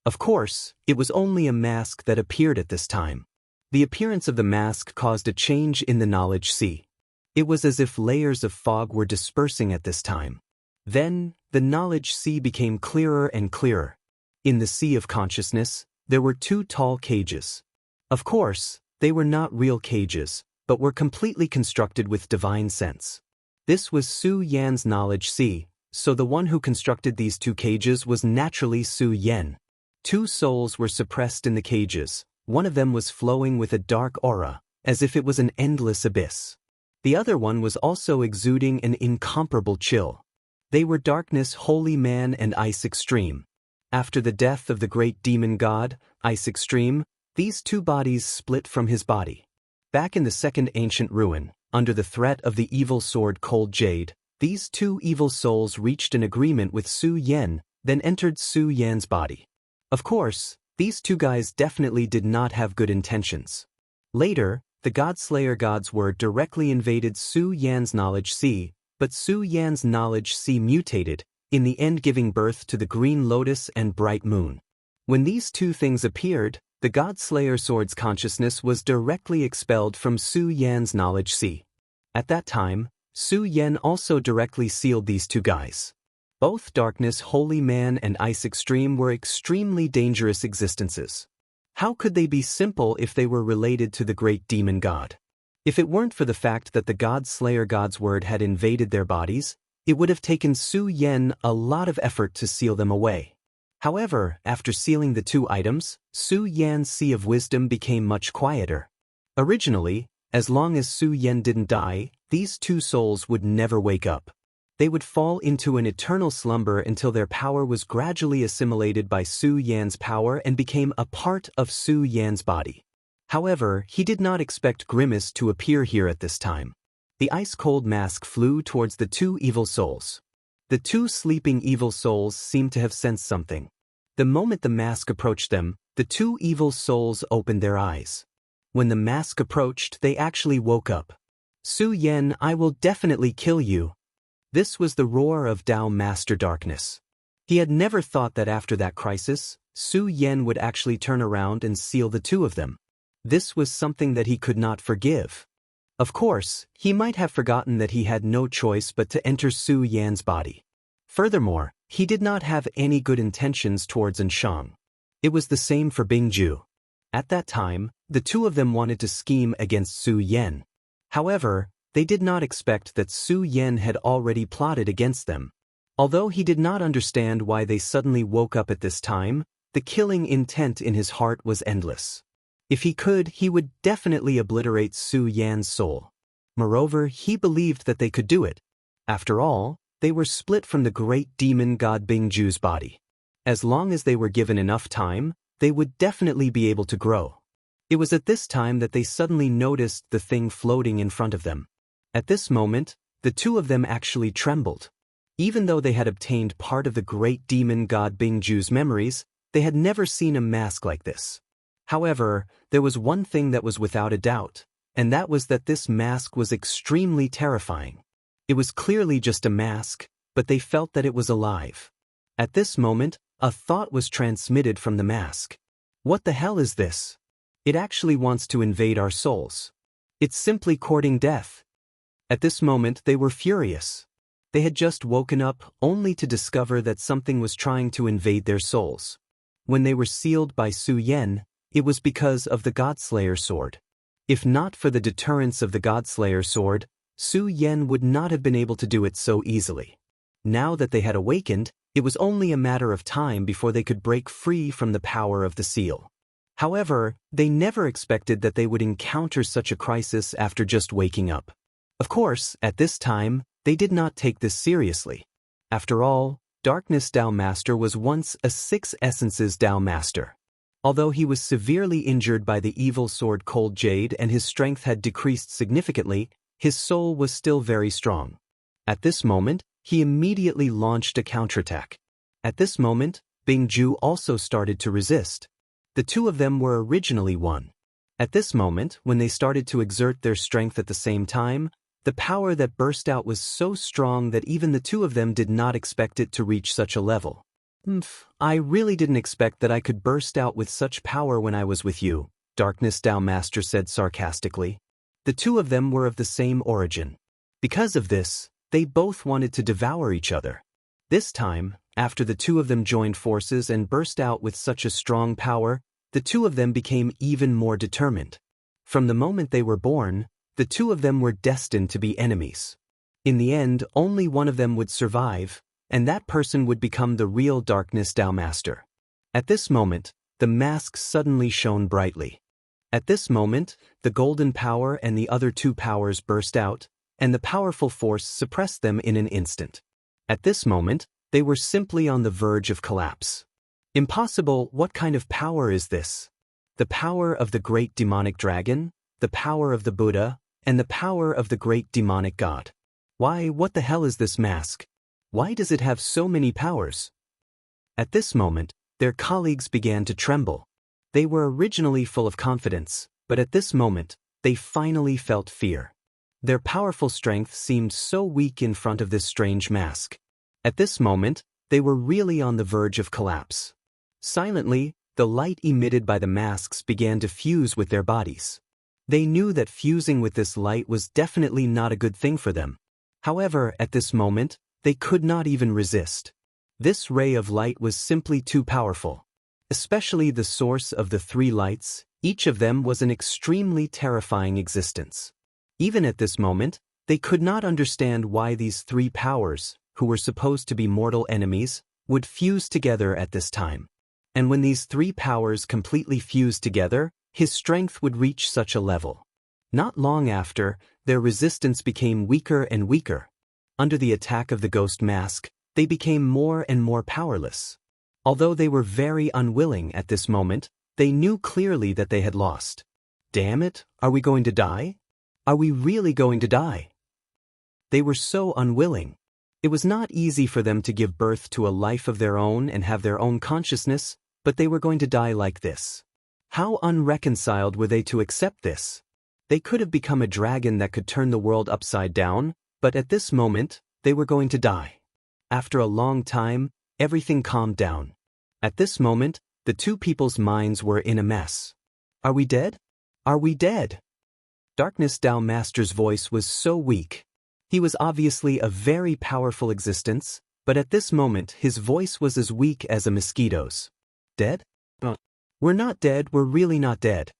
Of course, it was only a mask that appeared at this time. The appearance of the mask caused a change in the knowledge sea. It was as if layers of fog were dispersing at this time. Then, the knowledge sea became clearer and clearer. In the sea of consciousness, there were two tall cages. Of course, they were not real cages, but were completely constructed with divine sense. This was Su Yan's knowledge sea, so the one who constructed these two cages was naturally Su Yan. Two souls were suppressed in the cages. One of them was flowing with a dark aura, as if it was an endless abyss. The other one was also exuding an incomparable chill. They were Darkness Holy Man and Ice Extreme. After the death of the great demon god, Ice Extreme, these two bodies split from his body. Back in the second ancient ruin, under the threat of the evil sword Cold Jade, these two evil souls reached an agreement with Su Yan, then entered Su Yan's body. Of course, these two guys definitely did not have good intentions. Later, the God-Slayer God's word directly invaded Su Yan's knowledge sea, but Su Yan's knowledge sea mutated, in the end giving birth to the Green Lotus and Bright Moon. When these two things appeared, the God-Slayer sword's consciousness was directly expelled from Su Yan's knowledge sea. At that time, Su Yan also directly sealed these two guys. Both Darkness Holy Man and Ice Extreme were extremely dangerous existences. How could they be simple if they were related to the great demon god? If it weren't for the fact that the God-Slayer God's word had invaded their bodies, it would have taken Su Yan a lot of effort to seal them away. However, after sealing the two items, Su Yan's sea of wisdom became much quieter. Originally, as long as Su Yan didn't die, these two souls would never wake up. They would fall into an eternal slumber until their power was gradually assimilated by Su Yan's power and became a part of Su Yan's body. However, he did not expect Grimace to appear here at this time. The ice-cold mask flew towards the two evil souls. The two sleeping evil souls seemed to have sensed something. The moment the mask approached them, the two evil souls opened their eyes. When the mask approached, they actually woke up. "Su Yan, I will definitely kill you." This was the roar of Dao Master Darkness. He had never thought that after that crisis, Su Yan would actually turn around and seal the two of them. This was something that he could not forgive. Of course, he might have forgotten that he had no choice but to enter Su Yan's body. Furthermore, He did not have any good intentions towards Anshang. It was the same for Bingju. At that time, the two of them wanted to scheme against Su Yan. However, they did not expect that Su Yan had already plotted against them. Although he did not understand why they suddenly woke up at this time, the killing intent in his heart was endless. If he could, he would definitely obliterate Su Yan's soul. Moreover, he believed that they could do it. After all, they were split from the great demon god Bingju's body. As long as they were given enough time, they would definitely be able to grow. It was at this time that they suddenly noticed the thing floating in front of them. At this moment, the two of them actually trembled. Even though they had obtained part of the great demon god Bingju's memories, they had never seen a mask like this. However, there was one thing that was without a doubt, and that was that this mask was extremely terrifying. It was clearly just a mask, but they felt that it was alive. At this moment, a thought was transmitted from the mask. What the hell is this? It actually wants to invade our souls. It's simply courting death. At this moment, they were furious. They had just woken up only to discover that something was trying to invade their souls. When they were sealed by Su Yan, it was because of the Godslayer sword. If not for the deterrence of the Godslayer sword, Su Yan would not have been able to do it so easily. Now that they had awakened, it was only a matter of time before they could break free from the power of the seal. However, they never expected that they would encounter such a crisis after just waking up. Of course, at this time, they did not take this seriously. After all, Darkness Dao Master was once a 6 Essences Dao Master. Although he was severely injured by the evil sword Cold Jade and his strength had decreased significantly, his soul was still very strong. At this moment, he immediately launched a counterattack. At this moment, Bingju also started to resist. The two of them were originally one. At this moment, when they started to exert their strength at the same time, the power that burst out was so strong that even the two of them did not expect it to reach such a level. I really didn't expect that I could burst out with such power when I was with you, Darkness Dao Master said sarcastically. The two of them were of the same origin. Because of this, they both wanted to devour each other. This time, after the two of them joined forces and burst out with such a strong power, the two of them became even more determined. From the moment they were born, the two of them were destined to be enemies. In the end, only one of them would survive, and that person would become the real Darkness Dao Master. At this moment, the mask suddenly shone brightly. At this moment, the golden power and the other two powers burst out, and the powerful force suppressed them in an instant. At this moment, they were simply on the verge of collapse. Impossible, what kind of power is this? The power of the great demonic dragon, the power of the Buddha, and the power of the great demonic god. Why, what the hell is this mask? Why does it have so many powers? At this moment, their colleagues began to tremble. They were originally full of confidence, but at this moment, they finally felt fear. Their powerful strength seemed so weak in front of this strange mask. At this moment, they were really on the verge of collapse. Silently, the light emitted by the masks began to fuse with their bodies. They knew that fusing with this light was definitely not a good thing for them. However, at this moment, they could not even resist. This ray of light was simply too powerful. Especially the source of the three lights, each of them was an extremely terrifying existence. Even at this moment, they could not understand why these three powers, who were supposed to be mortal enemies, would fuse together at this time. And when these three powers completely fused together, his strength would reach such a level. Not long after, their resistance became weaker and weaker. Under the attack of the ghost mask, they became more and more powerless. Although they were very unwilling at this moment, they knew clearly that they had lost. Damn it, are we going to die? Are we really going to die? They were so unwilling. It was not easy for them to give birth to a life of their own and have their own consciousness, but they were going to die like this. How unreconciled were they to accept this? They could have become a dragon that could turn the world upside down, but at this moment, they were going to die. After a long time, everything calmed down. At this moment, the two people's minds were in a mess. Are we dead? Are we dead? Darkness Dao Master's voice was so weak. He was obviously a very powerful existence, But at this moment his voice was as weak as a mosquito's. Dead? We're not dead, we're really not dead.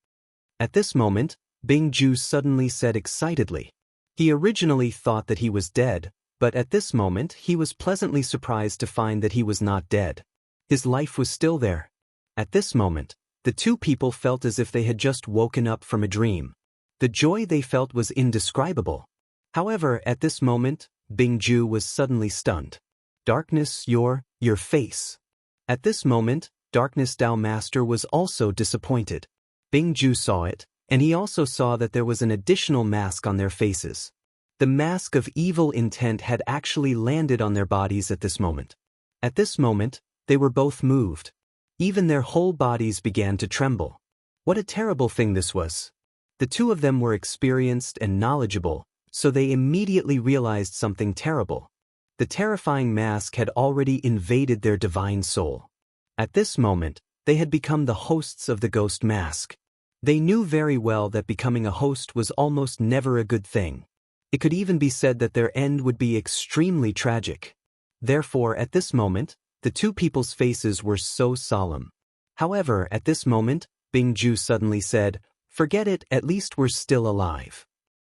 At this moment, Bing Ju suddenly said excitedly. He originally thought that he was dead, but at this moment he was pleasantly surprised to find that he was not dead. His life was still there. At this moment, the two people felt as if they had just woken up from a dream. The joy they felt was indescribable. However, at this moment, Bing Ju was suddenly stunned. Darkness, your face. At this moment, Darkness Dao Master was also disappointed. Bing Ju saw it, and he also saw that there was an additional mask on their faces. The mask of evil intent had actually landed on their bodies at this moment. At this moment, they were both moved. Even their whole bodies began to tremble. What a terrible thing this was. The two of them were experienced and knowledgeable, so they immediately realized something terrible. The terrifying mask had already invaded their divine soul. At this moment, they had become the hosts of the ghost mask. They knew very well that becoming a host was almost never a good thing. It could even be said that their end would be extremely tragic. Therefore, at this moment, the two people's faces were so solemn. However, at this moment, Bing Ju suddenly said, "Forget it, at least we're still alive."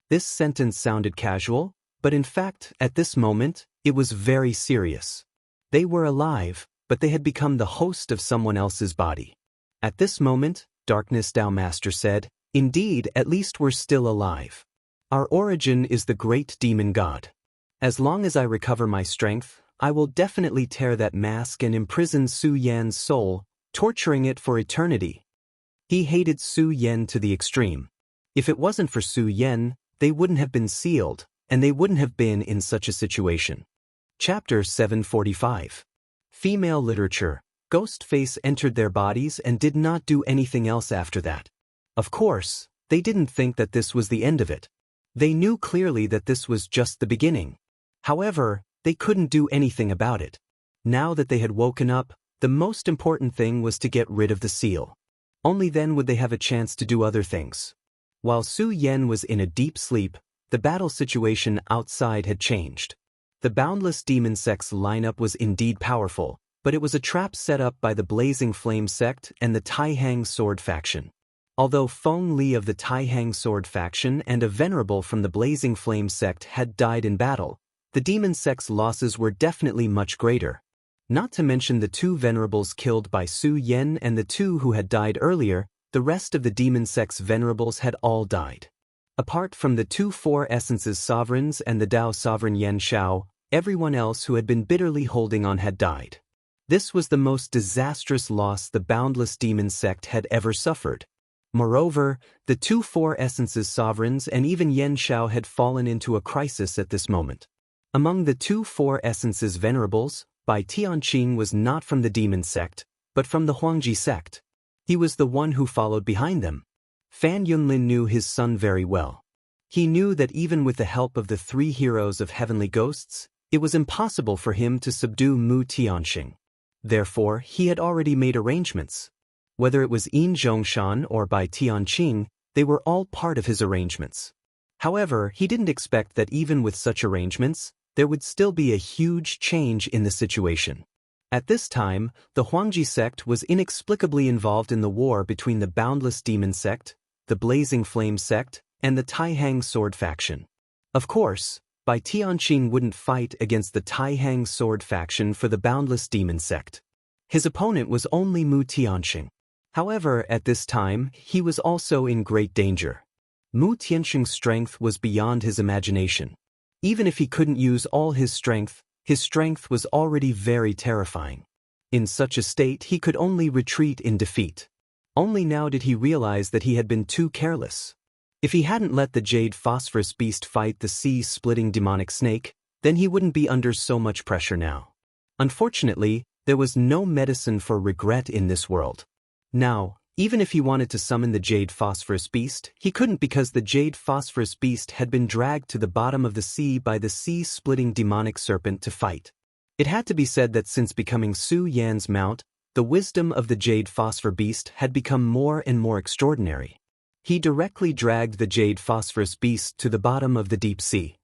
This sentence sounded casual, but in fact, at this moment, it was very serious. They were alive, but they had become the host of someone else's body. At this moment, Darkness Dao Master said, "Indeed, at least we're still alive. Our origin is the great demon god. As long as I recover my strength, I will definitely tear that mask and imprison Su Yan's soul, torturing it for eternity." He hated Su Yan to the extreme. If it wasn't for Su Yan, they wouldn't have been sealed, and they wouldn't have been in such a situation. Chapter 745. Female Literature. Ghostface entered their bodies and did not do anything else after that. Of course, they didn't think that this was the end of it. They knew clearly that this was just the beginning. However, they couldn't do anything about it. Now that they had woken up, the most important thing was to get rid of the seal. Only then would they have a chance to do other things. While Su Yan was in a deep sleep, the battle situation outside had changed. The Boundless Demon Sect's lineup was indeed powerful, but it was a trap set up by the Blazing Flame Sect and the Taihang Sword faction. Although Feng Li of the Taihang Sword faction and a venerable from the Blazing Flame Sect had died in battle, the Demon Sect's losses were definitely much greater. Not to mention the two venerables killed by Su Yan and the two who had died earlier, the rest of the Demon Sect's venerables had all died. Apart from the two Four Essences sovereigns and the Dao sovereign Yan Shao, everyone else who had been bitterly holding on had died. This was the most disastrous loss the Boundless Demon Sect had ever suffered. Moreover, the two Four Essences sovereigns and even Yan Shao had fallen into a crisis at this moment. Among the two Four Essences venerables, Bai Tianqing was not from the Demon Sect, but from the Huangji Sect. He was the one who followed behind them. Fan Yunlin knew his son very well. He knew that even with the help of the three heroes of heavenly ghosts, it was impossible for him to subdue Mu Tianxing. Therefore, he had already made arrangements. Whether it was Yin Zhongshan or Bai Tianqing, they were all part of his arrangements. However, he didn't expect that even with such arrangements, there would still be a huge change in the situation. At this time, the Huangji Sect was inexplicably involved in the war between the Boundless Demon Sect, the Blazing Flame Sect, and the Taihang Sword faction. Of course, Bai Tianqing wouldn't fight against the Taihang Sword faction for the Boundless Demon Sect. His opponent was only Mu Tianxing. However, at this time, he was also in great danger. Mu Tianxing's strength was beyond his imagination. Even if he couldn't use all his strength was already very terrifying. In such a state, he could only retreat in defeat. Only now did he realize that he had been too careless. If he hadn't let the Jade Phosphorus Beast fight the sea-splitting demonic snake, then he wouldn't be under so much pressure now. Unfortunately, there was no medicine for regret in this world. Now, even if he wanted to summon the Jade Phosphorus Beast, he couldn't because the Jade Phosphorus Beast had been dragged to the bottom of the sea by the sea-splitting demonic serpent to fight. It had to be said that since becoming Su Yan's mount, the wisdom of the Jade Phosphor Beast had become more and more extraordinary. He directly dragged the Jade Phosphorus Beast to the bottom of the deep sea.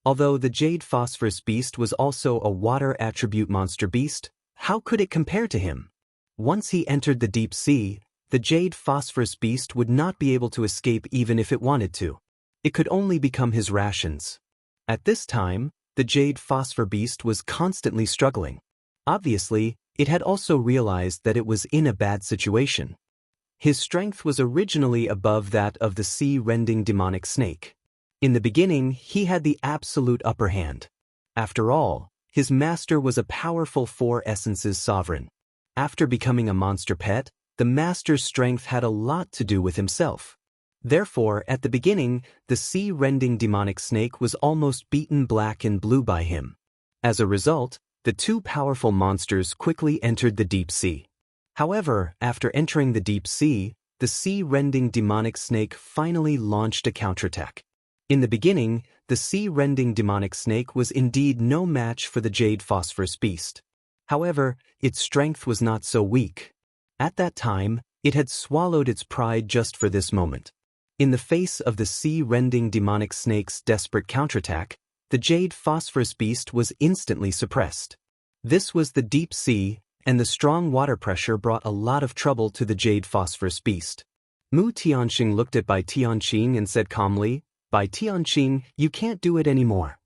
Although the Jade Phosphorus beast was also a water attribute monster beast, how could it compare to him? Once he entered the deep sea, the Jade Phosphorus beast would not be able to escape even if it wanted to. It could only become his rations. At this time, the Jade Phosphor beast was constantly struggling. Obviously, it had also realized that it was in a bad situation. His strength was originally above that of the sea-rending demonic snake. In the beginning, he had the absolute upper hand. After all, his master was a powerful four essences sovereign. After becoming a monster pet, the master's strength had a lot to do with himself. Therefore, at the beginning, the sea-rending demonic snake was almost beaten black and blue by him. As a result, the two powerful monsters quickly entered the deep sea. However, after entering the deep sea, the sea-rending demonic snake finally launched a counterattack. In the beginning, the sea-rending demonic snake was indeed no match for the Jade Phosphorus beast. However, its strength was not so weak. At that time, it had swallowed its pride just for this moment. In the face of the sea-rending demonic snake's desperate counterattack, the Jade Phosphorus beast was instantly suppressed. This was the deep sea, and the strong water pressure brought a lot of trouble to the Jade Phosphorus beast. Mu Tianxing looked at Bai Tianqing and said calmly, "Bai Tianqing, you can't do it anymore."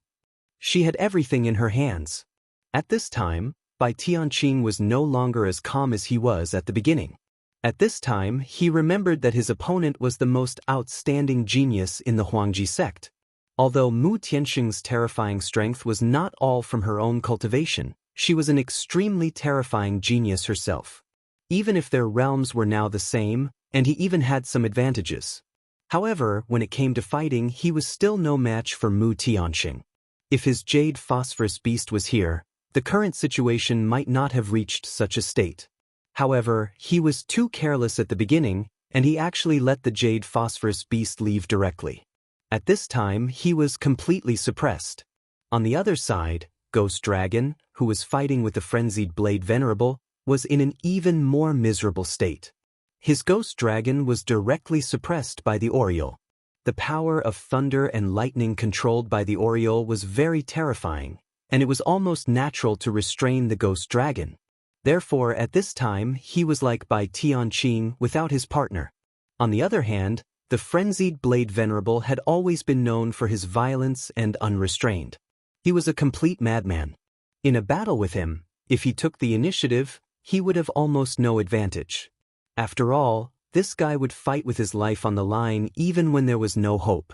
She had everything in her hands. At this time, Bai Tianqing was no longer as calm as he was at the beginning. At this time, he remembered that his opponent was the most outstanding genius in the Huangji sect. Although Mu Tianxing's terrifying strength was not all from her own cultivation, she was an extremely terrifying genius herself. Even if their realms were now the same, and he even had some advantages. However, when it came to fighting, he was still no match for Mu Tianxing. If his Jade Phosphorus beast was here, the current situation might not have reached such a state. However, he was too careless at the beginning, and he actually let the Jade Phosphorus beast leave directly. At this time, he was completely suppressed. On the other side, Ghost Dragon, who was fighting with the frenzied Blade Venerable, was in an even more miserable state. His Ghost Dragon was directly suppressed by the Oriole. The power of thunder and lightning controlled by the Oriole was very terrifying, and it was almost natural to restrain the Ghost Dragon. Therefore, at this time, he was like Bai Tianqing without his partner. On the other hand, the frenzied Blade Venerable had always been known for his violence and unrestrained. He was a complete madman. In a battle with him, if he took the initiative, he would have almost no advantage. After all, this guy would fight with his life on the line even when there was no hope.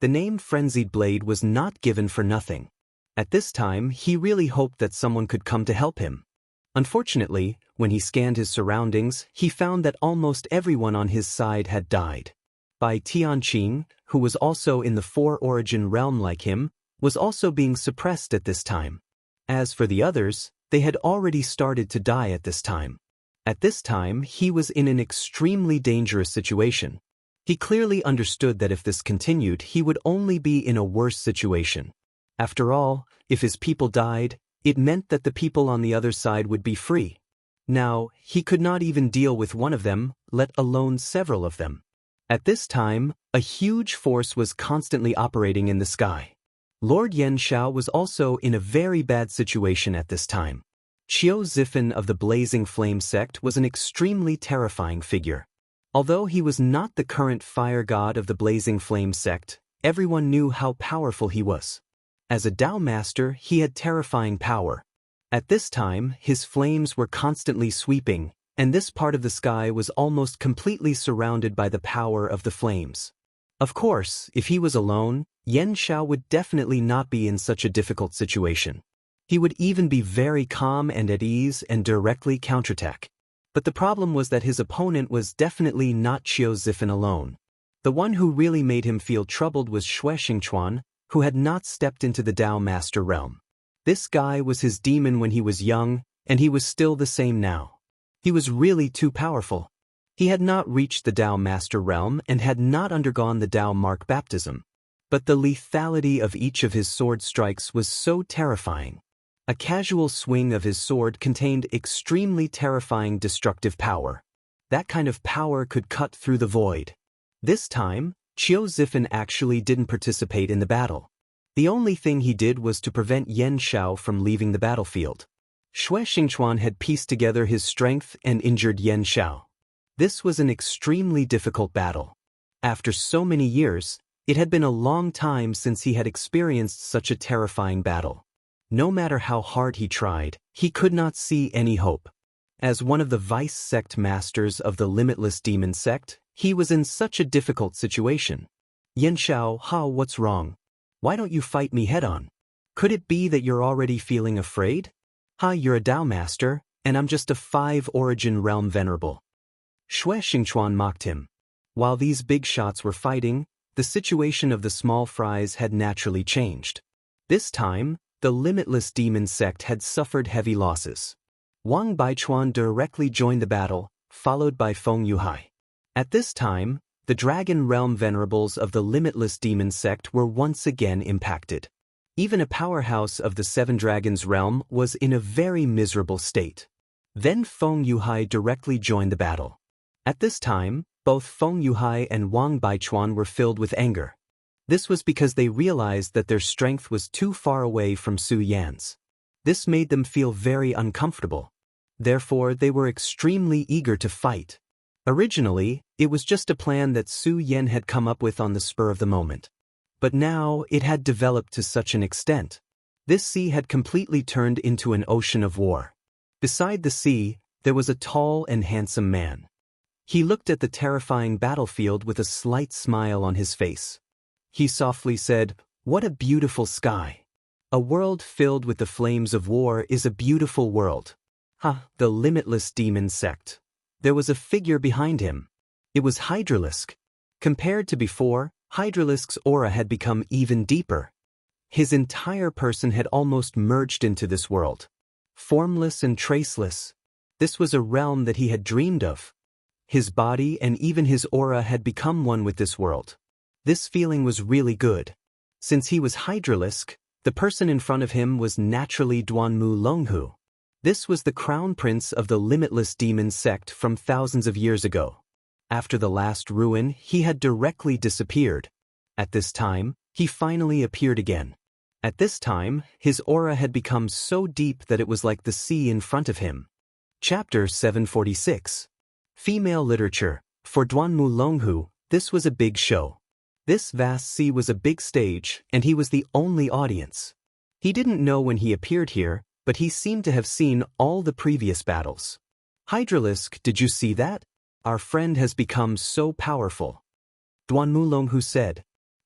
The name Frenzied Blade was not given for nothing. At this time, he really hoped that someone could come to help him. Unfortunately, when he scanned his surroundings, he found that almost everyone on his side had died. Bai Tianqing, who was also in the Four Origin realm like him, was also being suppressed at this time. As for the others, they had already started to die at this time. At this time, he was in an extremely dangerous situation. He clearly understood that if this continued, he would only be in a worse situation. After all, if his people died, it meant that the people on the other side would be free. Now, he could not even deal with one of them, let alone several of them. At this time, a huge force was constantly operating in the sky. Lord Yen Shao was also in a very bad situation at this time. Qiu Zifan of the Blazing Flame sect was an extremely terrifying figure. Although he was not the current fire god of the Blazing Flame sect, everyone knew how powerful he was. As a Dao master, he had terrifying power. At this time, his flames were constantly sweeping, and this part of the sky was almost completely surrounded by the power of the flames. Of course, if he was alone, Yen Shao would definitely not be in such a difficult situation. He would even be very calm and at ease and directly counterattack. But the problem was that his opponent was definitely not Qiu Zifan alone. The one who really made him feel troubled was Xue Xingchuan, who had not stepped into the Dao Master realm. This guy was his demon when he was young, and he was still the same now. He was really too powerful. He had not reached the Dao Master realm and had not undergone the Dao Mark baptism. But the lethality of each of his sword strikes was so terrifying. A casual swing of his sword contained extremely terrifying destructive power. That kind of power could cut through the void. This time, Qiu Zifan actually didn't participate in the battle. The only thing he did was to prevent Yan Xiao from leaving the battlefield. Xue Xingchuan had pieced together his strength and injured Yan Xiao. This was an extremely difficult battle. After so many years, it had been a long time since he had experienced such a terrifying battle. No matter how hard he tried, he could not see any hope. As one of the vice sect masters of the limitless demon sect, he was in such a difficult situation. Yan Xiao, what's wrong? Why don't you fight me head-on? Could it be that you're already feeling afraid? You're a Dao master, and I'm just a 5-origin realm venerable. Xue Xingchuan mocked him. While these big shots were fighting, the situation of the small fries had naturally changed. This time, the limitless demon sect had suffered heavy losses. Wang Baichuan directly joined the battle, followed by Feng Yuhai. At this time, the dragon realm venerables of the limitless demon sect were once again impacted. Even a powerhouse of the 7 dragons realm was in a very miserable state. Then Feng Yuhai directly joined the battle. At this time, both Feng Yuhai and Wang Baichuan were filled with anger. This was because they realized that their strength was too far away from Su Yan's. This made them feel very uncomfortable. Therefore, they were extremely eager to fight. Originally, it was just a plan that Su Yan had come up with on the spur of the moment. But now, it had developed to such an extent. This sea had completely turned into an ocean of war. Beside the sea, there was a tall and handsome man. He looked at the terrifying battlefield with a slight smile on his face. He softly said, "What a beautiful sky. A world filled with the flames of war is a beautiful world." The limitless demon sect. There was a figure behind him. It was Hydralisk. Compared to before, Hydralisk's aura had become even deeper. His entire person had almost merged into this world. Formless and traceless. This was a realm that he had dreamed of. His body and even his aura had become one with this world. This feeling was really good. Since he was Hydralisk, the person in front of him was naturally Duanmu Longhu. This was the crown prince of the limitless demon sect from thousands of years ago. After the last ruin, he had directly disappeared. At this time, he finally appeared again. At this time, his aura had become so deep that it was like the sea in front of him. Chapter 746. Female Literature. For Duanmu Longhu, this was a big show. This vast sea was a big stage, and he was the only audience. He didn't know when he appeared here, but he seemed to have seen all the previous battles. "Hydralisk, did you see that? Our friend has become so powerful," Duanmu Longhu said.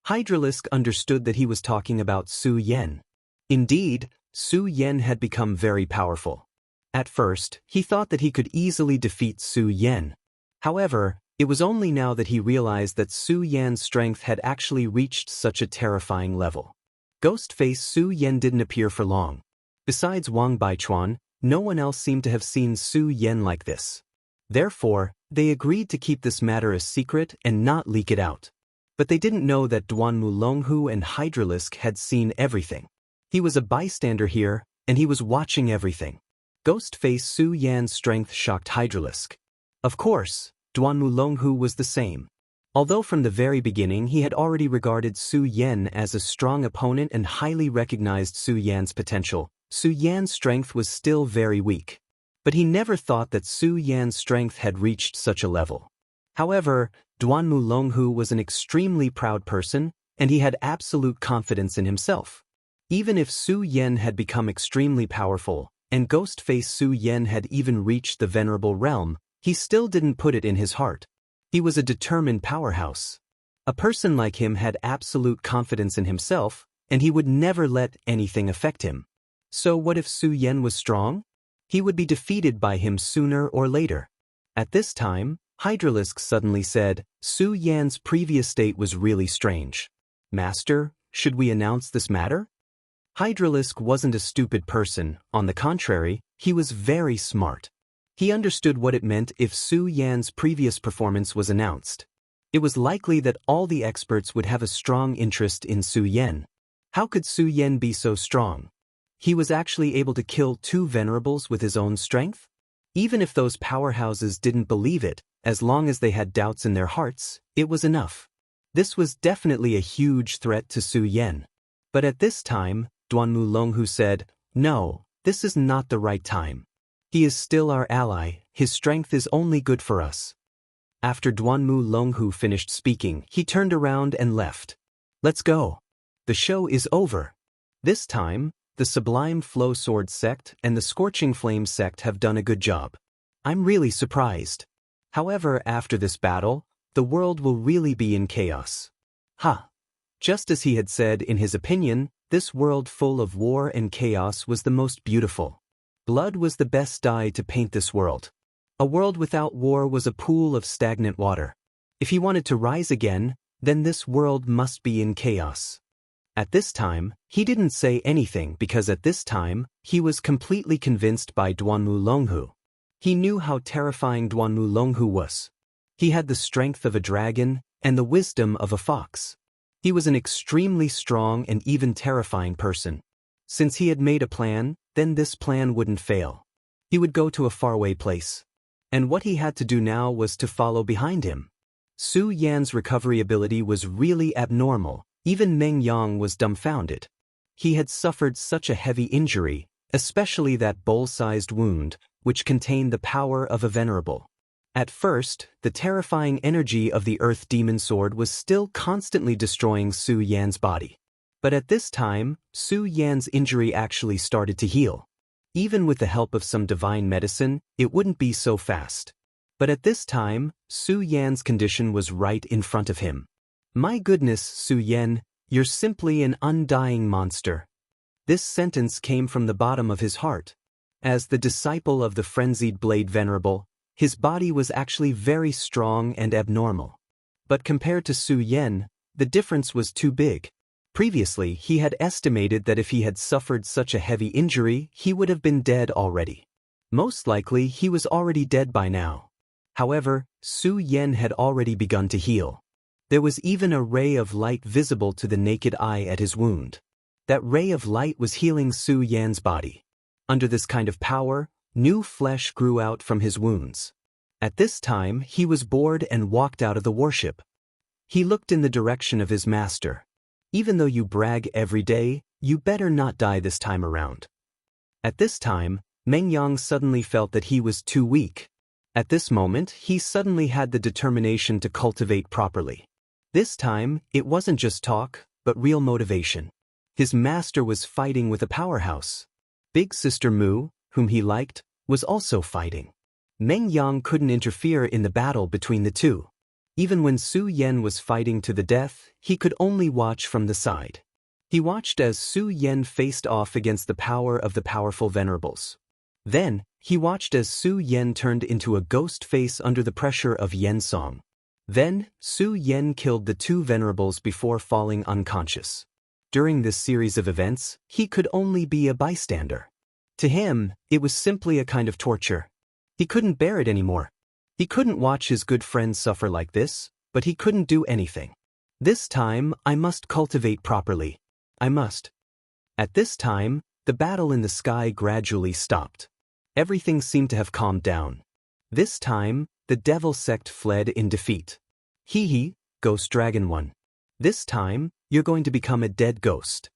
Hydralisk understood that he was talking about Su Yan. Indeed, Su Yan had become very powerful. At first, he thought that he could easily defeat Su Yan. However, it was only now that he realized that Su Yan's strength had actually reached such a terrifying level. Ghostface Su Yan didn't appear for long. Besides Wang Baichuan, no one else seemed to have seen Su Yan like this. Therefore, they agreed to keep this matter a secret and not leak it out. But they didn't know that Duanmu Longhu and Hydralisk had seen everything. He was a bystander here, and he was watching everything. Ghostface Su Yan's strength shocked Hydralisk. Of course, Duanmu Longhu was the same. Although from the very beginning he had already regarded Su Yan as a strong opponent and highly recognized Su Yan's potential, Su Yan's strength was still very weak. But he never thought that Su Yan's strength had reached such a level. However, Duanmu Longhu was an extremely proud person, and he had absolute confidence in himself. Even if Su Yan had become extremely powerful, and Ghostface Su Yan had even reached the venerable realm, he still didn't put it in his heart. He was a determined powerhouse. A person like him had absolute confidence in himself, and he would never let anything affect him. So what if Su Yan was strong? He would be defeated by him sooner or later. At this time, Hydralisk suddenly said, "Su Yan's previous state was really strange. Master, should we announce this matter?" Hydralisk wasn't a stupid person, on the contrary, he was very smart. He understood what it meant if Su Yan's previous performance was announced. It was likely that all the experts would have a strong interest in Su Yan. How could Su Yan be so strong? He was actually able to kill 2 venerables with his own strength? Even if those powerhouses didn't believe it, as long as they had doubts in their hearts, it was enough. This was definitely a huge threat to Su Yan. But at this time, Duanmu Longhu said, "No, this is not the right time. He is still our ally, his strength is only good for us." After Duanmu Longhu finished speaking, he turned around and left. "Let's go. The show is over." This time, the Sublime Flow Sword sect and the Scorching Flame sect have done a good job. I'm really surprised. However, after this battle, the world will really be in chaos. Just as he had said in his opinion, this world full of war and chaos was the most beautiful. Blood was the best dye to paint this world. A world without war was a pool of stagnant water. If he wanted to rise again, then this world must be in chaos. At this time, he didn't say anything because at this time, he was completely convinced by Duanmu Longhu. He knew how terrifying Duanmu Longhu was. He had the strength of a dragon and the wisdom of a fox. He was an extremely strong and even terrifying person. Since he had made a plan, then this plan wouldn't fail. He would go to a faraway place. And what he had to do now was to follow behind him. Su Yan's recovery ability was really abnormal. Even Meng Yang was dumbfounded. He had suffered such a heavy injury, especially that bowl-sized wound, which contained the power of a venerable. At first, the terrifying energy of the Earth Demon Sword was still constantly destroying Su Yan's body. But at this time, Su Yan's injury actually started to heal. Even with the help of some divine medicine, it wouldn't be so fast. But at this time, Su Yan's condition was right in front of him. "My goodness, Su Yan, you're simply an undying monster." This sentence came from the bottom of his heart. As the disciple of the Frenzied Blade Venerable, his body was actually very strong and abnormal. But compared to Su Yan, the difference was too big. Previously, he had estimated that if he had suffered such a heavy injury, he would have been dead already. Most likely, he was already dead by now. However, Su Yan had already begun to heal. There was even a ray of light visible to the naked eye at his wound. That ray of light was healing Su Yan's body. Under this kind of power, new flesh grew out from his wounds. At this time, he was bored and walked out of the worship. He looked in the direction of his master. "Even though you brag every day, you better not die this time around." At this time, Meng Yang suddenly felt that he was too weak. At this moment, he suddenly had the determination to cultivate properly. This time, it wasn't just talk, but real motivation. His master was fighting with a powerhouse. Big Sister Mu, whom he liked, was also fighting. Meng Yang couldn't interfere in the battle between the two. Even when Su Yan was fighting to the death, he could only watch from the side. He watched as Su Yan faced off against the power of the powerful venerables. Then, he watched as Su Yan turned into a ghost face under the pressure of Yen Song. Then, Su Yan killed the two venerables before falling unconscious. During this series of events, he could only be a bystander. To him, it was simply a kind of torture. He couldn't bear it anymore. He couldn't watch his good friend suffer like this, but he couldn't do anything. "This time, I must cultivate properly. I must." At this time, the battle in the sky gradually stopped. Everything seemed to have calmed down. This time, the devil sect fled in defeat. "Hee, Ghost Dragon won. This time, you're going to become a dead ghost."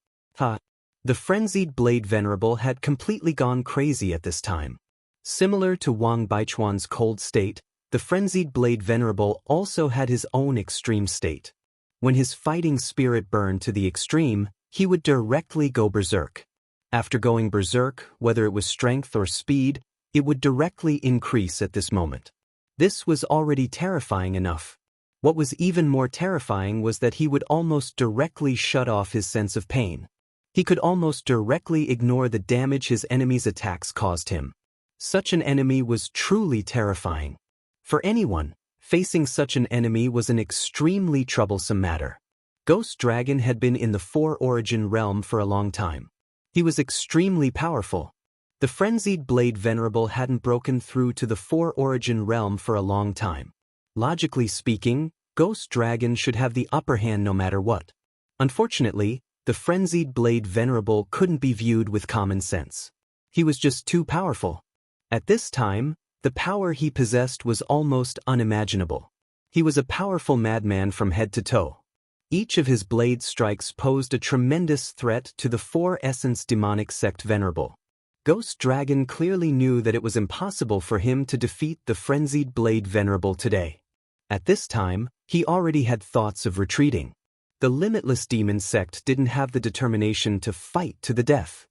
The Frenzied Blade Venerable had completely gone crazy at this time. Similar to Wang Baichuan's cold state, the Frenzied Blade Venerable also had his own extreme state. When his fighting spirit burned to the extreme, he would directly go berserk. After going berserk, whether it was strength or speed, it would directly increase at this moment. This was already terrifying enough. What was even more terrifying was that he would almost directly shut off his sense of pain. He could almost directly ignore the damage his enemy's attacks caused him. Such an enemy was truly terrifying. For anyone, facing such an enemy was an extremely troublesome matter. Ghost Dragon had been in the Four Origin realm for a long time. He was extremely powerful. The Frenzied Blade Venerable hadn't broken through to the Four Origin realm for a long time. Logically speaking, Ghost Dragon should have the upper hand no matter what. Unfortunately, the Frenzied Blade Venerable couldn't be viewed with common sense. He was just too powerful. At this time, the power he possessed was almost unimaginable. He was a powerful madman from head to toe. Each of his blade strikes posed a tremendous threat to the four-essence demonic sect Venerable. Ghost Dragon clearly knew that it was impossible for him to defeat the frenzied blade Venerable today. At this time, he already had thoughts of retreating. The limitless demon sect didn't have the determination to fight to the death.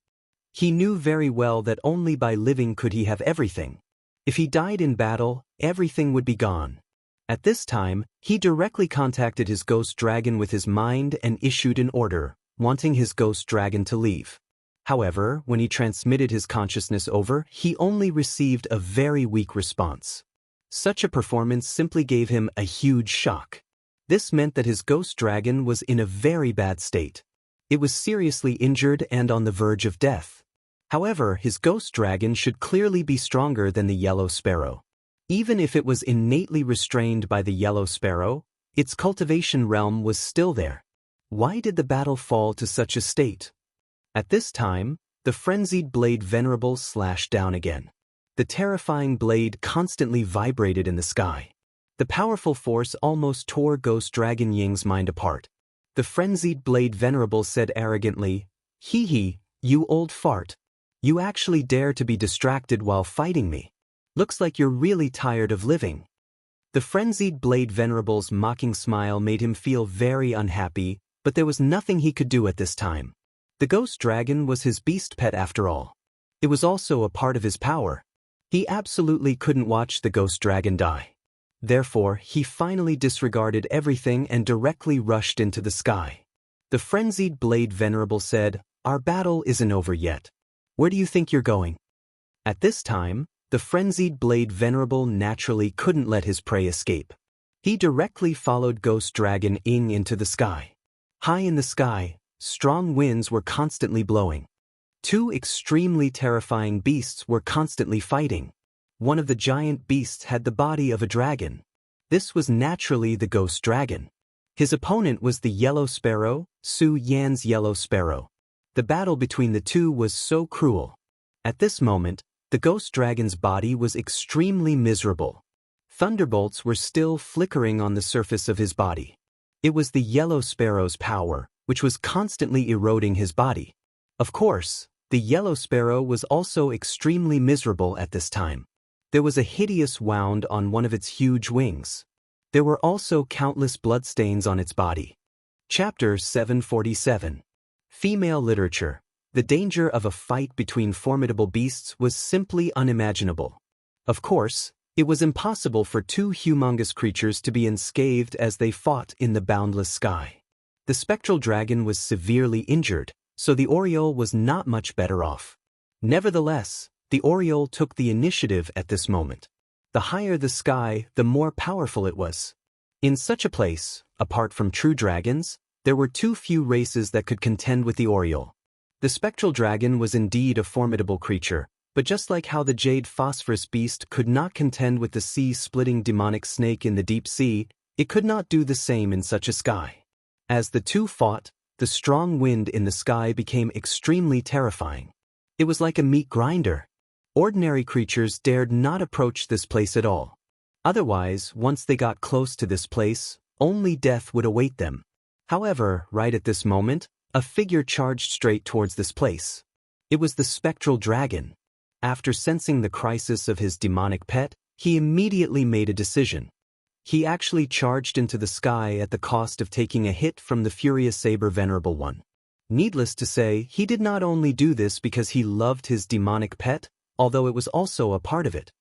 He knew very well that only by living could he have everything. If he died in battle, everything would be gone. At this time, he directly contacted his ghost dragon with his mind and issued an order, wanting his ghost dragon to leave. However, when he transmitted his consciousness over, he only received a very weak response. Such a performance simply gave him a huge shock. This meant that his ghost dragon was in a very bad state. It was seriously injured and on the verge of death. However, his ghost dragon should clearly be stronger than the yellow sparrow. Even if it was innately restrained by the yellow sparrow, its cultivation realm was still there. Why did the battle fall to such a state? At this time, the frenzied blade Venerable slashed down again. The terrifying blade constantly vibrated in the sky. The powerful force almost tore Ghost Dragon Ying's mind apart. The frenzied blade Venerable said arrogantly, "Hee hee, you old fart. You actually dare to be distracted while fighting me. Looks like you're really tired of living." The frenzied blade Venerable's mocking smile made him feel very unhappy, but there was nothing he could do at this time. The ghost dragon was his beast pet after all. It was also a part of his power. He absolutely couldn't watch the ghost dragon die. Therefore, he finally disregarded everything and directly rushed into the sky. The frenzied blade Venerable said, "Our battle isn't over yet. Where do you think you're going?" At this time, the frenzied blade Venerable naturally couldn't let his prey escape. He directly followed Ghost Dragon Ying into the sky. High in the sky, strong winds were constantly blowing. Two extremely terrifying beasts were constantly fighting. One of the giant beasts had the body of a dragon. This was naturally the ghost dragon. His opponent was the yellow sparrow, Su Yan's yellow sparrow. The battle between the two was so cruel. At this moment, the ghost dragon's body was extremely miserable. Thunderbolts were still flickering on the surface of his body. It was the yellow sparrow's power, which was constantly eroding his body. Of course, the yellow sparrow was also extremely miserable at this time. There was a hideous wound on one of its huge wings. There were also countless bloodstains on its body. Chapter 747. Female Literature. The danger of a fight between formidable beasts was simply unimaginable. Of course, it was impossible for two humongous creatures to be unscathed as they fought in the boundless sky. The spectral dragon was severely injured, so the Oriole was not much better off. Nevertheless, the Oriole took the initiative at this moment. The higher the sky, the more powerful it was. In such a place, apart from true dragons, there were too few races that could contend with the Oriole. The spectral dragon was indeed a formidable creature, but just like how the jade phosphorus beast could not contend with the sea-splitting demonic snake in the deep sea, it could not do the same in such a sky. As the two fought, the strong wind in the sky became extremely terrifying. It was like a meat grinder. Ordinary creatures dared not approach this place at all. Otherwise, once they got close to this place, only death would await them. However, right at this moment, a figure charged straight towards this place. It was the spectral dragon. After sensing the crisis of his demonic pet, he immediately made a decision. He actually charged into the sky at the cost of taking a hit from the furious saber Venerable One. Needless to say, he did not only do this because he loved his demonic pet, although it was also a part of it.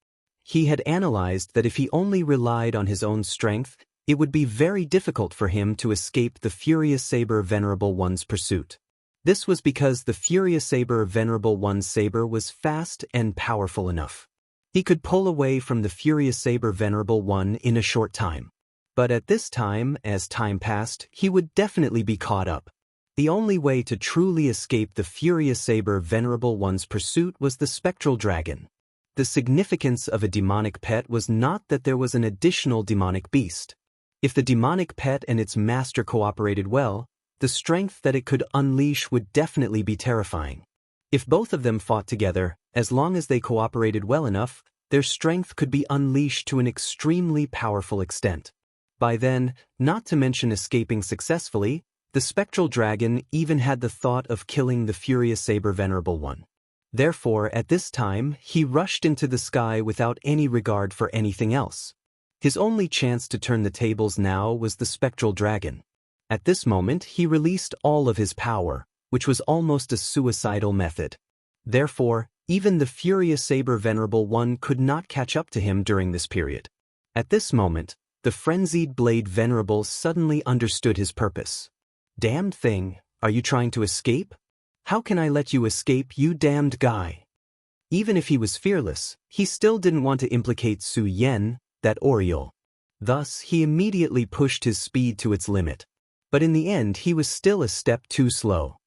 He had analyzed that if he only relied on his own strength, it would be very difficult for him to escape the Furious Saber Venerable One's pursuit. This was because the Furious Saber Venerable One's saber was fast and powerful enough. He could pull away from the Furious Saber Venerable One in a short time. But at this time, as time passed, he would definitely be caught up. The only way to truly escape the Furious Saber Venerable One's pursuit was the spectral dragon. The significance of a demonic pet was not that there was an additional demonic beast. If the demonic pet and its master cooperated well, the strength that it could unleash would definitely be terrifying. If both of them fought together, as long as they cooperated well enough, their strength could be unleashed to an extremely powerful extent. By then, not to mention escaping successfully, the spectral dragon even had the thought of killing the furious saber venerable one. Therefore, at this time, he rushed into the sky without any regard for anything else. His only chance to turn the tables now was the spectral dragon. At this moment, he released all of his power, which was almost a suicidal method. Therefore, even the furious saber venerable one could not catch up to him during this period. At this moment, the frenzied blade venerable suddenly understood his purpose. Damned thing, are you trying to escape? How can I let you escape, you damned guy? Even if he was fearless, he still didn't want to implicate Su Yan, that Oriole. Thus, he immediately pushed his speed to its limit. But in the end, he was still a step too slow.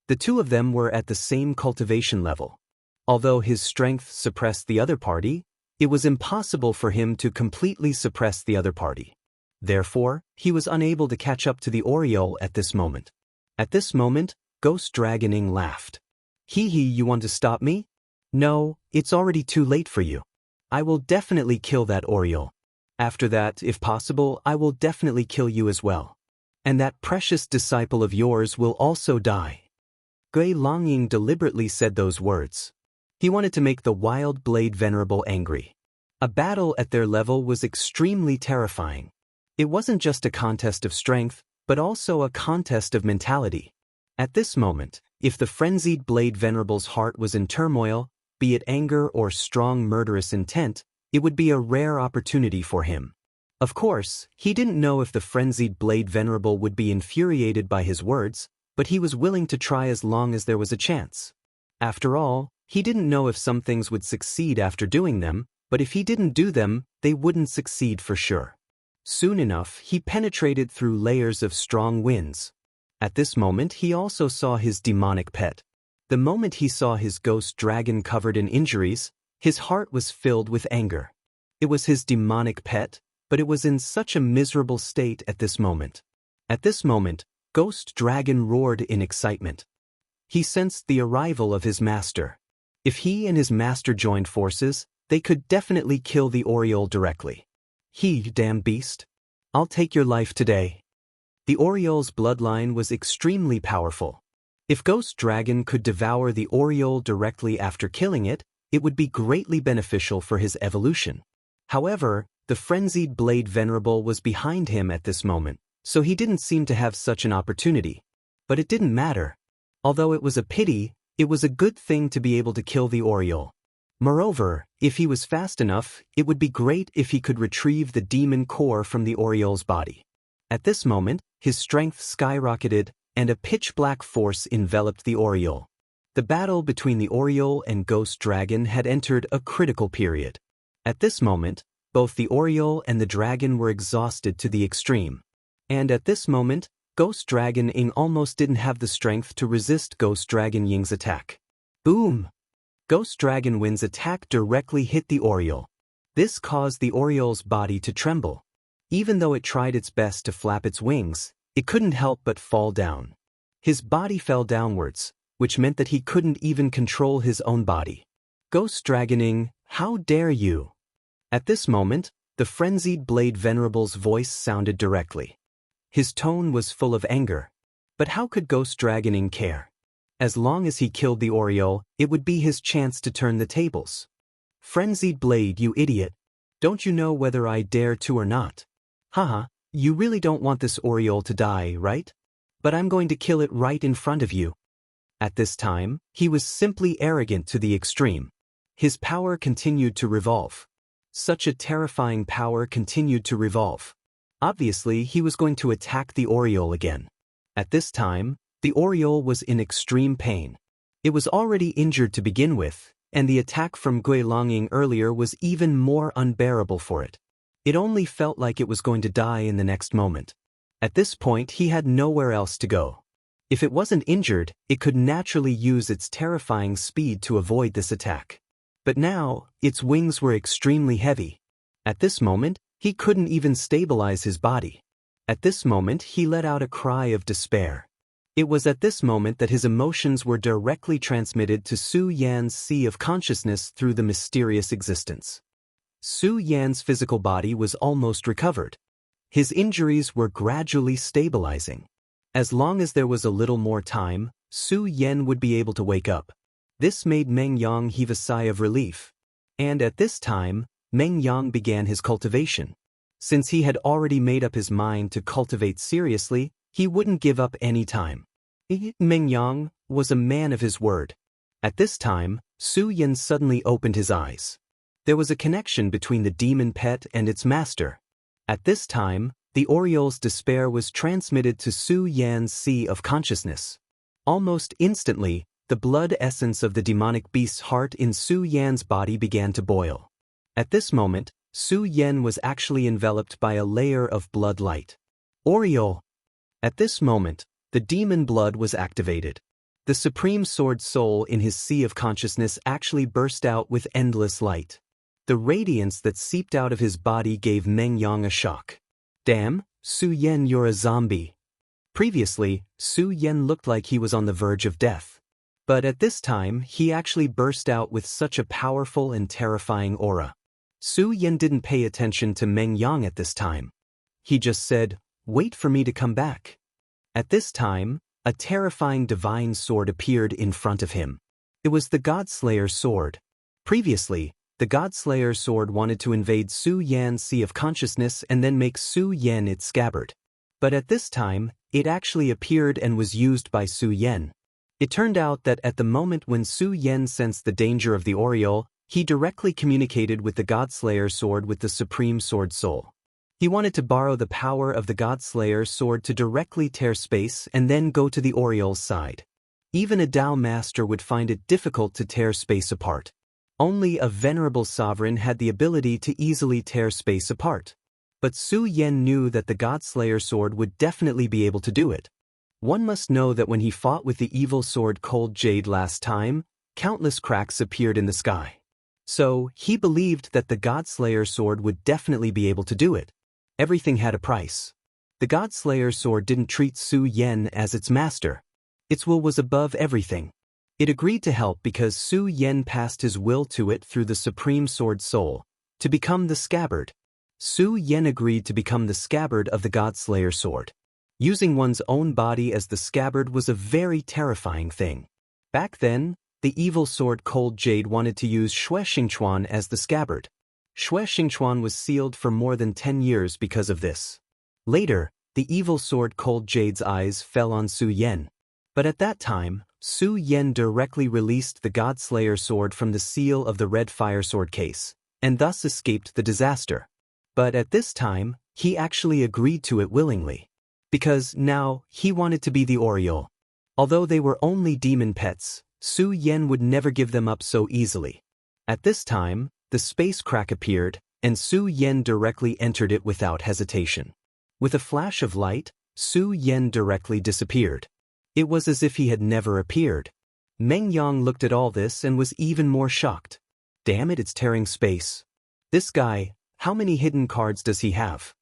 The two of them were at the same cultivation level. Although his strength suppressed the other party, it was impossible for him to completely suppress the other party. Therefore, he was unable to catch up to the Oriole at this moment. At this moment, Ghost Dragoning laughed. Hee hee, you want to stop me? No, it's already too late for you. I will definitely kill that Oriole. After that, if possible, I will definitely kill you as well. And that precious disciple of yours will also die. Gui Longying deliberately said those words. He wanted to make the wild blade venerable angry. A battle at their level was extremely terrifying. It wasn't just a contest of strength, but also a contest of mentality. At this moment, if the frenzied blade venerable's heart was in turmoil, be it anger or strong murderous intent, it would be a rare opportunity for him. Of course, he didn't know if the frenzied blade venerable would be infuriated by his words, but he was willing to try as long as there was a chance. After all, he didn't know if some things would succeed after doing them, but if he didn't do them, they wouldn't succeed for sure. Soon enough, he penetrated through layers of strong winds. At this moment, he also saw his demonic pet. The moment he saw his ghost dragon covered in injuries, his heart was filled with anger. It was his demonic pet, but it was in such a miserable state at this moment. At this moment, Ghost Dragon roared in excitement. He sensed the arrival of his master. If he and his master joined forces, they could definitely kill the Oriole directly. You damn beast. I'll take your life today. The Oriole's bloodline was extremely powerful. If Ghost Dragon could devour the Oriole directly after killing it, it would be greatly beneficial for his evolution. However, the frenzied blade venerable was behind him at this moment, so he didn't seem to have such an opportunity. But it didn't matter. Although it was a pity, it was a good thing to be able to kill the Oriole. Moreover, if he was fast enough, it would be great if he could retrieve the demon core from the Oriole's body. At this moment, his strength skyrocketed, and a pitch-black force enveloped the Oriole. The battle between the Oriole and Ghost Dragon had entered a critical period. At this moment, both the Oriole and the dragon were exhausted to the extreme. And at this moment, Ghost Dragon Ying almost didn't have the strength to resist Ghost Dragon Ying's attack. Boom! Ghost Dragon Ying's attack directly hit the Oriole. This caused the Oriole's body to tremble. Even though it tried its best to flap its wings, it couldn't help but fall down. His body fell downwards, which meant that he couldn't even control his own body. Ghost Dragoning, how dare you? At this moment, the frenzied blade venerable's voice sounded directly. His tone was full of anger. But how could Ghost Dragoning care? As long as he killed the Oriole, it would be his chance to turn the tables. Frenzied blade, you idiot. Don't you know whether I dare to or not? Haha, you really don't want this Oriole to die, right? But I'm going to kill it right in front of you. At this time, he was simply arrogant to the extreme. His power continued to revolve. Such a terrifying power continued to revolve. Obviously, he was going to attack the Oriole again. At this time, the Oriole was in extreme pain. It was already injured to begin with, and the attack from Gui Longying earlier was even more unbearable for it. It only felt like it was going to die in the next moment. At this point, he had nowhere else to go. If it wasn't injured, it could naturally use its terrifying speed to avoid this attack. But now, its wings were extremely heavy. At this moment, he couldn't even stabilize his body. At this moment, he let out a cry of despair. It was at this moment that his emotions were directly transmitted to Su Yan's sea of consciousness through the mysterious existence. Su Yan's physical body was almost recovered. His injuries were gradually stabilizing. As long as there was a little more time, Su Yan would be able to wake up. This made Meng Yang heave a sigh of relief. And at this time, Meng Yang began his cultivation. Since he had already made up his mind to cultivate seriously, he wouldn't give up any time. Meng Yang was a man of his word. At this time, Su Yan suddenly opened his eyes. There was a connection between the demon pet and its master. At this time, the Oriole's despair was transmitted to Su Yan's sea of consciousness. Almost instantly, the blood essence of the demonic beast's heart in Su Yan's body began to boil. At this moment, Su Yan was actually enveloped by a layer of blood light. Oriole! At this moment, the demon blood was activated. The supreme sword soul in his sea of consciousness actually burst out with endless light. The radiance that seeped out of his body gave Meng Yang a shock. Damn, Su Yan, you're a zombie. Previously, Su Yan looked like he was on the verge of death. But at this time, he actually burst out with such a powerful and terrifying aura. Su Yan didn't pay attention to Meng Yang at this time. He just said, "Wait for me to come back." At this time, a terrifying divine sword appeared in front of him. It was the Godslayer sword. Previously, the Godslayer sword wanted to invade Su Yan's sea of consciousness and then make Su Yan its scabbard. But at this time, it actually appeared and was used by Su Yan. It turned out that at the moment when Su Yan sensed the danger of the Oriole, he directly communicated with the Godslayer sword with the Supreme Sword Soul. He wanted to borrow the power of the Godslayer sword to directly tear space and then go to the Oriole's side. Even a Dao master would find it difficult to tear space apart. Only a venerable sovereign had the ability to easily tear space apart. But Su Yan knew that the Godslayer sword would definitely be able to do it. One must know that when he fought with the evil sword Cold Jade last time, countless cracks appeared in the sky. So, he believed that the Godslayer sword would definitely be able to do it. Everything had a price. The Godslayer sword didn't treat Su Yan as its master. Its will was above everything. It agreed to help because Su Yan passed his will to it through the Supreme Sword Soul, to become the scabbard. Su Yan agreed to become the scabbard of the Godslayer sword. Using one's own body as the scabbard was a very terrifying thing. Back then, the evil sword Cold Jade wanted to use Xue Xingchuan as the scabbard. Xue Xingchuan was sealed for more than 10 years because of this. Later, the evil sword Cold Jade's eyes fell on Su Yan. But at that time, Su Yan directly released the Godslayer sword from the seal of the Red Fire Sword case, and thus escaped the disaster. But at this time, he actually agreed to it willingly. Because now, he wanted to be the Oriole. Although they were only demon pets, Su Yan would never give them up so easily. At this time, the space crack appeared, and Su Yan directly entered it without hesitation. With a flash of light, Su Yan directly disappeared. It was as if he had never appeared. Meng Yang looked at all this and was even more shocked. Damn it, it's tearing space. This guy, how many hidden cards does he have?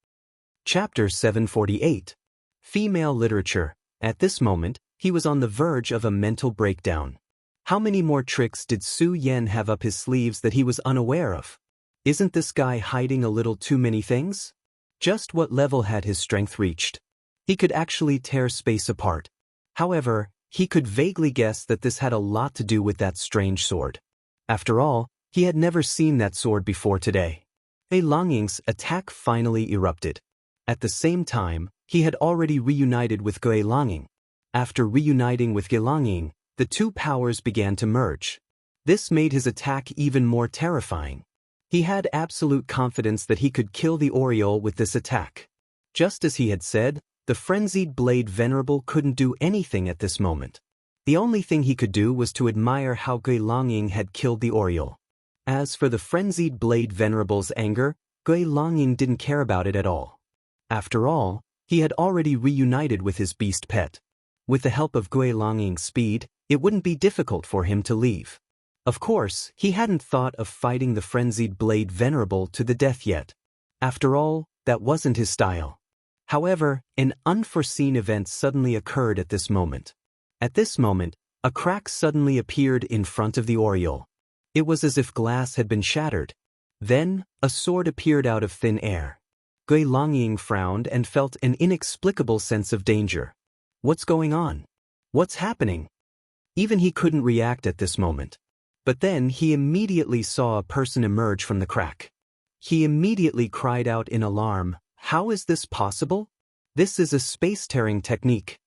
Chapter 748. Female Literature. At this moment, he was on the verge of a mental breakdown. How many more tricks did Su Yan have up his sleeves that he was unaware of? Isn't this guy hiding a little too many things? Just what level had his strength reached? He could actually tear space apart. However, he could vaguely guess that this had a lot to do with that strange sword. After all, he had never seen that sword before today. A Longing's attack finally erupted. At the same time, he had already reunited with Gui Longing. After reuniting with Gui Longing, the two powers began to merge. This made his attack even more terrifying. He had absolute confidence that he could kill the Oriole with this attack. Just as he had said, the frenzied blade Venerable couldn't do anything at this moment. The only thing he could do was to admire how Gui Longing had killed the Oriole. As for the frenzied blade Venerable's anger, Gui Longing didn't care about it at all. After all, he had already reunited with his beast pet. With the help of Gui Longing's speed, it wouldn't be difficult for him to leave. Of course, he hadn't thought of fighting the frenzied blade Venerable to the death yet. After all, that wasn't his style. However, an unforeseen event suddenly occurred at this moment. At this moment, a crack suddenly appeared in front of the Oriole. It was as if glass had been shattered. Then, a sword appeared out of thin air. Gui Longying frowned and felt an inexplicable sense of danger. What's going on? What's happening? Even he couldn't react at this moment. But then he immediately saw a person emerge from the crack. He immediately cried out in alarm, "How is this possible? This is a space-tearing technique."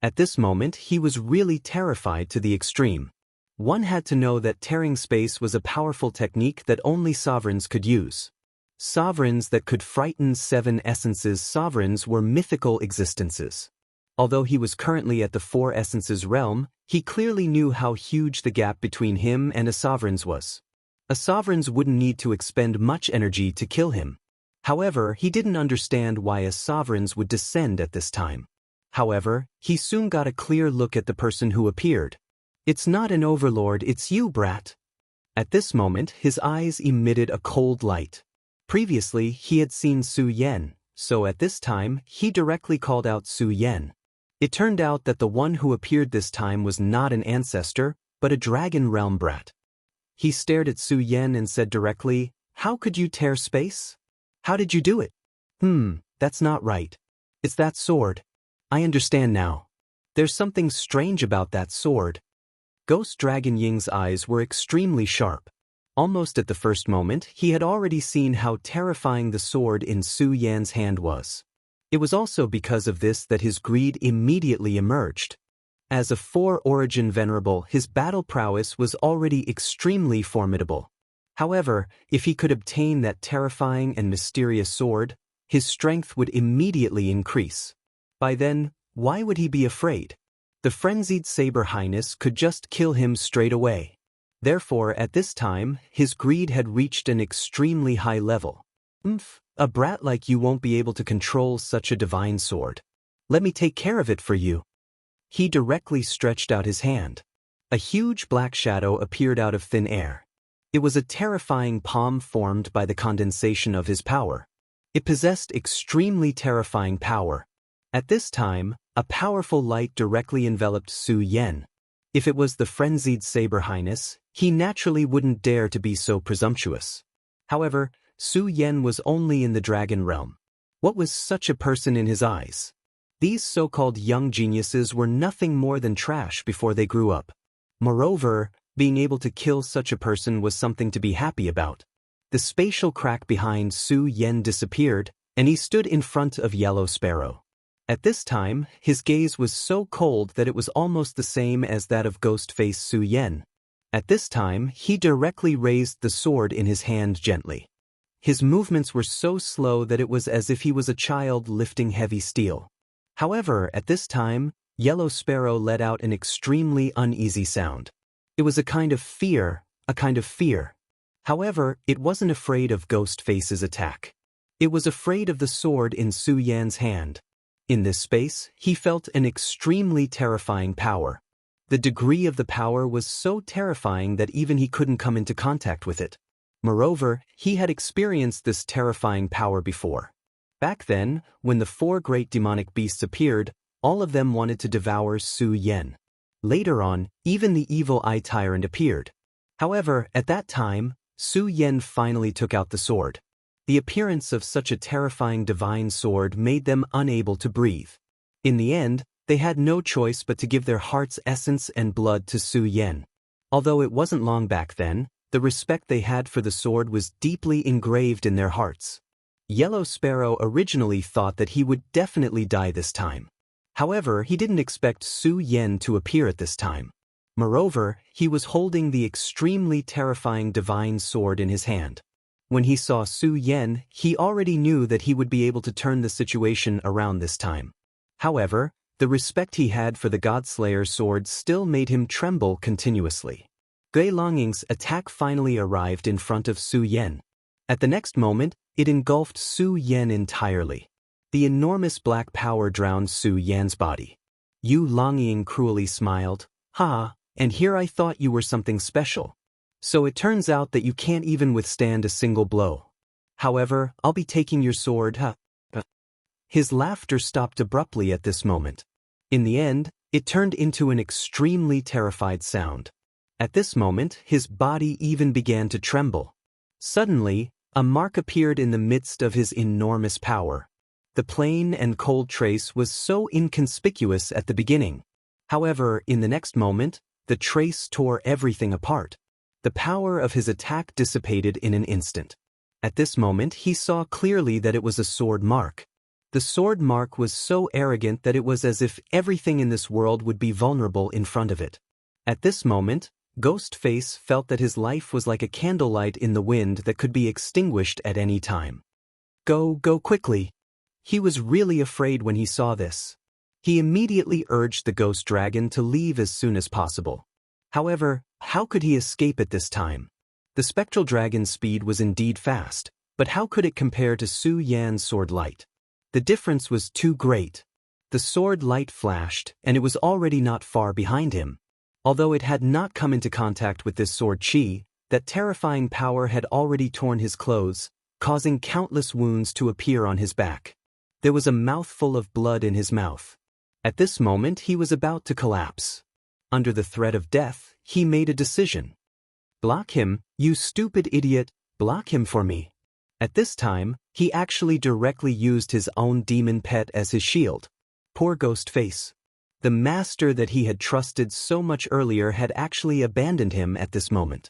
At this moment he was really terrified to the extreme. One had to know that tearing space was a powerful technique that only sovereigns could use. Sovereigns that could frighten 7 essences. Sovereigns were mythical existences. Although he was currently at the 4 essences realm, he clearly knew how huge the gap between him and a sovereign's was. A sovereign's wouldn't need to expend much energy to kill him. However, he didn't understand why a sovereign's would descend at this time. However, he soon got a clear look at the person who appeared. "It's not an overlord, it's you, brat." At this moment, his eyes emitted a cold light. Previously, he had seen Su Yan, so at this time, he directly called out Su Yan. It turned out that the one who appeared this time was not an ancestor, but a dragon realm brat. He stared at Su Yan and said directly, "How could you tear space? How did you do it?" That's not right. It's that sword. I understand now. There's something strange about that sword." Ghost Dragon Ying's eyes were extremely sharp. Almost at the first moment, he had already seen how terrifying the sword in Su Yan's hand was. It was also because of this that his greed immediately emerged. As a 4-origin venerable, his battle prowess was already extremely formidable. However, if he could obtain that terrifying and mysterious sword, his strength would immediately increase. By then, why would he be afraid? The frenzied Saber Highness could just kill him straight away. Therefore, at this time, his greed had reached an extremely high level. A brat like you won't be able to control such a divine sword. Let me take care of it for you." He directly stretched out his hand. A huge black shadow appeared out of thin air. It was a terrifying palm formed by the condensation of his power. It possessed extremely terrifying power. At this time, a powerful light directly enveloped Su Yan. If it was the frenzied Saber Highness, he naturally wouldn't dare to be so presumptuous. However, Su Yan was only in the dragon realm. What was such a person in his eyes? These so-called young geniuses were nothing more than trash before they grew up. Moreover, being able to kill such a person was something to be happy about. The spatial crack behind Su Yan disappeared, and he stood in front of Yellow Sparrow. At this time, his gaze was so cold that it was almost the same as that of Ghostface Su Yan. At this time, he directly raised the sword in his hand gently. His movements were so slow that it was as if he was a child lifting heavy steel. However, at this time, Yellow Sparrow let out an extremely uneasy sound. It was a kind of fear. However, it wasn't afraid of Ghostface's attack. It was afraid of the sword in Su Yan's hand. In this space, he felt an extremely terrifying power. The degree of the power was so terrifying that even he couldn't come into contact with it. Moreover, he had experienced this terrifying power before. Back then, when the 4 great demonic beasts appeared, all of them wanted to devour Su Yan. Later on, even the evil eye tyrant appeared. However, at that time, Su Yan finally took out the sword. The appearance of such a terrifying divine sword made them unable to breathe. In the end, they had no choice but to give their heart's essence and blood to Su Yan. Although it wasn't long back then, the respect they had for the sword was deeply engraved in their hearts. Yellow Sparrow originally thought that he would definitely die this time. However, he didn't expect Su Yan to appear at this time. Moreover, he was holding the extremely terrifying divine sword in his hand. When he saw Su Yan, he already knew that he would be able to turn the situation around this time. However, the respect he had for the Godslayer's sword still made him tremble continuously. Gui Longying's attack finally arrived in front of Su Yan. At the next moment, it engulfed Su Yan entirely. The enormous black power drowned Su Yan's body. Yu Longying cruelly smiled. "Ha, and here I thought you were something special. So it turns out that you can't even withstand a single blow. However, I'll be taking your sword, huh?" His laughter stopped abruptly at this moment. In the end, it turned into an extremely terrified sound. At this moment, his body even began to tremble. Suddenly, A mark appeared in the midst of his enormous power. The plain and cold trace was so inconspicuous at the beginning. However, in the next moment, the trace tore everything apart. The power of his attack dissipated in an instant. At this moment he saw clearly that it was a sword mark. The sword mark was so arrogant that it was as if everything in this world would be vulnerable in front of it. At this moment, Ghostface felt that his life was like a candlelight in the wind that could be extinguished at any time. Go quickly. He was really afraid when he saw this. He immediately urged the ghost dragon to leave as soon as possible. However, how could he escape at this time? The spectral dragon's speed was indeed fast, but how could it compare to Su Yan's sword light? The difference was too great. The sword light flashed, and it was already not far behind him. Although it had not come into contact with this sword chi, that terrifying power had already torn his clothes, causing countless wounds to appear on his back. There was a mouthful of blood in his mouth. At this moment he was about to collapse. Under the threat of death, he made a decision. Block him, you stupid idiot, block him for me. At this time, he actually directly used his own demon pet as his shield. Poor Ghostface. The master that he had trusted so much earlier had actually abandoned him at this moment.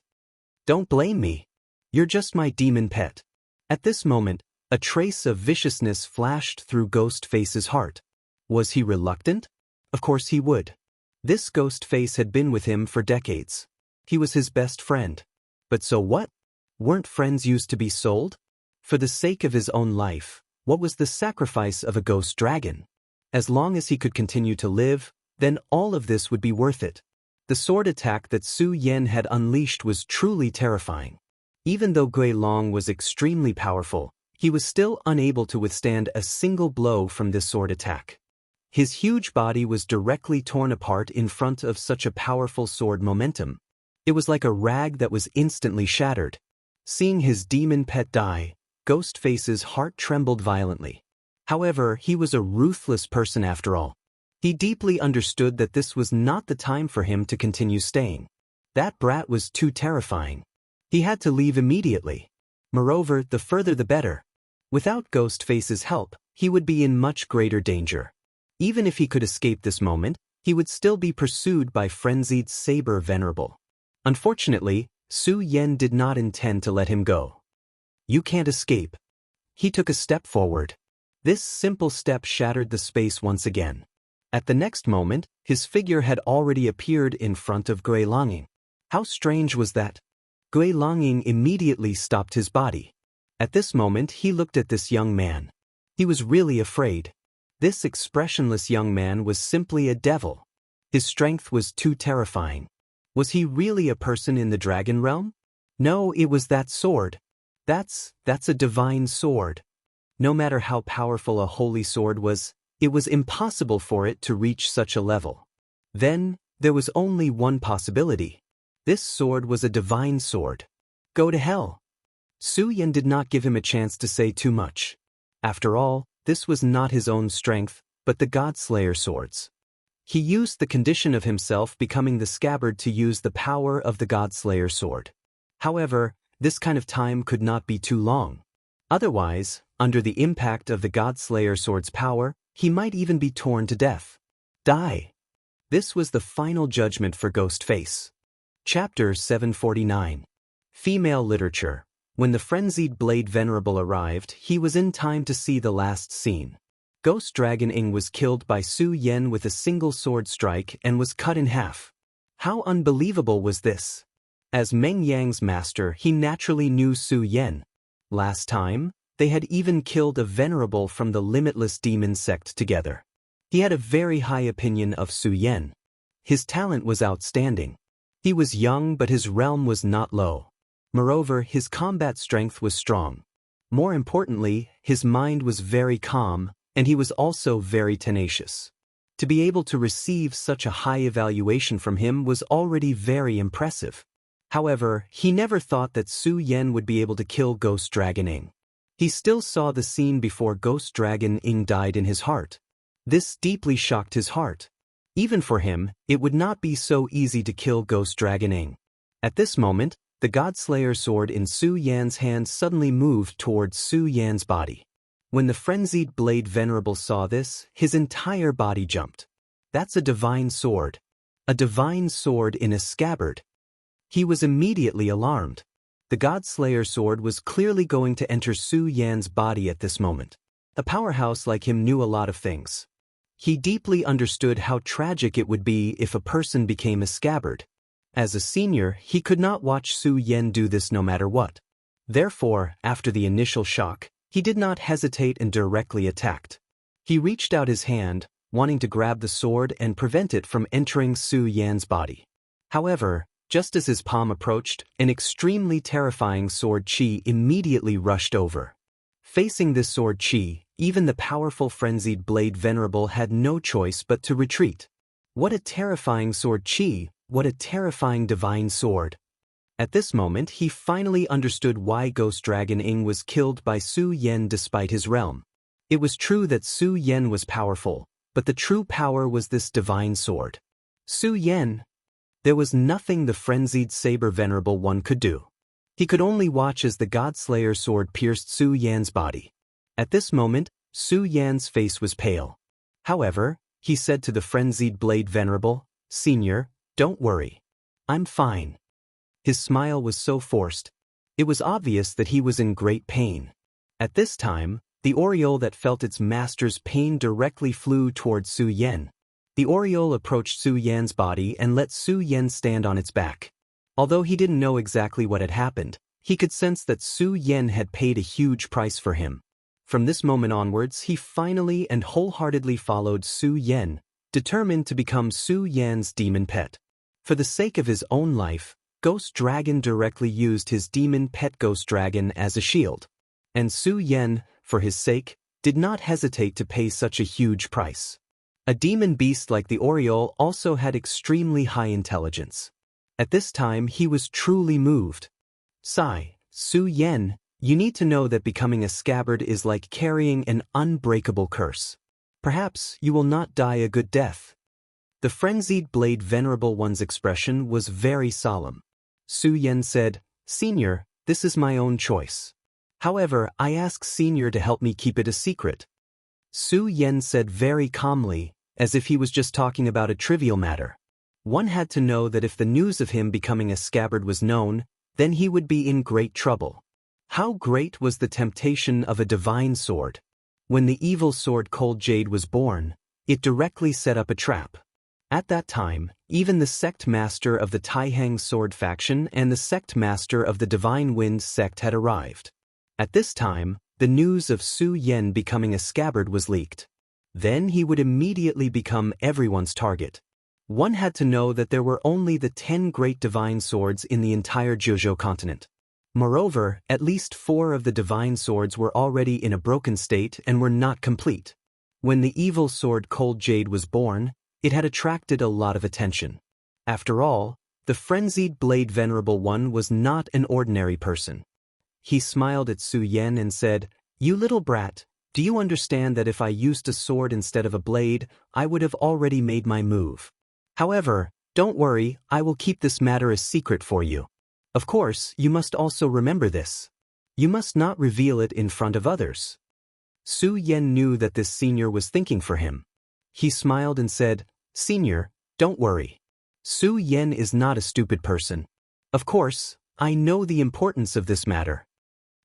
Don't blame me. You're just my demon pet. At this moment, a trace of viciousness flashed through Ghostface's heart. Was he reluctant? Of course he would. This Ghostface had been with him for decades. He was his best friend. But so what? Weren't friends used to be sold? For the sake of his own life, what was the sacrifice of a ghost dragon? As long as he could continue to live, then all of this would be worth it. The sword attack that Su Yan had unleashed was truly terrifying. Even though Gui Long was extremely powerful, he was still unable to withstand a single blow from this sword attack. His huge body was directly torn apart in front of such a powerful sword momentum. It was like a rag that was instantly shattered. Seeing his demon pet die, Ghostface's heart trembled violently. However, he was a ruthless person after all. He deeply understood that this was not the time for him to continue staying. That brat was too terrifying. He had to leave immediately. Moreover, the further the better. Without Ghostface's help, he would be in much greater danger. Even if he could escape this moment, he would still be pursued by frenzied Saber Venerable. Unfortunately, Su Yan did not intend to let him go. You can't escape. He took a step forward. This simple step shattered the space once again. At the next moment, his figure had already appeared in front of Gui Longing. How strange was that? Gui Longing immediately stopped his body. At this moment he looked at this young man. He was really afraid. This expressionless young man was simply a devil. His strength was too terrifying. Was he really a person in the dragon realm? No, it was that sword. That's a divine sword. No matter how powerful a holy sword was, it was impossible for it to reach such a level. Then, there was only one possibility. This sword was a divine sword. Go to hell. Su Yan did not give him a chance to say too much. After all, this was not his own strength, but the Godslayer sword's. He used the condition of himself becoming the scabbard to use the power of the Godslayer sword. However, this kind of time could not be too long. Otherwise, under the impact of the Godslayer sword's power, he might even be torn to death. Die. This was the final judgment for Ghostface. Chapter 749. Female Literature. When the frenzied Blade Venerable arrived, he was in time to see the last scene. Ghost Dragon Ing was killed by Su Yan with a single sword strike and was cut in half. How unbelievable was this? As Meng Yang's master, he naturally knew Su Yan. Last time, they had even killed a venerable from the Limitless Demon sect together. He had a very high opinion of Su Yan. His talent was outstanding. He was young, but his realm was not low. Moreover, his combat strength was strong. More importantly, his mind was very calm, and he was also very tenacious. To be able to receive such a high evaluation from him was already very impressive. However, he never thought that Su Yan would be able to kill Ghost Dragon Ing. He still saw the scene before Ghost Dragon Ing died in his heart. This deeply shocked his heart. Even for him, it would not be so easy to kill Ghost Dragon Ing. At this moment, the Godslayer sword in Su Yan's hand suddenly moved towards Su Yan's body. When the frenzied blade venerable saw this, his entire body jumped. That's a divine sword. A divine sword in a scabbard. He was immediately alarmed. The Godslayer sword was clearly going to enter Su Yan's body at this moment. A powerhouse like him knew a lot of things. He deeply understood how tragic it would be if a person became a scabbard. As a senior, he could not watch Su Yan do this no matter what. Therefore, after the initial shock, he did not hesitate and directly attacked. He reached out his hand, wanting to grab the sword and prevent it from entering Su Yan's body. However, just as his palm approached, an extremely terrifying sword chi immediately rushed over. Facing this sword chi, even the powerful frenzied blade venerable had no choice but to retreat. What a terrifying sword chi, what a terrifying divine sword. At this moment he finally understood why Ghost Dragon Ing was killed by Su Yan despite his realm. It was true that Su Yan was powerful, but the true power was this divine sword. Su Yan. There was nothing the frenzied saber venerable one could do. He could only watch as the Godslayer sword pierced Su Yan's body. At this moment, Su Yan's face was pale. However, he said to the frenzied blade venerable, "Senior, don't worry. I'm fine." His smile was so forced. It was obvious that he was in great pain. At this time, the oriole that felt its master's pain directly flew towards Su Yan. The oriole approached Su Yan's body and let Su Yan stand on its back. Although he didn't know exactly what had happened, he could sense that Su Yan had paid a huge price for him. From this moment onwards, he finally and wholeheartedly followed Su Yan, determined to become Su Yan's demon pet. For the sake of his own life, Ghost Dragon directly used his demon pet Ghost Dragon as a shield. And Su Yan, for his sake, did not hesitate to pay such a huge price. A demon beast like the oriole also had extremely high intelligence. At this time he was truly moved. "Sigh, Su Yan, you need to know that becoming a scabbard is like carrying an unbreakable curse. Perhaps you will not die a good death." The frenzied blade venerable one's expression was very solemn. Su Yan said, "Senior, this is my own choice. However, I ask Senior to help me keep it a secret." Su Yan said very calmly, as if he was just talking about a trivial matter. One had to know that if the news of him becoming a scabbard was known, then he would be in great trouble. How great was the temptation of a divine sword! When the evil sword Cold Jade was born, it directly set up a trap. At that time, even the sect master of the Taihang sword faction and the sect master of the Divine Wind sect had arrived. At this time, the news of Su Yan becoming a scabbard was leaked. Then he would immediately become everyone's target. One had to know that there were only the 10 great divine swords in the entire Jiuzhou continent. Moreover, at least 4 of the divine swords were already in a broken state and were not complete. When the evil sword Cold Jade was born, it had attracted a lot of attention. After all, the frenzied blade venerable one was not an ordinary person. He smiled at Su Yan and said, "You little brat, do you understand that if I used a sword instead of a blade, I would have already made my move? However, don't worry, I will keep this matter a secret for you. Of course, you must also remember this. You must not reveal it in front of others." Su Yan knew that this senior was thinking for him. He smiled and said, "Senior, don't worry. Su Yan is not a stupid person. Of course, I know the importance of this matter."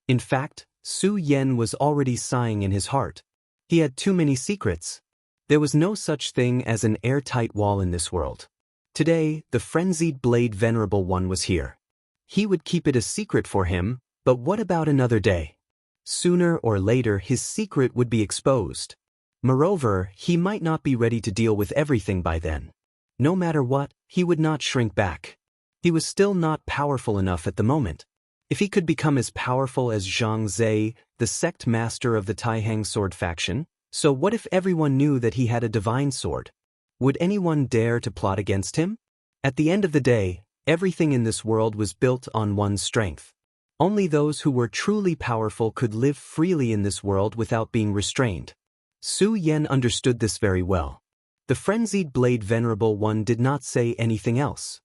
In fact, Su Yan was already sighing in his heart. He had too many secrets. There was no such thing as an airtight wall in this world. Today, the frenzied blade venerable one was here. He would keep it a secret for him, but what about another day? Sooner or later his secret would be exposed. Moreover, he might not be ready to deal with everything by then. No matter what, he would not shrink back. He was still not powerful enough at the moment. If he could become as powerful as Zhang Zhe, the sect master of the Taihang sword faction, so what if everyone knew that he had a divine sword? Would anyone dare to plot against him? At the end of the day, everything in this world was built on one's strength. Only those who were truly powerful could live freely in this world without being restrained. Su Yan understood this very well. The frenzied blade venerable one did not say anything else.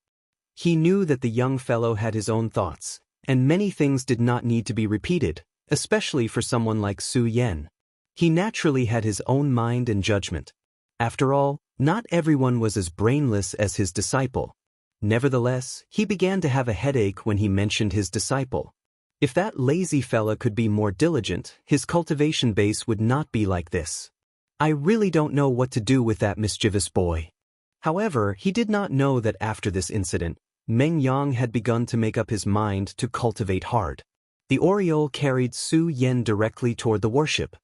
He knew that the young fellow had his own thoughts, and many things did not need to be repeated, especially for someone like Su Yan. He naturally had his own mind and judgment. After all, not everyone was as brainless as his disciple. Nevertheless, he began to have a headache when he mentioned his disciple. If that lazy fella could be more diligent, his cultivation base would not be like this. I really don't know what to do with that mischievous boy. However, he did not know that after this incident, Meng Yang had begun to make up his mind to cultivate hard. The Oriole carried Su Yan directly toward the warship.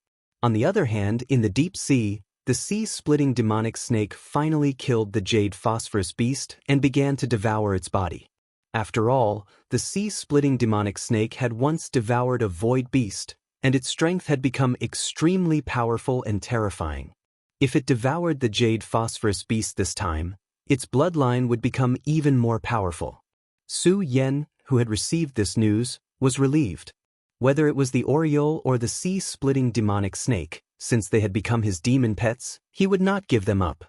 On the other hand, in the deep sea, the sea-splitting demonic snake finally killed the jade phosphorus beast and began to devour its body. After all, the sea-splitting demonic snake had once devoured a void beast, and its strength had become extremely powerful and terrifying. If it devoured the jade phosphorus beast this time, its bloodline would become even more powerful. Su Yan, who had received this news, was relieved. Whether it was the Oriole or the sea-splitting demonic snake, since they had become his demon pets, he would not give them up.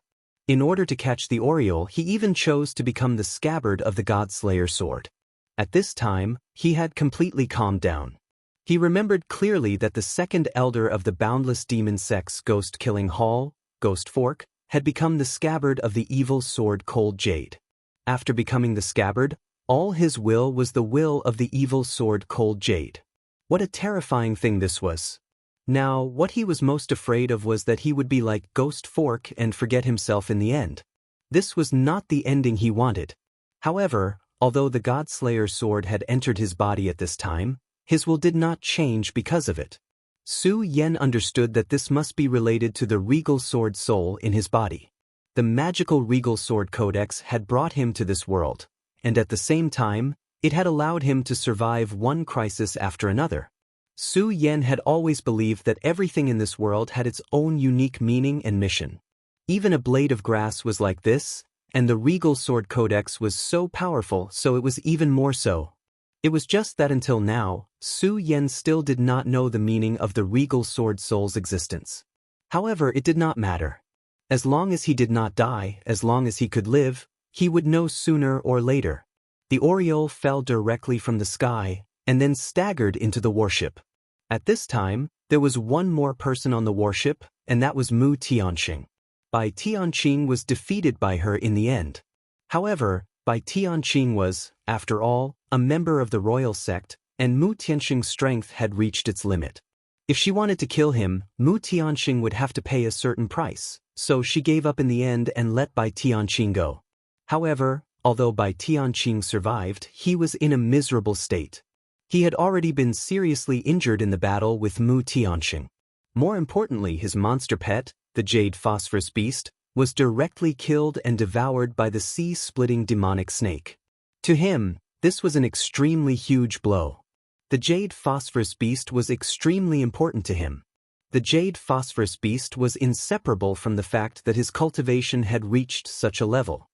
In order to catch the Oriole, he even chose to become the scabbard of the Godslayer sword. At this time, he had completely calmed down. He remembered clearly that the second elder of the boundless demon sex ghost-killing Hall, Ghost Fork, had become the scabbard of the evil sword Cold Jade. After becoming the scabbard, all his will was the will of the evil sword Cold Jade. What a terrifying thing this was. Now, what he was most afraid of was that he would be like Ghost Fork and forget himself in the end. This was not the ending he wanted. However, although the Godslayer sword had entered his body at this time, his will did not change because of it. Su Yan understood that this must be related to the regal sword soul in his body. The magical regal sword codex had brought him to this world, and at the same time, it had allowed him to survive one crisis after another. Su Yan had always believed that everything in this world had its own unique meaning and mission. Even a blade of grass was like this, and the regal sword codex was so powerful, so it was even more so. It was just that until now, Su Yan still did not know the meaning of the regal sword soul's existence. However, it did not matter. As long as he did not die, as long as he could live, he would know sooner or later. The Oriole fell directly from the sky, and then staggered into the warship. At this time, there was one more person on the warship, and that was Mu Tianqing. Bai Tianqing was defeated by her in the end. However, Bai Tianqing was, after all, a member of the royal sect, and Mu Tianqing's strength had reached its limit. If she wanted to kill him, Mu Tianqing would have to pay a certain price, so she gave up in the end and let Bai Tianqing go. However, although Bai Tianqing survived, he was in a miserable state. He had already been seriously injured in the battle with Mu Tianqing. More importantly, his monster pet, the jade phosphorus beast, was directly killed and devoured by the sea-splitting demonic snake. To him, this was an extremely huge blow. The jade phosphorus beast was extremely important to him. The jade phosphorus beast was inseparable from the fact that his cultivation had reached such a level.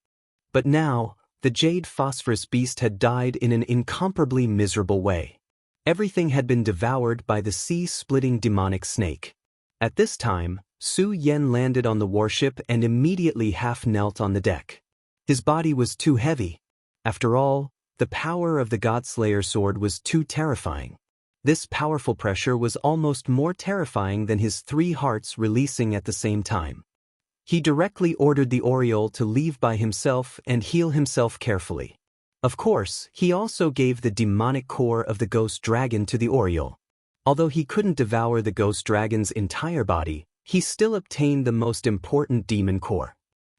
But now, the jade phosphorus beast had died in an incomparably miserable way. Everything had been devoured by the sea-splitting demonic snake. At this time, Su Yan landed on the warship and immediately half-knelt on the deck. His body was too heavy. After all, the power of the Godslayer sword was too terrifying. This powerful pressure was almost more terrifying than his 3 hearts releasing at the same time. He directly ordered the Oriole to leave by himself and heal himself carefully. Of course, he also gave the demonic core of the ghost dragon to the Oriole. Although he couldn't devour the ghost dragon's entire body, he still obtained the most important demon core.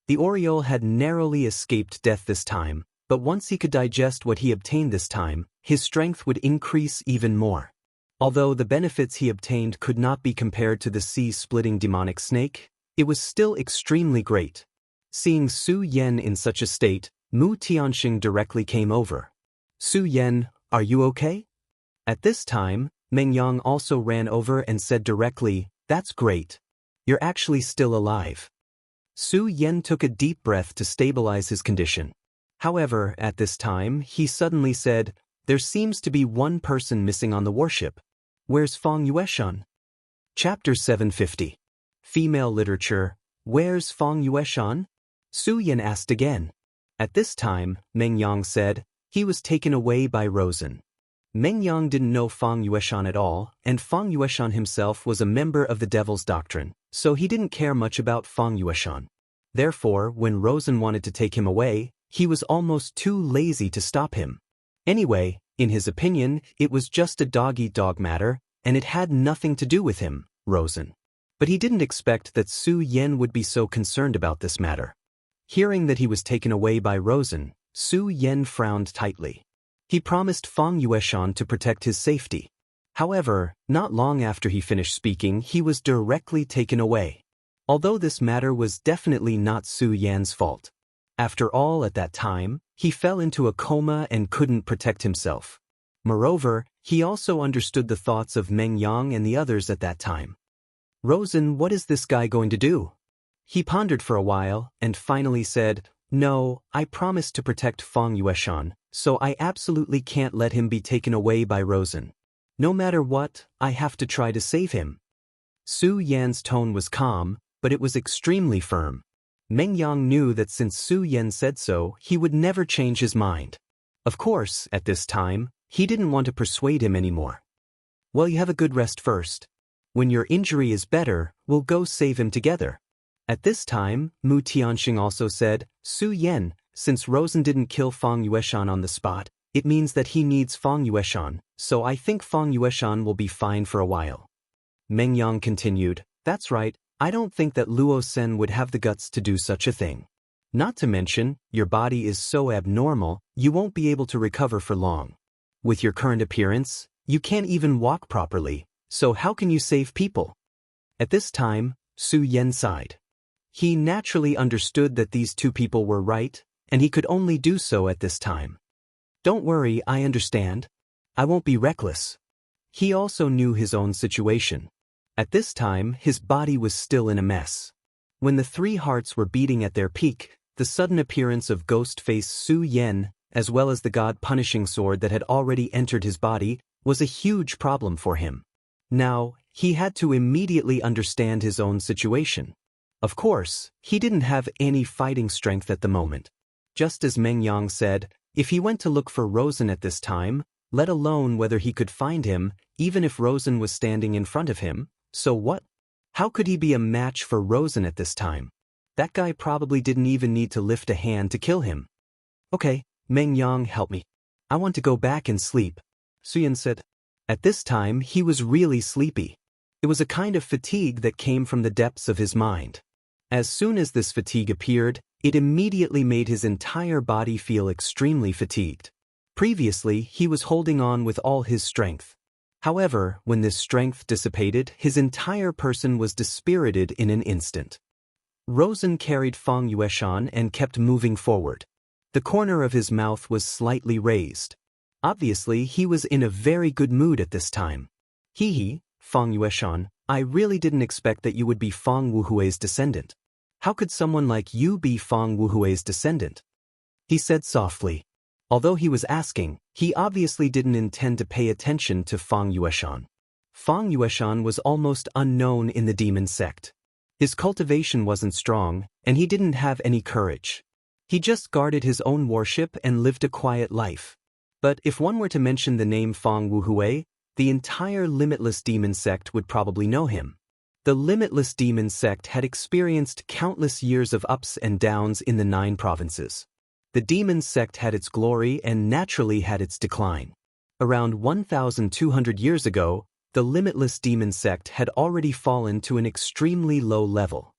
The Oriole had narrowly escaped death this time, but once he could digest what he obtained this time, his strength would increase even more. Although the benefits he obtained could not be compared to the sea-splitting demonic snake, it was still extremely great. Seeing Su Yan in such a state, Mu Tianqing directly came over. Su Yan, are you okay? At this time, Meng Yang also ran over and said directly, that's great. You're actually still alive. Su Yan took a deep breath to stabilize his condition. However, at this time, he suddenly said, there seems to be one person missing on the warship. Where's Fang Yueshan? Chapter 750. Female literature, where's Fang Yueshan? Su Yan asked again. At this time, Meng Yang said, he was taken away by Rosen. Meng Yang didn't know Fang Yueshan at all, and Fang Yueshan himself was a member of the Devil's Doctrine, so he didn't care much about Fang Yueshan. Therefore, when Rosen wanted to take him away, he was almost too lazy to stop him. Anyway, in his opinion, it was just a dog-eat-dog matter, and it had nothing to do with him, Rosen. But he didn't expect that Su Yan would be so concerned about this matter. Hearing that he was taken away by Rosen, Su Yan frowned tightly. He promised Fang Yueshan to protect his safety. However, not long after he finished speaking, he was directly taken away. Although this matter was definitely not Su Yan's fault. After all, at that time, he fell into a coma and couldn't protect himself. Moreover, he also understood the thoughts of Meng Yang and the others at that time. Rosen, what is this guy going to do? He pondered for a while and finally said, no, I promised to protect Fang Yueshan, so I absolutely can't let him be taken away by Rosen. No matter what, I have to try to save him. Su Yan's tone was calm, but it was extremely firm. Meng Yang knew that since Su Yan said so, he would never change his mind. Of course, at this time, he didn't want to persuade him anymore. Well, you have a good rest first. When your injury is better, we'll go save him together. At this time, Mu Tianxing also said, Su Yan, since Rosen didn't kill Fang Yueshan on the spot, it means that he needs Fang Yueshan, so I think Fang Yueshan will be fine for a while. Meng Yang continued, that's right, I don't think that Luo Sen would have the guts to do such a thing. Not to mention, your body is so abnormal, you won't be able to recover for long. With your current appearance, you can't even walk properly, so how can you save people? At this time, Su Yan sighed. He naturally understood that these two people were right, and he could only do so at this time. Don't worry, I understand. I won't be reckless. He also knew his own situation. At this time, his body was still in a mess. When the three hearts were beating at their peak, the sudden appearance of ghost-face Su Yan, as well as the god-punishing sword that had already entered his body, was a huge problem for him. Now, he had to immediately understand his own situation. Of course, he didn't have any fighting strength at the moment. Just as Meng Yang said, if he went to look for Rosen at this time, let alone whether he could find him, even if Rosen was standing in front of him, so what? How could he be a match for Rosen at this time? That guy probably didn't even need to lift a hand to kill him. Okay, Meng Yang, help me. I want to go back and sleep, Su Yan said. At this time, he was really sleepy. It was a kind of fatigue that came from the depths of his mind. As soon as this fatigue appeared, it immediately made his entire body feel extremely fatigued. Previously, he was holding on with all his strength. However, when this strength dissipated, his entire person was dispirited in an instant. Rosen carried Fang Yueshan and kept moving forward. The corner of his mouth was slightly raised. Obviously, he was in a very good mood at this time. Hee, Fang Yueshan, I really didn't expect that you would be Fang Wuhui's descendant. How could someone like you be Fang Wuhui's descendant? He said softly. Although he was asking, he obviously didn't intend to pay attention to Fang Yueshan. Fang Yueshan was almost unknown in the demon sect. His cultivation wasn't strong, and he didn't have any courage. He just guarded his own worship and lived a quiet life. But if one were to mention the name Fang Wuhui, the entire Limitless Demon Sect would probably know him. The Limitless Demon Sect had experienced countless years of ups and downs in the 9 provinces. The Demon Sect had its glory and naturally had its decline. Around 1,200 years ago, the Limitless Demon Sect had already fallen to an extremely low level.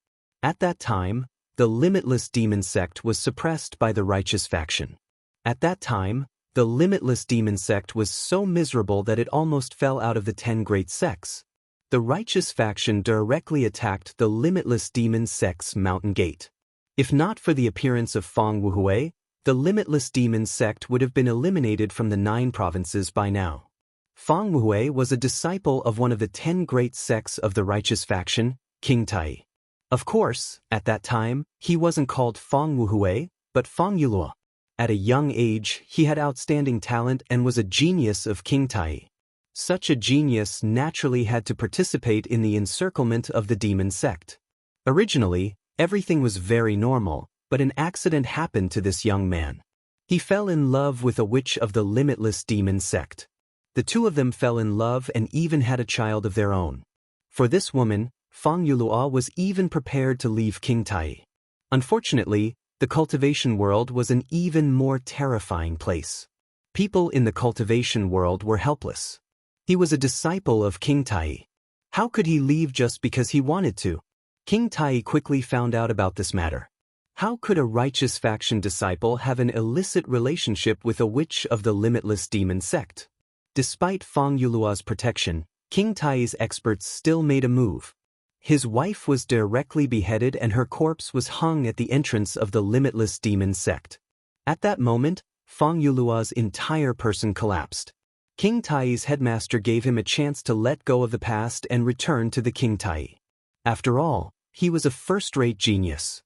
At that time, the Limitless Demon Sect was suppressed by the Righteous Faction. At that time, the Limitless Demon Sect was so miserable that it almost fell out of the 10 great sects. The Righteous Faction directly attacked the Limitless Demon Sect's Mountain Gate. If not for the appearance of Fang Wuhui, the Limitless Demon Sect would have been eliminated from the 9 provinces by now. Fang Wuhui was a disciple of one of the 10 great sects of the Righteous Faction, King Tai. Of course, at that time, he wasn't called Fang Wuhui, but Fang Yuluo. At a young age, he had outstanding talent and was a genius of King Tai. Such a genius naturally had to participate in the encirclement of the demon sect. Originally, everything was very normal, but an accident happened to this young man. He fell in love with a witch of the limitless demon sect. The two of them fell in love and even had a child of their own. For this woman, Fang Yulua was even prepared to leave King Tai. Unfortunately, the cultivation world was an even more terrifying place. People in the cultivation world were helpless. He was a disciple of King Tai. How could he leave just because he wanted to? King Tai quickly found out about this matter. How could a righteous faction disciple have an illicit relationship with a witch of the limitless demon sect? Despite Fang Yulua's protection, King Tai's experts still made a move. His wife was directly beheaded and her corpse was hung at the entrance of the limitless demon sect. At that moment, Fang Yulua's entire person collapsed. King Tai's headmaster gave him a chance to let go of the past and return to the King Tai. After all, he was a first-rate genius.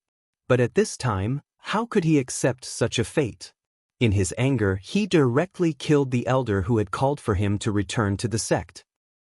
But at this time, how could he accept such a fate? In his anger, he directly killed the elder who had called for him to return to the sect.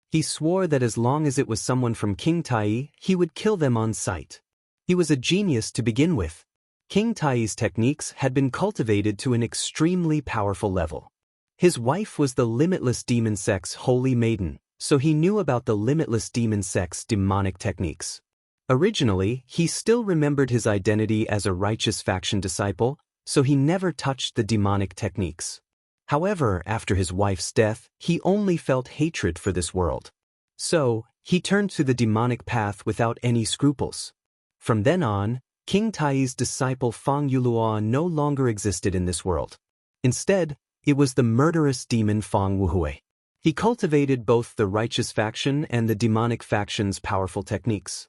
He swore that as long as it was someone from King Tai, he would kill them on sight. He was a genius to begin with. King Tai's techniques had been cultivated to an extremely powerful level. His wife was the limitless demon sect's holy maiden, so he knew about the limitless demon sect's demonic techniques. Originally, he still remembered his identity as a righteous faction disciple, so he never touched the demonic techniques. However, after his wife's death, he only felt hatred for this world. So, he turned to the demonic path without any scruples. From then on, King Tai's disciple Fang Yulua no longer existed in this world. Instead, it was the murderous demon Fang Wuhui. He cultivated both the righteous faction and the demonic faction's powerful techniques.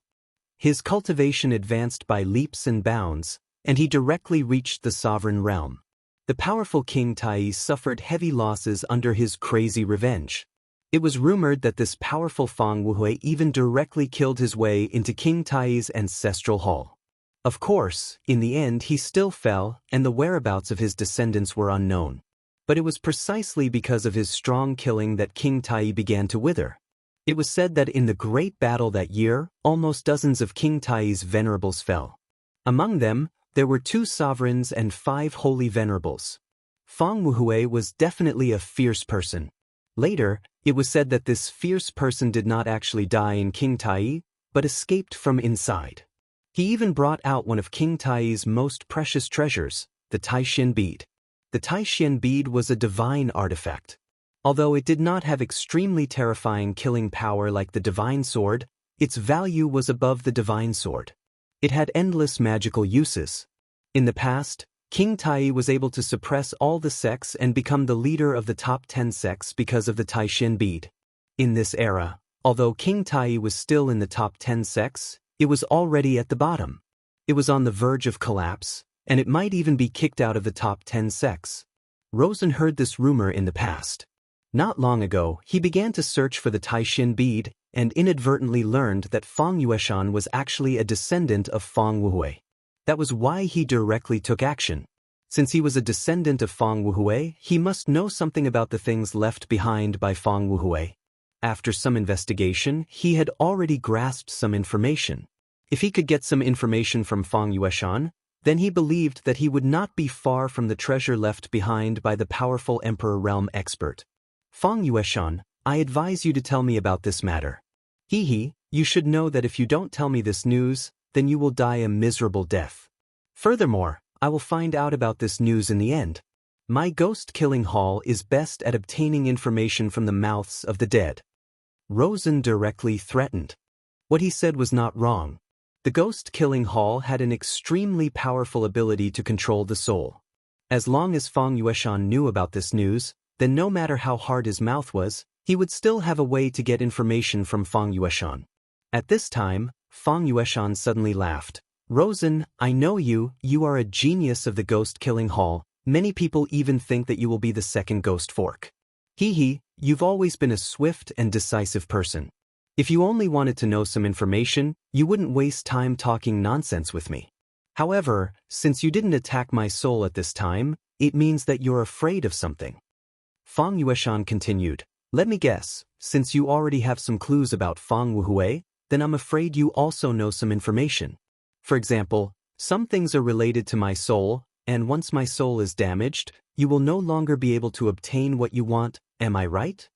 His cultivation advanced by leaps and bounds, and he directly reached the sovereign realm. The powerful King Tai suffered heavy losses under his crazy revenge. It was rumored that this powerful Fang Wuhui even directly killed his way into King Tai's ancestral hall. Of course, in the end he still fell, and the whereabouts of his descendants were unknown. But it was precisely because of his strong killing that King Tai began to wither. It was said that in the great battle that year, almost dozens of King Tai's venerables fell. Among them, there were 2 sovereigns and 5 holy venerables. Fang Wuhui was definitely a fierce person. Later, it was said that this fierce person did not actually die in King Tai, but escaped from inside. He even brought out one of King Tai's most precious treasures, the Taishan bead. The Taishan bead was a divine artifact. Although it did not have extremely terrifying killing power like the divine sword, its value was above the divine sword. It had endless magical uses. In the past, King Tai was able to suppress all the sects and become the leader of the top 10 sects because of the Taishan bead. In this era, although King Tai was still in the top 10 sects, it was already at the bottom. It was on the verge of collapse, and it might even be kicked out of the top 10 sects. Rosen heard this rumor in the past. Not long ago, he began to search for the Taishan bead and inadvertently learned that Fang Yueshan was actually a descendant of Fang Wuhui. That was why he directly took action. Since he was a descendant of Fang Wuhui, he must know something about the things left behind by Fang Wuhui. After some investigation, he had already grasped some information. If he could get some information from Fang Yueshan, then he believed that he would not be far from the treasure left behind by the powerful Emperor Realm expert. Fang Yueshan, I advise you to tell me about this matter. You should know that if you don't tell me this news, then you will die a miserable death. Furthermore, I will find out about this news in the end. My ghost-killing hall is best at obtaining information from the mouths of the dead. Rosen directly threatened. What he said was not wrong. The ghost-killing hall had an extremely powerful ability to control the soul. As long as Fang Yueshan knew about this news, then no matter how hard his mouth was, he would still have a way to get information from Fang Yueshan. At this time, Fang Yueshan suddenly laughed. Rosen, I know you are a genius of the ghost-killing hall. Many people even think that you will be the second ghost fork. You've always been a swift and decisive person. If you only wanted to know some information, you wouldn't waste time talking nonsense with me. However, since you didn't attack my soul at this time, it means that you're afraid of something. Fang Yueshan continued, let me guess, since you already have some clues about Fang Wuhui, then I'm afraid you also know some information. For example, Some things are related to my soul, and once my soul is damaged, you will no longer be able to obtain what you want, am I right?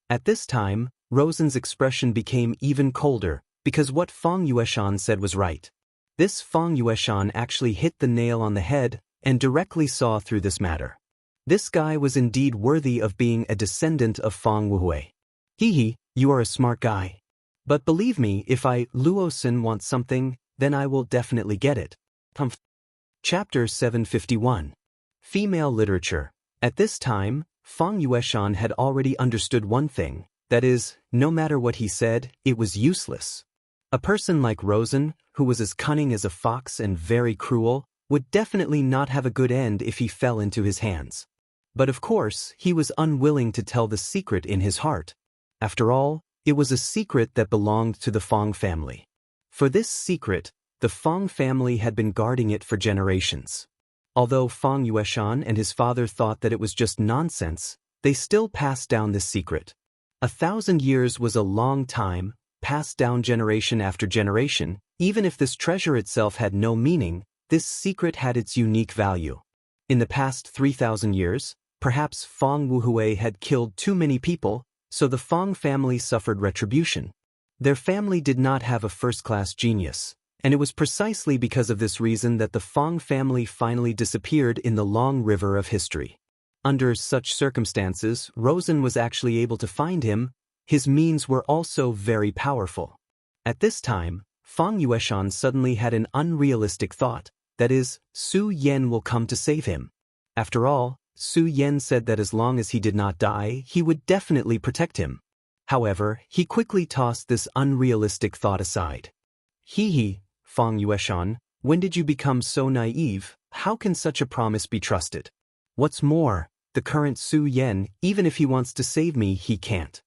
At this time, Rosen's expression became even colder, because what Feng Yueshan said was right. This Feng Yueshan actually hit the nail on the head and directly saw through this matter. This guy was indeed worthy of being a descendant of Feng Wuhui. Hehe, you are a smart guy. But believe me, if I, Luosin, want something, then I will definitely get it. Chapter 751. Female Literature. At this time, Feng Yueshan had already understood one thing, that is, no matter what he said, it was useless. A person like Rosen, who was as cunning as a fox and very cruel, would definitely not have a good end if he fell into his hands. But of course, he was unwilling to tell the secret in his heart. After all, it was a secret that belonged to the Feng family. For this secret, the Feng family had been guarding it for generations. Although Feng Yueshan and his father thought that it was just nonsense, they still passed down this secret. 1,000 years was a long time, passed down generation after generation. Even if this treasure itself had no meaning, this secret had its unique value. In the past 3,000 years, perhaps Feng Wuhui had killed too many people, so the Feng family suffered retribution. Their family did not have a first-class genius, and it was precisely because of this reason that the Feng family finally disappeared in the long river of history. Under such circumstances, Rosen was actually able to find him. His means were also very powerful. At this time, Feng Yueshan suddenly had an unrealistic thought, that is, Su Yan will come to save him. After all, Su Yan said that as long as he did not die, he would definitely protect him. However, he quickly tossed this unrealistic thought aside. Hehe, Feng Yueshan, when did you become so naive? How can such a promise be trusted? What's more, the current Su Yan, even if he wants to save me, he can't.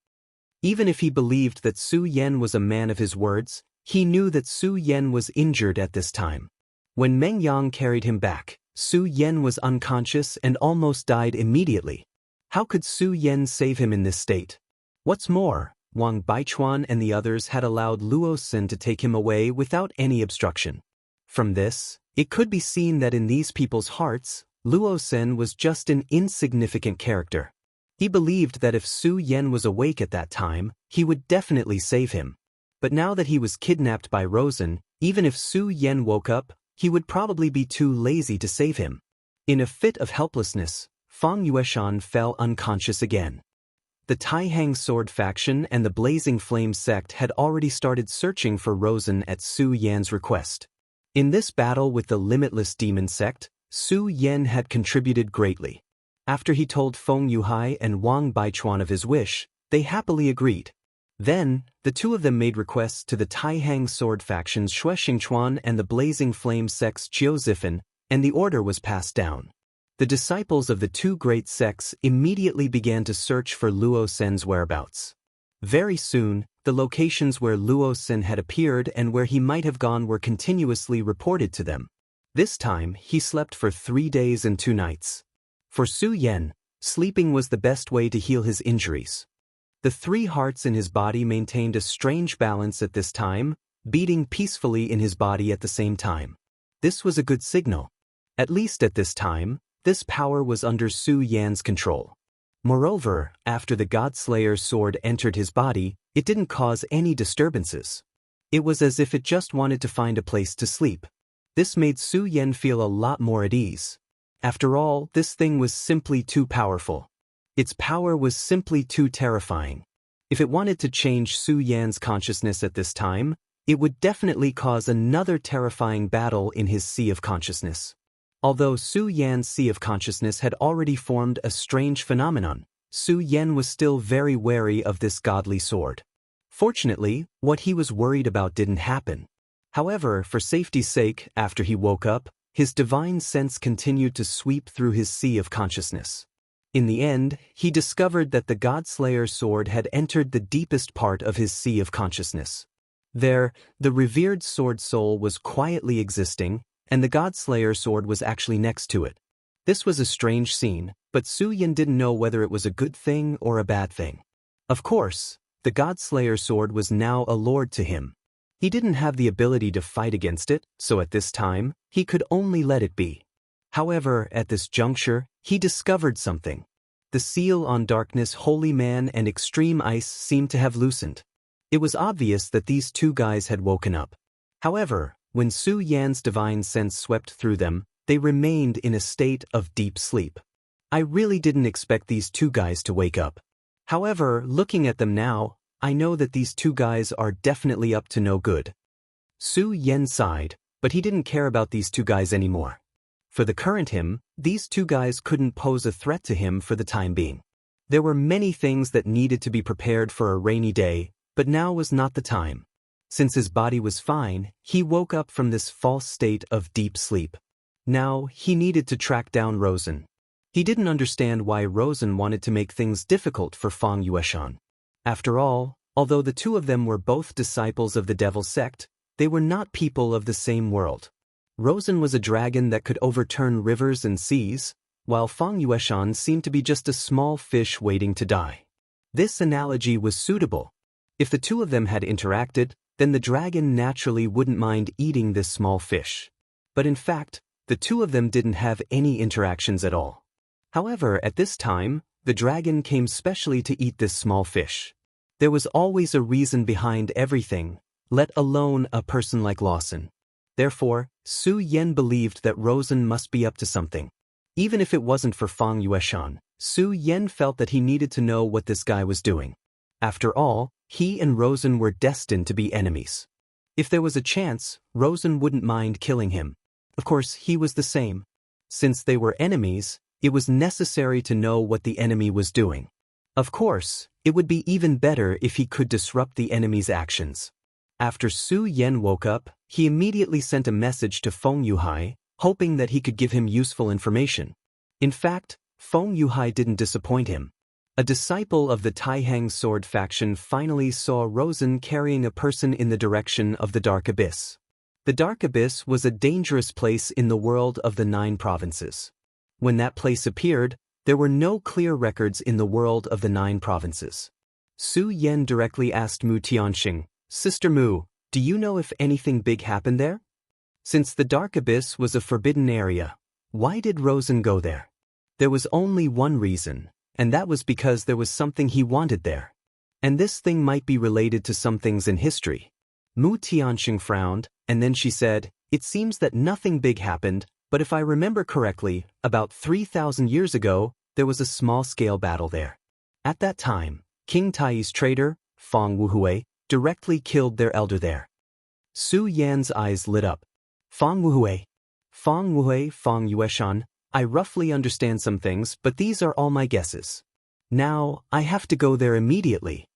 Even if he believed that Su Yan was a man of his words, he knew that Su Yan was injured at this time. When Meng Yang carried him back, Su Yan was unconscious and almost died immediately. How could Su Yan save him in this state? What's more, Wang Baichuan and the others had allowed Luo Xin to take him away without any obstruction. From this, it could be seen that in these people's hearts, Luo Xin was just an insignificant character. He believed that if Su Yan was awake at that time, he would definitely save him. But now that he was kidnapped by Rosen, even if Su Yan woke up, he would probably be too lazy to save him. In a fit of helplessness, Feng Yueshan fell unconscious again. The Taihang Sword faction and the Blazing Flame sect had already started searching for Rosen at Su Yan's request. In this battle with the Limitless Demon sect, Su Yan had contributed greatly. After he told Feng Yuhai and Wang Baichuan of his wish, they happily agreed. Then, the two of them made requests to the Taihang Sword factions Xue Xingchuan and the Blazing Flame sects Qiu Zifan, and the order was passed down. The disciples of the two great sects immediately began to search for Luo Sen's whereabouts. Very soon, the locations where Luo Sen had appeared and where he might have gone were continuously reported to them. This time, he slept for 3 days and 2 nights. For Su Yan, sleeping was the best way to heal his injuries. The 3 hearts in his body maintained a strange balance at this time, beating peacefully in his body at the same time. This was a good signal. At least at this time, this power was under Su Yan's control. Moreover, after the Godslayer's sword entered his body, it didn't cause any disturbances. It was as if it just wanted to find a place to sleep. This made Su Yan feel a lot more at ease. After all, this thing was simply too powerful. Its power was simply too terrifying. If it wanted to change Su Yan's consciousness at this time, it would definitely cause another terrifying battle in his sea of consciousness. Although Su Yan's sea of consciousness had already formed a strange phenomenon, Su Yan was still very wary of this godly sword. Fortunately, what he was worried about didn't happen. However, for safety's sake, after he woke up, his divine sense continued to sweep through his sea of consciousness. In the end, he discovered that the Godslayer's sword had entered the deepest part of his sea of consciousness. There, the revered sword soul was quietly existing, and the Godslayer's sword was actually next to it. This was a strange scene, but Su Yan didn't know whether it was a good thing or a bad thing. Of course, the Godslayer's sword was now a lord to him. He didn't have the ability to fight against it, so at this time, he could only let it be. However, at this juncture, he discovered something. The seal on darkness, holy man and extreme ice seemed to have loosened. It was obvious that these two guys had woken up. However, when Su Yan's divine sense swept through them, they remained in a state of deep sleep. I really didn't expect these two guys to wake up. However, looking at them now, I know that these two guys are definitely up to no good. Su Yan sighed, but he didn't care about these two guys anymore. For the current him, these two guys couldn't pose a threat to him for the time being. There were many things that needed to be prepared for a rainy day, but now was not the time. Since his body was fine, he woke up from this false state of deep sleep. Now, he needed to track down Rosen. He didn't understand why Rosen wanted to make things difficult for Fang Yueshan. After all, although the two of them were both disciples of the devil sect, they were not people of the same world. Rosen was a dragon that could overturn rivers and seas, while Fang Yueshan seemed to be just a small fish waiting to die. This analogy was suitable. If the two of them had interacted, then the dragon naturally wouldn't mind eating this small fish. But in fact, the two of them didn't have any interactions at all. However, at this time, the dragon came specially to eat this small fish. There was always a reason behind everything, let alone a person like Lawson. Therefore, Su Yan believed that Rosen must be up to something. Even if it wasn't for Fang Yueshan, Su Yan felt that he needed to know what this guy was doing. After all, he and Rosen were destined to be enemies. If there was a chance, Rosen wouldn't mind killing him. Of course, he was the same. Since they were enemies, it was necessary to know what the enemy was doing. Of course, it would be even better if he could disrupt the enemy's actions. After Su Yan woke up, he immediately sent a message to Feng Yuhai, hoping that he could give him useful information. In fact, Feng Yuhai didn't disappoint him. A disciple of the Taihang sword faction finally saw Rosen carrying a person in the direction of the Dark Abyss. The Dark Abyss was a dangerous place in the world of the 9 provinces. When that place appeared, there were no clear records in the world of the 9 provinces. Su Yan directly asked Mu Tianxing, "Sister Mu, do you know if anything big happened there?" Since the Dark Abyss was a forbidden area, why did Rosen go there? There was only one reason, and that was because there was something he wanted there. And this thing might be related to some things in history. Mu Tianxing frowned, and then she said, "It seems that nothing big happened, but if I remember correctly, about 3,000 years ago, there was a small-scale battle there. At that time, King Tai's traitor, Fang Wuhui, directly killed their elder there." Su Yan's eyes lit up. Fang Wuhui, Fang Yueshan, I roughly understand some things, but these are all my guesses. Now, I have to go there immediately.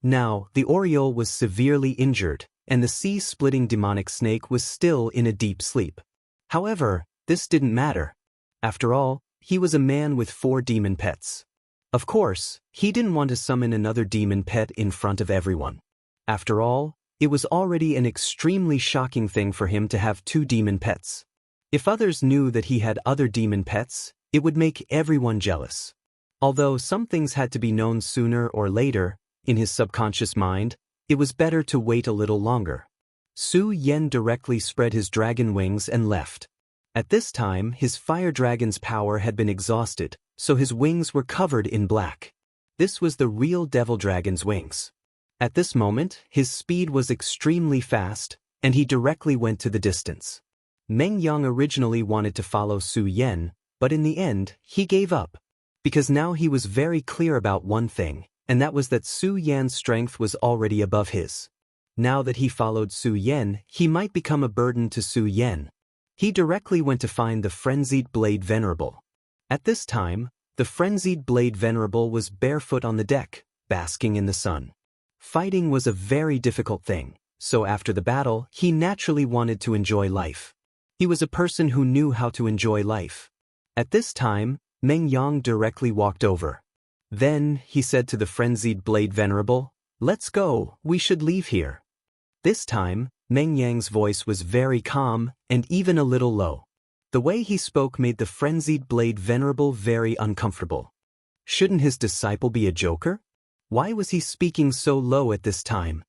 Now, the Oriole was severely injured, and the sea-splitting demonic snake was still in a deep sleep. However, this didn't matter. After all, he was a man with 4 demon pets. Of course, he didn't want to summon another demon pet in front of everyone. After all, it was already an extremely shocking thing for him to have 2 demon pets. If others knew that he had other demon pets, it would make everyone jealous. Although some things had to be known sooner or later, in his subconscious mind, it was better to wait a little longer. Su Yan directly spread his dragon wings and left. At this time, his fire dragon's power had been exhausted, so his wings were covered in black. This was the real devil dragon's wings. At this moment, his speed was extremely fast, and he directly went to the distance. Meng Yang originally wanted to follow Su Yan, but in the end, he gave up. Because now he was very clear about one thing, and that was that Su Yan's strength was already above his. Now that he followed Su Yan, he might become a burden to Su Yan. He directly went to find the Frenzied Blade Venerable. At this time, the Frenzied Blade Venerable was barefoot on the deck, basking in the sun. Fighting was a very difficult thing, so after the battle, he naturally wanted to enjoy life. He was a person who knew how to enjoy life. At this time, Meng Yang directly walked over. Then, he said to the Frenzied Blade Venerable, "Let's go, we should leave here." This time, Meng Yang's voice was very calm and even a little low. The way he spoke made the Frenzied Blade Venerable very uncomfortable. Shouldn't his disciple be a joker? Why was he speaking so low at this time?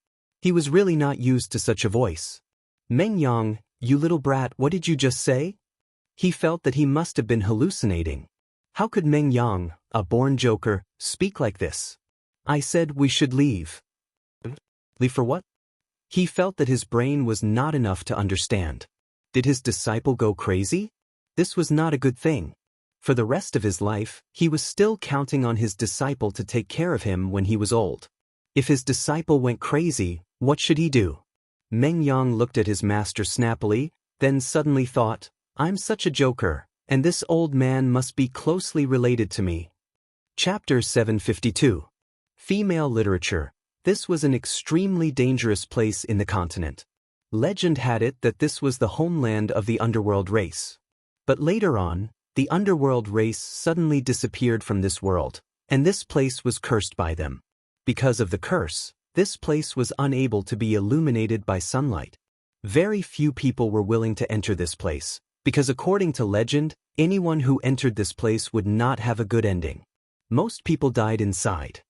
He was really not used to such a voice. "Meng Yang, you little brat, what did you just say?" He felt that he must have been hallucinating. How could Meng Yang, a born joker, speak like this? "I said we should leave." Leave for what? He felt that his brain was not enough to understand. Did his disciple go crazy? This was not a good thing. For the rest of his life, he was still counting on his disciple to take care of him when he was old. If his disciple went crazy, what should he do? Meng Yang looked at his master snappily, then suddenly thought, "I'm such a joker, and this old man must be closely related to me." Chapter 752. Female Literature. This was an extremely dangerous place in the continent. Legend had it that this was the homeland of the underworld race. But later on, the underworld race suddenly disappeared from this world, and this place was cursed by them. Because of the curse, this place was unable to be illuminated by sunlight. Very few people were willing to enter this place, because according to legend, anyone who entered this place would not have a good ending. Most people died inside.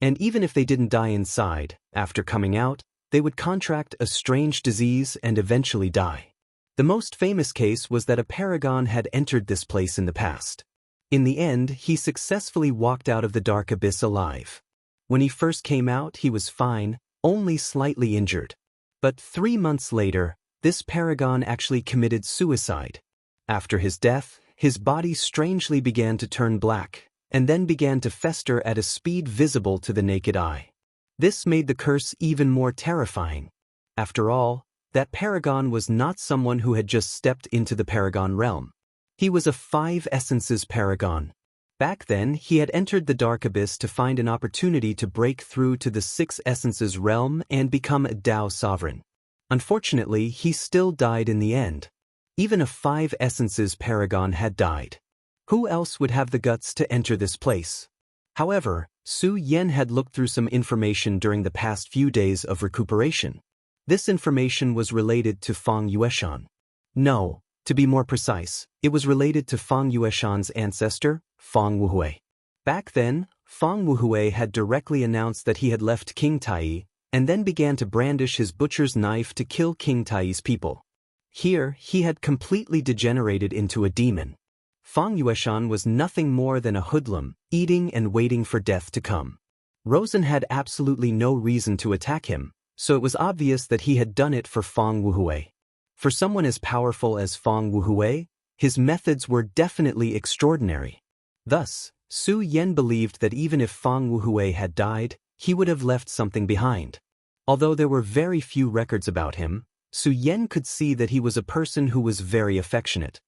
And even if they didn't die inside, after coming out, they would contract a strange disease and eventually die. The most famous case was that a paragon had entered this place in the past. In the end, he successfully walked out of the dark abyss alive. When he first came out, he was fine, only slightly injured. But 3 months later, this paragon actually committed suicide. After his death, his body strangely began to turn black, and then began to fester at a speed visible to the naked eye. This made the curse even more terrifying. After all, that paragon was not someone who had just stepped into the paragon realm. He was a 5 essences paragon. Back then, he had entered the dark abyss to find an opportunity to break through to the 6 essences realm and become a Dao sovereign. Unfortunately, he still died in the end. Even a 5 essences paragon had died. Who else would have the guts to enter this place? However, Su Yan had looked through some information during the past few days of recuperation. This information was related to Fang Yueshan. No, to be more precise, it was related to Fang Yueshan's ancestor, Fang Wuhui. Back then, Fang Wuhui had directly announced that he had left King Tai, and then began to brandish his butcher's knife to kill King Tai's people. Here, he had completely degenerated into a demon. Fang Yueshan was nothing more than a hoodlum, eating and waiting for death to come. Rosen had absolutely no reason to attack him, so it was obvious that he had done it for Fang Wuhui. For someone as powerful as Fang Wuhui, his methods were definitely extraordinary. Thus, Su Yan believed that even if Fang Wuhui had died, he would have left something behind. Although there were very few records about him, Su Yan could see that he was a person who was very affectionate.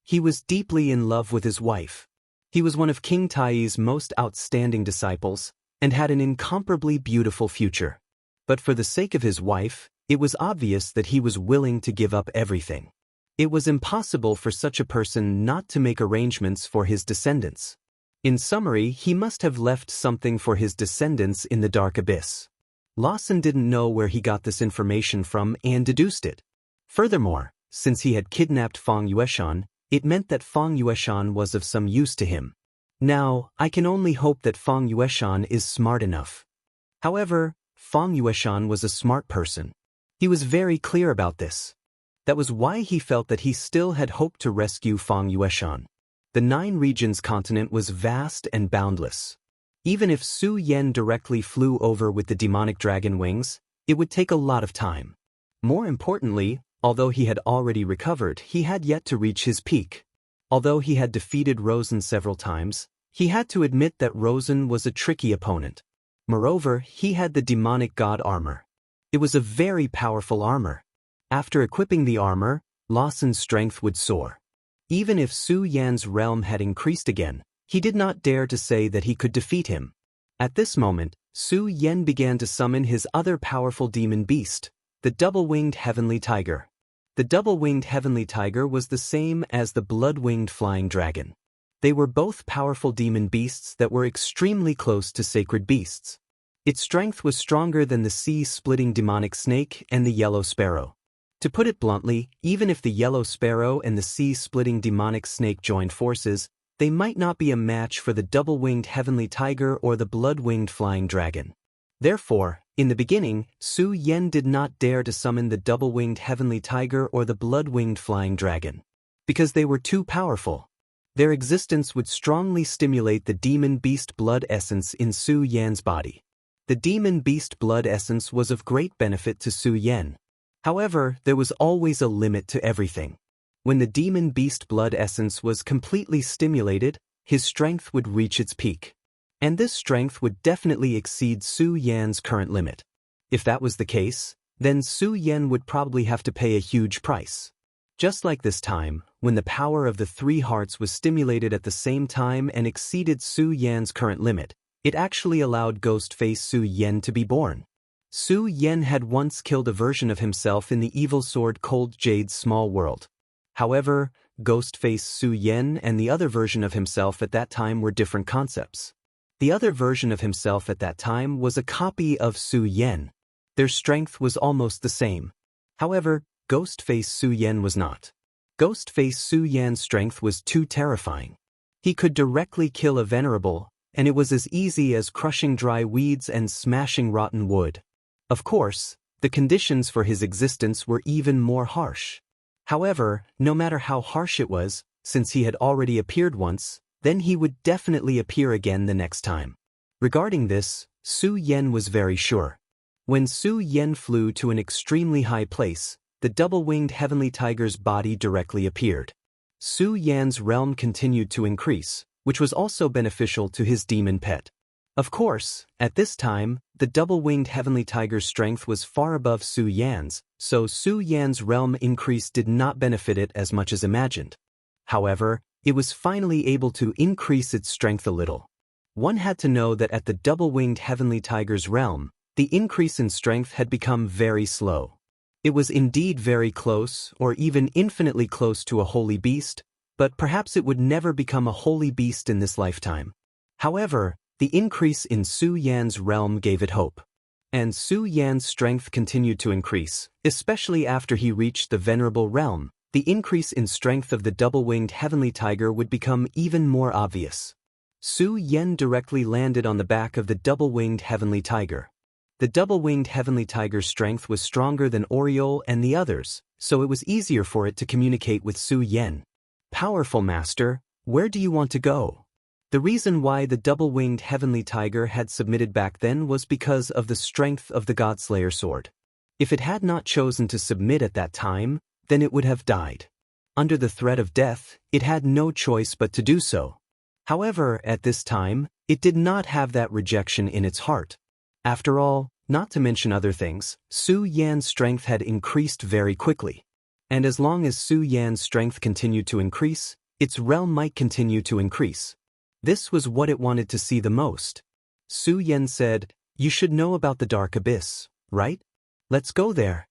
He was deeply in love with his wife. He was one of King Tai's most outstanding disciples, and had an incomparably beautiful future. But for the sake of his wife, it was obvious that he was willing to give up everything. It was impossible for such a person not to make arrangements for his descendants. In summary, he must have left something for his descendants in the dark abyss. Lawson didn't know where he got this information from and deduced it. Furthermore, since he had kidnapped Fang Yueshan, it meant that Fang Yueshan was of some use to him. Now, I can only hope that Fang Yueshan is smart enough. However, Fang Yueshan was a smart person. He was very clear about this. That was why he felt that he still had hoped to rescue Fang Yueshan. The 9 regions continent was vast and boundless. Even if Su Yan directly flew over with the demonic dragon wings, it would take a lot of time. More importantly, although he had already recovered, he had yet to reach his peak. Although he had defeated Rosen several times, he had to admit that Rosen was a tricky opponent. Moreover, he had the demonic god armor. It was a very powerful armor. After equipping the armor, Lawson's strength would soar. Even if Su Yan's realm had increased again, he did not dare to say that he could defeat him. At this moment, Su Yan began to summon his other powerful demon beast, the double-winged heavenly tiger. The double-winged heavenly tiger was the same as the blood-winged flying dragon. They were both powerful demon beasts that were extremely close to sacred beasts. Its strength was stronger than the sea-splitting demonic snake and the yellow sparrow. To put it bluntly, even if the yellow sparrow and the sea-splitting demonic snake joined forces, they might not be a match for the double-winged heavenly tiger or the blood-winged flying dragon. Therefore, In the beginning, Su Yan did not dare to summon the double-winged heavenly tiger or the blood-winged flying dragon, because they were too powerful. Their existence would strongly stimulate the demon beast blood essence in Su Yan's body. The demon beast blood essence was of great benefit to Su Yan. However, there was always a limit to everything. When the demon beast blood essence was completely stimulated, his strength would reach its peak. And this strength would definitely exceed Su Yan's current limit. If that was the case, then Su Yan would probably have to pay a huge price. Just like this time, when the power of the three hearts was stimulated at the same time and exceeded Su Yan's current limit, it actually allowed Ghostface Su Yan to be born. Su Yan had once killed a version of himself in the evil sword Cold Jade's small world. However, Ghostface Su Yan and the other version of himself at that time were different concepts. The other version of himself at that time was a copy of Su Yan. Their strength was almost the same. However, Ghostface Su Yan was not. Ghostface Su Yan's strength was too terrifying. He could directly kill a venerable, and it was as easy as crushing dry weeds and smashing rotten wood. Of course, the conditions for his existence were even more harsh. However, no matter how harsh it was, since he had already appeared once, then he would definitely appear again the next time. Regarding this, Su Yan was very sure. When Su Yan flew to an extremely high place, the double-winged heavenly tiger's body directly appeared. Su Yan's realm continued to increase, which was also beneficial to his demon pet. Of course, at this time, the double-winged heavenly tiger's strength was far above Su Yan's, so Su Yan's realm increase did not benefit it as much as imagined. However, it was finally able to increase its strength a little. One had to know that at the double-winged heavenly tiger's realm, the increase in strength had become very slow. It was indeed very close, or even infinitely close to a holy beast, but perhaps it would never become a holy beast in this lifetime. However, the increase in Su Yan's realm gave it hope. And Su Yan's strength continued to increase, especially after he reached the venerable realm. The increase in strength of the double-winged heavenly tiger would become even more obvious. Su Yan directly landed on the back of the double-winged heavenly tiger. The double-winged heavenly tiger's strength was stronger than Oriole and the others, so it was easier for it to communicate with Su Yan. "Powerful master, where do you want to go?" The reason why the double-winged heavenly tiger had submitted back then was because of the strength of the Godslayer sword. If it had not chosen to submit at that time, then it would have died. Under the threat of death, it had no choice but to do so. However, at this time, it did not have that rejection in its heart. After all, not to mention other things, Su Yan's strength had increased very quickly. And as long as Su Yan's strength continued to increase, its realm might continue to increase. This was what it wanted to see the most. Su Yan said, "You should know about the Dark Abyss, right? Let's go there."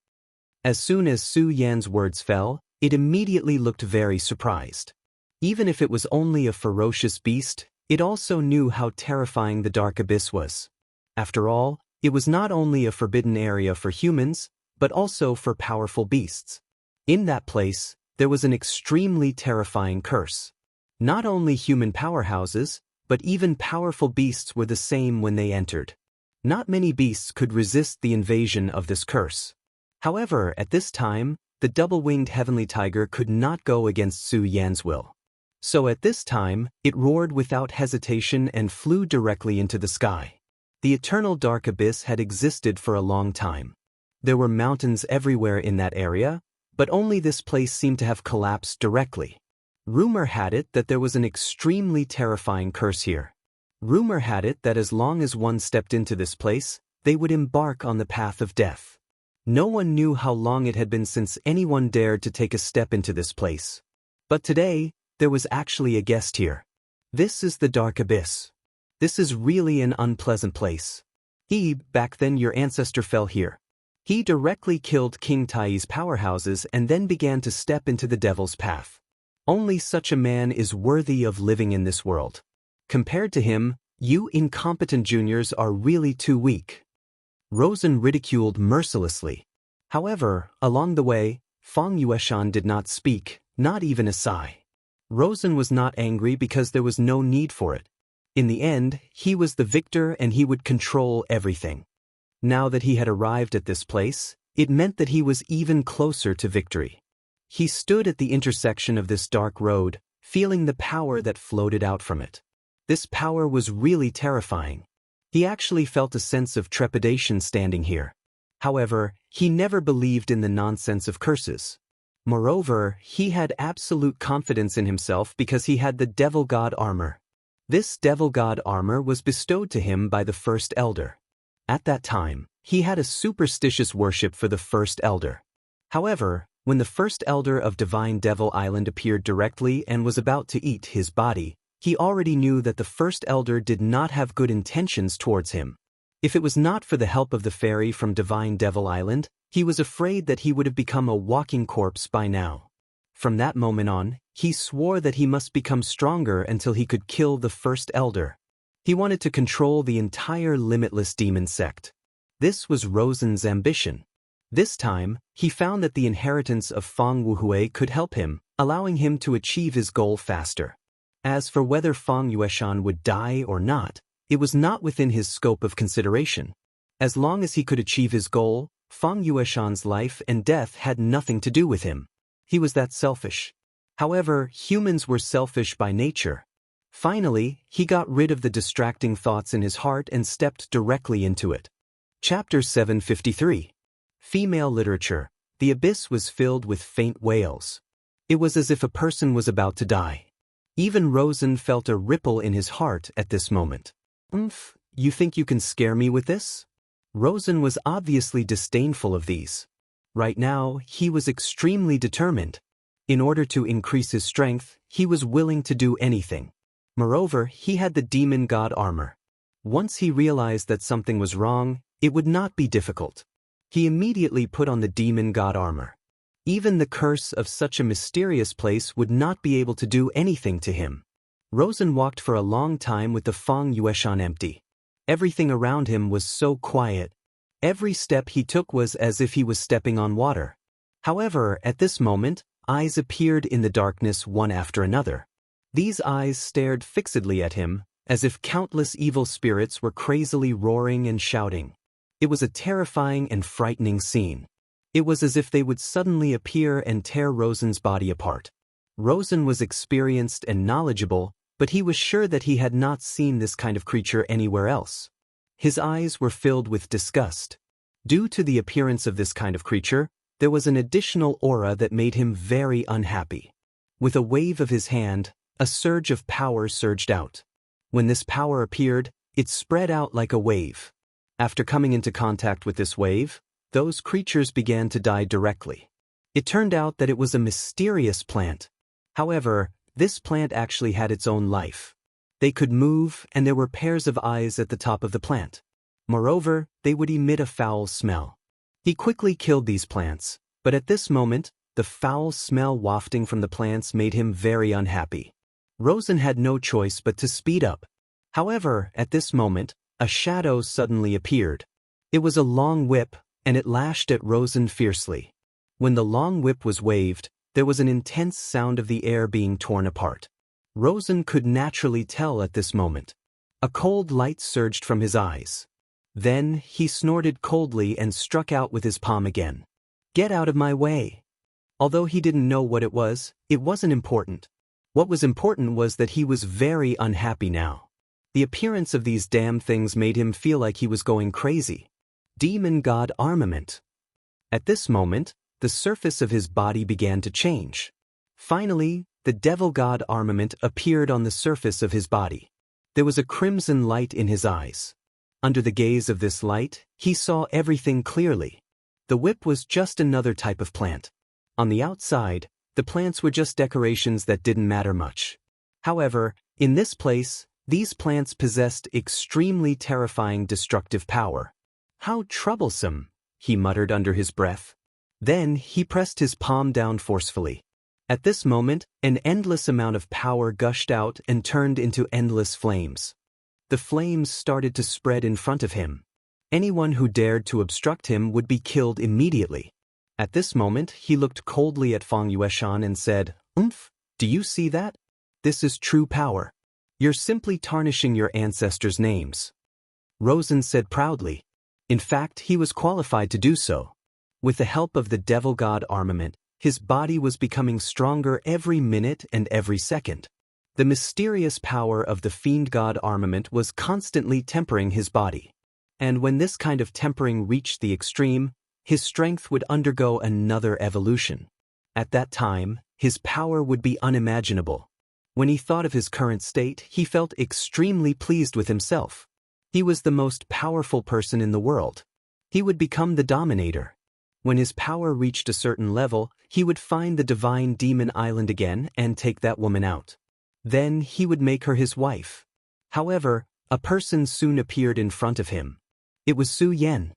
As soon as Su Yan's words fell, it immediately looked very surprised. Even if it was only a ferocious beast, it also knew how terrifying the Dark Abyss was. After all, it was not only a forbidden area for humans, but also for powerful beasts. In that place, there was an extremely terrifying curse. Not only human powerhouses, but even powerful beasts were the same when they entered. Not many beasts could resist the invasion of this curse. However, at this time, the double-winged heavenly tiger could not go against Su Yan's will. So at this time, it roared without hesitation and flew directly into the sky. The eternal Dark Abyss had existed for a long time. There were mountains everywhere in that area, but only this place seemed to have collapsed directly. Rumor had it that there was an extremely terrifying curse here. Rumor had it that as long as one stepped into this place, they would embark on the path of death. No one knew how long it had been since anyone dared to take a step into this place. But today, there was actually a guest here. This is the Dark Abyss. This is really an unpleasant place. Back then your ancestor fell here. He directly killed King Tai's powerhouses and then began to step into the devil's path. Only such a man is worthy of living in this world. Compared to him, you incompetent juniors are really too weak. Rosen ridiculed mercilessly. However, along the way, Fang Yueshan did not speak, not even a sigh. Rosen was not angry because there was no need for it. In the end, he was the victor and he would control everything. Now that he had arrived at this place, it meant that he was even closer to victory. He stood at the intersection of this dark road, feeling the power that floated out from it. This power was really terrifying. He actually felt a sense of trepidation standing here. However, he never believed in the nonsense of curses. Moreover, he had absolute confidence in himself because he had the Devil God armor. This Devil God armor was bestowed to him by the First Elder. At that time, he had a superstitious worship for the First Elder. However, when the First Elder of Divine Devil Island appeared directly and was about to eat his body, he already knew that the First Elder did not have good intentions towards him. If it was not for the help of the fairy from Divine Devil Island, he was afraid that he would have become a walking corpse by now. From that moment on, he swore that he must become stronger until he could kill the First Elder. He wanted to control the entire limitless demon sect. This was Rosen's ambition. This time, he found that the inheritance of Feng Wuhui could help him, allowing him to achieve his goal faster. As for whether Feng Yueshan would die or not, it was not within his scope of consideration. As long as he could achieve his goal, Feng Yueshan's life and death had nothing to do with him. He was that selfish. However, humans were selfish by nature. Finally, he got rid of the distracting thoughts in his heart and stepped directly into it. Chapter 753. Female Literature. The abyss was filled with faint wails. It was as if a person was about to die. Even Rosen felt a ripple in his heart at this moment. You think you can scare me with this? Rosen was obviously disdainful of these. Right now, he was extremely determined. In order to increase his strength, he was willing to do anything. Moreover, he had the demon god armor. Once he realized that something was wrong, it would not be difficult. He immediately put on the demon god armor. Even the curse of such a mysterious place would not be able to do anything to him. Rosen walked for a long time with the Feng Yueshan empty. Everything around him was so quiet. Every step he took was as if he was stepping on water. However, at this moment, eyes appeared in the darkness one after another. These eyes stared fixedly at him, as if countless evil spirits were crazily roaring and shouting. It was a terrifying and frightening scene. It was as if they would suddenly appear and tear Rosen's body apart. Rosen was experienced and knowledgeable, but he was sure that he had not seen this kind of creature anywhere else. His eyes were filled with disgust. Due to the appearance of this kind of creature, there was an additional aura that made him very unhappy. With a wave of his hand, a surge of power surged out. When this power appeared, it spread out like a wave. After coming into contact with this wave, those creatures began to die directly. It turned out that it was a mysterious plant. However, this plant actually had its own life. They could move, and there were pairs of eyes at the top of the plant. Moreover, they would emit a foul smell. He quickly killed these plants, but at this moment, the foul smell wafting from the plants made him very unhappy. Rosen had no choice but to speed up. However, at this moment, a shadow suddenly appeared. It was a long whip, and it lashed at Rosen fiercely. When the long whip was waved, there was an intense sound of the air being torn apart. Rosen could naturally tell at this moment. A cold light surged from his eyes. Then, he snorted coldly and struck out with his palm again. "Get out of my way!" Although he didn't know what it wasn't important. What was important was that he was very unhappy now. The appearance of these damn things made him feel like he was going crazy. Demon God armament. At this moment, the surface of his body began to change. Finally, the Devil God armament appeared on the surface of his body. There was a crimson light in his eyes. Under the gaze of this light, he saw everything clearly. The whip was just another type of plant. On the outside, the plants were just decorations that didn't matter much. However, in this place, these plants possessed extremely terrifying destructive power. "How troublesome," he muttered under his breath. Then he pressed his palm down forcefully. At this moment, an endless amount of power gushed out and turned into endless flames. The flames started to spread in front of him. Anyone who dared to obstruct him would be killed immediately. At this moment, he looked coldly at Feng Yueshan and said, "Do you see that? This is true power. You're simply tarnishing your ancestors' names." Rosen said proudly, In fact, he was qualified to do so. With the help of the devil god armament, his body was becoming stronger every minute and every second. The mysterious power of the fiend god armament was constantly tempering his body. And when this kind of tempering reached the extreme, his strength would undergo another evolution. At that time, his power would be unimaginable. When he thought of his current state, he felt extremely pleased with himself. He was the most powerful person in the world. He would become the Dominator. When his power reached a certain level, he would find the divine demon island again and take that woman out. Then he would make her his wife. However, a person soon appeared in front of him. It was Su Yan.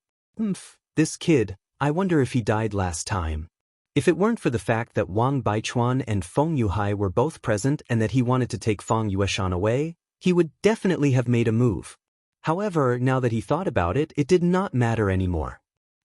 This kid, I wonder if he died last time. If it weren't for the fact that Wang Baichuan and Feng Yuhai were both present and that he wanted to take Feng Yueshan away, he would definitely have made a move. However, now that he thought about it, it did not matter anymore.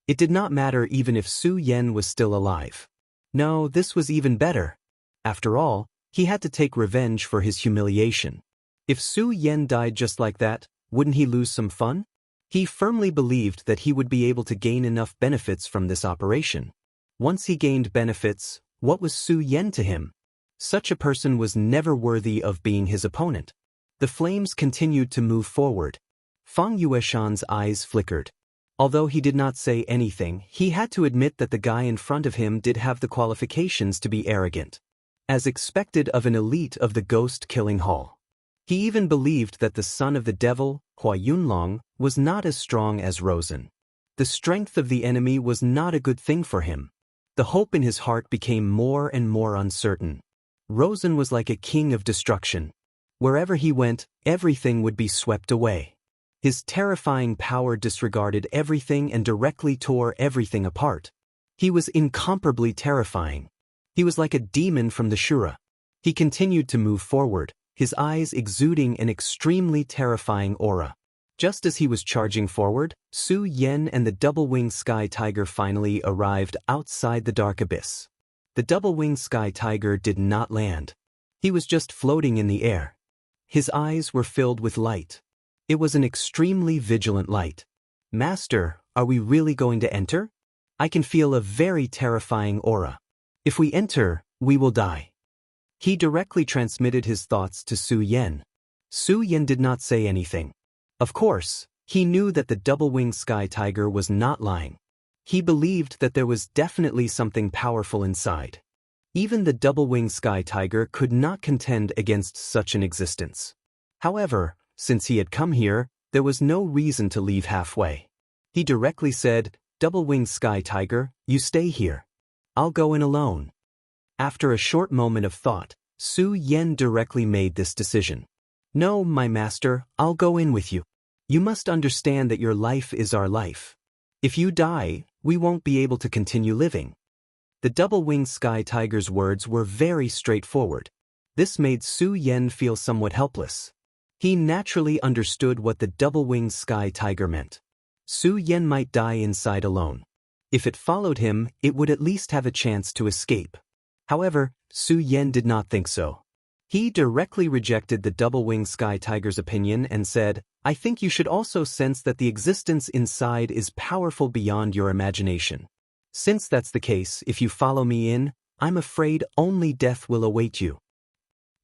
It did not matter even if Su Yan was still alive. No, this was even better. After all, he had to take revenge for his humiliation. If Su Yan died just like that, wouldn't he lose some fun? He firmly believed that he would be able to gain enough benefits from this operation. Once he gained benefits, what was Su Yan to him? Such a person was never worthy of being his opponent. The flames continued to move forward. Feng Yueshan's eyes flickered. Although he did not say anything, he had to admit that the guy in front of him did have the qualifications to be arrogant. As expected of an elite of the ghost-killing hall. He even believed that the son of the devil, Hua Yunlong, was not as strong as Rosen. The strength of the enemy was not a good thing for him. The hope in his heart became more and more uncertain. Rosen was like a king of destruction. Wherever he went, everything would be swept away. His terrifying power disregarded everything and directly tore everything apart. He was incomparably terrifying. He was like a demon from the Shura. He continued to move forward, his eyes exuding an extremely terrifying aura. Just as he was charging forward, Su Yan and the double-winged sky tiger finally arrived outside the dark abyss. The double-winged sky tiger did not land. He was just floating in the air. His eyes were filled with light. It was an extremely vigilant light. Master, are we really going to enter? I can feel a very terrifying aura. If we enter, we will die. He directly transmitted his thoughts to Su Yan. Su Yan did not say anything. Of course, he knew that the double-winged sky tiger was not lying. He believed that there was definitely something powerful inside. Even the double-winged sky tiger could not contend against such an existence. However, since he had come here, there was no reason to leave halfway. He directly said, "Double-winged sky tiger, you stay here. I'll go in alone." After a short moment of thought, Su Yan directly made this decision. "No, my master, I'll go in with you. You must understand that your life is our life. If you die, we won't be able to continue living." The double-winged sky tiger's words were very straightforward. This made Su Yan feel somewhat helpless. He naturally understood what the double-winged sky tiger meant. Su Yan might die inside alone. If it followed him, it would at least have a chance to escape. However, Su Yan did not think so. He directly rejected the double-winged sky tiger's opinion and said, "I think you should also sense that the existence inside is powerful beyond your imagination. Since that's the case, if you follow me in, I'm afraid only death will await you.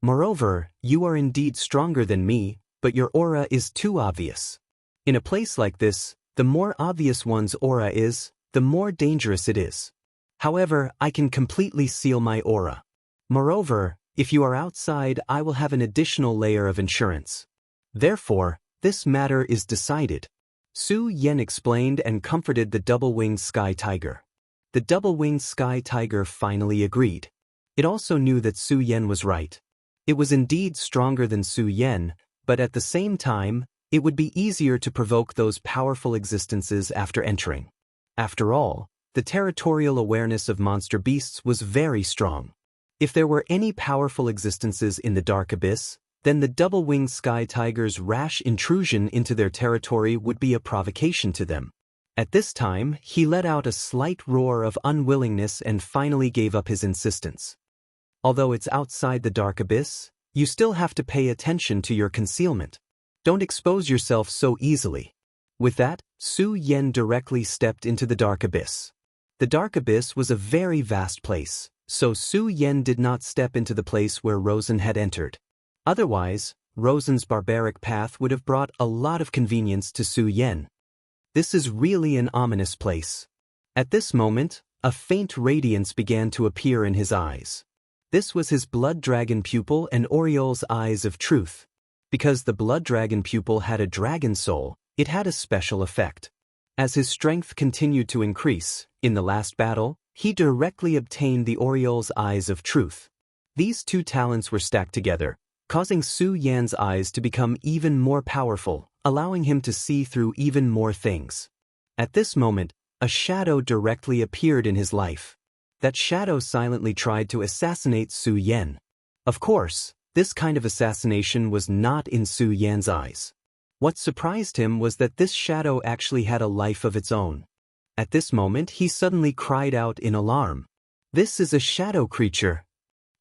Moreover, you are indeed stronger than me, but your aura is too obvious. In a place like this, the more obvious one's aura is, the more dangerous it is. However, I can completely seal my aura. Moreover, if you are outside, I will have an additional layer of insurance. Therefore, this matter is decided." Su Yan explained and comforted the double-winged sky tiger. The double-winged sky tiger finally agreed. It also knew that Su Yan was right. It was indeed stronger than Su Yan, but at the same time, it would be easier to provoke those powerful existences after entering. After all, the territorial awareness of monster beasts was very strong. If there were any powerful existences in the dark abyss, then the double-winged sky tiger's rash intrusion into their territory would be a provocation to them. At this time, he let out a slight roar of unwillingness and finally gave up his insistence. "Although it's outside the dark abyss, you still have to pay attention to your concealment. Don't expose yourself so easily. With that, Su Yan directly stepped into the dark abyss. The dark abyss was a very vast place, so Su Yan did not step into the place where Rosen had entered. Otherwise, Rosen's barbaric path would have brought a lot of convenience to Su Yan. This is really an ominous place. At this moment, a faint radiance began to appear in his eyes. This was his blood dragon pupil and Oriole's eyes of truth. Because the blood dragon pupil had a dragon soul, it had a special effect. As his strength continued to increase, in the last battle, he directly obtained the Oriole's eyes of truth. These two talents were stacked together, causing Su Yan's eyes to become even more powerful, allowing him to see through even more things. At this moment, a shadow directly appeared in his life. That shadow silently tried to assassinate Su Yan. Of course, this kind of assassination was not in Su Yan's eyes. What surprised him was that this shadow actually had a life of its own. At this moment, he suddenly cried out in alarm. This is a shadow creature.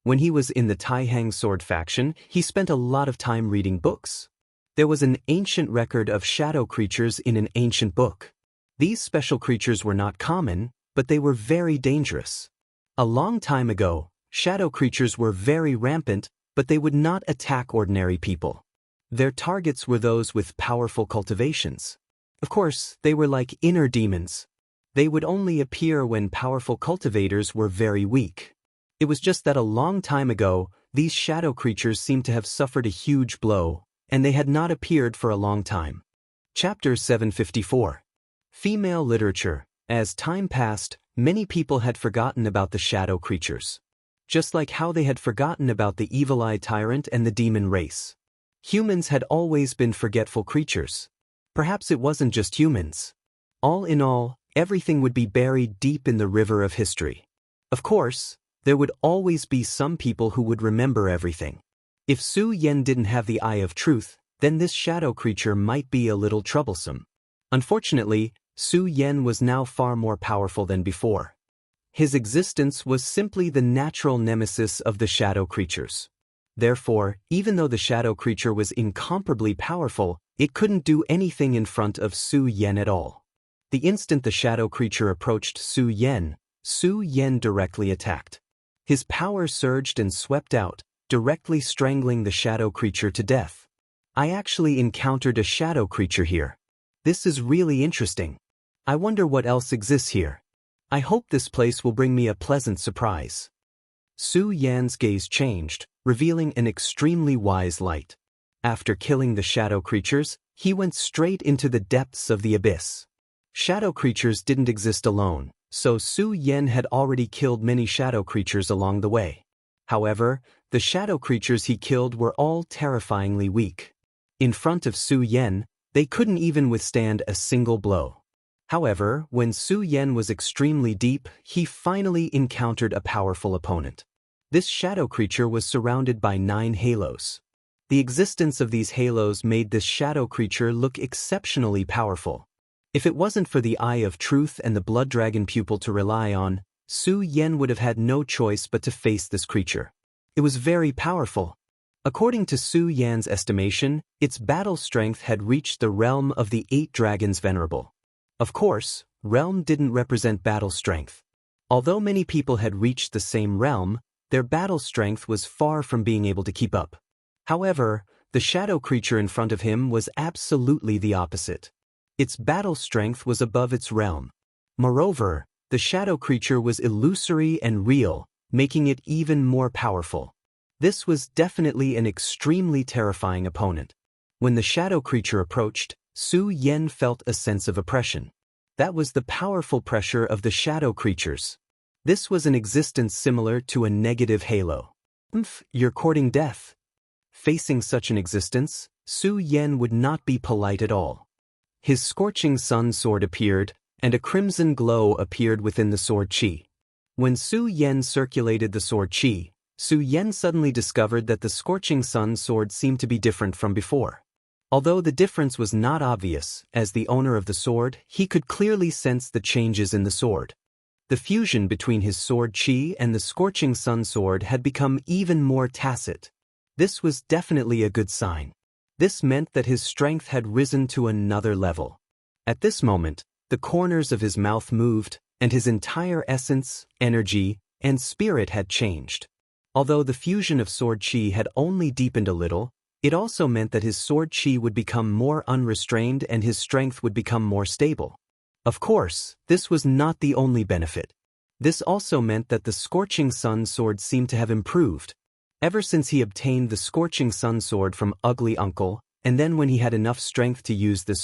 When he was in the Taihang sword faction, he spent a lot of time reading books. There was an ancient record of shadow creatures in an ancient book. These special creatures were not common, but they were very dangerous. A long time ago, shadow creatures were very rampant, but they would not attack ordinary people. Their targets were those with powerful cultivations. Of course, they were like inner demons. They would only appear when powerful cultivators were very weak. It was just that a long time ago, these shadow creatures seemed to have suffered a huge blow, and they had not appeared for a long time. Chapter 754. Female Literature. As time passed, many people had forgotten about the shadow creatures. Just like how they had forgotten about the evil-eyed tyrant and the demon race. Humans had always been forgetful creatures. Perhaps it wasn't just humans. All in all, everything would be buried deep in the river of history. Of course, there would always be some people who would remember everything. If Su Yan didn't have the Eye of Truth, then this shadow creature might be a little troublesome. Unfortunately, Su Yan was now far more powerful than before. His existence was simply the natural nemesis of the shadow creatures. Therefore, even though the shadow creature was incomparably powerful, it couldn't do anything in front of Su Yan at all. The instant the shadow creature approached Su Yan directly attacked. His power surged and swept out, directly strangling the shadow creature to death. I actually encountered a shadow creature here. This is really interesting. I wonder what else exists here. I hope this place will bring me a pleasant surprise. Su Yan's gaze changed, revealing an extremely wise light. After killing the shadow creatures, he went straight into the depths of the abyss. Shadow creatures didn't exist alone, so Su Yan had already killed many shadow creatures along the way. However, the shadow creatures he killed were all terrifyingly weak. In front of Su Yan, they couldn't even withstand a single blow. However, when Su Yan was extremely deep, he finally encountered a powerful opponent. This shadow creature was surrounded by 9 halos. The existence of these halos made this shadow creature look exceptionally powerful. If it wasn't for the Eye of Truth and the blood dragon pupil to rely on, Su Yan would have had no choice but to face this creature. It was very powerful. According to Su Yan's estimation, its battle strength had reached the realm of the 8 dragons venerable. Of course, realm didn't represent battle strength. Although many people had reached the same realm, their battle strength was far from being able to keep up. However, the shadow creature in front of him was absolutely the opposite. Its battle strength was above its realm. Moreover, the shadow creature was illusory and real, making it even more powerful. This was definitely an extremely terrifying opponent. When the shadow creature approached, Su Yan felt a sense of oppression. That was the powerful pressure of the shadow creatures. This was an existence similar to a negative halo. You're courting death. Facing such an existence, Su Yan would not be polite at all. His scorching sun sword appeared, and a crimson glow appeared within the sword chi. When Su Yan circulated the sword chi, Su Yan suddenly discovered that the scorching sun sword seemed to be different from before. Although the difference was not obvious, as the owner of the sword, he could clearly sense the changes in the sword. The fusion between his sword chi and the scorching sun sword had become even more tacit. This was definitely a good sign. This meant that his strength had risen to another level. At this moment, the corners of his mouth moved, and his entire essence, energy, and spirit had changed. Although the fusion of sword chi had only deepened a little, it also meant that his sword chi would become more unrestrained and his strength would become more stable. Of course, this was not the only benefit. This also meant that the Scorching Sun sword seemed to have improved. Ever since he obtained the Scorching Sun sword from Ugly Uncle, and then when he had enough strength to use this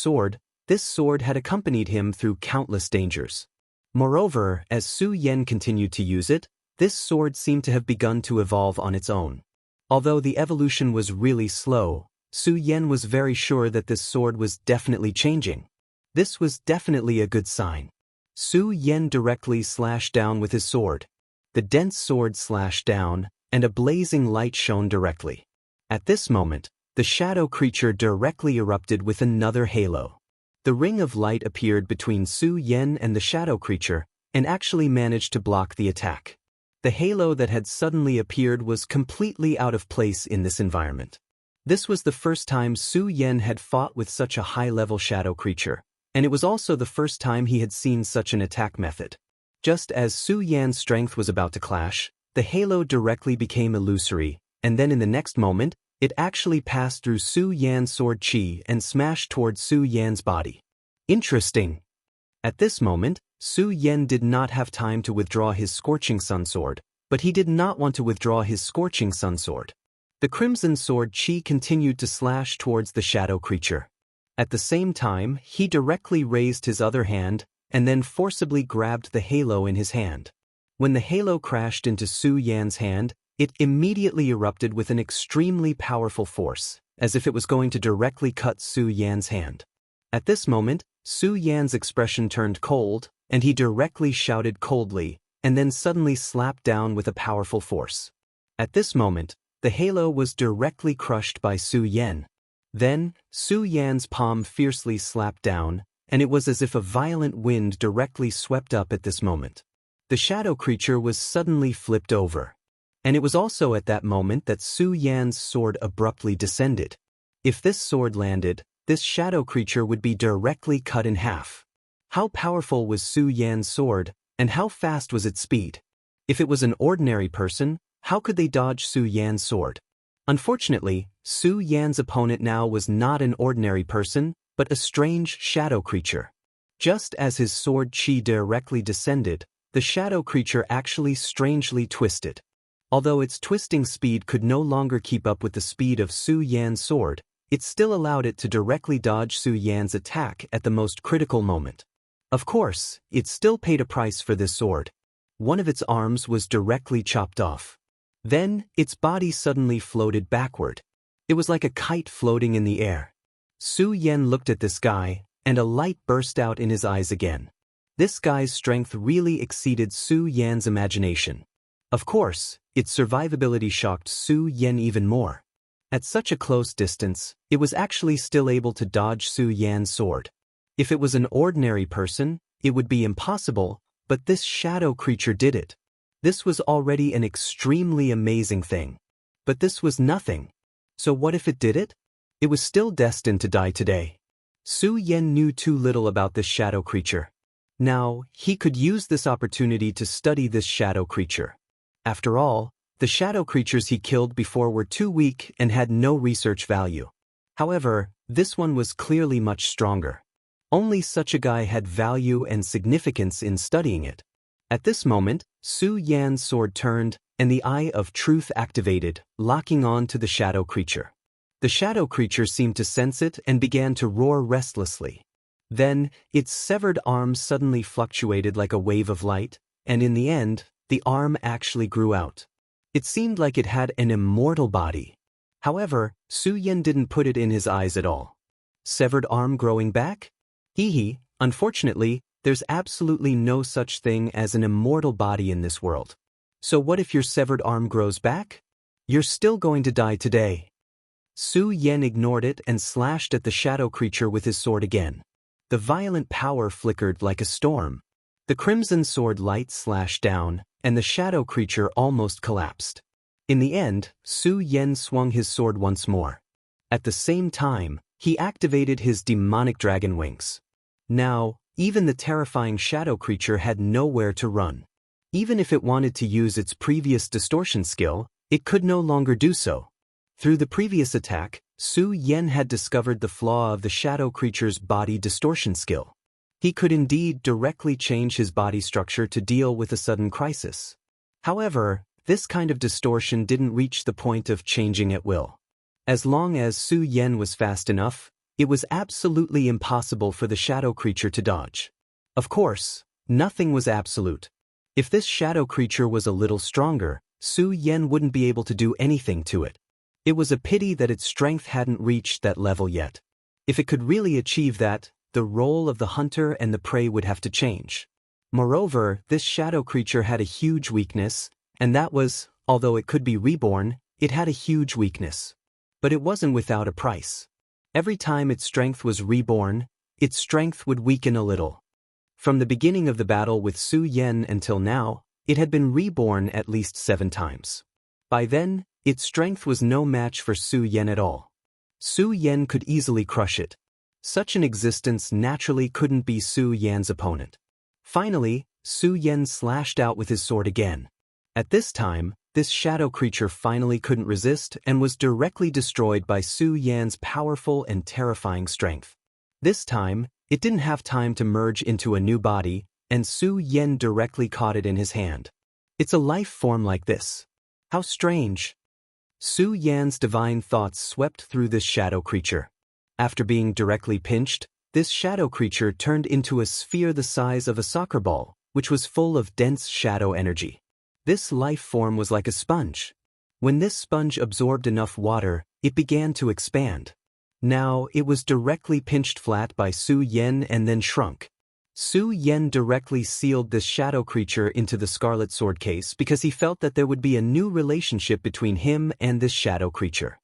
sword had accompanied him through countless dangers. Moreover, as Su Yan continued to use it, this sword seemed to have begun to evolve on its own. Although the evolution was really slow, Su Yan was very sure that this sword was definitely changing. This was definitely a good sign. Su Yan directly slashed down with his sword. The dense sword slashed down, and a blazing light shone directly. At this moment, the shadow creature directly erupted with another halo. The ring of light appeared between Su Yan and the shadow creature, and actually managed to block the attack. The halo that had suddenly appeared was completely out of place in this environment. This was the first time Su Yan had fought with such a high-level shadow creature, and it was also the first time he had seen such an attack method. Just as Su Yan's strength was about to clash, the halo directly became illusory, and then in the next moment, it actually passed through Su Yan's sword chi and smashed towards Su Yan's body. Interesting. At this moment, Su Yan did not have time to withdraw his Scorching Sun sword, but he did not want to withdraw his Scorching Sun sword. The Crimson Sword chi continued to slash towards the shadow creature. At the same time, he directly raised his other hand, and then forcibly grabbed the halo in his hand. When the halo crashed into Su Yan's hand, it immediately erupted with an extremely powerful force, as if it was going to directly cut Su Yan's hand. At this moment, Su Yan's expression turned cold, and he directly shouted coldly, and then suddenly slapped down with a powerful force. At this moment, the halo was directly crushed by Su Yan. Then, Su Yan's palm fiercely slapped down, and it was as if a violent wind directly swept up at this moment. The shadow creature was suddenly flipped over. And it was also at that moment that Su Yan's sword abruptly descended. If this sword landed, this shadow creature would be directly cut in half. How powerful was Su Yan's sword, and how fast was its speed? If it was an ordinary person, how could they dodge Su Yan's sword? Unfortunately, Su Yan's opponent now was not an ordinary person, but a strange shadow creature. Just as his sword chi directly descended, the shadow creature actually strangely twisted. Although its twisting speed could no longer keep up with the speed of Su Yan's sword, it still allowed it to directly dodge Su Yan's attack at the most critical moment. Of course, it still paid a price for this sword. One of its arms was directly chopped off. Then, its body suddenly floated backward. It was like a kite floating in the air. Su Yan looked at this guy, and a light burst out in his eyes again. This guy's strength really exceeded Su Yan's imagination. Of course, its survivability shocked Su Yan even more. At such a close distance, it was actually still able to dodge Su Yan's sword. If it was an ordinary person, it would be impossible, but this shadow creature did it. This was already an extremely amazing thing. But this was nothing. So what if it did it? It was still destined to die today. Su Yan knew too little about this shadow creature. Now, he could use this opportunity to study this shadow creature. After all, the shadow creatures he killed before were too weak and had no research value. However, this one was clearly much stronger. Only such a guy had value and significance in studying it. At this moment, Su Yan's sword turned, and the Eye of Truth activated, locking on to the shadow creature. The shadow creature seemed to sense it and began to roar restlessly. Then, its severed arm suddenly fluctuated like a wave of light, and in the end, the arm actually grew out. It seemed like it had an immortal body. However, Su Yan didn't put it in his eyes at all. Severed arm growing back? Hee, unfortunately, there's absolutely no such thing as an immortal body in this world. So what if your severed arm grows back? You're still going to die today. Su Yan ignored it and slashed at the shadow creature with his sword again. The violent power flickered like a storm. The crimson sword light slashed down, and the shadow creature almost collapsed. In the end, Su Yan swung his sword once more. At the same time, he activated his demonic dragon wings. Now, even the terrifying shadow creature had nowhere to run. Even if it wanted to use its previous distortion skill, it could no longer do so. Through the previous attack, Su Yan had discovered the flaw of the shadow creature's body distortion skill. He could indeed directly change his body structure to deal with a sudden crisis. However, this kind of distortion didn't reach the point of changing at will. As long as Su Yan was fast enough, it was absolutely impossible for the shadow creature to dodge. Of course, nothing was absolute. If this shadow creature was a little stronger, Su Yan wouldn't be able to do anything to it. It was a pity that its strength hadn't reached that level yet. If it could really achieve that, the role of the hunter and the prey would have to change. Moreover, this shadow creature had a huge weakness, and that was, although it could be reborn, it had a huge weakness. But it wasn't without a price. Every time its strength was reborn, its strength would weaken a little. From the beginning of the battle with Su Yan until now, it had been reborn at least 7 times. By then, its strength was no match for Su Yan at all. Su Yan could easily crush it. Such an existence naturally couldn't be Su Yan's opponent. Finally, Su Yan slashed out with his sword again. At this time, this shadow creature finally couldn't resist and was directly destroyed by Su Yan's powerful and terrifying strength. This time, it didn't have time to merge into a new body, and Su Yan directly caught it in his hand. It's a life form like this. How strange. Su Yan's divine thoughts swept through this shadow creature. After being directly pinched, this shadow creature turned into a sphere the size of a soccer ball, which was full of dense shadow energy. This life form was like a sponge. When this sponge absorbed enough water, it began to expand. Now, it was directly pinched flat by Su Yan and then shrunk. Su Yan directly sealed this shadow creature into the scarlet sword case because he felt that there would be a new relationship between him and this shadow creature.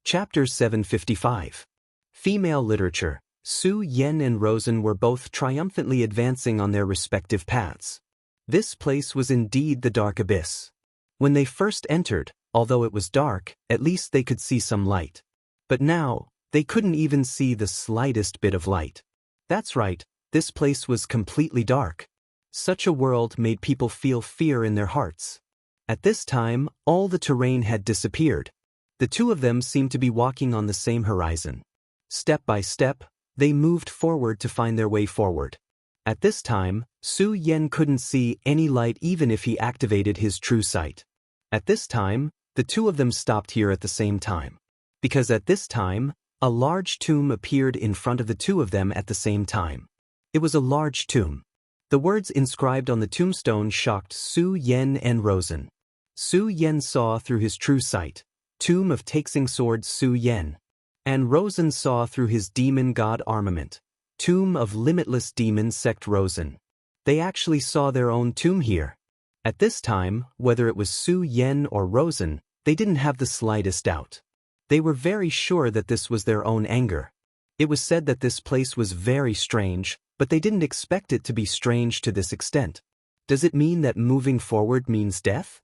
Chapter 755. Female Literature. Su Yan and Rosen were both triumphantly advancing on their respective paths. This place was indeed the dark abyss. When they first entered, although it was dark, at least they could see some light. But now, they couldn't even see the slightest bit of light. That's right, this place was completely dark. Such a world made people feel fear in their hearts. At this time, all the terrain had disappeared. The two of them seemed to be walking on the same horizon. Step by step, they moved forward to find their way forward. At this time, Su Yan couldn't see any light even if he activated his true sight. At this time, the two of them stopped here at the same time. Because at this time, a large tomb appeared in front of the two of them at the same time. It was a large tomb. The words inscribed on the tombstone shocked Su Yan and Rosen. Su Yan saw through his true sight, Tomb of Taxing Sword Su Yan. And Rosen saw through his demon god armament, Tomb of Limitless Demon Sect Rosen. They actually saw their own tomb here. At this time, whether it was Su Yan or Rosen, they didn't have the slightest doubt. They were very sure that this was their own anger. It was said that this place was very strange, but they didn't expect it to be strange to this extent. Does it mean that moving forward means death?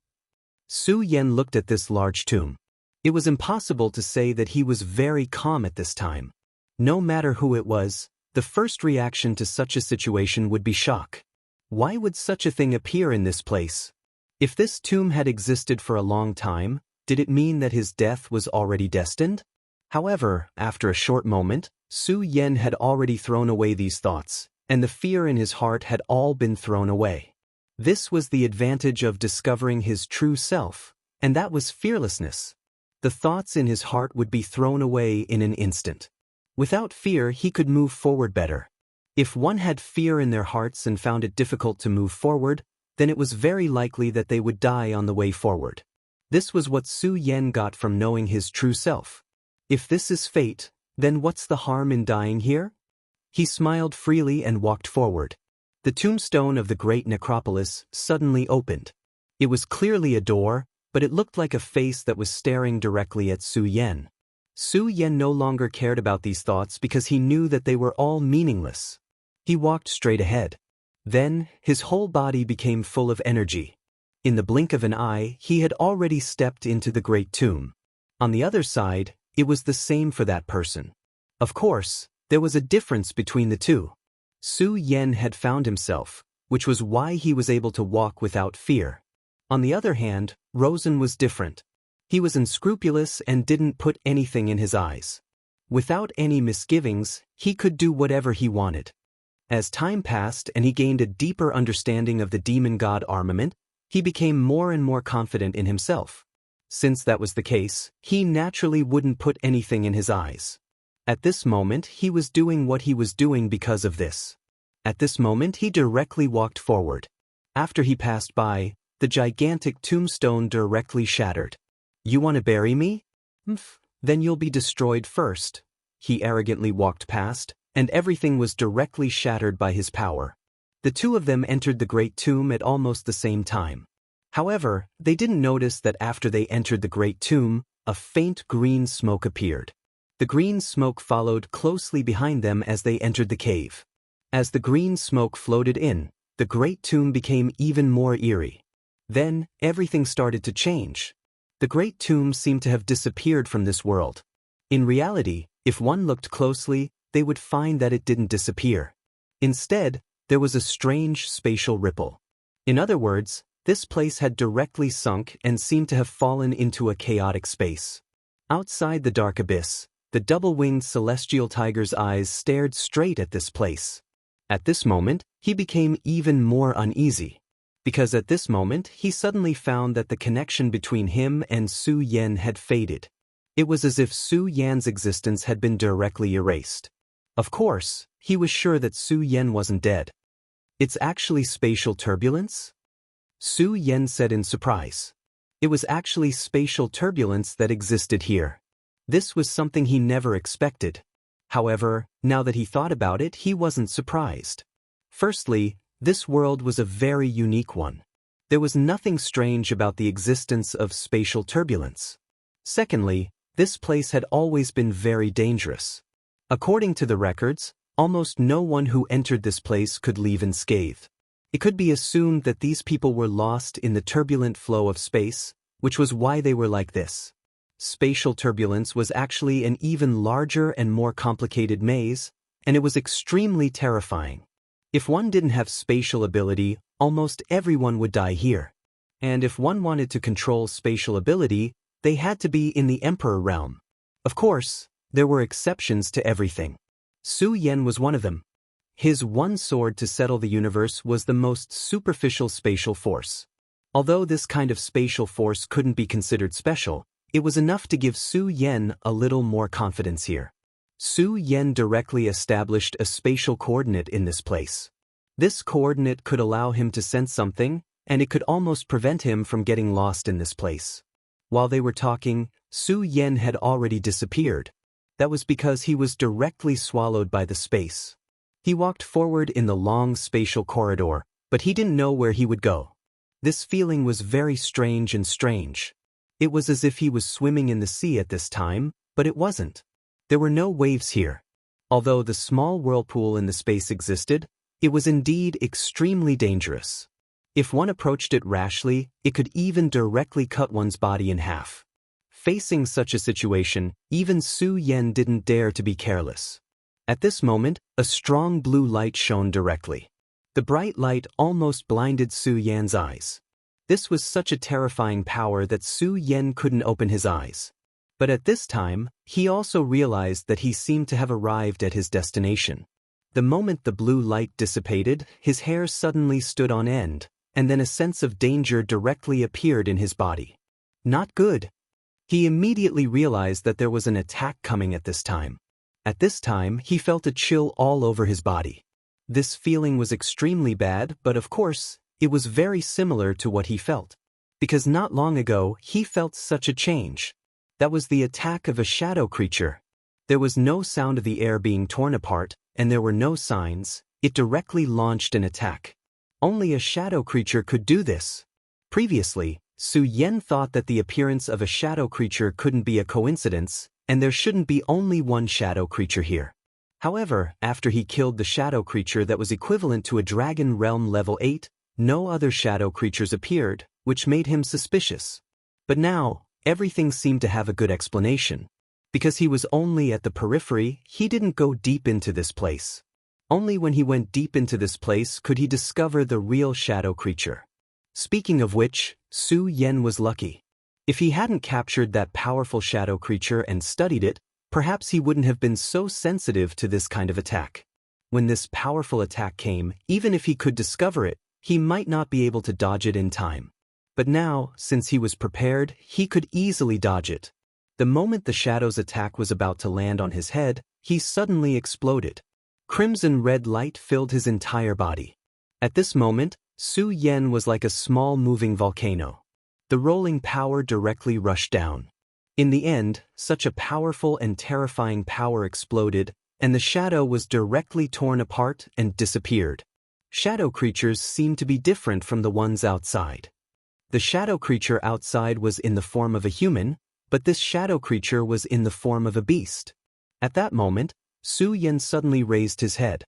Su Yan looked at this large tomb. It was impossible to say that he was very calm at this time. No matter who it was, the first reaction to such a situation would be shock. Why would such a thing appear in this place? If this tomb had existed for a long time, did it mean that his death was already destined? However, after a short moment, Su Yan had already thrown away these thoughts, and the fear in his heart had all been thrown away. This was the advantage of discovering his true self, and that was fearlessness. The thoughts in his heart would be thrown away in an instant. Without fear, he could move forward better. If one had fear in their hearts and found it difficult to move forward, then it was very likely that they would die on the way forward. This was what Su Yan got from knowing his true self. If this is fate, then what's the harm in dying here? He smiled freely and walked forward. The tombstone of the great necropolis suddenly opened. It was clearly a door, but it looked like a face that was staring directly at Su Yan. Su Yan no longer cared about these thoughts because he knew that they were all meaningless. He walked straight ahead. Then, his whole body became full of energy. In the blink of an eye, he had already stepped into the great tomb. On the other side, it was the same for that person. Of course, there was a difference between the two. Su Yan had found himself, which was why he was able to walk without fear. On the other hand, Rosen was different. He was unscrupulous and didn't put anything in his eyes. Without any misgivings, he could do whatever he wanted. As time passed and he gained a deeper understanding of the demon god armament, he became more and more confident in himself. Since that was the case, he naturally wouldn't put anything in his eyes. At this moment, he was doing what he was doing because of this. At this moment, he directly walked forward. After he passed by, the gigantic tombstone directly shattered. "You want to bury me? Then you'll be destroyed first." He arrogantly walked past, and everything was directly shattered by his power. The two of them entered the great tomb at almost the same time. However, they didn't notice that after they entered the great tomb, a faint green smoke appeared. The green smoke followed closely behind them as they entered the cave. As the green smoke floated in, the great tomb became even more eerie. Then, everything started to change. The great tomb seemed to have disappeared from this world. In reality, if one looked closely, they would find that it didn't disappear. Instead, there was a strange spatial ripple. In other words, this place had directly sunk and seemed to have fallen into a chaotic space. Outside the dark abyss, the double-winged celestial tiger's eyes stared straight at this place. At this moment, he became even more uneasy. Because at this moment, he suddenly found that the connection between him and Su Yan had faded. It was as if Su Yan's existence had been directly erased. Of course, he was sure that Su Yan wasn't dead. "It's actually spatial turbulence?" Su Yan said in surprise. It was actually spatial turbulence that existed here. This was something he never expected. However, now that he thought about it, he wasn't surprised. Firstly, this world was a very unique one. There was nothing strange about the existence of spatial turbulence. Secondly, this place had always been very dangerous. According to the records, almost no one who entered this place could leave unscathed. It could be assumed that these people were lost in the turbulent flow of space, which was why they were like this. Spatial turbulence was actually an even larger and more complicated maze, and it was extremely terrifying. If one didn't have spatial ability, almost everyone would die here. And if one wanted to control spatial ability, they had to be in the Emperor realm. Of course, there were exceptions to everything. Su Yan was one of them. His one sword to settle the universe was the most superficial spatial force. Although this kind of spatial force couldn't be considered special, it was enough to give Su Yan a little more confidence here. Su Yan directly established a spatial coordinate in this place. This coordinate could allow him to sense something, and it could almost prevent him from getting lost in this place. While they were talking, Su Yan had already disappeared. That was because he was directly swallowed by the space. He walked forward in the long spatial corridor, but he didn't know where he would go. This feeling was very strange and strange. It was as if he was swimming in the sea at this time, but it wasn't. There were no waves here. Although the small whirlpool in the space existed, it was indeed extremely dangerous. If one approached it rashly, it could even directly cut one's body in half. Facing such a situation, even Su Yan didn't dare to be careless. At this moment, a strong blue light shone directly. The bright light almost blinded Su Yan's eyes. This was such a terrifying power that Su Yan couldn't open his eyes. But at this time, he also realized that he seemed to have arrived at his destination. The moment the blue light dissipated, his hair suddenly stood on end, and then a sense of danger directly appeared in his body. Not good. He immediately realized that there was an attack coming at this time. At this time, he felt a chill all over his body. This feeling was extremely bad, but of course, it was very similar to what he felt. Because not long ago, he felt such a change. That was the attack of a shadow creature. There was no sound of the air being torn apart, and there were no signs. It directly launched an attack. Only a shadow creature could do this. Previously, Su Yan thought that the appearance of a shadow creature couldn't be a coincidence, and there shouldn't be only one shadow creature here. However, after he killed the shadow creature that was equivalent to a dragon realm level 8, no other shadow creatures appeared, which made him suspicious. But now, everything seemed to have a good explanation. Because he was only at the periphery, he didn't go deep into this place. Only when he went deep into this place could he discover the real shadow creature. Speaking of which, Su Yan was lucky. If he hadn't captured that powerful shadow creature and studied it, perhaps he wouldn't have been so sensitive to this kind of attack. When this powerful attack came, even if he could discover it, he might not be able to dodge it in time. But now, since he was prepared, he could easily dodge it. The moment the shadow's attack was about to land on his head, he suddenly exploded. Crimson red light filled his entire body. At this moment, Su Yan was like a small moving volcano. The rolling power directly rushed down. In the end, such a powerful and terrifying power exploded, and the shadow was directly torn apart and disappeared. Shadow creatures seemed to be different from the ones outside. The shadow creature outside was in the form of a human, but this shadow creature was in the form of a beast. At that moment, Su Yan suddenly raised his head.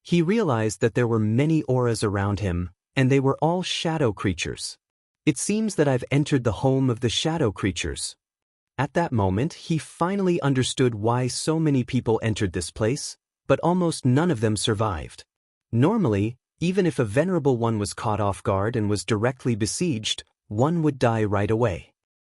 He realized that there were many auras around him, and they were all shadow creatures. It seems that I've entered the home of the shadow creatures. At that moment, he finally understood why so many people entered this place, but almost none of them survived. Normally, even if a venerable one was caught off guard and was directly besieged, one would die right away.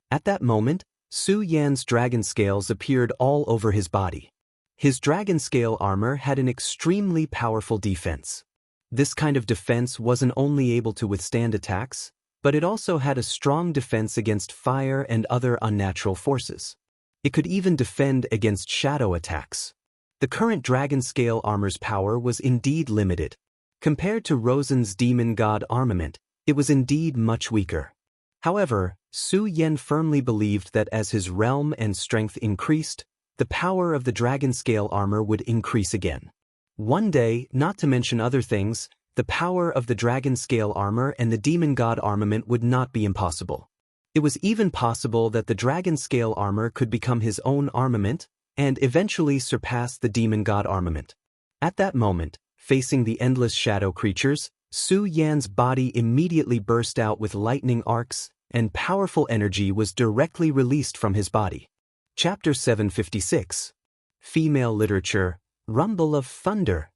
At that moment, Su Yan's dragon scales appeared all over his body. His dragon scale armor had an extremely powerful defense. This kind of defense wasn't only able to withstand attacks, but it also had a strong defense against fire and other unnatural forces. It could even defend against shadow attacks. The current dragon scale armor's power was indeed limited. Compared to Rosen's demon god armament, it was indeed much weaker. However, Su Yan firmly believed that as his realm and strength increased, the power of the dragon scale armor would increase again. One day, not to mention other things, the power of the dragon scale armor and the demon god armament would not be impossible. It was even possible that the dragon scale armor could become his own armament and eventually surpass the demon god armament. At that moment, facing the endless shadow creatures, Su Yan's body immediately burst out with lightning arcs, and powerful energy was directly released from his body. Chapter 756. Female Literature, Rumble of Thunder.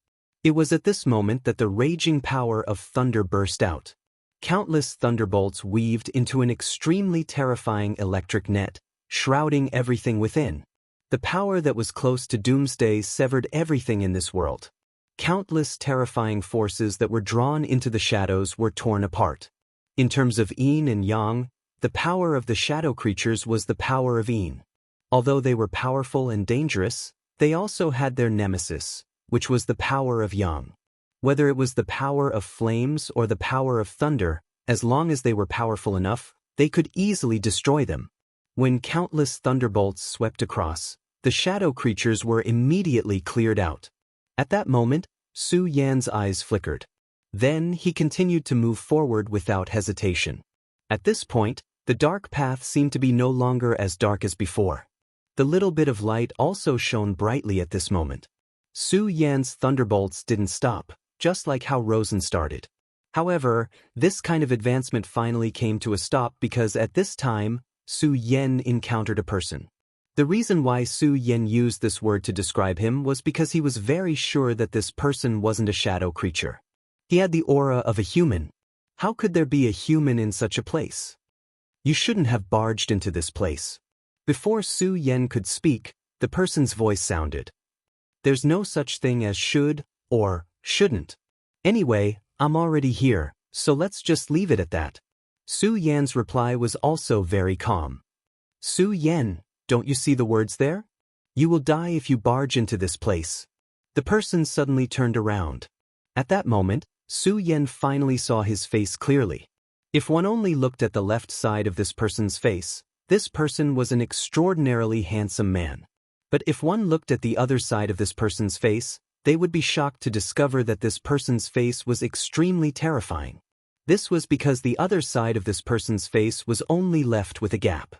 It was at this moment that the raging power of thunder burst out. Countless thunderbolts weaved into an extremely terrifying electric net, shrouding everything within. The power that was close to doomsday severed everything in this world. Countless terrifying forces that were drawn into the shadows were torn apart. In terms of yin and yang, the power of the shadow creatures was the power of yin. Although they were powerful and dangerous, they also had their nemesis, which was the power of yang. Whether it was the power of flames or the power of thunder, as long as they were powerful enough, they could easily destroy them. When countless thunderbolts swept across, the shadow creatures were immediately cleared out. At that moment, Su Yan's eyes flickered. Then he continued to move forward without hesitation. At this point, the dark path seemed to be no longer as dark as before. The little bit of light also shone brightly at this moment. Su Yan's thunderbolts didn't stop, just like how Rosen started. However, this kind of advancement finally came to a stop because at this time, Su Yan encountered a person. The reason why Su Yan used this word to describe him was because he was very sure that this person wasn't a shadow creature. He had the aura of a human. How could there be a human in such a place? You shouldn't have barged into this place. Before Su Yan could speak, the person's voice sounded. There's no such thing as should or shouldn't. Anyway, I'm already here, so let's just leave it at that. Su Yan's reply was also very calm. Su Yan, don't you see the words there? You will die if you barge into this place. The person suddenly turned around. At that moment, Su Yan finally saw his face clearly. If one only looked at the left side of this person's face, this person was an extraordinarily handsome man. But if one looked at the other side of this person's face, they would be shocked to discover that this person's face was extremely terrifying. This was because the other side of this person's face was only left with a gap.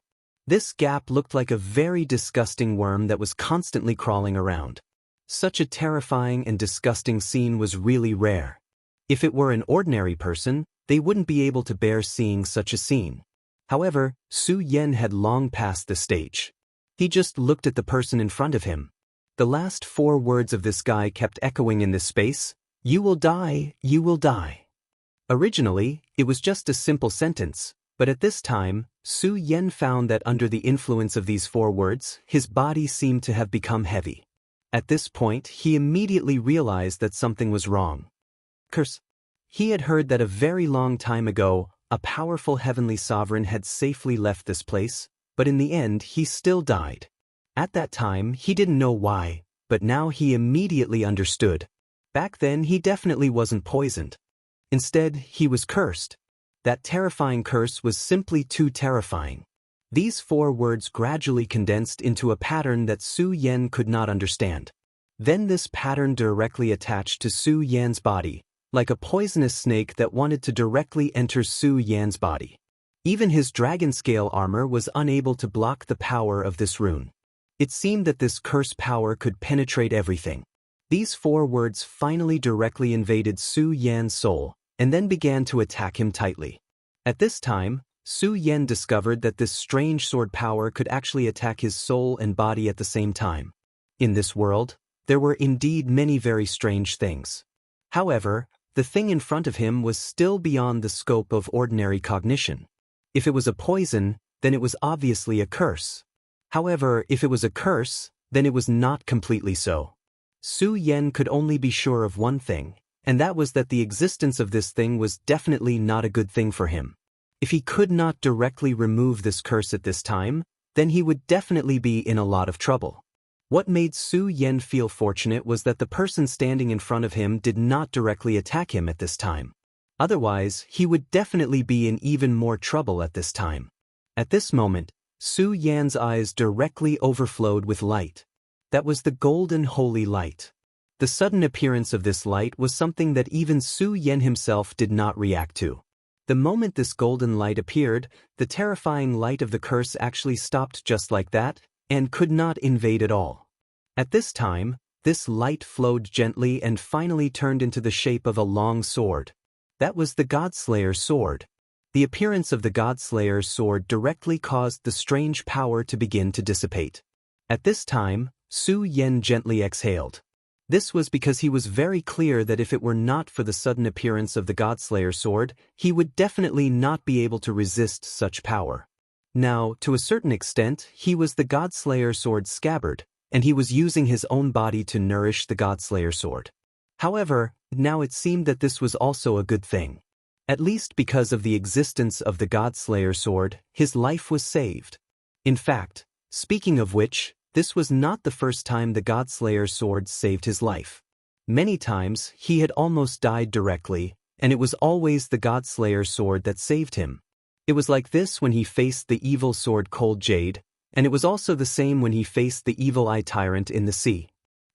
This gap looked like a very disgusting worm that was constantly crawling around. Such a terrifying and disgusting scene was really rare. If it were an ordinary person, they wouldn't be able to bear seeing such a scene. However, Su Yan had long passed this stage. He just looked at the person in front of him. The last 4 words of this guy kept echoing in this space: "You will die, you will die." Originally, it was just a simple sentence, but at this time, Su Yan found that under the influence of these 4 words, his body seemed to have become heavy. At this point, he immediately realized that something was wrong. Curse. He had heard that a very long time ago, a powerful heavenly sovereign had safely left this place, but in the end he still died. At that time, he didn't know why, but now he immediately understood. Back then, he definitely wasn't poisoned. Instead, he was cursed. That terrifying curse was simply too terrifying. These 4 words gradually condensed into a pattern that Su Yan could not understand. Then this pattern directly attached to Su Yan's body, like a poisonous snake that wanted to directly enter Su Yan's body. Even his dragon scale armor was unable to block the power of this rune. It seemed that this curse power could penetrate everything. These 4 words finally directly invaded Su Yan's soul, and then began to attack him tightly. At this time, Su Yan discovered that this strange sword power could actually attack his soul and body at the same time. In this world, there were indeed many very strange things. However, the thing in front of him was still beyond the scope of ordinary cognition. If it was a poison, then it was obviously a curse. However, if it was a curse, then it was not completely so. Su Yan could only be sure of one thing, and that was that the existence of this thing was definitely not a good thing for him. If he could not directly remove this curse at this time, then he would definitely be in a lot of trouble. What made Su Yan feel fortunate was that the person standing in front of him did not directly attack him at this time. Otherwise, he would definitely be in even more trouble at this time. At this moment, Su Yan's eyes directly overflowed with light. That was the golden holy light. The sudden appearance of this light was something that even Su Yan himself did not react to. The moment this golden light appeared, the terrifying light of the curse actually stopped just like that, and could not invade at all. At this time, this light flowed gently and finally turned into the shape of a long sword. That was the Godslayer's sword. The appearance of the Godslayer's sword directly caused the strange power to begin to dissipate. At this time, Su Yan gently exhaled. This was because he was very clear that if it were not for the sudden appearance of the Godslayer sword, he would definitely not be able to resist such power. Now, to a certain extent, he was the Godslayer sword's scabbard, and he was using his own body to nourish the Godslayer sword. However, now it seemed that this was also a good thing. At least because of the existence of the Godslayer sword, his life was saved. In fact, speaking of which, this was not the first time the Godslayer sword saved his life. Many times, he had almost died directly, and it was always the Godslayer sword that saved him. It was like this when he faced the evil sword Cold Jade, and it was also the same when he faced the evil eye tyrant in the sea.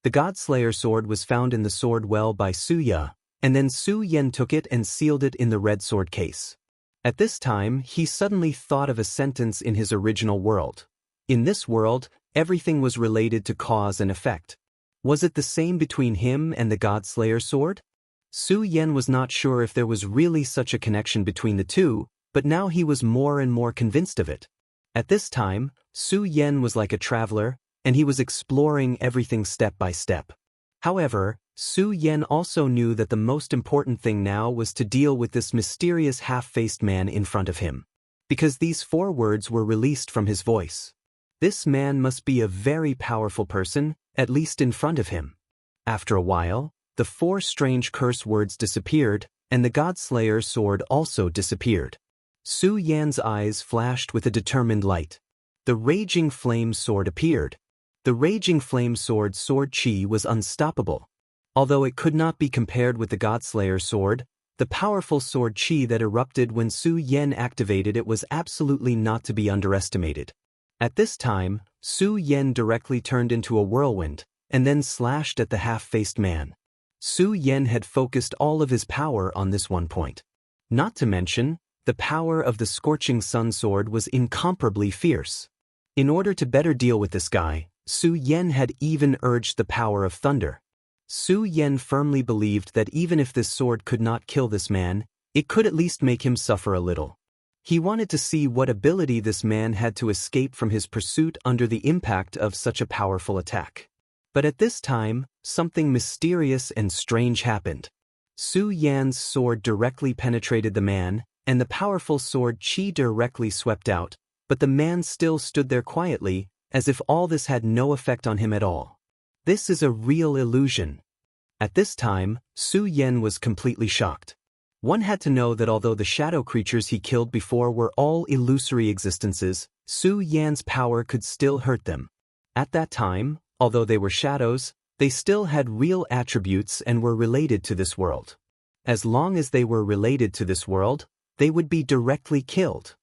The Godslayer sword was found in the sword well by Su Ya, and then Su Yan took it and sealed it in the red sword case. At this time, he suddenly thought of a sentence in his original world. In this world, everything was related to cause and effect. Was it the same between him and the Godslayer sword? Su Yan was not sure if there was really such a connection between the two, but now he was more and more convinced of it. At this time, Su Yan was like a traveler, and he was exploring everything step by step. However, Su Yan also knew that the most important thing now was to deal with this mysterious half-faced man in front of him. Because these 4 words were released from his voice. This man must be a very powerful person, at least in front of him. After a while, the 4 strange curse words disappeared, and the Godslayer sword also disappeared. Su Yan's eyes flashed with a determined light. The Raging Flame sword appeared. The Raging Flame sword's sword chi was unstoppable. Although it could not be compared with the Godslayer sword, the powerful sword chi that erupted when Su Yan activated it was absolutely not to be underestimated. At this time, Su Yan directly turned into a whirlwind, and then slashed at the half-faced man. Su Yan had focused all of his power on this one point. Not to mention, the power of the Scorching Sun sword was incomparably fierce. In order to better deal with this guy, Su Yan had even urged the power of thunder. Su Yan firmly believed that even if this sword could not kill this man, it could at least make him suffer a little. He wanted to see what ability this man had to escape from his pursuit under the impact of such a powerful attack. But at this time, something mysterious and strange happened. Su Yan's sword directly penetrated the man, and the powerful sword qi directly swept out, but the man still stood there quietly, as if all this had no effect on him at all. This is a real illusion. At this time, Su Yan was completely shocked. One had to know that although the shadow creatures he killed before were all illusory existences, Su Yan's power could still hurt them. At that time, although they were shadows, they still had real attributes and were related to this world. As long as they were related to this world, they would be directly killed.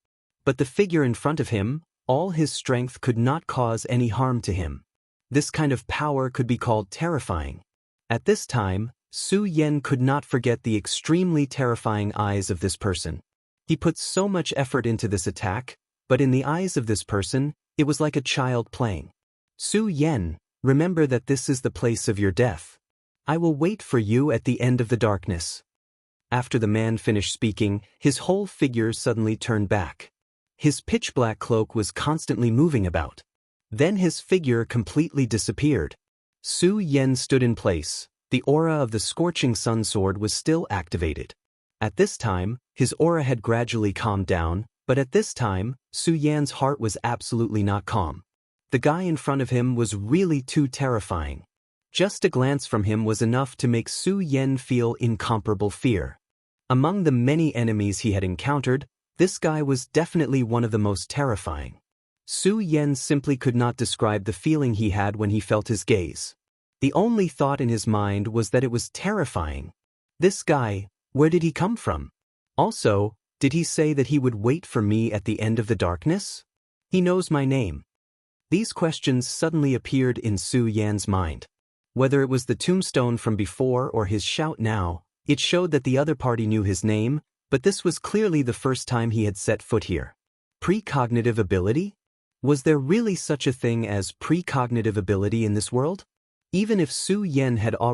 But the figure in front of him, all his strength could not cause any harm to him. This kind of power could be called terrifying. At this time, Su Yan could not forget the extremely terrifying eyes of this person. He put so much effort into this attack, but in the eyes of this person, it was like a child playing. Su Yan, remember that this is the place of your death. I will wait for you at the end of the darkness. After the man finished speaking, his whole figure suddenly turned back. His pitch-black cloak was constantly moving about. Then his figure completely disappeared. Su Yan stood in place. The aura of the scorching sun sword was still activated. At this time, his aura had gradually calmed down, but at this time, Su Yan's heart was absolutely not calm. The guy in front of him was really too terrifying. Just a glance from him was enough to make Su Yan feel incomparable fear. Among the many enemies he had encountered, this guy was definitely one of the most terrifying. Su Yan simply could not describe the feeling he had when he felt his gaze. The only thought in his mind was that it was terrifying. This guy, where did he come from? Also, did he say that he would wait for me at the end of the darkness? He knows my name. These questions suddenly appeared in Su Yan's mind. Whether it was the tombstone from before or his shout now, it showed that the other party knew his name, but this was clearly the first time he had set foot here. Precognitive ability? Was there really such a thing as precognitive ability in this world? Even if Su Yan had already